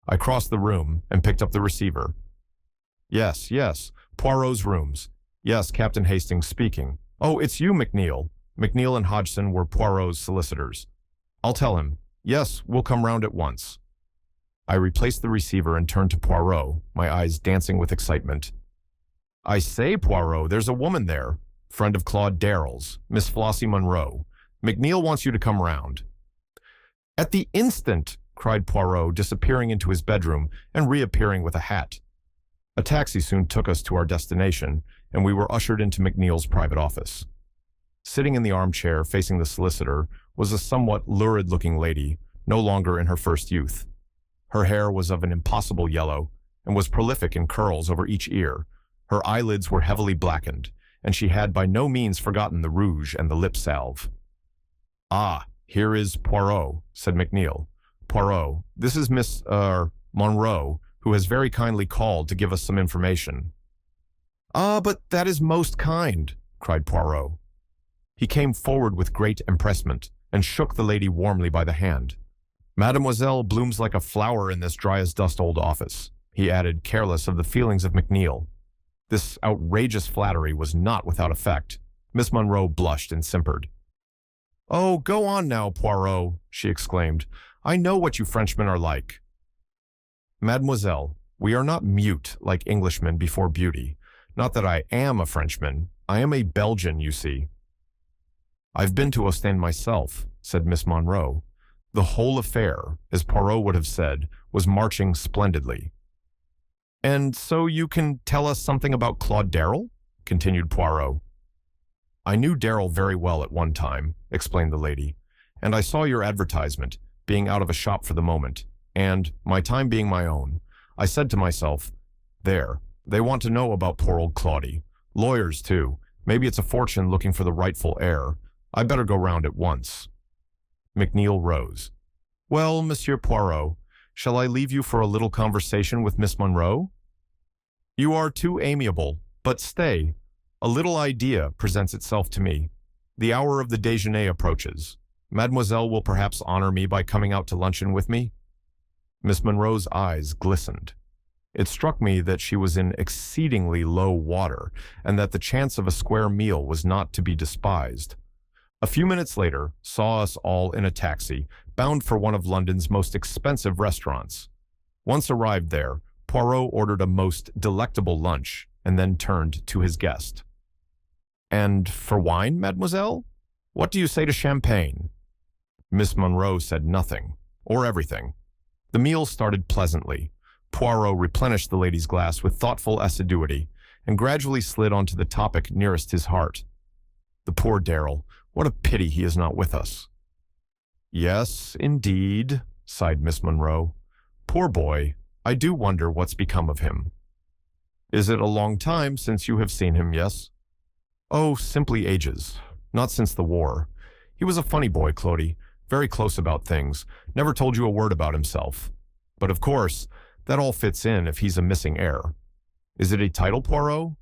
I crossed the room and picked up the receiver. Yes, Poirot's rooms. Yes, Captain Hastings speaking. "Oh, it's you, McNeil." McNeil and Hodgson were Poirot's solicitors. "I'll tell him. Yes, we'll come round at once." I replaced the receiver and turned to Poirot, my eyes dancing with excitement. "I say, Poirot, there's a woman there. Friend of Claude Darrell's, Miss Flossie Monroe. McNeil wants you to come round." "At the instant!" cried Poirot, disappearing into his bedroom and reappearing with a hat. A taxi soon took us to our destination, and we were ushered into McNeil's private office. Sitting in the armchair facing the solicitor was a somewhat lurid-looking lady, no longer in her first youth. Her hair was of an impossible yellow and was prolific in curls over each ear. Her eyelids were heavily blackened, and she had by no means forgotten the rouge and the lip salve. "Ah, here is Poirot," said McNeil. "Poirot, this is Miss, Monroe, who has very kindly called to give us some information." "Ah, but that is most kind," cried Poirot. He came forward with great empressement and shook the lady warmly by the hand. "Mademoiselle blooms like a flower in this dry-as-dust old office," he added, careless of the feelings of McNeil. This outrageous flattery was not without effect. Miss Monroe blushed and simpered. "Oh, go on now, Poirot," she exclaimed. "I know what you Frenchmen are like." "Mademoiselle, we are not mute like Englishmen before beauty. Not that I am a Frenchman. I am a Belgian, you see." "I've been to Ostend myself," said Miss Monroe. The whole affair, as Poirot would have said, was marching splendidly. "And so you can tell us something about Claude Darrell?" continued Poirot. "I knew Darrell very well at one time," explained the lady, "and I saw your advertisement, being out of a shop for the moment, and, my time being my own, I said to myself, there, they want to know about poor old Claudie. Lawyers, too. Maybe it's a fortune looking for the rightful heir. I better go round at once." McNeil rose. "Well, Monsieur Poirot, shall I leave you for a little conversation with Miss Monroe?" "You are too amiable, but stay. A little idea presents itself to me. The hour of the déjeuner approaches. Mademoiselle will perhaps honor me by coming out to luncheon with me." Miss Monroe's eyes glistened. It struck me that she was in exceedingly low water, and that the chance of a square meal was not to be despised. A few minutes later saw us all in a taxi, bound for one of London's most expensive restaurants. Once arrived there, Poirot ordered a most delectable lunch, and then turned to his guest. "And for wine, mademoiselle? What do you say to champagne?" Miss Monroe said nothing, or everything. The meal started pleasantly. Poirot replenished the lady's glass with thoughtful assiduity, and gradually slid on to the topic nearest his heart. The poor Darrell, what a pity he is not with us. "Yes, indeed," sighed Miss Monroe. "Poor boy, I do wonder what's become of him." "Is it a long time since you have seen him, yes?" "Oh, simply ages. Not since the war. He was a funny boy, Claudie, very close about things, never told you a word about himself. But of course, that all fits in if he's a missing heir. Is it a title, Poirot?"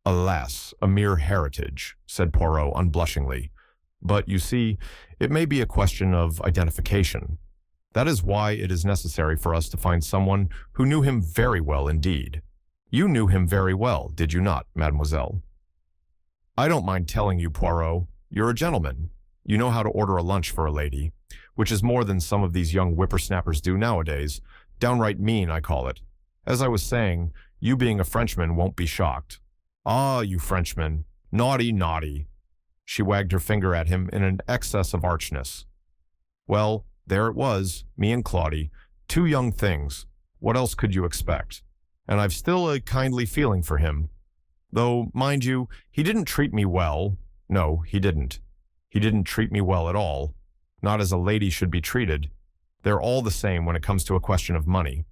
"Alas, a mere heritage," said Poirot unblushingly. "But, you see, it may be a question of identification. That is why it is necessary for us to find someone who knew him very well indeed. You knew him very well, did you not, mademoiselle?" "I don't mind telling you, Poirot, you're a gentleman. You know how to order a lunch for a lady, which is more than some of these young whippersnappers do nowadays. Downright mean, I call it. As I was saying, you being a Frenchman won't be shocked. Ah, you Frenchmen. Naughty, naughty. She wagged her finger at him in an excess of archness. Well, there it was, me and Claudie, two young things. What else could you expect? And I've still a kindly feeling for him. Though, mind you, he didn't treat me well. No, he didn't. He didn't treat me well at all. Not as a lady should be treated. They're all the same when it comes to a question of money.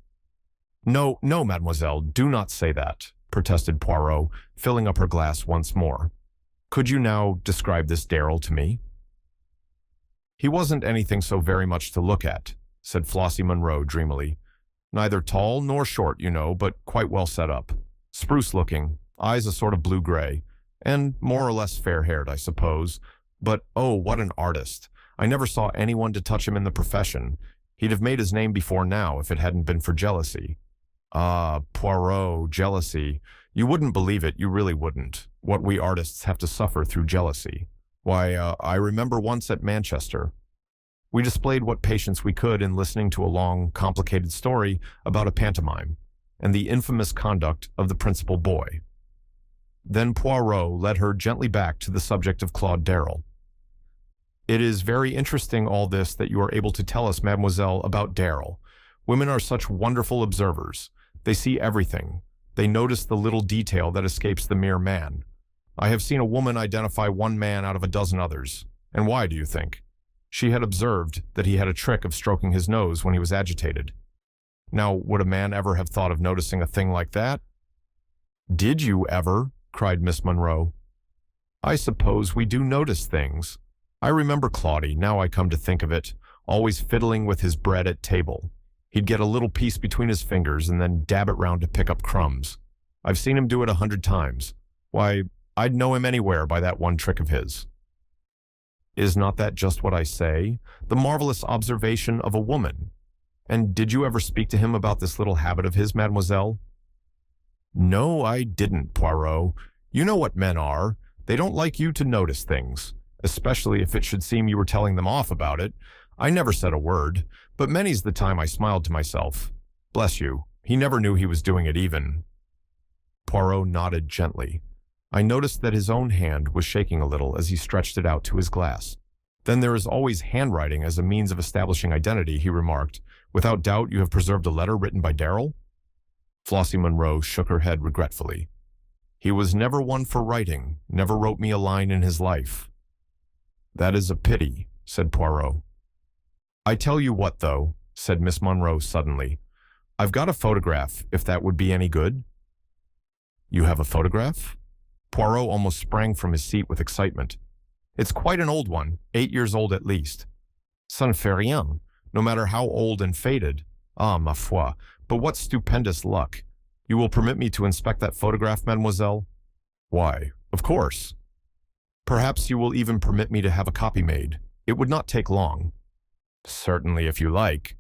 No, no, mademoiselle, do not say that, protested Poirot, filling up her glass once more. Could you now describe this Darrell to me? He wasn't anything so very much to look at, said Flossie Munro dreamily. Neither tall nor short, you know, but quite well set up. Spruce-looking, eyes a sort of blue-gray, and more or less fair-haired, I suppose. But, oh, what an artist! I never saw anyone to touch him in the profession. He'd have made his name before now if it hadn't been for jealousy. Ah, Poirot, jealousy. You wouldn't believe it, you really wouldn't, what we artists have to suffer through jealousy. Why, I remember once at Manchester. We displayed what patience we could in listening to a long, complicated story about a pantomime, and the infamous conduct of the principal boy. Then Poirot led her gently back to the subject of Claude Darrell. It is very interesting all this that you are able to tell us, mademoiselle, about Darrell. Women are such wonderful observers. They see everything. They notice the little detail that escapes the mere man. I have seen a woman identify one man out of a dozen others. And why, do you think? She had observed that he had a trick of stroking his nose when he was agitated. Now, would a man ever have thought of noticing a thing like that? Did you ever? Cried Miss Munro. I suppose we do notice things. I remember Claudie, now I come to think of it, always fiddling with his bread at table. He'd get a little piece between his fingers and then dab it round to pick up crumbs. I've seen him do it 100 times. Why, I'd know him anywhere by that one trick of his. Is not that just what I say? The marvelous observation of a woman. And did you ever speak to him about this little habit of his, mademoiselle? No, I didn't, Poirot. You know what men are. They don't like you to notice things, especially if it should seem you were telling them off about it. I never said a word, but many's the time I smiled to myself. Bless you, he never knew he was doing it even. Poirot nodded gently. I noticed that his own hand was shaking a little as he stretched it out to his glass. Then there is always handwriting as a means of establishing identity, he remarked. Without doubt you have preserved a letter written by Darrell? Flossie Munro shook her head regretfully. He was never one for writing, never wrote me a line in his life. That is a pity, said Poirot. I tell you what, though, said Miss Munro suddenly. I've got a photograph, if that would be any good. You have a photograph? Poirot almost sprang from his seat with excitement. It's quite an old one, 8 years old at least. Ça ne fait rien, no matter how old and faded. Ah, ma foi, but what stupendous luck. You will permit me to inspect that photograph, mademoiselle? Why, of course. Perhaps you will even permit me to have a copy made. It would not take long. Certainly, if you like.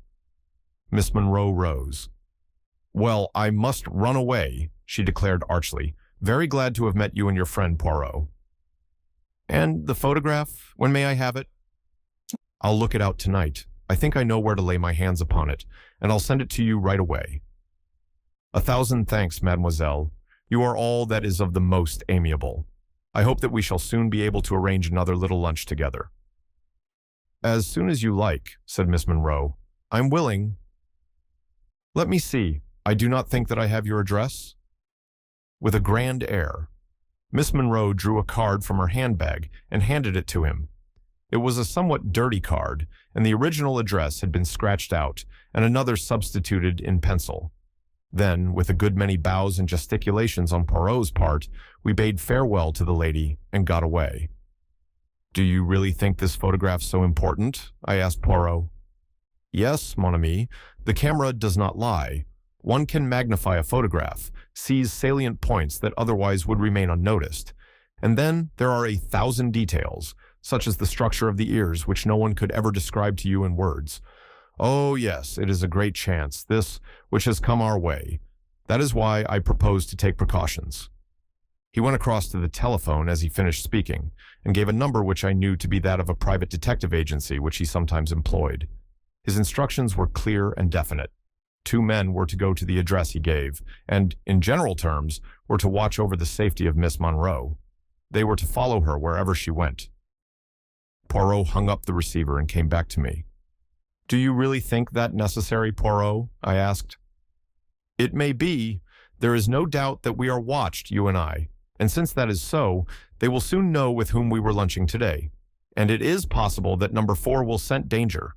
Miss Munro rose. Well, I must run away, she declared archly. Very glad to have met you and your friend Poirot. And the photograph, when may I have it? I'll look it out tonight. I think I know where to lay my hands upon it, and I'll send it to you right away. 1,000 thanks, mademoiselle. You are all that is of the most amiable. I hope that we shall soon be able to arrange another little lunch together. As soon as you like, said Miss Munro. I'm willing. Let me see. I do not think that I have your address. With a grand air, Miss Munro drew a card from her handbag and handed it to him. It was a somewhat dirty card, and the original address had been scratched out and another substituted in pencil. Then, with a good many bows and gesticulations on Poirot's part, we bade farewell to the lady and got away. Do you really think this photograph so important? I asked Poirot. Yes, mon ami, the camera does not lie. One can magnify a photograph, seize salient points that otherwise would remain unnoticed. And then there are 1,000 details, such as the structure of the ears, which no one could ever describe to you in words. Oh yes, it is a great chance, this which has come our way. That is why I propose to take precautions. He went across to the telephone as he finished speaking, and gave a number which I knew to be that of a private detective agency which he sometimes employed. His instructions were clear and definite. 2 men were to go to the address he gave, and, in general terms, were to watch over the safety of Miss Monroe. They were to follow her wherever she went. Poirot hung up the receiver and came back to me. "Do you really think that necessary, Poirot?" I asked. "It may be. There is no doubt that we are watched, you and I, and since that is so, they will soon know with whom we were lunching today. And it is possible that number 4 will scent danger."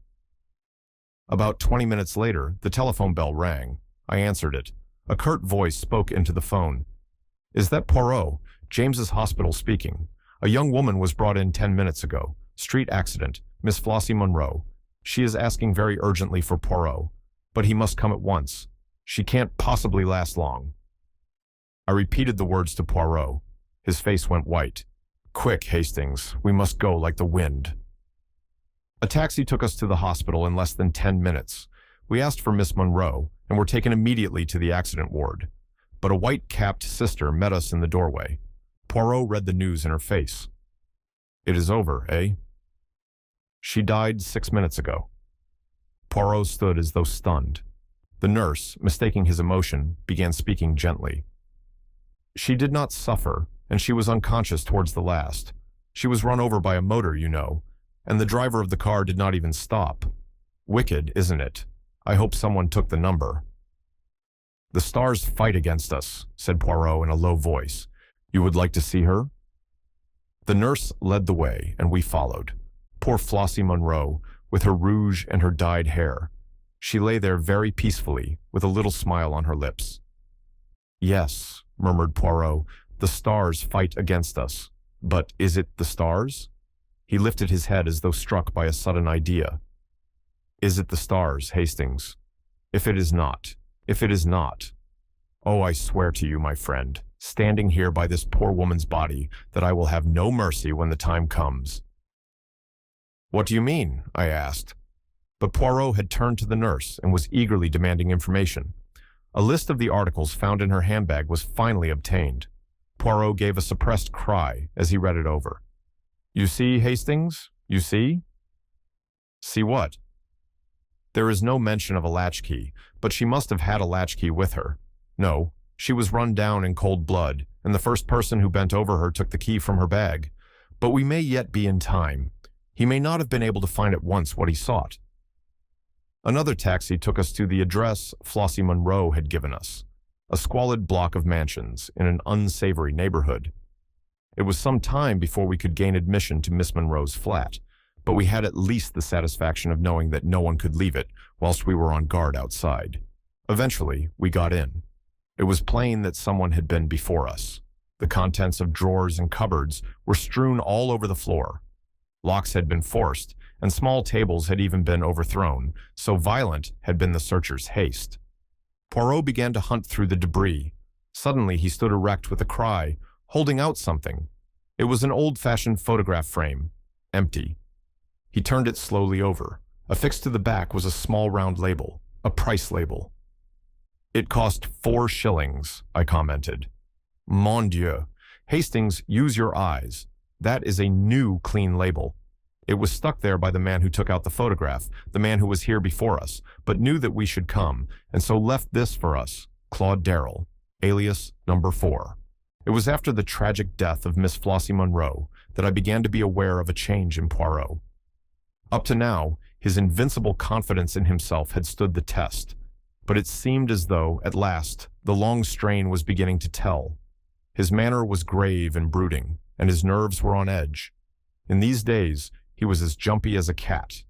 About 20 minutes later, the telephone bell rang. I answered it. A curt voice spoke into the phone. "Is that Poirot? James's Hospital speaking. A young woman was brought in 10 minutes ago. Street accident. Miss Flossie Monroe. She is asking very urgently for Poirot, but he must come at once. She can't possibly last long." I repeated the words to Poirot. His face went white. "Quick, Hastings. We must go like the wind." A taxi took us to the hospital in less than 10 minutes. We asked for Miss Monroe and were taken immediately to the accident ward. But a white-capped sister met us in the doorway. Poirot read the news in her face. "It is over, eh?" "She died 6 minutes ago." Poirot stood as though stunned. The nurse, mistaking his emotion, began speaking gently. "She did not suffer, and she was unconscious towards the last. She was run over by a motor, you know, and the driver of the car did not even stop. Wicked, isn't it? I hope someone took the number." "The stars fight against us," said Poirot in a low voice. "You would like to see her?" The nurse led the way, and we followed. Poor Flossie Monroe, with her rouge and her dyed hair. She lay there very peacefully, with a little smile on her lips. "Yes," murmured Poirot, "the stars fight against us. But is it the stars?" He lifted his head as though struck by a sudden idea. "Is it the stars, Hastings? If it is not, oh, I swear to you, my friend, standing here by this poor woman's body, that I will have no mercy when the time comes." "What do you mean?" I asked. But Poirot had turned to the nurse and was eagerly demanding information. A list of the articles found in her handbag was finally obtained. Poirot gave a suppressed cry as he read it over. "You see, Hastings? You see?" "See what?" "There is no mention of a latchkey, but she must have had a latchkey with her. No, she was run down in cold blood, and the first person who bent over her took the key from her bag. But we may yet be in time. He may not have been able to find at once what he sought." Another taxi took us to the address Flossie Monroe had given us, a squalid block of mansions in an unsavory neighborhood. It was some time before we could gain admission to Miss Monroe's flat, but we had at least the satisfaction of knowing that no one could leave it whilst we were on guard outside. Eventually, we got in. It was plain that someone had been before us. The contents of drawers and cupboards were strewn all over the floor. Locks had been forced, and small tables had even been overthrown, so violent had been the searchers' haste. Poirot began to hunt through the debris. Suddenly he stood erect with a cry, holding out something. It was an old-fashioned photograph frame, empty. He turned it slowly over. Affixed to the back was a small round label, a price label. "It cost 4 shillings, I commented. "Mon Dieu! Hastings, use your eyes. That is a new, clean label. It was stuck there by the man who took out the photograph, the man who was here before us, but knew that we should come, and so left this for us, Claude Darrell, alias number 4. It was after the tragic death of Miss Flossie Monroe that I began to be aware of a change in Poirot. Up to now, his invincible confidence in himself had stood the test, but it seemed as though, at last, the long strain was beginning to tell. His manner was grave and brooding, and his nerves were on edge. In these days, he was as jumpy as a cat.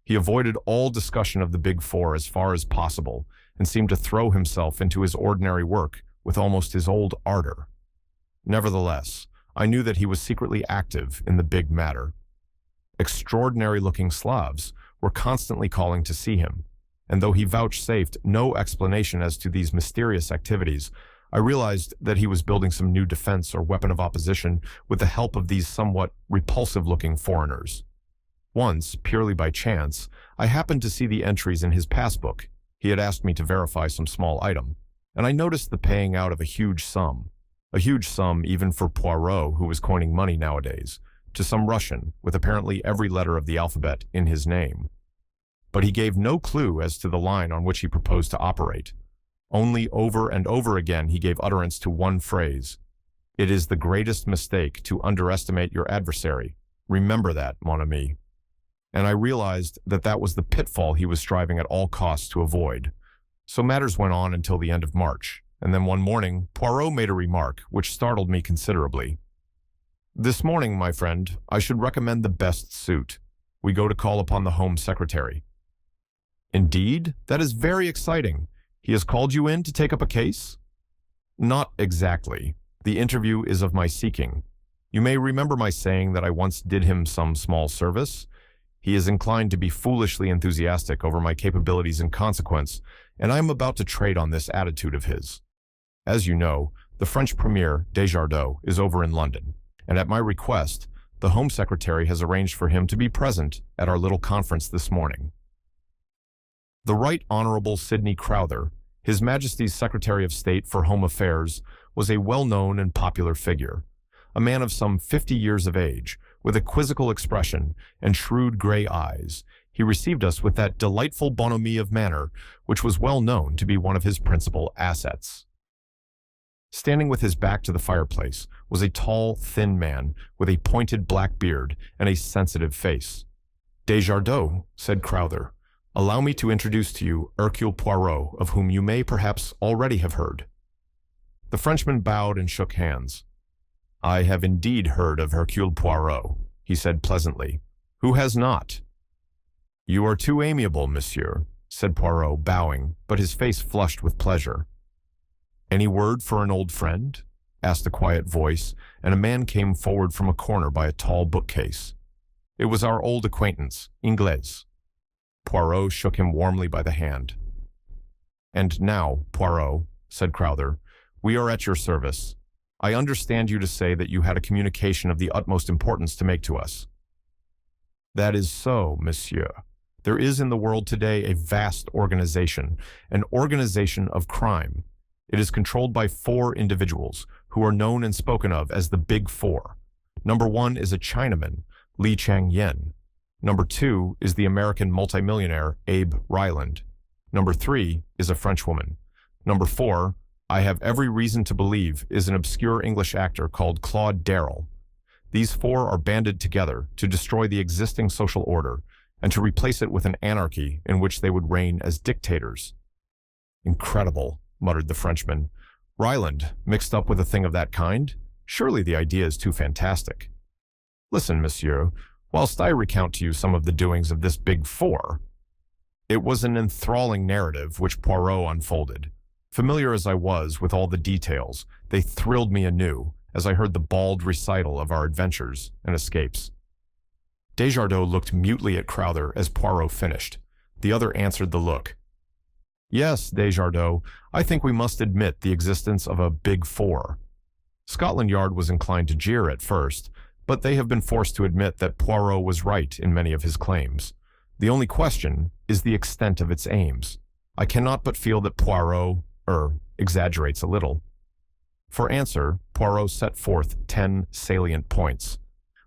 He avoided all discussion of the Big Four as far as possible, and seemed to throw himself into his ordinary work with almost his old ardor. Nevertheless, I knew that he was secretly active in the big matter. Extraordinary-looking Slavs were constantly calling to see him, and though he vouchsafed no explanation as to these mysterious activities, I realized that he was building some new defense or weapon of opposition with the help of these somewhat repulsive-looking foreigners. Once, purely by chance, I happened to see the entries in his passbook. He had asked me to verify some small item, and I noticed the paying out of a huge sum even for Poirot, who was coining money nowadays, to some Russian with apparently every letter of the alphabet in his name. but he gave no clue as to the line on which he proposed to operate. Only over and over again he gave utterance to one phrase: "It is the greatest mistake to underestimate your adversary. Remember that, mon ami." And I realized that that was the pitfall he was striving at all costs to avoid. So matters went on until the end of March, and then one morning, Poirot made a remark which startled me considerably. "This morning, my friend, I should recommend the best suit. We go to call upon the Home Secretary." "Indeed? That is very exciting. He has called you in to take up a case?" "Not exactly. The interview is of my seeking. You may remember my saying that I once did him some small service. He is inclined to be foolishly enthusiastic over my capabilities in consequence, and I am about to trade on this attitude of his. As you know, the French Premier, Desjardins, is over in London, and at my request, the Home Secretary has arranged for him to be present at our little conference this morning. The Right Honorable Sidney Crowther, His Majesty's Secretary of State for Home Affairs, was a well-known and popular figure, a man of some 50 years of age, with a quizzical expression and shrewd gray eyes. He received us with that delightful bonhomie of manner which was well known to be one of his principal assets. Standing with his back to the fireplace was a tall, thin man with a pointed black beard and a sensitive face. "Desjardins," said Crowther, "allow me to introduce to you Hercule Poirot, of whom you may perhaps already have heard." The Frenchman bowed and shook hands. "I have indeed heard of Hercule Poirot," he said pleasantly. "Who has not?" "You are too amiable, monsieur," said Poirot, bowing, but his face flushed with pleasure. "Any word for an old friend?" asked a quiet voice, and a man came forward from a corner by a tall bookcase. It was our old acquaintance, Ingles. Poirot shook him warmly by the hand. "And now, Poirot," said Crowther, "we are at your service. I understand you to say that you had a communication of the utmost importance to make to us." "That is so, monsieur. There is in the world today a vast organization, an organization of crime. It is controlled by 4 individuals who are known and spoken of as the Big Four. Number 1 is a Chinaman, Li Chang-yen. Number 2 is the American multimillionaire Abe Ryland. Number 3 is a Frenchwoman. Number 4, I have every reason to believe, is an obscure English actor called Claude Darrell. These 4 are banded together to destroy the existing social order and to replace it with an anarchy in which they would reign as dictators." "Incredible," muttered the Frenchman. "Ryland mixed up with a thing of that kind? Surely the idea is too fantastic." "Listen, monsieur, whilst I recount to you some of the doings of this Big Four." It was an enthralling narrative which Poirot unfolded. Familiar as I was with all the details, they thrilled me anew as I heard the bald recital of our adventures and escapes. Desjardins looked mutely at Crowther as Poirot finished. The other answered the look. "Yes, Desjardins, I think we must admit the existence of a Big Four." Scotland Yard was inclined to jeer at first, but they have been forced to admit that Poirot was right in many of his claims. The only question is the extent of its aims. I cannot but feel that Poirot exaggerates a little. For answer, Poirot set forth 10 salient points.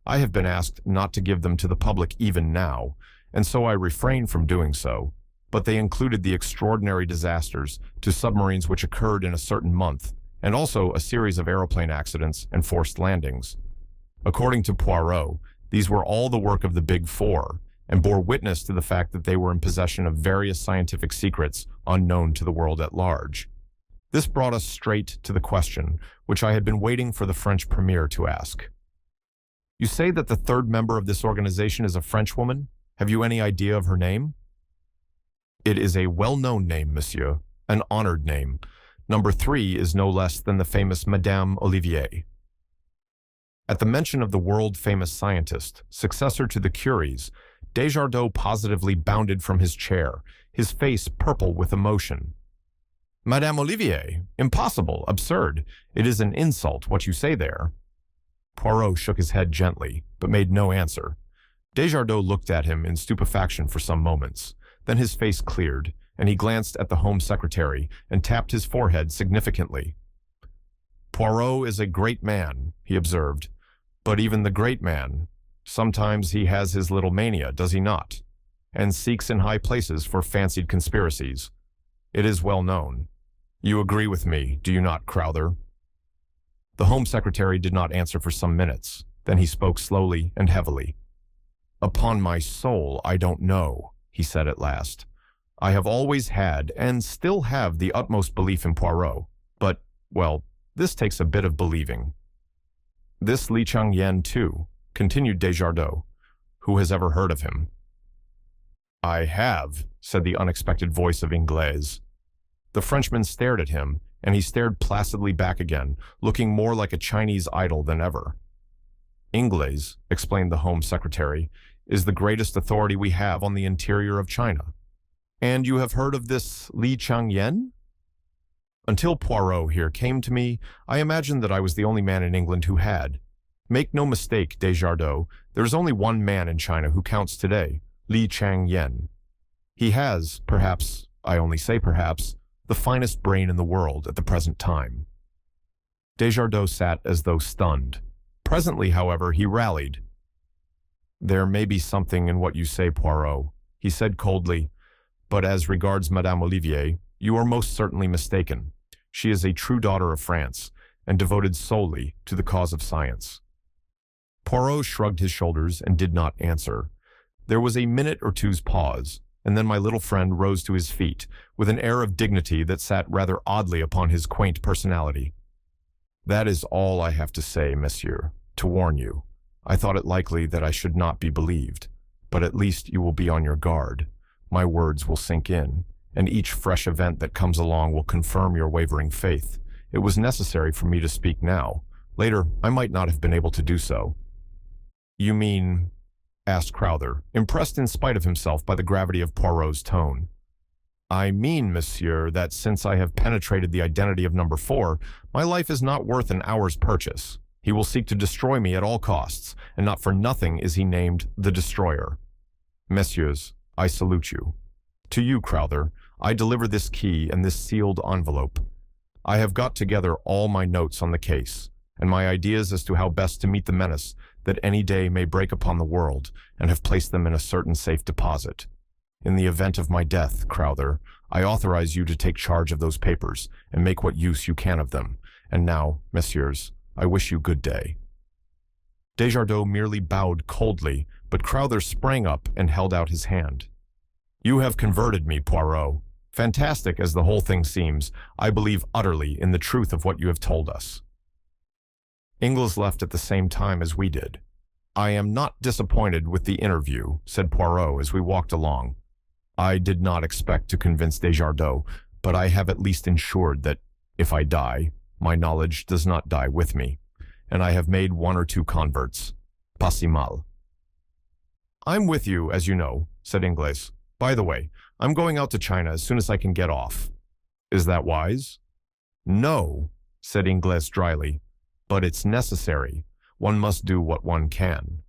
I have been asked not to give them to the public even now, and so I refrain from doing so, but they included the extraordinary disasters to submarines which occurred in a certain month, and also a series of aeroplane accidents and forced landings. According to Poirot, these were all the work of the Big Four, and bore witness to the fact that they were in possession of various scientific secrets unknown to the world at large. This brought us straight to the question which I had been waiting for the French Premier to ask. "You say that the 3rd member of this organization is a Frenchwoman? Have you any idea of her name?" "It is a well-known name, monsieur, an honored name. Number 3 is no less than the famous Madame Olivier." At the mention of the world-famous scientist, successor to the Curies, Desjardins positively bounded from his chair, his face purple with emotion. "Madame Olivier? Impossible, absurd. It is an insult, what you say there." Poirot shook his head gently, but made no answer. Desjardins looked at him in stupefaction for some moments. Then his face cleared, and he glanced at the Home Secretary and tapped his forehead significantly. "Poirot is a great man," he observed. "But even the great man, sometimes he has his little mania, does he not? and seeks in high places for fancied conspiracies. It is well known. You agree with me, do you not, Crowther?" The Home Secretary did not answer for some minutes. Then he spoke slowly and heavily. "Upon my soul, I don't know," he said at last. "I have always had, and still have, the utmost belief in Poirot. But, well, this takes a bit of believing." "This Li Chang-yen, too," continued Desjardins. "Who has ever heard of him?" "I have," said the unexpected voice of Ingles. The Frenchman stared at him, and he stared placidly back again, looking more like a Chinese idol than ever. "Ingles," explained the Home Secretary, "is the greatest authority we have on the interior of China." "And you have heard of this Li Chang-yen?" "Until Poirot here came to me, I imagined that I was the only man in England who had. Make no mistake, Desjardins, there is only one man in China who counts today, Li Chang-yen. He has, perhaps, I only say perhaps, the finest brain in the world at the present time." Desjardins sat as though stunned. Presently, however, he rallied. "There may be something in what you say, Poirot," he said coldly, "but as regards Madame Olivier, you are most certainly mistaken. She is a true daughter of France, and devoted solely to the cause of science." Poirot shrugged his shoulders and did not answer. There was a minute or two's pause, and then my little friend rose to his feet, with an air of dignity that sat rather oddly upon his quaint personality. "That is all I have to say, monsieur, to warn you. I thought it likely that I should not be believed, but at least you will be on your guard. My words will sink in, and each fresh event that comes along will confirm your wavering faith. It was necessary for me to speak now. Later, I might not have been able to do so." "You mean?" asked Crowther, impressed in spite of himself by the gravity of Poirot's tone. "I mean, monsieur, that since I have penetrated the identity of number 4, my life is not worth an hour's purchase. He will seek to destroy me at all costs, and not for nothing is he named the Destroyer. Messieurs, I salute you. To you, Crowther, I deliver this key and this sealed envelope. I have got together all my notes on the case, and my ideas as to how best to meet the menace that any day may break upon the world, and have placed them in a certain safe deposit. In the event of my death, Crowther, I authorize you to take charge of those papers and make what use you can of them. And now, messieurs, I wish you good day." Desjardins merely bowed coldly, but Crowther sprang up and held out his hand. "You have converted me, Poirot. Fantastic as the whole thing seems, I believe utterly in the truth of what you have told us." Ingles left at the same time as we did. "I am not disappointed with the interview," said Poirot as we walked along. "I did not expect to convince Desjardins, but I have at least ensured that, if I die, my knowledge does not die with me, and I have made 1 or 2 converts. Pas si mal." "I'm with you, as you know," said Ingles. "By the way, I'm going out to China as soon as I can get off." "Is that wise?" "No," said Ingles dryly, "but it's necessary. One must do what one can."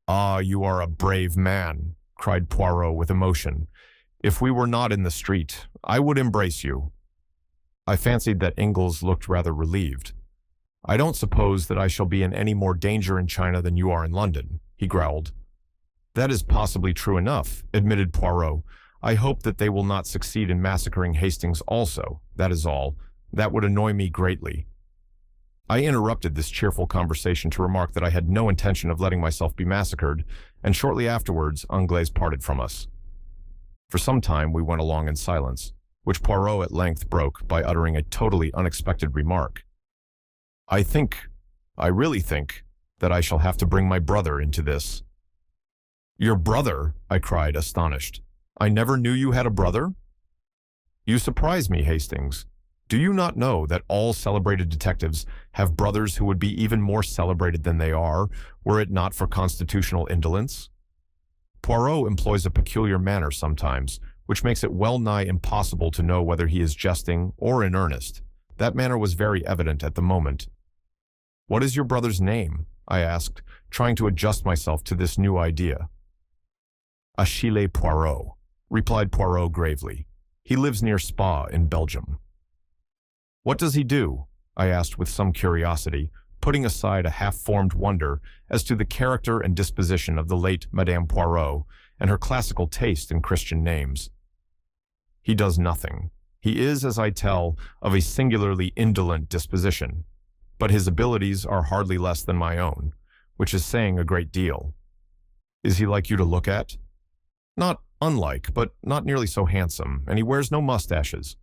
"Ah, you are a brave man," cried Poirot with emotion. "If we were not in the street, I would embrace you." I fancied that Ingles looked rather relieved. "I don't suppose that I shall be in any more danger in China than you are in London," he growled. "That is possibly true enough," admitted Poirot. "I hope that they will not succeed in massacring Hastings also, that is all. That would annoy me greatly." I interrupted this cheerful conversation to remark that I had no intention of letting myself be massacred, and shortly afterwards Ingles parted from us. For some time we went along in silence, which Poirot at length broke by uttering a totally unexpected remark. I really think, that I shall have to bring my brother into this." "Your brother?" I cried, astonished. "I never knew you had a brother?" "You surprise me, Hastings. Do you not know that all celebrated detectives have brothers who would be even more celebrated than they are, were it not for constitutional indolence? Poirot employs a peculiar manner sometimes, which makes it well nigh impossible to know whether he is jesting or in earnest. That manner was very evident at the moment. "What is your brother's name?" I asked, trying to adjust myself to this new idea. "Achille Poirot," replied Poirot gravely. "He lives near Spa in Belgium." "What does he do?" I asked with some curiosity, putting aside a half-formed wonder as to the character and disposition of the late Madame Poirot, and her classical taste in Christian names. He does nothing. He is, as I tell, of a singularly indolent disposition, but his abilities are hardly less than my own, which is saying a great deal. Is he like you to look at? Not unlike, but not nearly so handsome, and he wears no mustaches.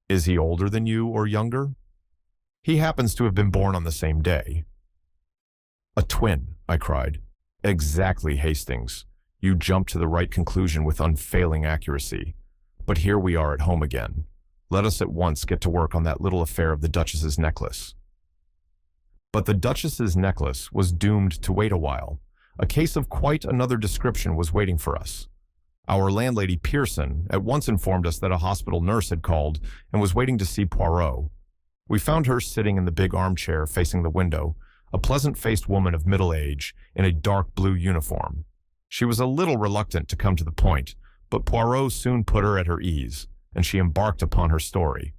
Is he older than you or younger? He happens to have been born on the same day. A twin, I cried. Exactly, Hastings. You jumped to the right conclusion with unfailing accuracy. But here we are at home again. Let us at once get to work on that little affair of the Duchess's necklace. But the Duchess's necklace was doomed to wait a while. A case of quite another description was waiting for us. Our landlady, Pearson, at once informed us that a hospital nurse had called and was waiting to see Poirot. We found her sitting in the big armchair facing the window, a pleasant-faced woman of middle age in a dark blue uniform. She was a little reluctant to come to the point, but Poirot soon put her at her ease, and she embarked upon her story.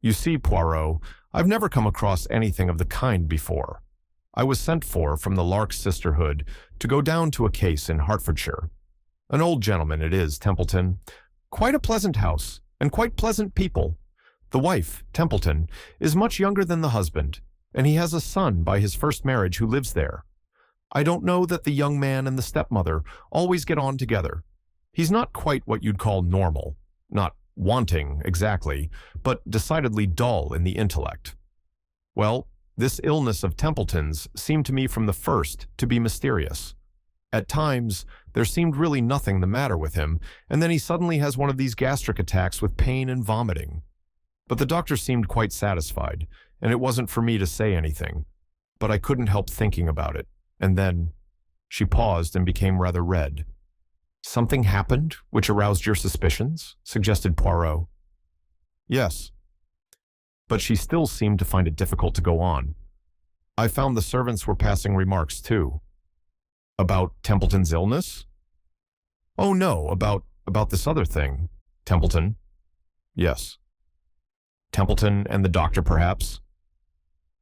You see, Poirot, I've never come across anything of the kind before. I was sent for from the Lark Sisterhood to go down to a case in Hertfordshire. An old gentleman it is, Templeton. Quite a pleasant house, and quite pleasant people. The wife, Templeton, is much younger than the husband, and he has a son by his first marriage who lives there. I don't know that the young man and the stepmother always get on together. He's not quite what you'd call normal, not wanting exactly, but decidedly dull in the intellect. Well, this illness of Templeton's seemed to me from the first to be mysterious. At times, there seemed really nothing the matter with him, and then he suddenly has one of these gastric attacks with pain and vomiting. But the doctor seemed quite satisfied, and it wasn't for me to say anything. But I couldn't help thinking about it, and then she paused and became rather red. Something happened which aroused your suspicions? Suggested Poirot. Yes. But she still seemed to find it difficult to go on. I found the servants were passing remarks too. About Templeton's illness? Oh no, about this other thing. Templeton? Yes. Templeton and the doctor, perhaps?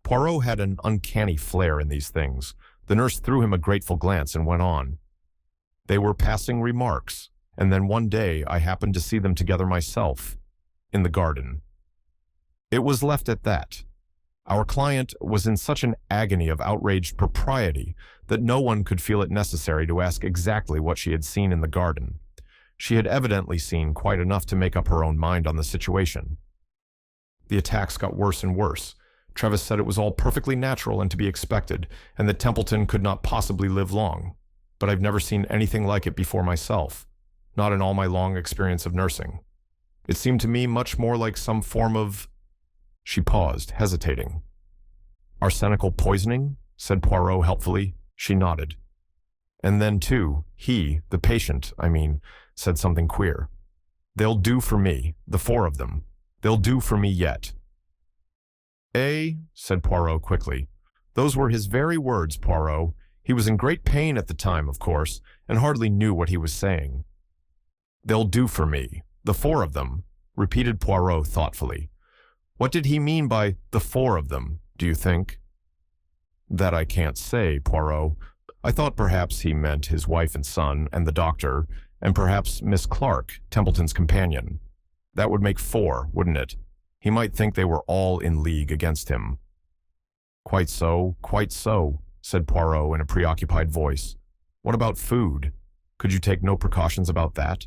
Poirot had an uncanny flair in these things. The nurse threw him a grateful glance and went on. They were passing remarks, and then one day I happened to see them together myself, in the garden. It was left at that. Our client was in such an agony of outraged propriety that no one could feel it necessary to ask exactly what she had seen in the garden. She had evidently seen quite enough to make up her own mind on the situation. The attacks got worse and worse. Trevis said it was all perfectly natural and to be expected, and that Templeton could not possibly live long. But I've never seen anything like it before myself, not in all my long experience of nursing. It seemed to me much more like some form of... She paused, hesitating. Arsenical poisoning? Said Poirot helpfully. She nodded. And then, too, he, the patient, said something queer. They'll do for me, the four of them. They'll do for me yet. Eh? Said Poirot quickly. Those were his very words, Poirot. He was in great pain at the time, of course, and hardly knew what he was saying. They'll do for me, the four of them, repeated Poirot thoughtfully. What did he mean by the four of them, do you think? That I can't say, Poirot. I thought perhaps he meant his wife and son, and the doctor, and perhaps Miss Clark, Templeton's companion. That would make four, wouldn't it? He might think they were all in league against him. Quite so, said Poirot in a preoccupied voice. What about food? Could you take no precautions about that?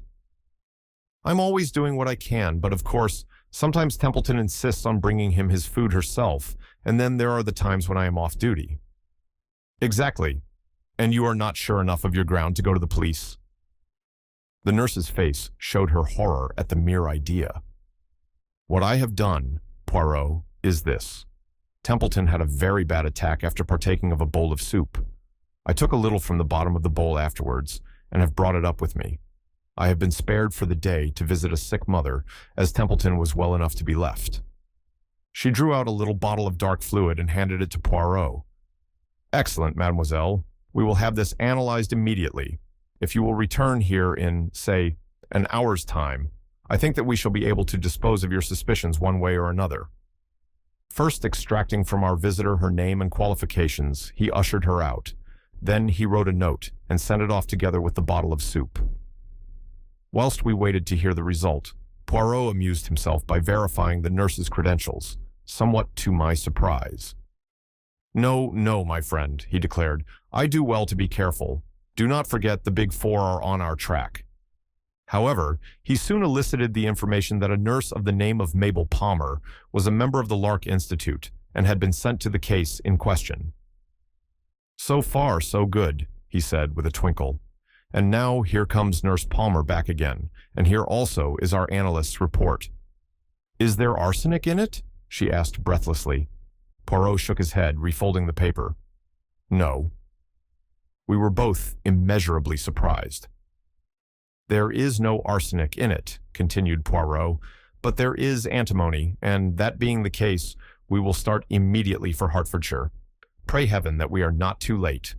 I'm always doing what I can, but of course, sometimes Templeton insists on bringing him his food herself, and then there are the times when I am off duty. Exactly. And you are not sure enough of your ground to go to the police? The nurse's face showed her horror at the mere idea. What I have done, Poirot, is this. Templeton had a very bad attack after partaking of a bowl of soup. I took a little from the bottom of the bowl afterwards, and have brought it up with me. I have been spared for the day to visit a sick mother, as Templeton was well enough to be left. She drew out a little bottle of dark fluid and handed it to Poirot. Excellent, mademoiselle. We will have this analyzed immediately. If you will return here in, say, an hour's time, I think that we shall be able to dispose of your suspicions one way or another. First extracting from our visitor her name and qualifications, he ushered her out. Then he wrote a note, and sent it off together with the bottle of soup. Whilst we waited to hear the result, Poirot amused himself by verifying the nurse's credentials, somewhat to my surprise. "No, no, my friend," he declared. "I do well to be careful. Do not forget the Big Four are on our track." However, he soon elicited the information that a nurse of the name of Mabel Palmer was a member of the Lark Institute and had been sent to the case in question. "So far, so good," he said with a twinkle. "And now here comes Nurse Palmer back again, and here also is our analyst's report." "Is there arsenic in it?" she asked breathlessly. Poirot shook his head, refolding the paper. "No." We were both immeasurably surprised. "There is no arsenic in it," continued Poirot, "but there is antimony, and that being the case, we will start immediately for Hertfordshire. Pray heaven that we are not too late."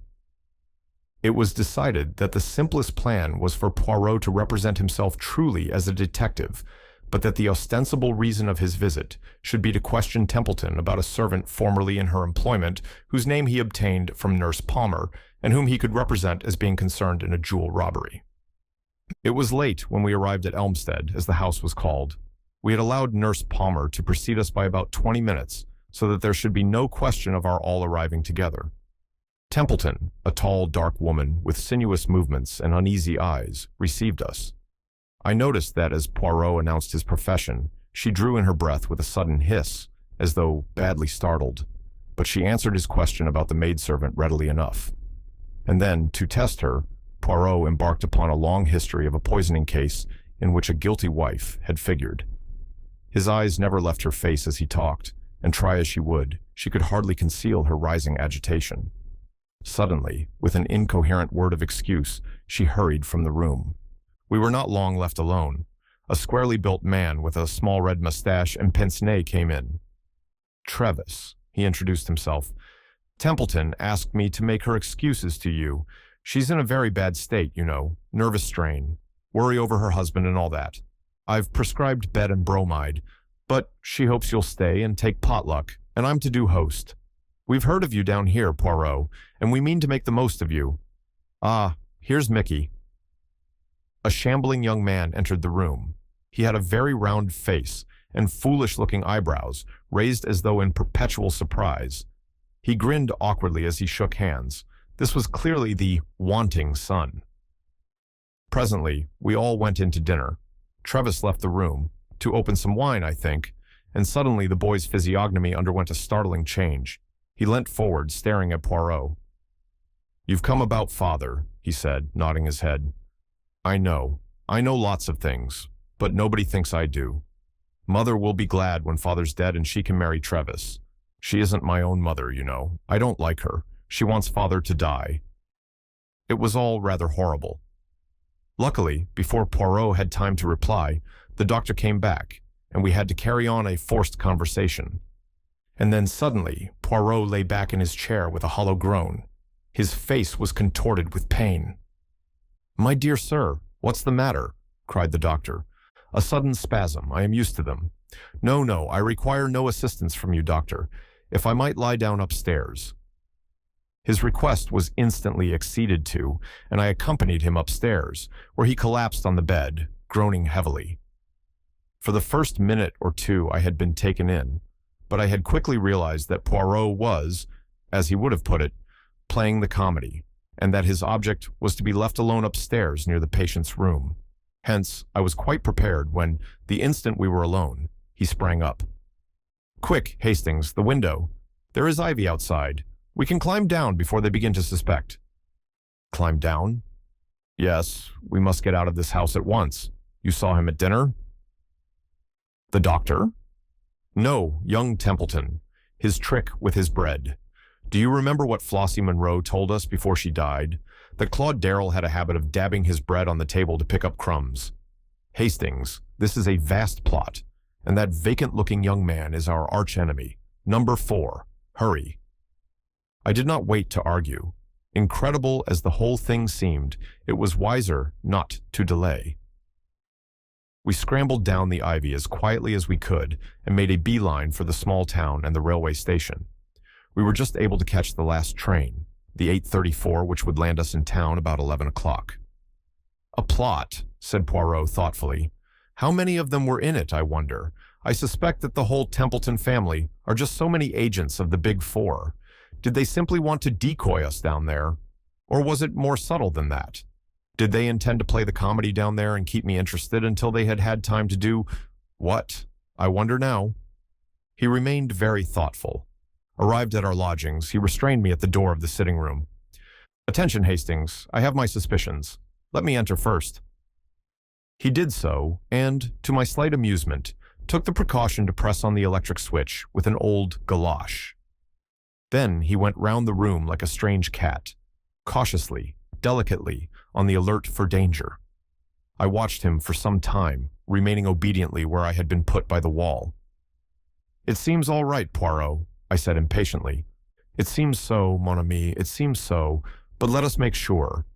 It was decided that the simplest plan was for Poirot to represent himself truly as a detective, but that the ostensible reason of his visit should be to question Templeton about a servant formerly in her employment whose name he obtained from Nurse Palmer and whom he could represent as being concerned in a jewel robbery. It was late when we arrived at Elmstead, as the house was called. We had allowed Nurse Palmer to precede us by about 20 minutes, so that there should be no question of our all arriving together. Templeton, a tall, dark woman with sinuous movements and uneasy eyes, received us. I noticed that as Poirot announced his profession, she drew in her breath with a sudden hiss, as though badly startled, but she answered his question about the maidservant readily enough. And then, to test her, Poirot embarked upon a long history of a poisoning case in which a guilty wife had figured. His eyes never left her face as he talked, and try as she would, she could hardly conceal her rising agitation. Suddenly, with an incoherent word of excuse, she hurried from the room. We were not long left alone. A squarely built man with a small red mustache and pince-nez came in. "Trevis," he introduced himself. "Templeton asked me to make her excuses to you. She's in a very bad state, you know, nervous strain, worry over her husband and all that. I've prescribed bed and bromide, but she hopes you'll stay and take potluck, and I'm to do host. We've heard of you down here, Poirot, and we mean to make the most of you. Ah, here's Mickey." A shambling young man entered the room. He had a very round face and foolish-looking eyebrows, raised as though in perpetual surprise. He grinned awkwardly as he shook hands. This was clearly the wanting son. Presently, we all went in to dinner. Trevis left the room, to open some wine, I think, and suddenly the boy's physiognomy underwent a startling change. He leant forward, staring at Poirot. "You've come about father," he said, nodding his head. I know lots of things, but nobody thinks I do. Mother will be glad when father's dead and she can marry Trevis. She isn't my own mother, you know. I don't like her. She wants father to die." It was all rather horrible. Luckily, before Poirot had time to reply, the doctor came back, and we had to carry on a forced conversation. And then suddenly, Poirot lay back in his chair with a hollow groan. His face was contorted with pain. "My dear sir, what's the matter?" cried the doctor. "A sudden spasm. I am used to them." No, I require no assistance from you, doctor. If I might lie down upstairs." His request was instantly acceded to, and I accompanied him upstairs, where he collapsed on the bed, groaning heavily. For the first minute or two I had been taken in, but I had quickly realized that Poirot was, as he would have put it, playing the comedy, and that his object was to be left alone upstairs near the patient's room. Hence, I was quite prepared when, the instant we were alone, he sprang up. "Quick, Hastings, the window. There is ivy outside. We can climb down before they begin to suspect." "Climb down?" "Yes, we must get out of this house at once. You saw him at dinner?" "The doctor?" "No, young Templeton. His trick with his bread. Do you remember what Flossie Monroe told us before she died? That Claude Darrell had a habit of dabbing his bread on the table to pick up crumbs. Hastings, this is a vast plot, and that vacant-looking young man is our arch-enemy. Number 4. Hurry." I did not wait to argue. Incredible as the whole thing seemed, it was wiser not to delay. We scrambled down the ivy as quietly as we could and made a beeline for the small town and the railway station. We were just able to catch the last train. the 8:34 which would land us in town about 11 o'clock. A plot, said Poirot thoughtfully. How many of them were in it, I wonder? I suspect that the whole Templeton family are just so many agents of the Big Four. Did they simply want to decoy us down there? Or was it more subtle than that? Did they intend to play the comedy down there and keep me interested until they had had time to do what? I wonder now. He remained very thoughtful. Arrived at our lodgings, he restrained me at the door of the sitting room. Attention, Hastings. I have my suspicions. Let me enter first. He did so, and, to my slight amusement, took the precaution to press on the electric switch with an old galoche. Then he went round the room like a strange cat, cautiously, delicately, on the alert for danger. I watched him for some time, remaining obediently where I had been put by the wall. It seems all right, Poirot, I said impatiently. It seems so, mon ami, it seems so, but let us make sure.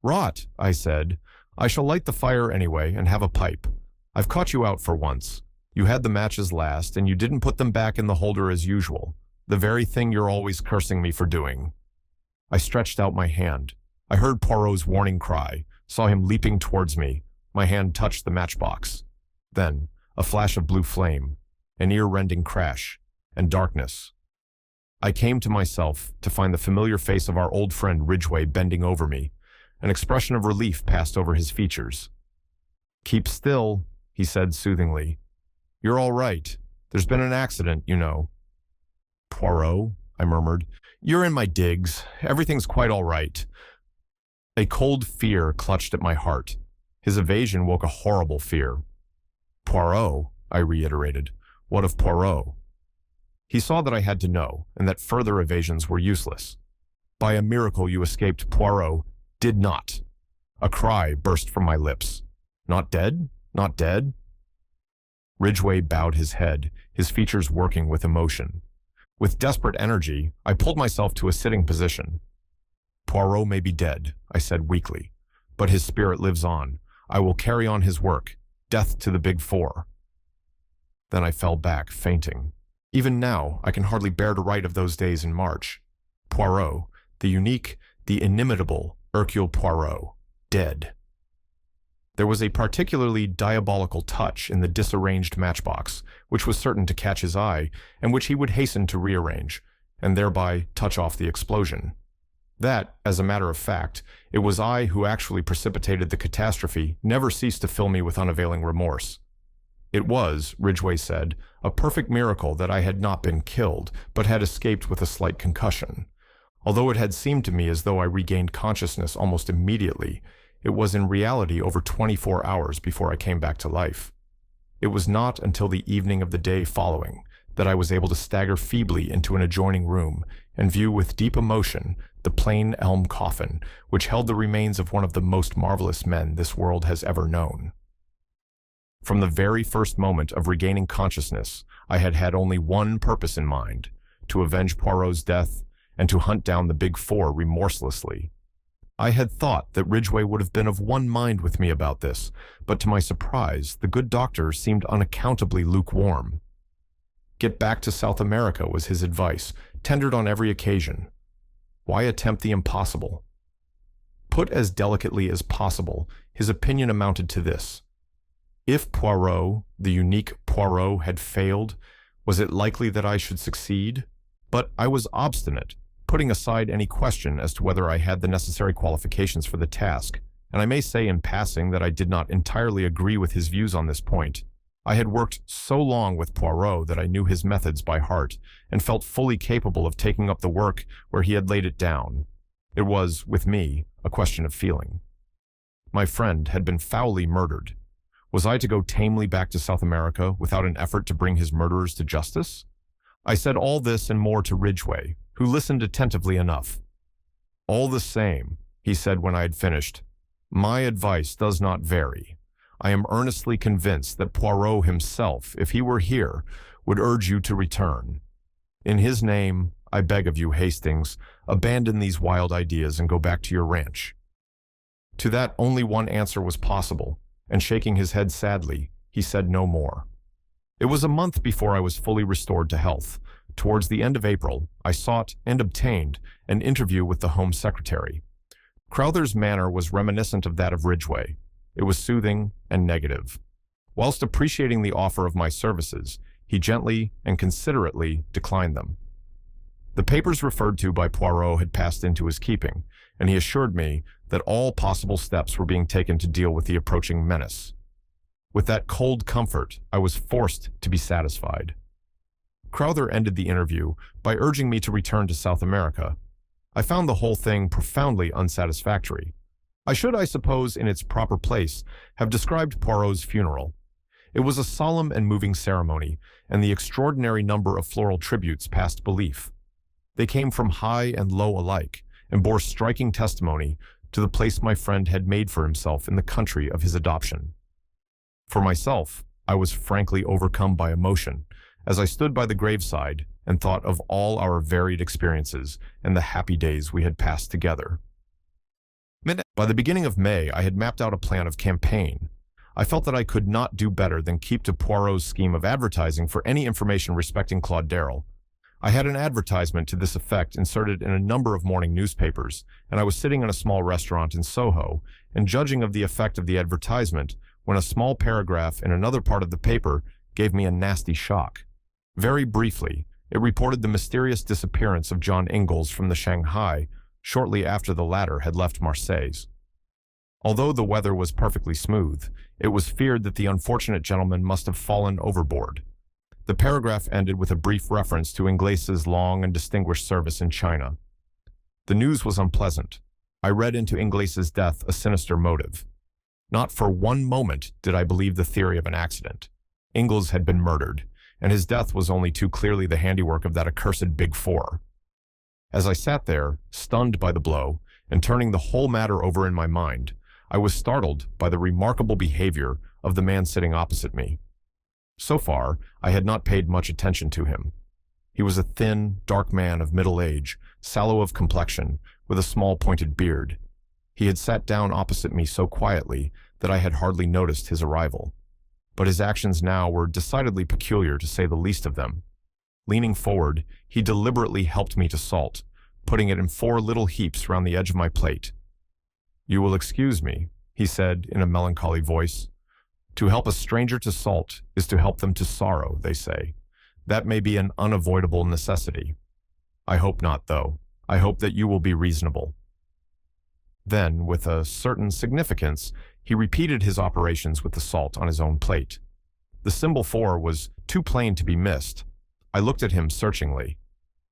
Rot, I said. I shall light the fire anyway and have a pipe. I've caught you out for once. You had the matches last, and you didn't put them back in the holder as usual, the very thing you're always cursing me for doing. I stretched out my hand. I heard Poirot's warning cry, saw him leaping towards me. My hand touched the matchbox. Then, a flash of blue flame, an ear-rending crash, and darkness. I came to myself to find the familiar face of our old friend Ridgway bending over me. An expression of relief passed over his features. Keep still, he said soothingly. You're all right. There's been an accident, you know. Poirot, I murmured. You're in my digs. Everything's quite all right. A cold fear clutched at my heart. His evasion woke a horrible fear. Poirot, I reiterated. What of Poirot? He saw that I had to know, and that further evasions were useless. By a miracle you escaped. Poirot did not. A cry burst from my lips. Not dead? Not dead? Ridgway bowed his head, his features working with emotion. With desperate energy, I pulled myself to a sitting position. Poirot may be dead, I said weakly, but his spirit lives on. I will carry on his work. Death to the Big Four. Then I fell back, fainting. Even now, I can hardly bear to write of those days in March. Poirot, the unique, the inimitable Hercule Poirot, dead. There was a particularly diabolical touch in the disarranged matchbox, which was certain to catch his eye, and which he would hasten to rearrange, and thereby touch off the explosion. That, as a matter of fact, it was I who actually precipitated the catastrophe, never ceased to fill me with unavailing remorse. It was, Ridgway said, a perfect miracle that I had not been killed, but had escaped with a slight concussion. Although it had seemed to me as though I regained consciousness almost immediately, it was in reality over 24 hours before I came back to life. It was not until the evening of the day following that I was able to stagger feebly into an adjoining room and view with deep emotion the plain elm coffin which held the remains of one of the most marvelous men this world has ever known. From the very first moment of regaining consciousness, I had had only one purpose in mind, to avenge Poirot's death and to hunt down the Big Four remorselessly. I had thought that Ridgway would have been of one mind with me about this, but to my surprise, the good doctor seemed unaccountably lukewarm. Get back to South America was his advice, tendered on every occasion. Why attempt the impossible? Put as delicately as possible, his opinion amounted to this. If Poirot, the unique Poirot, had failed, was it likely that I should succeed? But I was obstinate, putting aside any question as to whether I had the necessary qualifications for the task, and I may say in passing that I did not entirely agree with his views on this point. I had worked so long with Poirot that I knew his methods by heart, and felt fully capable of taking up the work where he had laid it down. It was, with me, a question of feeling. My friend had been foully murdered. Was I to go tamely back to South America without an effort to bring his murderers to justice? I said all this and more to Ridgway, who listened attentively enough. All the same, he said when I had finished, my advice does not vary. I am earnestly convinced that Poirot himself, if he were here, would urge you to return. In his name, I beg of you, Hastings, abandon these wild ideas and go back to your ranch. To that only one answer was possible, and shaking his head sadly, he said no more. It was a month before I was fully restored to health, towards the end of April, I sought and obtained an interview with the Home Secretary. Crowther's manner was reminiscent of that of Ridgway. It was soothing and negative. Whilst appreciating the offer of my services, he gently and considerately declined them. The papers referred to by Poirot had passed into his keeping, and he assured me that all possible steps were being taken to deal with the approaching menace. With that cold comfort, I was forced to be satisfied. Crowther ended the interview by urging me to return to South America. I found the whole thing profoundly unsatisfactory. I should, I suppose, in its proper place, have described Poirot's funeral. It was a solemn and moving ceremony, and the extraordinary number of floral tributes passed belief. They came from high and low alike, and bore striking testimony to the place my friend had made for himself in the country of his adoption. For myself, I was frankly overcome by emotion, as I stood by the graveside and thought of all our varied experiences and the happy days we had passed together. By the beginning of May, I had mapped out a plan of campaign. I felt that I could not do better than keep to Poirot's scheme of advertising for any information respecting Claude Darrell. I had an advertisement to this effect inserted in a number of morning newspapers, and I was sitting in a small restaurant in Soho and judging of the effect of the advertisement when a small paragraph in another part of the paper gave me a nasty shock. Very briefly, it reported the mysterious disappearance of John Ingalls from the Shanghai shortly after the latter had left Marseilles. Although the weather was perfectly smooth, it was feared that the unfortunate gentleman must have fallen overboard. The paragraph ended with a brief reference to Inglais's long and distinguished service in China. The news was unpleasant. I read into Inglais's death a sinister motive. Not for one moment did I believe the theory of an accident. Ingalls had been murdered, and his death was only too clearly the handiwork of that accursed Big Four. As I sat there, stunned by the blow, and turning the whole matter over in my mind, I was startled by the remarkable behavior of the man sitting opposite me. So far, I had not paid much attention to him. He was a thin, dark man of middle age, sallow of complexion, with a small pointed beard. He had sat down opposite me so quietly that I had hardly noticed his arrival. But his actions now were decidedly peculiar, to say the least of them. Leaning forward, he deliberately helped me to salt, putting it in 4 little heaps round the edge of my plate. "You will excuse me," he said in a melancholy voice. "To help a stranger to salt is to help them to sorrow, they say. That may be an unavoidable necessity. I hope not, though. I hope that you will be reasonable." Then, with a certain significance, he repeated his operations with the salt on his own plate. The symbol 4 was too plain to be missed. I looked at him searchingly.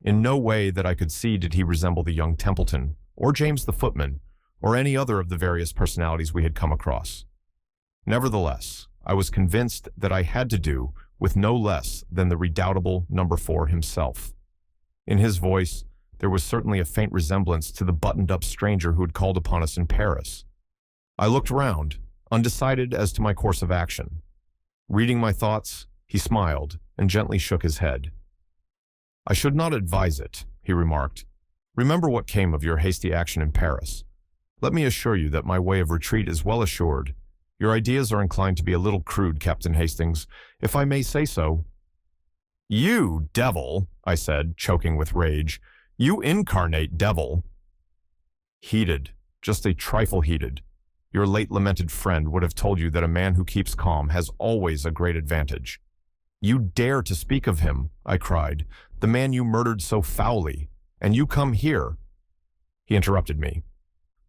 In no way that I could see did he resemble the young Templeton, or James the footman, or any other of the various personalities we had come across. Nevertheless, I was convinced that I had to do with no less than the redoubtable number 4 himself. In his voice, there was certainly a faint resemblance to the buttoned-up stranger who had called upon us in Paris. I looked round, undecided as to my course of action. Reading my thoughts, he smiled and gently shook his head. "I should not advise it," he remarked. "Remember what came of your hasty action in Paris. Let me assure you that my way of retreat is well assured. Your ideas are inclined to be a little crude, Captain Hastings, if I may say so." "You devil," I said, choking with rage. "You incarnate devil." "Heated, just a trifle heated. Your late lamented friend would have told you that a man who keeps calm has always a great advantage." "You dare to speak of him," I cried, "the man you murdered so foully, and you come here." He interrupted me.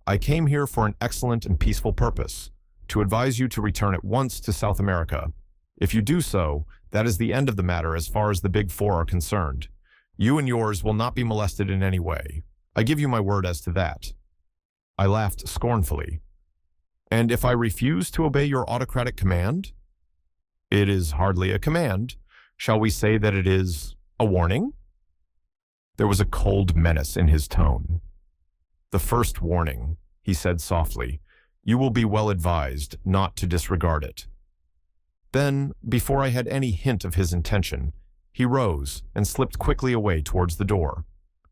"I came here for an excellent and peaceful purpose, to advise you to return at once to South America. If you do so, that is the end of the matter as far as the Big Four are concerned. You and yours will not be molested in any way. I give you my word as to that." I laughed scornfully. "And if I refuse to obey your autocratic command?" "It is hardly a command. Shall we say that it is a warning?" There was a cold menace in his tone. "The first warning," he said softly. "You will be well advised not to disregard it." Then, before I had any hint of his intention, he rose and slipped quickly away towards the door.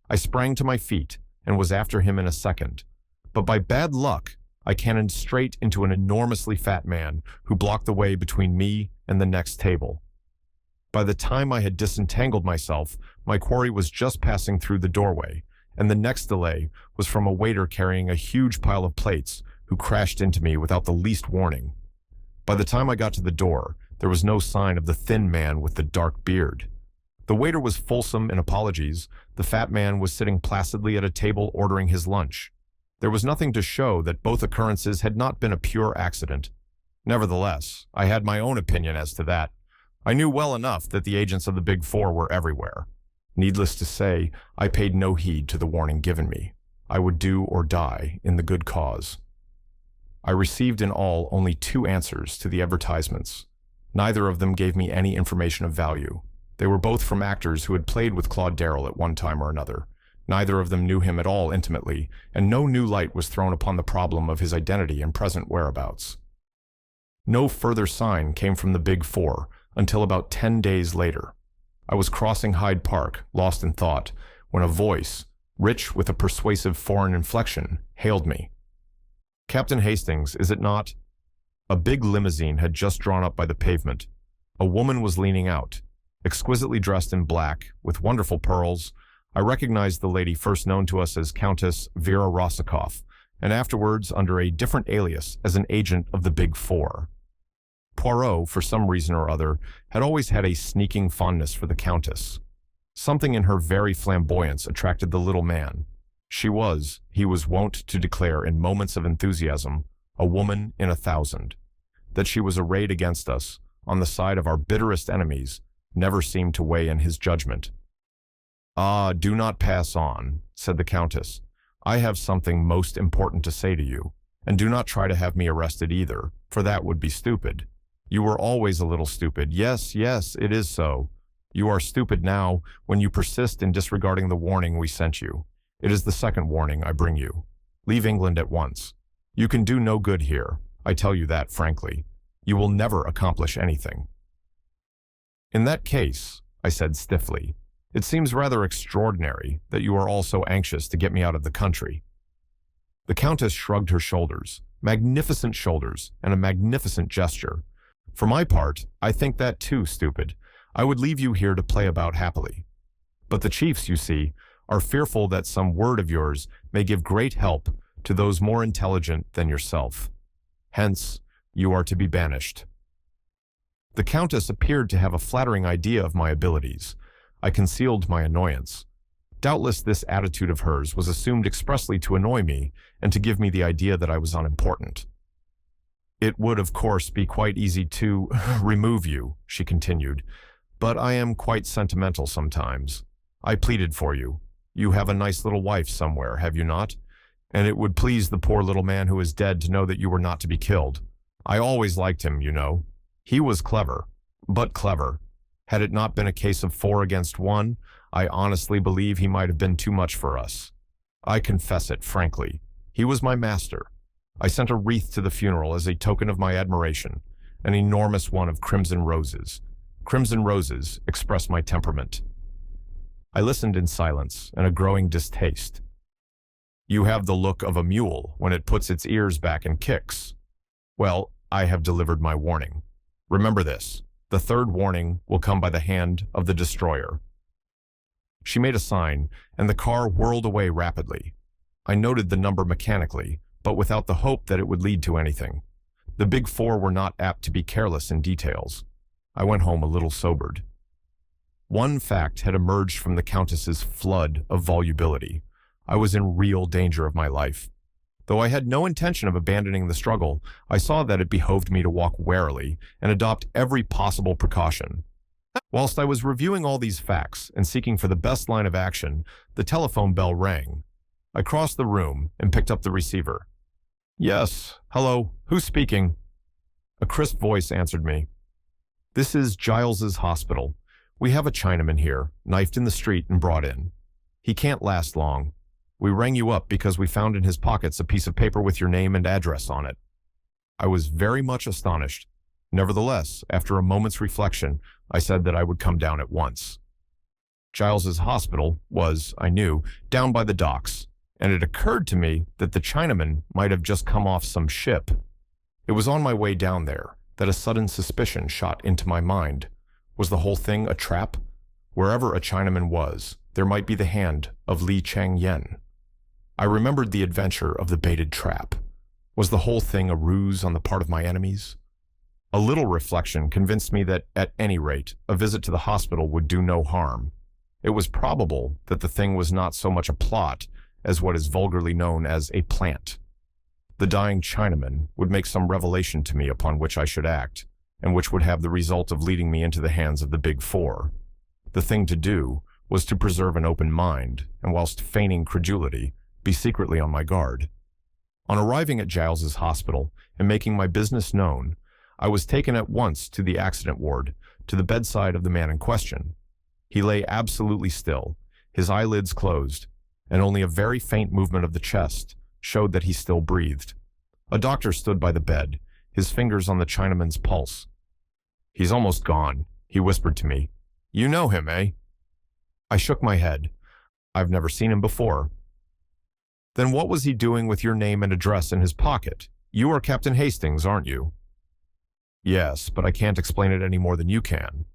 I sprang to my feet and was after him in a second, but by bad luck, I cannoned straight into an enormously fat man who blocked the way between me and the next table. By the time I had disentangled myself, my quarry was just passing through the doorway, and the next delay was from a waiter carrying a huge pile of plates who crashed into me without the least warning. By the time I got to the door, there was no sign of the thin man with the dark beard. The waiter was fulsome in apologies. The fat man was sitting placidly at a table ordering his lunch. There was nothing to show that both occurrences had not been a pure accident. Nevertheless, I had my own opinion as to that. I knew well enough that the agents of the Big Four were everywhere. Needless to say, I paid no heed to the warning given me. I would do or die in the good cause. I received in all only 2 answers to the advertisements. Neither of them gave me any information of value. They were both from actors who had played with Claude Darrell at one time or another. Neither of them knew him at all intimately, and no new light was thrown upon the problem of his identity and present whereabouts. No further sign came from the Big Four until about 10 days later. I was crossing Hyde Park, lost in thought, when a voice, rich with a persuasive foreign inflection, hailed me. "Captain Hastings, is it not?" A big limousine had just drawn up by the pavement. A woman was leaning out, exquisitely dressed in black, with wonderful pearls. I recognized the lady first known to us as Countess Vera Rossakoff, and afterwards under a different alias as an agent of the Big Four. Poirot, for some reason or other, had always had a sneaking fondness for the Countess. Something in her very flamboyance attracted the little man. She was, he was wont to declare in moments of enthusiasm, a woman in 1,000. That she was arrayed against us, on the side of our bitterest enemies, never seemed to weigh in his judgment. "Ah, do not pass on," said the Countess. "I have something most important to say to you, and do not try to have me arrested either, for that would be stupid. You were always a little stupid. Yes, yes, it is so. You are stupid now when you persist in disregarding the warning we sent you. It is the second warning I bring you. Leave England at once. You can do no good here, I tell you that frankly. You will never accomplish anything." "In that case," I said stiffly, "it seems rather extraordinary that you are all so anxious to get me out of the country." The Countess shrugged her shoulders, magnificent shoulders, and a magnificent gesture. "For my part, I think that too stupid. I would leave you here to play about happily. But the chiefs, you see, are fearful that some word of yours may give great help to those more intelligent than yourself. Hence, you are to be banished." The Countess appeared to have a flattering idea of my abilities. I concealed my annoyance. Doubtless this attitude of hers was assumed expressly to annoy me and to give me the idea that I was unimportant. "It would, of course, be quite easy to remove you," she continued, "but I am quite sentimental sometimes. I pleaded for you. You have a nice little wife somewhere, have you not? And it would please the poor little man who is dead to know that you were not to be killed. I always liked him, you know. He was clever, but clever. Had it not been a case of 4 against 1, I honestly believe he might have been too much for us. I confess it frankly. He was my master. I sent a wreath to the funeral as a token of my admiration, an enormous one of crimson roses. Crimson roses express my temperament." I listened in silence and a growing distaste. "You have the look of a mule when it puts its ears back and kicks. Well, I have delivered my warning. Remember this. The third warning will come by the hand of the destroyer." She made a sign, and the car whirled away rapidly. I noted the number mechanically, but without the hope that it would lead to anything. The Big Four were not apt to be careless in details. I went home a little sobered. One fact had emerged from the Countess's flood of volubility. I was in real danger of my life. Though I had no intention of abandoning the struggle, I saw that it behoved me to walk warily and adopt every possible precaution. Whilst I was reviewing all these facts and seeking for the best line of action, the telephone bell rang. I crossed the room and picked up the receiver. "Yes, hello, who's speaking?" A crisp voice answered me. "This is Giles's hospital. We have a Chinaman here, knifed in the street and brought in. He can't last long. We rang you up because we found in his pockets a piece of paper with your name and address on it." I was very much astonished. Nevertheless, after a moment's reflection, I said that I would come down at once. Giles's hospital was, I knew, down by the docks, and it occurred to me that the Chinaman might have just come off some ship. It was on my way down there that a sudden suspicion shot into my mind. Was the whole thing a trap? Wherever a Chinaman was, there might be the hand of Li Changyen. I remembered the adventure of the baited trap. Was the whole thing a ruse on the part of my enemies? A little reflection convinced me that, at any rate, a visit to the hospital would do no harm. It was probable that the thing was not so much a plot as what is vulgarly known as a plant. The dying Chinaman would make some revelation to me upon which I should act, and which would have the result of leading me into the hands of the Big Four. The thing to do was to preserve an open mind, and whilst feigning credulity, be secretly on my guard. On arriving at Giles's hospital and making my business known, I was taken at once to the accident ward, to the bedside of the man in question. He lay absolutely still, his eyelids closed, and only a very faint movement of the chest showed that he still breathed. A doctor stood by the bed, his fingers on the Chinaman's pulse. "He's almost gone," he whispered to me. "You know him, eh?" I shook my head. "I've never seen him before." "Then what was he doing with your name and address in his pocket? You are Captain Hastings, aren't you?" "Yes, but I can't explain it any more than you can."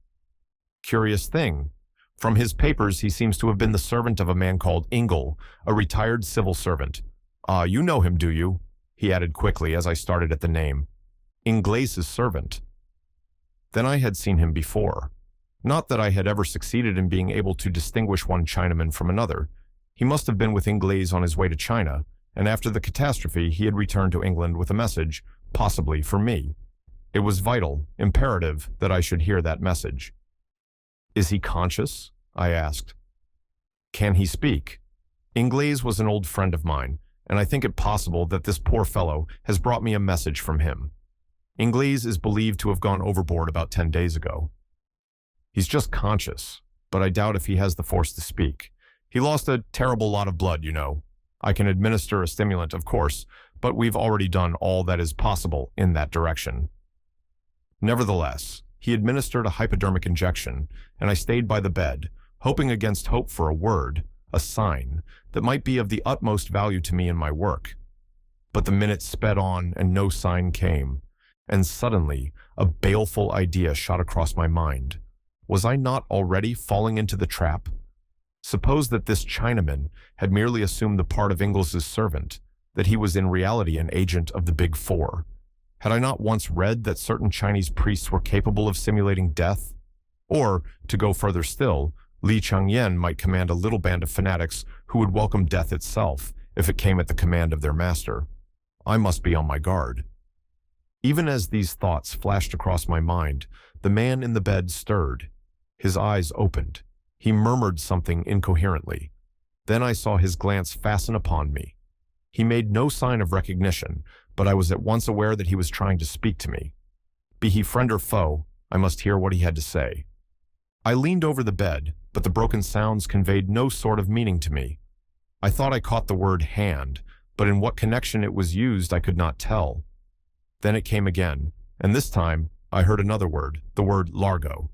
"Curious thing. From his papers, he seems to have been the servant of a man called Ingle, a retired civil servant. Ah, you know him, do you?" he added quickly as I started at the name. "Inglese's servant." Then I had seen him before. Not that I had ever succeeded in being able to distinguish one Chinaman from another. He must have been with Inglese on his way to China, and after the catastrophe he had returned to England with a message, possibly for me. It was vital, imperative, that I should hear that message. "Is he conscious?" I asked. "Can he speak?" Inglese was an old friend of mine, and I think it possible that this poor fellow has brought me a message from him. Inglese is believed to have gone overboard about 10 days ago. "He's just conscious, but I doubt if he has the force to speak. He lost a terrible lot of blood, you know. I can administer a stimulant, of course, but we've already done all that is possible in that direction." Nevertheless, he administered a hypodermic injection, and I stayed by the bed, hoping against hope for a word, a sign, that might be of the utmost value to me in my work. But the minutes sped on and no sign came, and suddenly a baleful idea shot across my mind. Was I not already falling into the trap? Suppose that this Chinaman had merely assumed the part of Ingles's servant, that he was in reality an agent of the Big Four. Had I not once read that certain Chinese priests were capable of simulating death? Or, to go further still, Li Changyen might command a little band of fanatics who would welcome death itself if it came at the command of their master. I must be on my guard. Even as these thoughts flashed across my mind, the man in the bed stirred. His eyes opened. He murmured something incoherently. Then I saw his glance fasten upon me. He made no sign of recognition, but I was at once aware that he was trying to speak to me. Be he friend or foe, I must hear what he had to say. I leaned over the bed, but the broken sounds conveyed no sort of meaning to me. I thought I caught the word hand, but in what connection it was used I could not tell. Then it came again, and this time I heard another word, the word largo.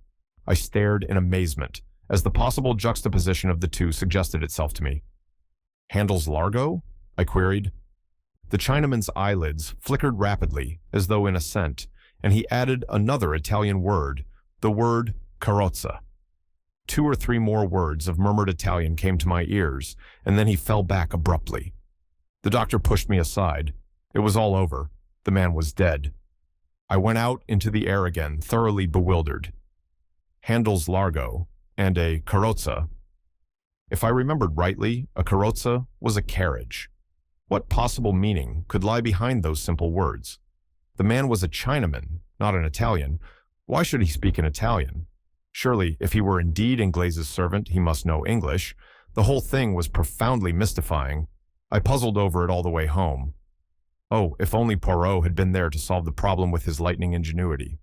I stared in amazement, as the possible juxtaposition of the two suggested itself to me. "Handles largo?" I queried. The Chinaman's eyelids flickered rapidly, as though in assent, and he added another Italian word, the word carrozza. 2 or 3 more words of murmured Italian came to my ears, and then he fell back abruptly. The doctor pushed me aside. It was all over. The man was dead. I went out into the air again, thoroughly bewildered. Handles largo, and a carrozza. If I remembered rightly, a carrozza was a carriage. What possible meaning could lie behind those simple words? The man was a Chinaman, not an Italian. Why should he speak in Italian? Surely, if he were indeed Inglese's servant, he must know English. The whole thing was profoundly mystifying. I puzzled over it all the way home. Oh, if only Poirot had been there to solve the problem with his lightning ingenuity.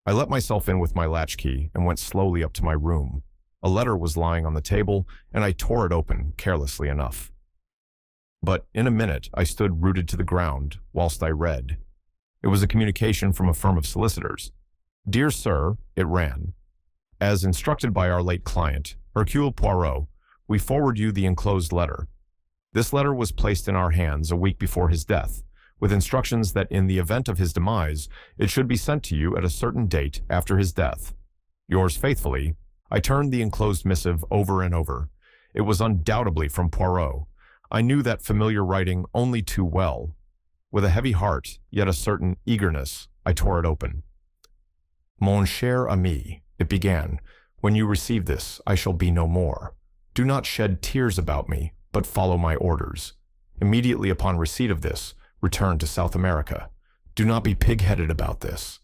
I let myself in with my latchkey and went slowly up to my room. A letter was lying on the table, and I tore it open, carelessly enough. But in a minute, I stood rooted to the ground, whilst I read. It was a communication from a firm of solicitors. "Dear Sir," it ran, "as instructed by our late client, Hercule Poirot, we forward you the enclosed letter. This letter was placed in our hands a week before his death, with instructions that in the event of his demise, it should be sent to you at a certain date after his death. Yours faithfully. I turned the enclosed missive over and over. It was undoubtedly from Poirot. I knew that familiar writing only too well. With a heavy heart, yet a certain eagerness, I tore it open. Mon cher ami, it began, when you receive this, I shall be no more. Do not shed tears about me, but follow my orders. Immediately upon receipt of this, return to South America. Do not be pig-headed about this.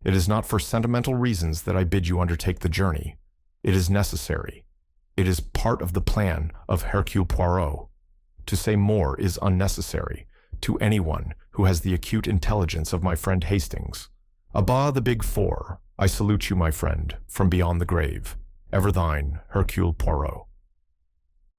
It is not for sentimental reasons that I bid you undertake the journey. It is necessary. It is part of the plan of Hercule Poirot. To say more is unnecessary to anyone who has the acute intelligence of my friend Hastings. Abba the Big Four, I salute you, my friend, from beyond the grave. Ever thine, Hercule Poirot.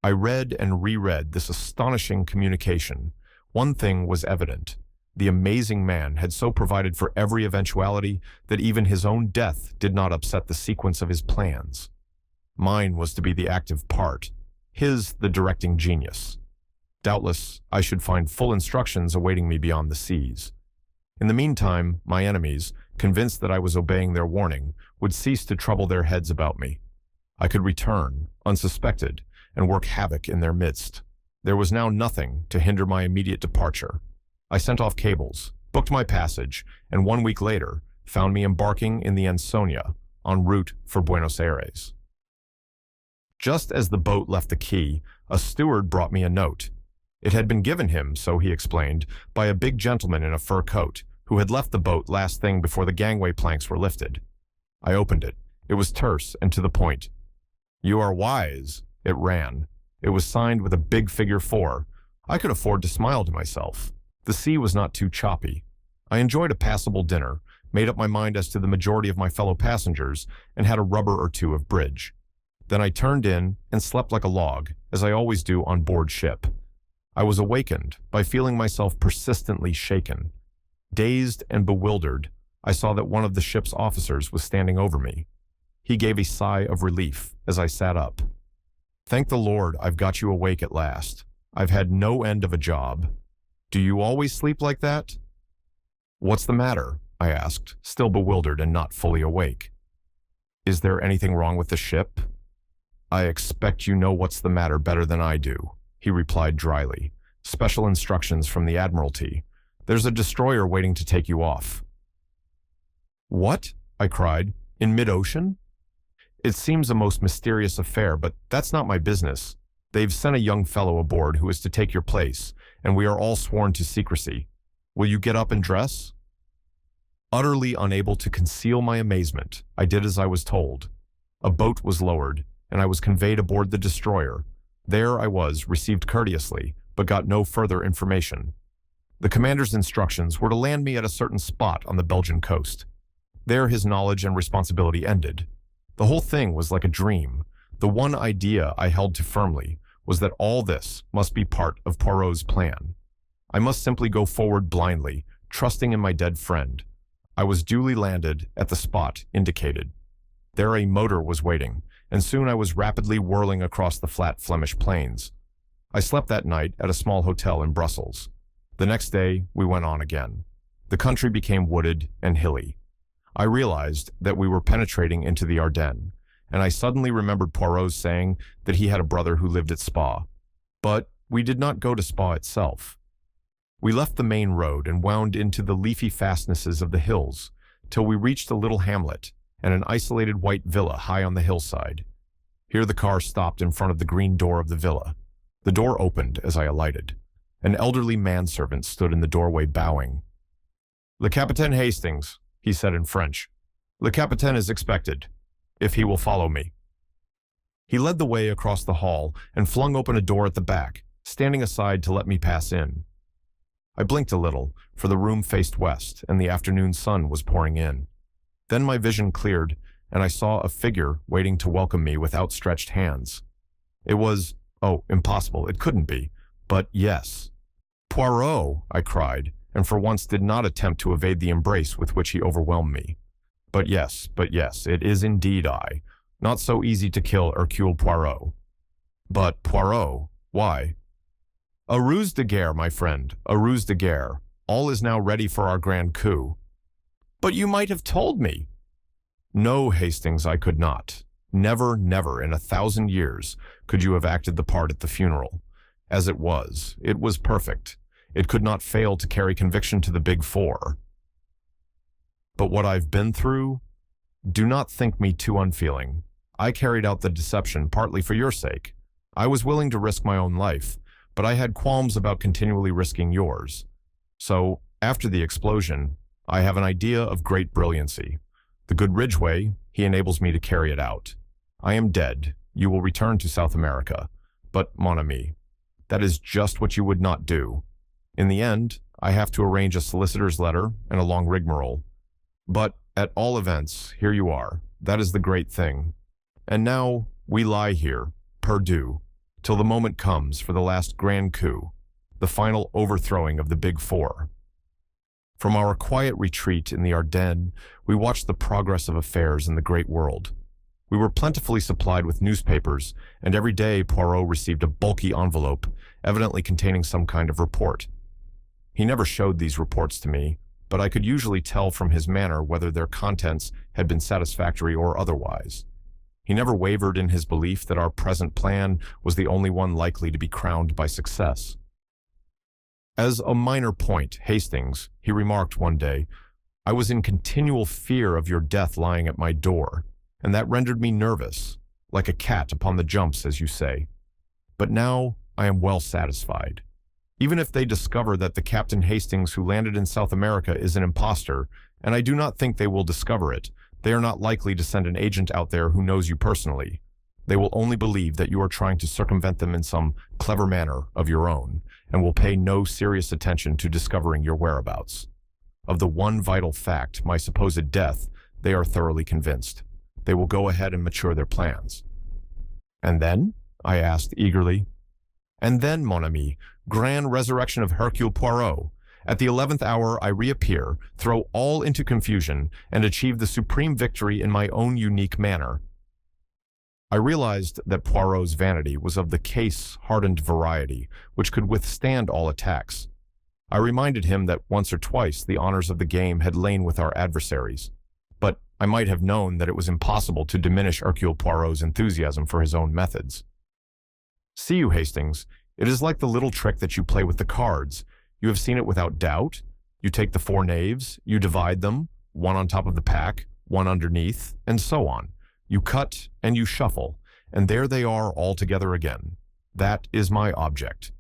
I read and reread this astonishing communication. One thing was evident. The amazing man had so provided for every eventuality that even his own death did not upset the sequence of his plans. Mine was to be the active part, his the directing genius. Doubtless, I should find full instructions awaiting me beyond the seas. In the meantime, my enemies, convinced that I was obeying their warning, would cease to trouble their heads about me. I could return, unsuspected, and work havoc in their midst. There was now nothing to hinder my immediate departure. I sent off cables, booked my passage, and 1 week later found me embarking in the Ansonia, en route for Buenos Aires. Just as the boat left the quay, a steward brought me a note. It had been given him, so he explained, by a big gentleman in a fur coat, who had left the boat last thing before the gangway planks were lifted. I opened it. It was terse and to the point. "You are wise," it ran. It was signed with a big figure 4. I could afford to smile to myself. The sea was not too choppy. I enjoyed a passable dinner, made up my mind as to the majority of my fellow passengers, and had a rubber or two of bridge. Then I turned in and slept like a log, as I always do on board ship. I was awakened by feeling myself persistently shaken. Dazed and bewildered, I saw that one of the ship's officers was standing over me. He gave a sigh of relief as I sat up. "Thank the Lord I've got you awake at last. I've had no end of a job. Do you always sleep like that?" "What's the matter?" I asked, still bewildered and not fully awake. "Is there anything wrong with the ship?" "I expect you know what's the matter better than I do," he replied dryly. "Special instructions from the Admiralty. There's a destroyer waiting to take you off." "What?" I cried. "In mid-ocean?" "It seems a most mysterious affair, but that's not my business. They've sent a young fellow aboard who is to take your place, and we are all sworn to secrecy. Will you get up and dress?" Utterly unable to conceal my amazement, I did as I was told. A boat was lowered, and I was conveyed aboard the destroyer. There I was, received courteously, but got no further information. The commander's instructions were to land me at a certain spot on the Belgian coast. There his knowledge and responsibility ended. The whole thing was like a dream. The one idea I held to firmly was that all this must be part of Poirot's plan. I must simply go forward blindly, trusting in my dead friend. I was duly landed at the spot indicated. There a motor was waiting, and soon I was rapidly whirling across the flat Flemish plains. I slept that night at a small hotel in Brussels. The next day, we went on again. The country became wooded and hilly. I realized that we were penetrating into the Ardennes, and I suddenly remembered Poirot's saying that he had a brother who lived at Spa. But we did not go to Spa itself. We left the main road and wound into the leafy fastnesses of the hills, till we reached a little hamlet and an isolated white villa high on the hillside. Here the car stopped in front of the green door of the villa. The door opened as I alighted. An elderly manservant stood in the doorway bowing. "Le Capitaine Hastings," he said in French. "Le Capitaine is expected, if he will follow me." He led the way across the hall and flung open a door at the back, standing aside to let me pass in. I blinked a little, for the room faced west and the afternoon sun was pouring in. Then my vision cleared, and I saw a figure waiting to welcome me with outstretched hands. It was, oh, impossible, it couldn't be, but yes. "Poirot!" I cried, and for once did not attempt to evade the embrace with which he overwhelmed me. But yes, it is indeed I. Not so easy to kill Hercule Poirot. But Poirot, why? "A ruse de guerre, my friend, a ruse de guerre. All is now ready for our grand coup." "But you might have told me." No, Hastings, I could not. Never, never in 1,000 years could you have acted the part at the funeral. As it was perfect. It could not fail to carry conviction to the Big Four. But what I've been through, do not think me too unfeeling. I carried out the deception partly for your sake. I was willing to risk my own life, but I had qualms about continually risking yours. So, after the explosion, I have an idea of great brilliancy. The good Ridgway, he enables me to carry it out. I am dead. You will return to South America. But, mon ami, that is just what you would not do. In the end, I have to arrange a solicitor's letter and a long rigmarole. But, at all events, here you are. That is the great thing. And now, we lie here, perdu, till the moment comes for the last grand coup, the final overthrowing of the Big Four. From our quiet retreat in the Ardennes, we watched the progress of affairs in the great world. We were plentifully supplied with newspapers, and every day Poirot received a bulky envelope, evidently containing some kind of report. He never showed these reports to me, but I could usually tell from his manner whether their contents had been satisfactory or otherwise. He never wavered in his belief that our present plan was the only one likely to be crowned by success. As a minor point, Hastings, he remarked one day, I was in continual fear of your death lying at my door, and that rendered me nervous, like a cat upon the jumps, as you say. But now I am well satisfied. Even if they discover that the Captain Hastings who landed in South America is an impostor, and I do not think they will discover it, they are not likely to send an agent out there who knows you personally. They will only believe that you are trying to circumvent them in some clever manner of your own, and will pay no serious attention to discovering your whereabouts. Of the one vital fact, my supposed death, they are thoroughly convinced. They will go ahead and mature their plans. And then? I asked eagerly. And then, mon ami, grand resurrection of Hercule Poirot. At the 11th hour I reappear, throw all into confusion, and achieve the supreme victory in my own unique manner. I realized that Poirot's vanity was of the case-hardened variety, which could withstand all attacks. I reminded him that once or twice the honors of the game had lain with our adversaries, but I might have known that it was impossible to diminish Hercule Poirot's enthusiasm for his own methods. See you, Hastings, it is like the little trick that you play with the cards. You have seen it without doubt. You take the 4 knaves, you divide them, one on top of the pack, one underneath, and so on. You cut and you shuffle, and there they are all together again. That is my object.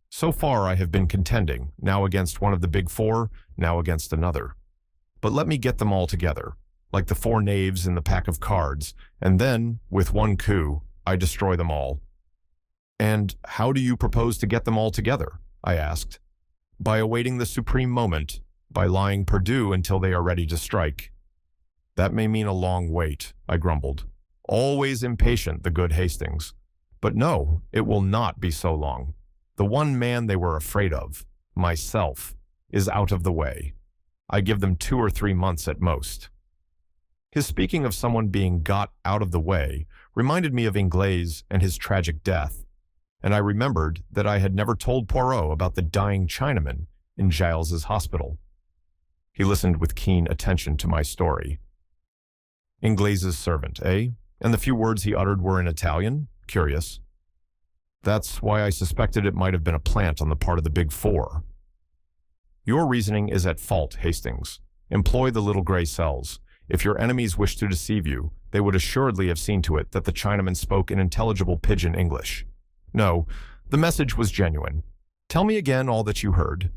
So far I have been contending, now against one of the Big Four, now against another. But let me get them all together, like the 4 knaves in the pack of cards, and then, with one coup, I destroy them all. And how do you propose to get them all together? I asked. By awaiting the supreme moment, by lying perdu until they are ready to strike. That may mean a long wait, I grumbled. Always impatient, the good Hastings. But no, it will not be so long. The one man they were afraid of, myself, is out of the way. I give them 2 or 3 months at most. His speaking of someone being got out of the way reminded me of Ingles and his tragic death, and I remembered that I had never told Poirot about the dying Chinaman in Giles's hospital. He listened with keen attention to my story. Ingles's servant, eh? And the few words he uttered were in Italian? Curious. That's why I suspected it might have been a plant on the part of the Big Four. Your reasoning is at fault, Hastings. Employ the little gray cells. If your enemies wish to deceive you, they would assuredly have seen to it that the Chinaman spoke in intelligible pidgin English. No, the message was genuine. Tell me again all that you heard.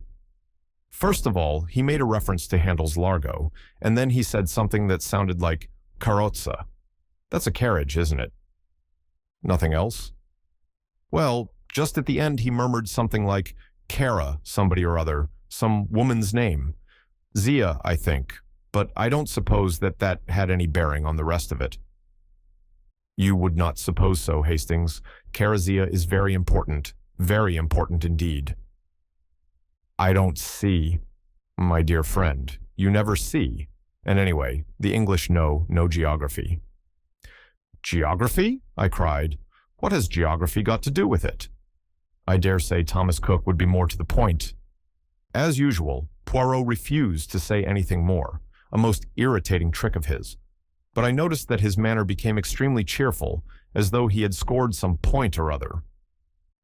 First of all, he made a reference to Handel's Largo, and then he said something that sounded like carrozza. That's a carriage, isn't it? Nothing else? Well, just at the end he murmured something like Cara somebody or other, some woman's name. Zia, I think, but I don't suppose that had any bearing on the rest of it. You would not suppose so, Hastings. Cara Zia is very important indeed. I don't see. My dear friend, you never see. And anyway, the English know no geography. Geography? I cried. What has geography got to do with it? I dare say Thomas Cook would be more to the point. As usual, Poirot refused to say anything more, a most irritating trick of his. but I noticed that his manner became extremely cheerful, as though he had scored some point or other.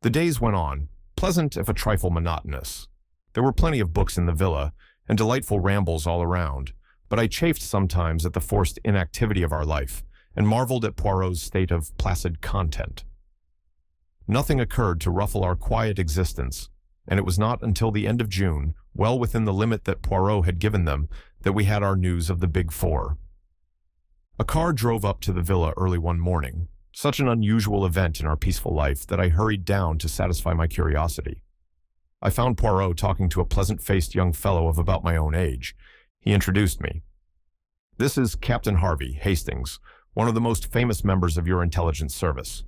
The days went on, pleasant if a trifle monotonous. There were plenty of books in the villa, and delightful rambles all around, but I chafed sometimes at the forced inactivity of our life, and marveled at Poirot's state of placid content. Nothing occurred to ruffle our quiet existence, and it was not until the end of June, well within the limit that Poirot had given them, that we had our news of the Big Four. A car drove up to the villa early one morning, such an unusual event in our peaceful life that I hurried down to satisfy my curiosity. I found Poirot talking to a pleasant-faced young fellow of about my own age. He introduced me. "This is Captain Harvey Hastings, one of the most famous members of your intelligence service."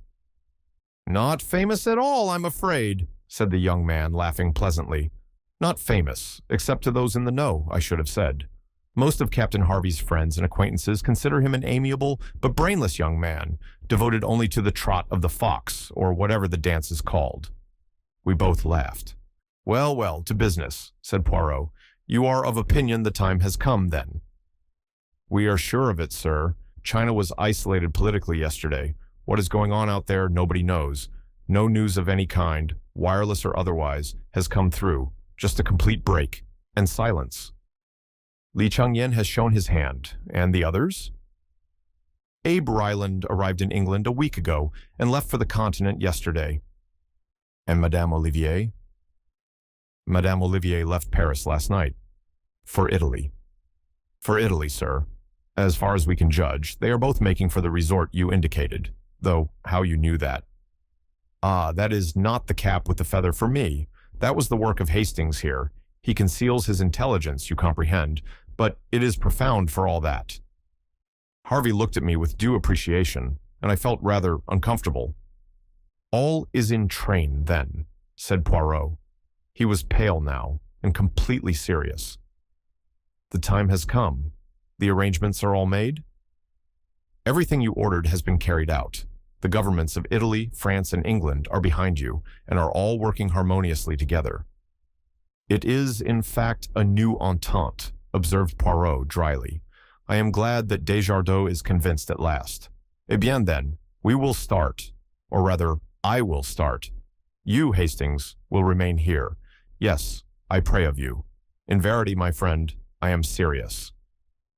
"Not famous at all, I'm afraid," said the young man, laughing pleasantly. "Not famous, except to those in the know, I should have said. Most of Captain Harvey's friends and acquaintances consider him an amiable but brainless young man, devoted only to the trot of the fox, or whatever the dance is called." We both laughed. "Well, well, to business," said Poirot. "You are of opinion the time has come, then?" "We are sure of it, sir. China was isolated politically yesterday. What is going on out there, nobody knows. No news of any kind, wireless or otherwise, has come through. Just a complete break, and silence." "Li Changyan has shown his hand, and the others?" "Abe Ryland arrived in England a week ago and left for the continent yesterday." "And Madame Olivier?" "Madame Olivier left Paris last night." "For Italy." "For Italy, sir. As far as we can judge, they are both making for the resort you indicated, though how you knew that." "Ah, that is not the cap with the feather for me. That was the work of Hastings here. He conceals his intelligence, you comprehend, but it is profound for all that." Harvey looked at me with due appreciation, and I felt rather uncomfortable. "All is in train, then," said Poirot. He was pale now, and completely serious. "The time has come. The arrangements are all made?" "Everything you ordered has been carried out. The governments of Italy, France, and England are behind you, and are all working harmoniously together." "It is, in fact, a new entente," observed Poirot dryly. "I am glad that Desjardins is convinced at last. Eh bien then, we will start, or rather, I will start. You, Hastings, will remain here. Yes, I pray of you. In verity, my friend, I am serious."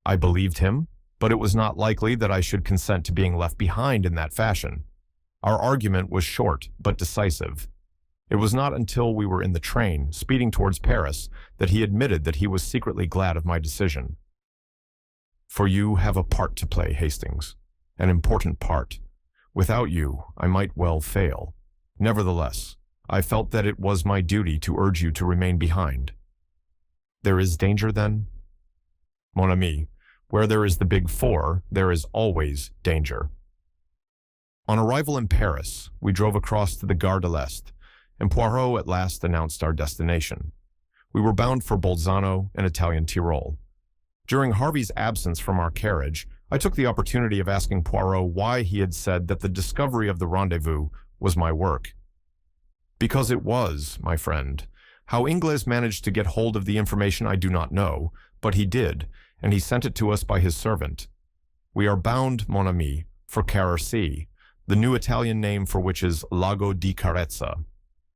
I believed him, but it was not likely that I should consent to being left behind in that fashion. Our argument was short but decisive. It was not until we were in the train, speeding towards Paris, that he admitted that he was secretly glad of my decision. "For you have a part to play, Hastings, an important part. Without you, I might well fail. Nevertheless, I felt that it was my duty to urge you to remain behind." "There is danger, then?" "Mon ami, where there is the Big Four, there is always danger." On arrival in Paris, we drove across to the Gare de l'Est, and Poirot at last announced our destination. We were bound for Bolzano and Italian Tyrol. During Harvey's absence from our carriage, I took the opportunity of asking Poirot why he had said that the discovery of the rendezvous was my work. "Because it was, my friend. How Ingles managed to get hold of the information I do not know, but he did, and he sent it to us by his servant. We are bound, mon ami, for Carrarsie, the new Italian name for which is Lago di Carezza.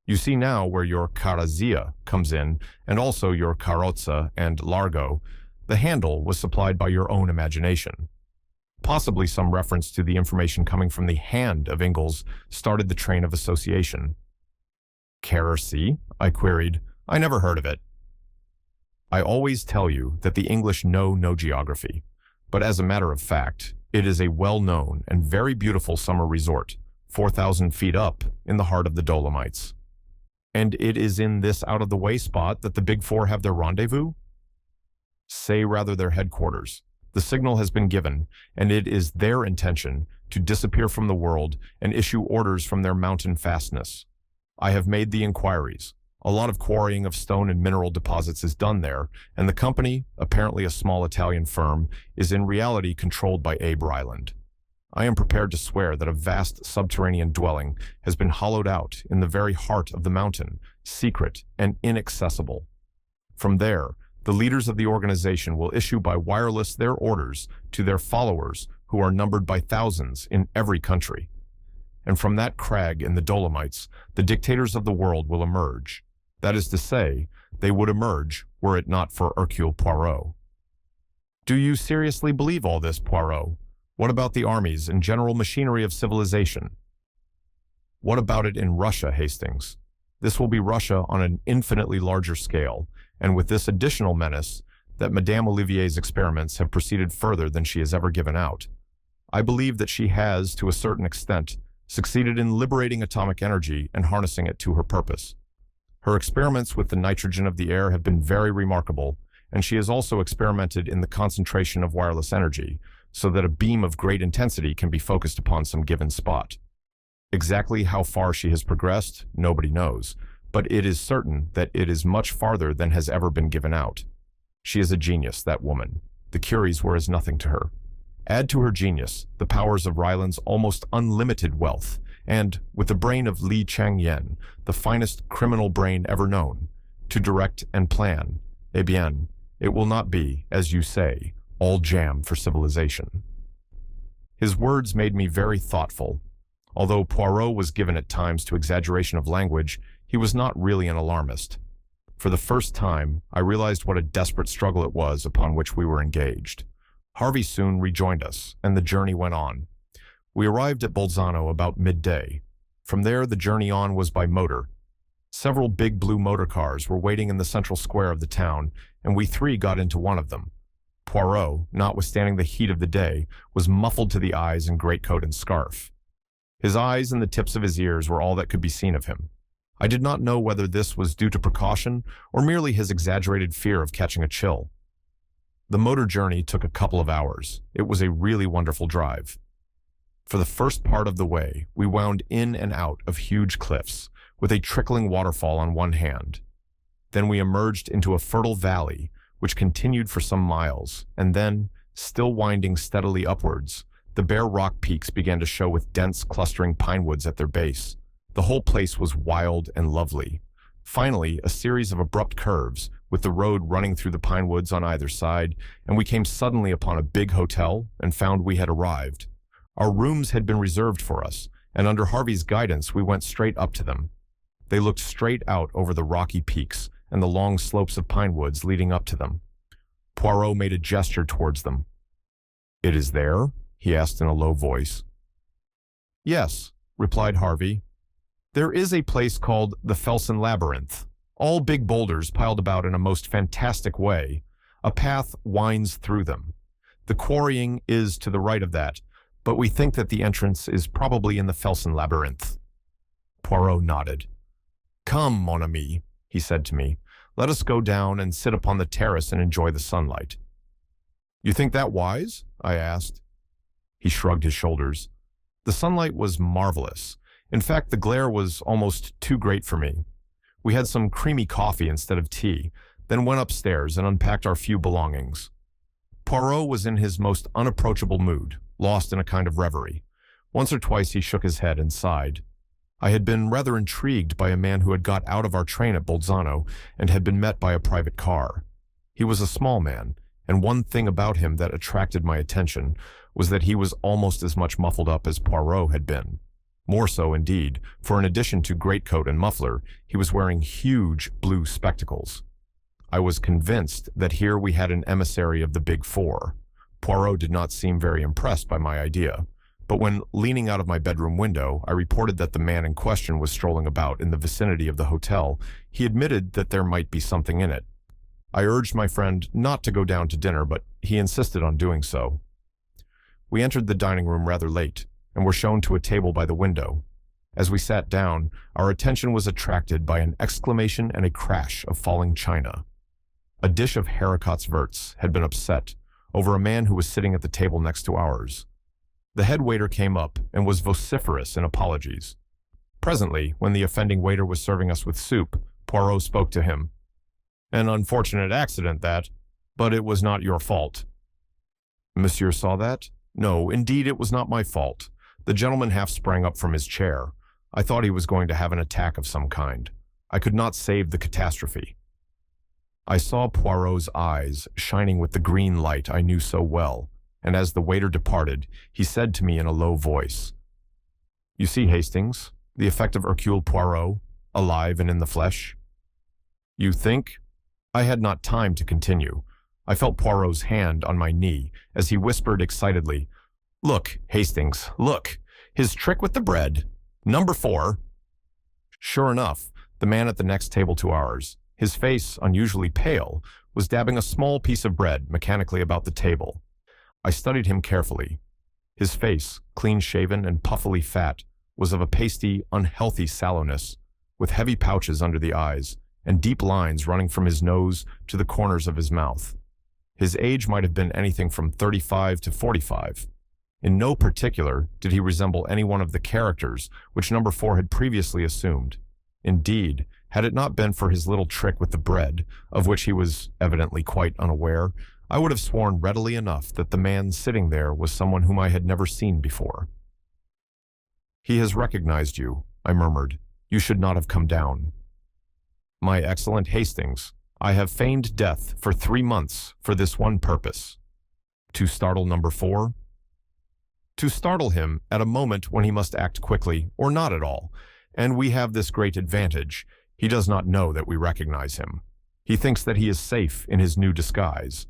You see now where your Carrazzia comes in, and also your Carrozza and Largo. The handle was supplied by your own imagination. Possibly some reference to the information coming from the hand of Ingles started the train of association." "Carrarsie?" I queried. "I never heard of it." "I always tell you that the English know no geography, but as a matter of fact, it is a well-known and very beautiful summer resort, 4,000 feet up in the heart of the Dolomites." "And it is in this out-of-the-way spot that the Big Four have their rendezvous?" "Say rather their headquarters. The signal has been given, and it is their intention to disappear from the world and issue orders from their mountain fastness. I have made the inquiries. A lot of quarrying of stone and mineral deposits is done there, and the company, apparently a small Italian firm, is in reality controlled by Abe Ryland. I am prepared to swear that a vast subterranean dwelling has been hollowed out in the very heart of the mountain, secret and inaccessible. From there, the leaders of the organization will issue by wireless their orders to their followers, who are numbered by thousands in every country. And from that crag in the Dolomites, the dictators of the world will emerge. That is to say, they would emerge were it not for Hercule Poirot. Do you seriously believe all this, Poirot? What about the armies and general machinery of civilization? What about it in Russia, Hastings? This will be Russia on an infinitely larger scale, and with this additional menace that Madame Olivier's experiments have proceeded further than she has ever given out. I believe that she has, to a certain extent, succeeded in liberating atomic energy and harnessing it to her purpose. Her experiments with the nitrogen of the air have been very remarkable, and she has also experimented in the concentration of wireless energy, so that a beam of great intensity can be focused upon some given spot. Exactly how far she has progressed, nobody knows, but it is certain that it is much farther than has ever been given out. She is a genius, that woman. The Curies were as nothing to her. Add to her genius the powers of Ryland's almost unlimited wealth, and, with the brain of Li Changyen, the finest criminal brain ever known, to direct and plan, eh bien, it will not be, as you say, all jam for civilization. His words made me very thoughtful. Although Poirot was given at times to exaggeration of language, he was not really an alarmist. For the first time, I realized what a desperate struggle it was upon which we were engaged. Harvey soon rejoined us, and the journey went on. We arrived at Bolzano about midday. From there, the journey on was by motor. Several big blue motor cars were waiting in the central square of the town, and we three got into one of them. Poirot, notwithstanding the heat of the day, was muffled to the eyes in greatcoat and scarf. His eyes and the tips of his ears were all that could be seen of him. I did not know whether this was due to precaution or merely his exaggerated fear of catching a chill. The motor journey took a couple of hours. It was a really wonderful drive. For the first part of the way, we wound in and out of huge cliffs, with a trickling waterfall on one hand. Then we emerged into a fertile valley, which continued for some miles, and then, still winding steadily upwards, the bare rock peaks began to show with dense, clustering pine woods at their base. The whole place was wild and lovely. Finally, a series of abrupt curves, with the road running through the pine woods on either side, and we came suddenly upon a big hotel and found we had arrived. Our rooms had been reserved for us, and under Harvey's guidance we went straight up to them. They looked straight out over the rocky peaks and the long slopes of pine woods leading up to them. Poirot made a gesture towards them. "It is there?" he asked in a low voice. "Yes," replied Harvey. "There is a place called the Felsen Labyrinth. All big boulders piled about in a most fantastic way. A path winds through them. The quarrying is to the right of that, but we think that the entrance is probably in the Felsen Labyrinth." Poirot nodded. "Come, mon ami," he said to me. "Let us go down and sit upon the terrace and enjoy the sunlight." "You think that wise?" I asked. He shrugged his shoulders. The sunlight was marvelous. In fact, the glare was almost too great for me. We had some creamy coffee instead of tea, then went upstairs and unpacked our few belongings. Poirot was in his most unapproachable mood, lost in a kind of reverie. Once or twice he shook his head and sighed. I had been rather intrigued by a man who had got out of our train at Bolzano and had been met by a private car. He was a small man, and one thing about him that attracted my attention was that he was almost as much muffled up as Poirot had been. More so, indeed, for in addition to greatcoat and muffler, he was wearing huge blue spectacles. I was convinced that here we had an emissary of the Big Four. Poirot did not seem very impressed by my idea, but when, leaning out of my bedroom window, I reported that the man in question was strolling about in the vicinity of the hotel, he admitted that there might be something in it. I urged my friend not to go down to dinner, but he insisted on doing so. We entered the dining room rather late, and were shown to a table by the window. As we sat down, our attention was attracted by an exclamation and a crash of falling china. A dish of haricots verts had been upset over a man who was sitting at the table next to ours. The head waiter came up and was vociferous in apologies. Presently, when the offending waiter was serving us with soup, Poirot spoke to him. "An unfortunate accident, that, but it was not your fault." "Monsieur saw that?" "No, indeed it was not my fault. The gentleman half sprang up from his chair. I thought he was going to have an attack of some kind. I could not save the catastrophe." I saw Poirot's eyes shining with the green light I knew so well, and as the waiter departed, he said to me in a low voice, "You see, Hastings, the effect of Hercule Poirot, alive and in the flesh." "You think?" I had not time to continue. I felt Poirot's hand on my knee as he whispered excitedly, "Look, Hastings, look! His trick with the bread! Number 4! Sure enough, the man at the next table to ours, his face unusually pale, was dabbing a small piece of bread mechanically about the table. I studied him carefully. His face, clean-shaven and puffily fat, was of a pasty, unhealthy sallowness, with heavy pouches under the eyes and deep lines running from his nose to the corners of his mouth. His age might have been anything from 35 to 45. In no particular did he resemble any one of the characters which number 4 had previously assumed. Indeed, had it not been for his little trick with the bread, of which he was evidently quite unaware, I would have sworn readily enough that the man sitting there was someone whom I had never seen before. "He has recognized you," I murmured. "You should not have come down." "My excellent Hastings, I have feigned death for 3 months for this one purpose." "To startle number 4? "To startle him at a moment when he must act quickly, or not at all. And we have this great advantage. He does not know that we recognize him. He thinks that he is safe in his new disguise.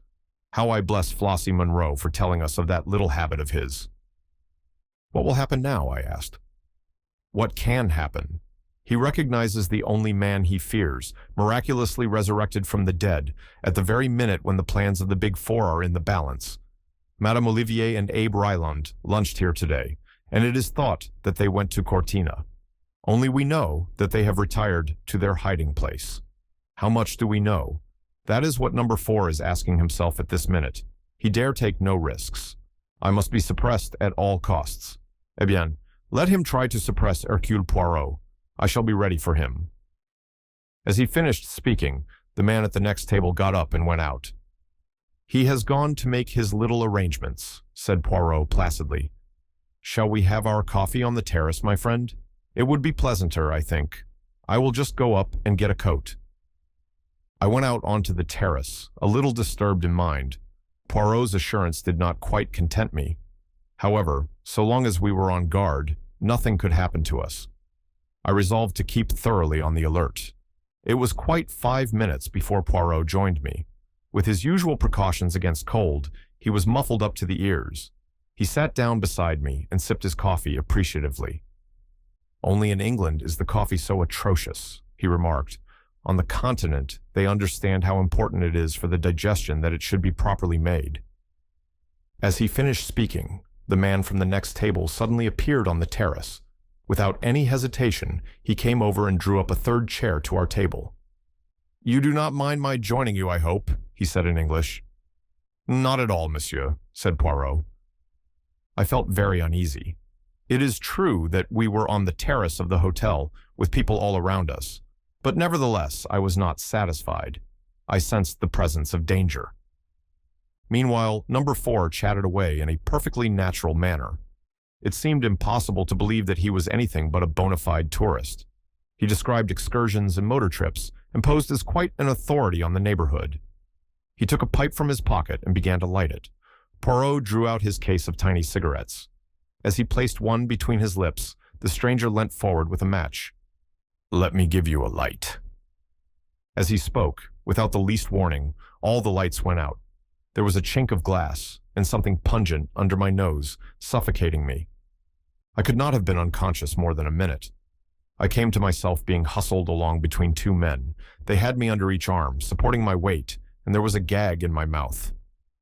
How I bless Flossie Monroe for telling us of that little habit of his." "What will happen now?" I asked. "What can happen? He recognizes the only man he fears, miraculously resurrected from the dead, at the very minute when the plans of the Big Four are in the balance. Madame Olivier and Abe Ryland lunched here today, and it is thought that they went to Cortina. Only we know that they have retired to their hiding place. How much do we know? That is what number 4 is asking himself at this minute. He dare take no risks. I must be suppressed at all costs. Eh bien, let him try to suppress Hercule Poirot. I shall be ready for him." As he finished speaking, the man at the next table got up and went out. "He has gone to make his little arrangements," said Poirot placidly. "Shall we have our coffee on the terrace, my friend? It would be pleasanter, I think. I will just go up and get a coat." I went out onto the terrace, a little disturbed in mind. Poirot's assurance did not quite content me. However, so long as we were on guard, nothing could happen to us. I resolved to keep thoroughly on the alert. It was quite 5 minutes before Poirot joined me. With his usual precautions against cold, he was muffled up to the ears. He sat down beside me and sipped his coffee appreciatively. "Only in England is the coffee so atrocious," he remarked. "On the continent, they understand how important it is for the digestion that it should be properly made." As he finished speaking, the man from the next table suddenly appeared on the terrace. Without any hesitation, he came over and drew up a 3rd chair to our table. "You do not mind my joining you, I hope," he said in English. "Not at all, monsieur," said Poirot. I felt very uneasy. It is true that we were on the terrace of the hotel, with people all around us, but nevertheless I was not satisfied. I sensed the presence of danger. Meanwhile, number 4 chatted away in a perfectly natural manner. It seemed impossible to believe that he was anything but a bona fide tourist. He described excursions and motor trips, and posed as quite an authority on the neighborhood. He took a pipe from his pocket and began to light it. Poirot drew out his case of tiny cigarettes. As he placed one between his lips, the stranger leant forward with a match. "Let me give you a light." As he spoke, without the least warning, all the lights went out. There was a chink of glass, and something pungent under my nose, suffocating me. I could not have been unconscious more than a minute. I came to myself being hustled along between 2 men. They had me under each arm, supporting my weight, and there was a gag in my mouth.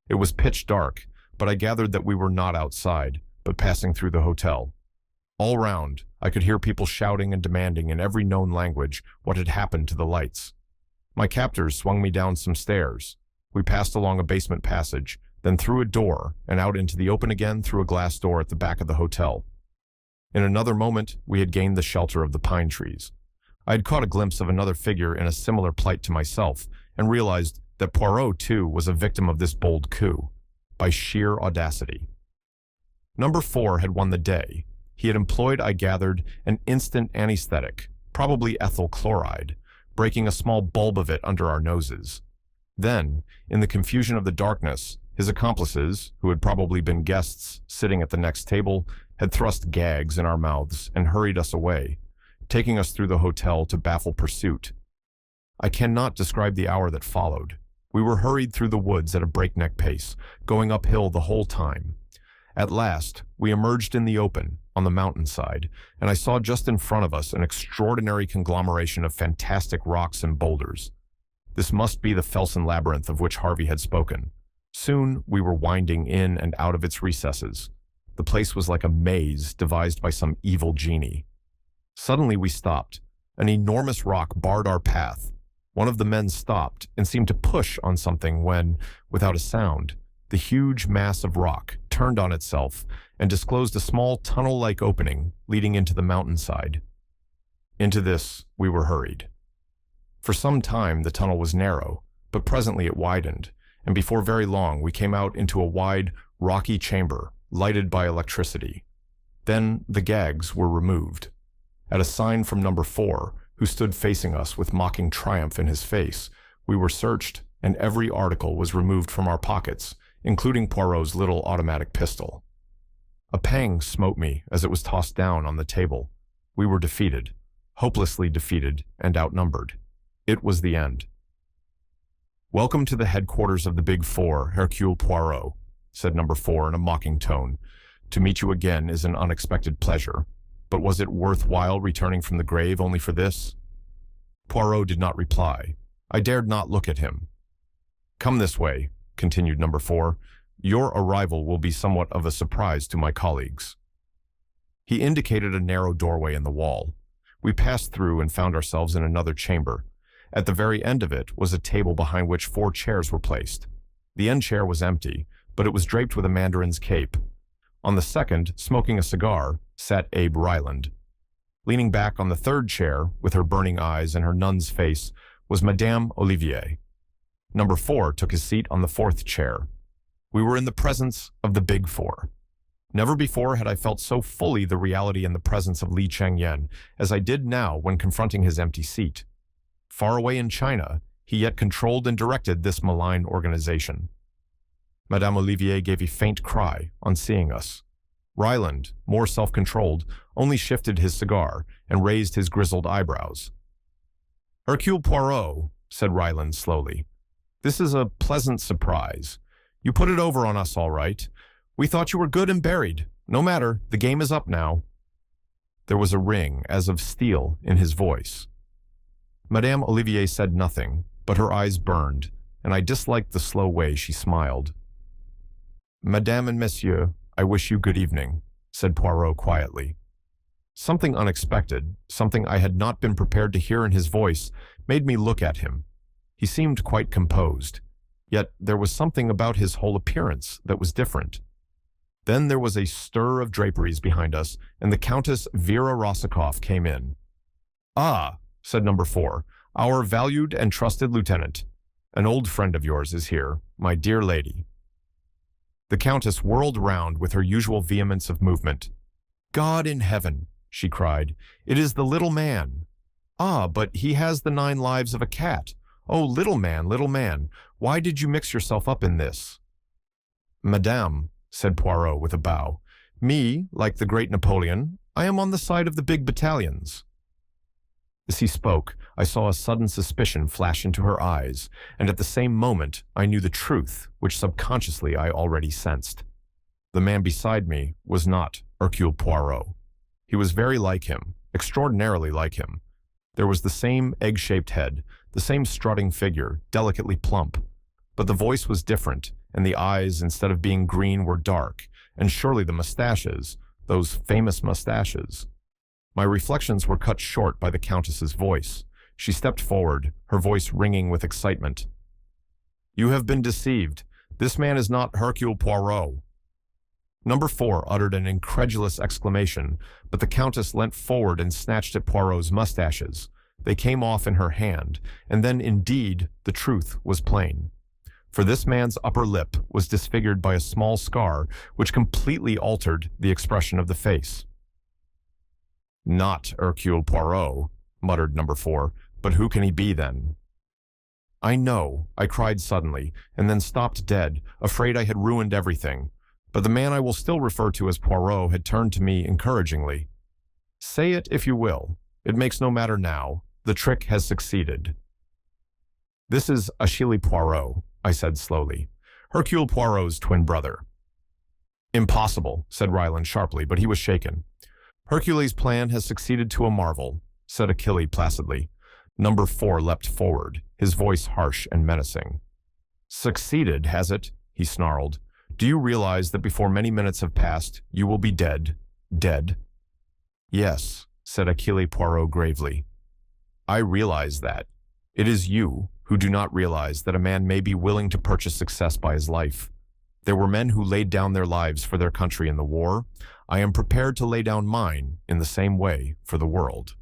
It was pitch dark, but I gathered that we were not outside, but passing through the hotel. All round, I could hear people shouting and demanding in every known language what had happened to the lights. My captors swung me down some stairs. We passed along a basement passage, then through a door and out into the open again through a glass door at the back of the hotel. In another moment, we had gained the shelter of the pine trees. I had caught a glimpse of another figure in a similar plight to myself, and realized that Poirot, too, was a victim of this bold coup, by sheer audacity. Number 4 had won the day. He had employed, I gathered, an instant anesthetic, probably ethyl chloride, breaking a small bulb of it under our noses. Then, in the confusion of the darkness, His accomplices, who had probably been guests sitting at the next table, had thrust gags in our mouths and hurried us away, taking us through the hotel to baffle pursuit. I cannot describe the hour that followed. We were hurried through the woods at a breakneck pace, going uphill the whole time. At last, we emerged in the open, on the mountainside, and I saw just in front of us an extraordinary conglomeration of fantastic rocks and boulders. This must be the Felsen Labyrinth of which Harvey had spoken. Soon we were winding in and out of its recesses. The place was like a maze devised by some evil genie. Suddenly we stopped. An enormous rock barred our path. One of the men stopped and seemed to push on something when, without a sound, the huge mass of rock turned on itself and disclosed a small tunnel-like opening leading into the mountainside. Into this we were hurried. For some time the tunnel was narrow, but presently it widened, and before very long we came out into a wide, rocky chamber lighted by electricity. Then the gags were removed. At a sign from number 4, who stood facing us with mocking triumph in his face, we were searched, and every article was removed from our pockets, including Poirot's little automatic pistol. A pang smote me as it was tossed down on the table. We were defeated, hopelessly defeated and outnumbered. It was the end. "Welcome to the headquarters of the Big Four, Hercule Poirot," said number 4 in a mocking tone. "To meet you again is an unexpected pleasure. But was it worthwhile returning from the grave only for this?" Poirot did not reply. I dared not look at him. "Come this way," continued number 4. "Your arrival will be somewhat of a surprise to my colleagues." He indicated a narrow doorway in the wall. We passed through and found ourselves in another chamber. At the very end of it was a table behind which 4 chairs were placed. The end chair was empty, but it was draped with a mandarin's cape. On the second, smoking a cigar, sat Abe Ryland. Leaning back on the third chair, with her burning eyes and her nun's face, was Madame Olivier. Number 4 took his seat on the 4th chair. We were in the presence of the Big Four. Never before had I felt so fully the reality and the presence of Li Changyen as I did now when confronting his empty seat. Far away in China, he yet controlled and directed this malign organization. Madame Olivier gave a faint cry on seeing us. Ryland, more self-controlled, only shifted his cigar and raised his grizzled eyebrows. "Hercule Poirot," said Ryland slowly, "this is a pleasant surprise. You put it over on us all right. We thought you were good and buried. No matter, the game is up now." There was a ring, as of steel, in his voice. Madame Olivier said nothing, but her eyes burned, and I disliked the slow way she smiled. "Madame and Monsieur, I wish you good evening," said Poirot quietly. Something unexpected, something I had not been prepared to hear in his voice, made me look at him. He seemed quite composed, yet there was something about his whole appearance that was different. Then there was a stir of draperies behind us, and the Countess Vera Rossikoff came in. "Ah," said number 4, "our valued and trusted lieutenant. An old friend of yours is here, my dear lady." The Countess whirled round with her usual vehemence of movement. "God in heaven," she cried, "it is the little man. Ah, but he has the 9 lives of a cat. Oh, little man, why did you mix yourself up in this?" "Madame," said Poirot with a bow, "me, like the great Napoleon, I am on the side of the big battalions." As he spoke, I saw a sudden suspicion flash into her eyes, and at the same moment I knew the truth, which subconsciously I already sensed. The man beside me was not Hercule Poirot. He was very like him, extraordinarily like him. There was the same egg-shaped head, the same strutting figure, delicately plump. But the voice was different, and the eyes, instead of being green, were dark, and surely the mustaches, those famous mustaches. My reflections were cut short by the Countess's voice. She stepped forward, her voice ringing with excitement. "You have been deceived. This man is not Hercule Poirot." Number 4 uttered an incredulous exclamation, but the Countess leant forward and snatched at Poirot's mustaches. They came off in her hand, and then indeed the truth was plain. For this man's upper lip was disfigured by a small scar which completely altered the expression of the face. "Not Hercule Poirot," muttered number 4, "but who can he be then?" I know, I cried suddenly, and then stopped dead, afraid I had ruined everything. But the man I will still refer to as Poirot had turned to me encouragingly. Say it if you will. It makes no matter now. The trick has succeeded. This is Hercule Poirot, I said slowly. Hercule Poirot's twin brother. Impossible, said Ryland sharply, but he was shaken. Hercules' plan has succeeded to a marvel, said Achille placidly. Number 4 leapt forward, his voice harsh and menacing. Succeeded, has it? He snarled. Do you realize that before many minutes have passed, you will be dead? Dead? Yes, said Hercule Poirot gravely. I realize that. It is you who do not realize that a man may be willing to purchase success by his life. There were men who laid down their lives for their country in the war. I am prepared to lay down mine in the same way for the world.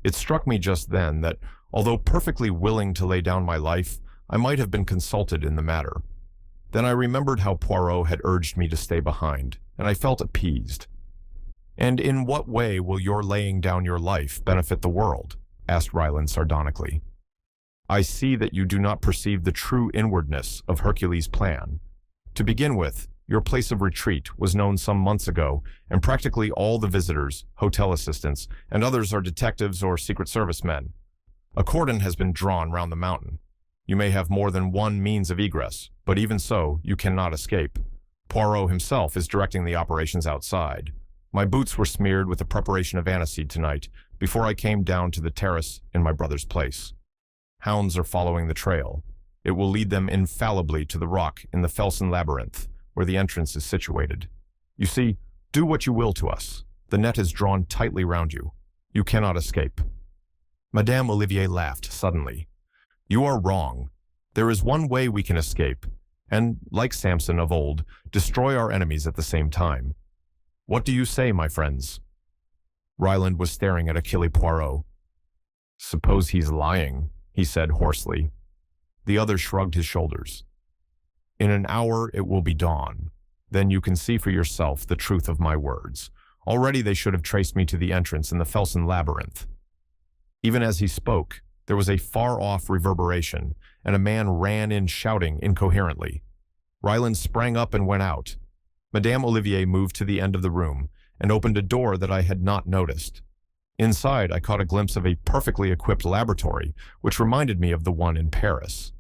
It struck me just then that, although perfectly willing to lay down my life, I might have been consulted in the matter. Then I remembered how Poirot had urged me to stay behind, and I felt appeased. And in what way will your laying down your life benefit the world? Asked Ryland sardonically. I see that you do not perceive the true inwardness of Hercules' plan. To begin with, your place of retreat was known some months ago, and practically all the visitors, hotel assistants, and others are detectives or Secret Service men. A cordon has been drawn round the mountain. You may have more than one means of egress, but even so, you cannot escape. Poirot himself is directing the operations outside. My boots were smeared with the preparation of aniseed tonight, before I came down to the terrace in my brother's place. Hounds are following the trail. It will lead them infallibly to the rock in the Felsen labyrinth, where the entrance is situated. You see, do what you will to us. The net is drawn tightly round you. You cannot escape. Madame Olivier laughed suddenly. You are wrong. There is one way we can escape, and, like Samson of old, destroy our enemies at the same time. What do you say, my friends? Ryland was staring at Hercule Poirot. Suppose he's lying, he said hoarsely. The other shrugged his shoulders. In an hour it will be dawn. Then you can see for yourself the truth of my words. Already they should have traced me to the entrance in the Felsen labyrinth. Even as he spoke, there was a far-off reverberation, and a man ran in shouting incoherently. Ryland sprang up and went out. Madame Olivier moved to the end of the room and opened a door that I had not noticed. Inside, I caught a glimpse of a perfectly equipped laboratory, which reminded me of the one in Paris.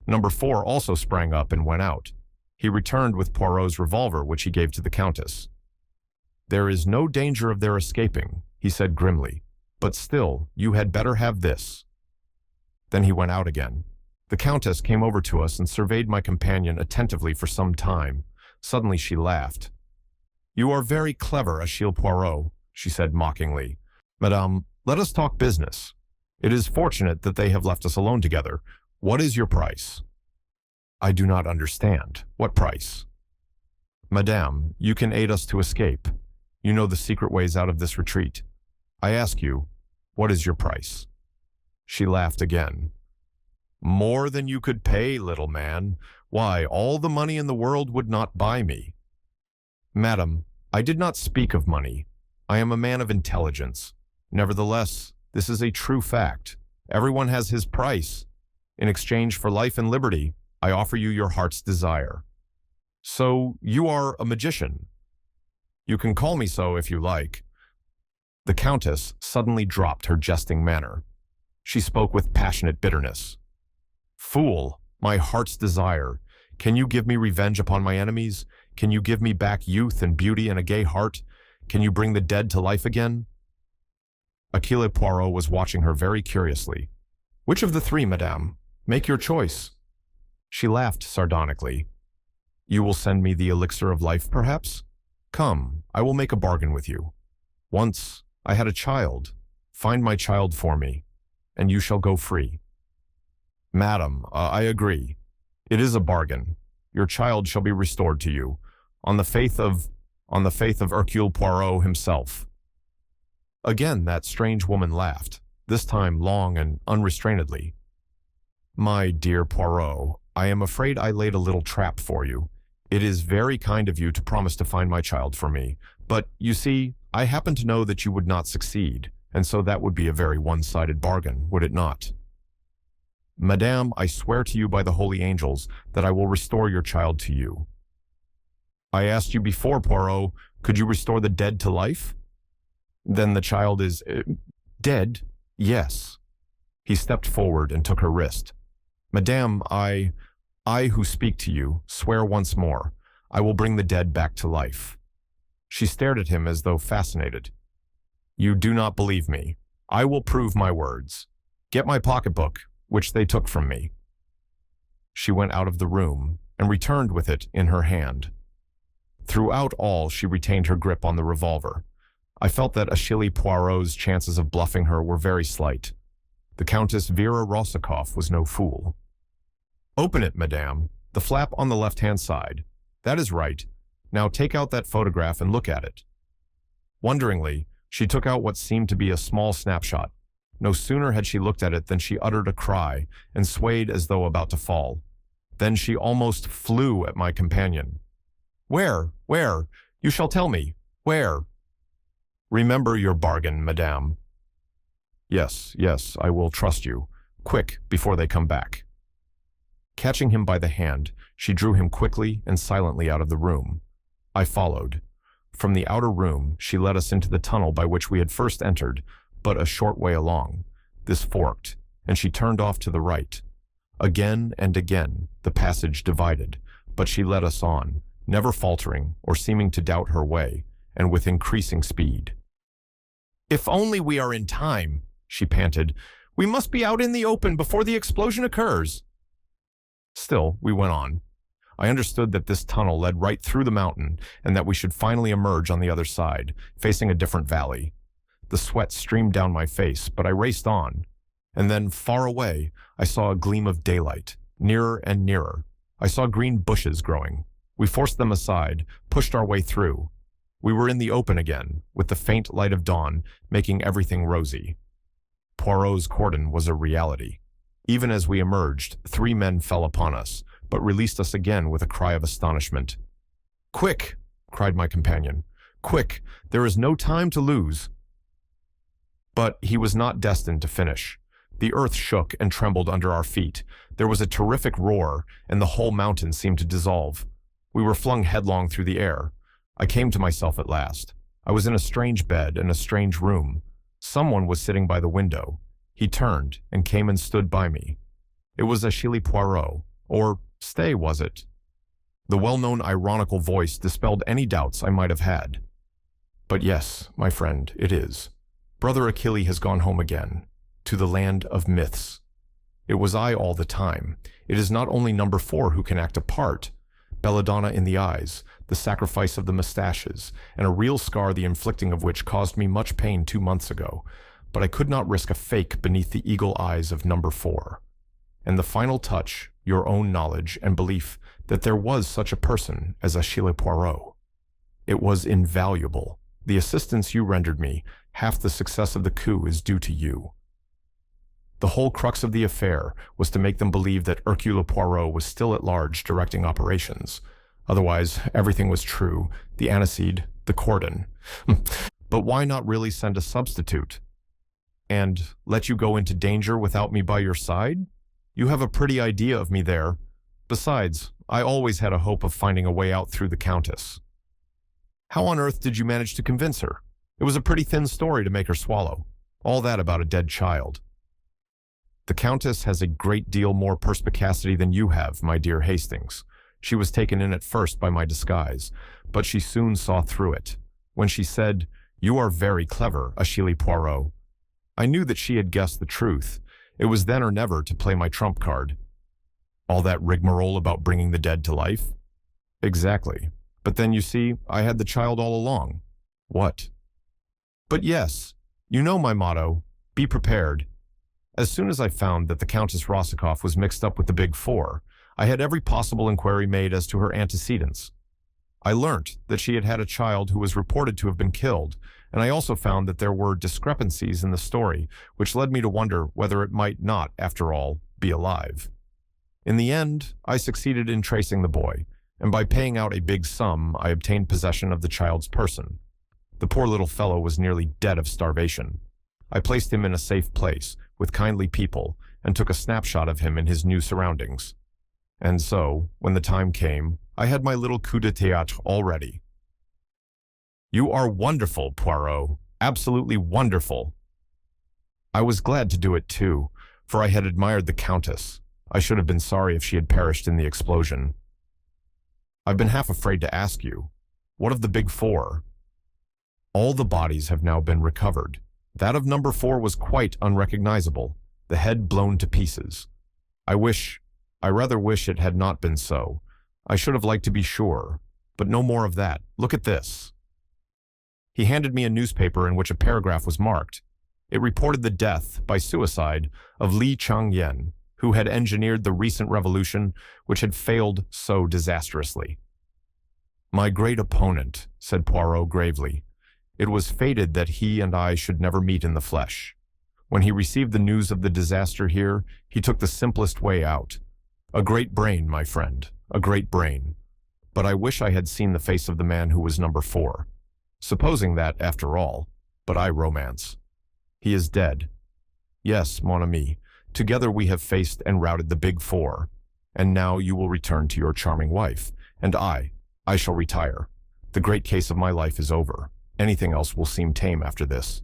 Number 4 also sprang up and went out. He returned with Poirot's revolver, which he gave to the Countess. There is no danger of their escaping, he said grimly, but still, you had better have this. Then he went out again. The Countess came over to us and surveyed my companion attentively for some time. Suddenly she laughed. You are very clever, Hercule Poirot, she said mockingly. Madame, let us talk business. It is fortunate that they have left us alone together. What is your price? I do not understand. What price? Madame, you can aid us to escape. You know the secret ways out of this retreat. I ask you, what is your price? She laughed again. More than you could pay, little man. Why, all the money in the world would not buy me. Madam, I did not speak of money. I am a man of intelligence. Nevertheless, this is a true fact. Everyone has his price. In exchange for life and liberty, I offer you your heart's desire. So, you are a magician. You can call me so if you like. The Countess suddenly dropped her jesting manner. She spoke with passionate bitterness. Fool, my heart's desire. Can you give me revenge upon my enemies? Can you give me back youth and beauty and a gay heart? Can you bring the dead to life again? Hercule Poirot was watching her very curiously. Which of the 3, madame? Make your choice. She laughed sardonically. You will send me the elixir of life, perhaps? Come, I will make a bargain with you. Once, I had a child. Find my child for me, and you shall go free. Madam, I agree. It is a bargain. Your child shall be restored to you, on the faith of Hercule Poirot himself. Again that strange woman laughed, this time long and unrestrainedly. My dear Poirot, I am afraid I laid a little trap for you. It is very kind of you to promise to find my child for me, but, you see, I happen to know that you would not succeed, and so that would be a very one-sided bargain, would it not? Madame, I swear to you by the holy angels that I will restore your child to you. I asked you before, Poirot, could you restore the dead to life? Then the child is dead? Yes. He stepped forward and took her wrist. Madame, I who speak to you, swear once more, I will bring the dead back to life. She stared at him as though fascinated. You do not believe me. I will prove my words. Get my pocketbook, which they took from me. She went out of the room and returned with it in her hand. Throughout all, she retained her grip on the revolver. I felt that Hercule Poirot's chances of bluffing her were very slight. The Countess Vera Rosikoff was no fool. Open it, madame. The flap on the left-hand side. That is right. Now take out that photograph and look at it. Wonderingly, she took out what seemed to be a small snapshot. No sooner had she looked at it than she uttered a cry and swayed as though about to fall. Then she almost flew at my companion. Where? Where? You shall tell me. Where? Remember your bargain, madame. Yes, yes, I will trust you. Quick, before they come back. Catching him by the hand, she drew him quickly and silently out of the room. I followed. From the outer room, she led us into the tunnel by which we had first entered, but a short way along. This forked, and she turned off to the right. Again and again, the passage divided, but she led us on, never faltering or seeming to doubt her way, and with increasing speed. If only we are in time, she panted. We must be out in the open before the explosion occurs. Still, we went on. I understood that this tunnel led right through the mountain and that we should finally emerge on the other side, facing a different valley. The sweat streamed down my face, but I raced on. And then, far away, I saw a gleam of daylight, nearer and nearer. I saw green bushes growing. We forced them aside, pushed our way through. We were in the open again, with the faint light of dawn making everything rosy. Poirot's cordon was a reality. Even as we emerged, 3 men fell upon us, but released us again with a cry of astonishment. Quick! Cried my companion. Quick! There is no time to lose. But he was not destined to finish. The earth shook and trembled under our feet. There was a terrific roar, and the whole mountain seemed to dissolve. We were flung headlong through the air. I came to myself at last. I was in a strange bed in a strange room. Someone was sitting by the window. He turned and came and stood by me. It was Hercule Poirot, or Stay, was it? The well-known ironical voice dispelled any doubts I might have had. But yes, my friend, it is. Brother Achille has gone home again, to the land of myths. It was I all the time. It is not only number 4 who can act a part. Belladonna in the eyes, the sacrifice of the mustaches, and a real scar the inflicting of which caused me much pain 2 months ago. But I could not risk a fake beneath the eagle eyes of number 4. And the final touch, your own knowledge and belief that there was such a person as Hercule Poirot. It was invaluable. The assistance you rendered me, half the success of the coup is due to you. The whole crux of the affair was to make them believe that Hercule Poirot was still at large directing operations. Otherwise, everything was true, the aniseed, the cordon. But why not really send a substitute? And let you go into danger without me by your side? You have a pretty idea of me there. Besides, I always had a hope of finding a way out through the Countess. How on earth did you manage to convince her? It was a pretty thin story to make her swallow. All that about a dead child. The Countess has a great deal more perspicacity than you have, my dear Hastings. She was taken in at first by my disguise, but she soon saw through it. When she said, "You are very clever, Hercule Poirot," I knew that she had guessed the truth. It was then or never to play my trump card. All that rigmarole about bringing the dead to life? Exactly. But then, you see, I had the child all along. What? But yes, you know my motto, be prepared. As soon as I found that the Countess Rosikoff was mixed up with the Big Four, I had every possible inquiry made as to her antecedents. I learnt that she had had a child who was reported to have been killed, and I also found that there were discrepancies in the story, which led me to wonder whether it might not, after all, be alive. In the end, I succeeded in tracing the boy, and by paying out a big sum, I obtained possession of the child's person. The poor little fellow was nearly dead of starvation. I placed him in a safe place, with kindly people, and took a snapshot of him in his new surroundings. And so, when the time came, I had my little coup de théâtre all ready. "You are wonderful, Poirot. Absolutely wonderful." I was glad to do it too, for I had admired the Countess. I should have been sorry if she had perished in the explosion. "I've been half afraid to ask you. What of the big four?" "All the bodies have now been recovered. That of number 4 was quite unrecognizable, the head blown to pieces. I rather wish it had not been so. I should have liked to be sure. But no more of that. Look at this." He handed me a newspaper in which a paragraph was marked. It reported the death, by suicide, of Li Chang-yen, who had engineered the recent revolution which had failed so disastrously. "My great opponent," said Poirot gravely. "It was fated that he and I should never meet in the flesh. When he received the news of the disaster here, he took the simplest way out. A great brain, my friend, a great brain. But I wish I had seen the face of the man who was number 4. Supposing that, after all, but I romance. He is dead. Yes, mon ami, together we have faced and routed the big 4. And now you will return to your charming wife, and I shall retire. The great case of my life is over. Anything else will seem tame after this.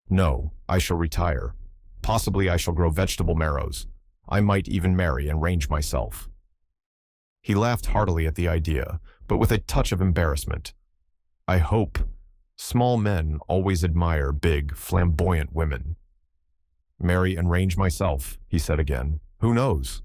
No, I shall retire. Possibly I shall grow vegetable marrows. I might even marry and range myself." He laughed heartily at the idea, but with a touch of embarrassment. "I hope. Small men always admire big, flamboyant women." "Marry and range myself," he said again. "Who knows?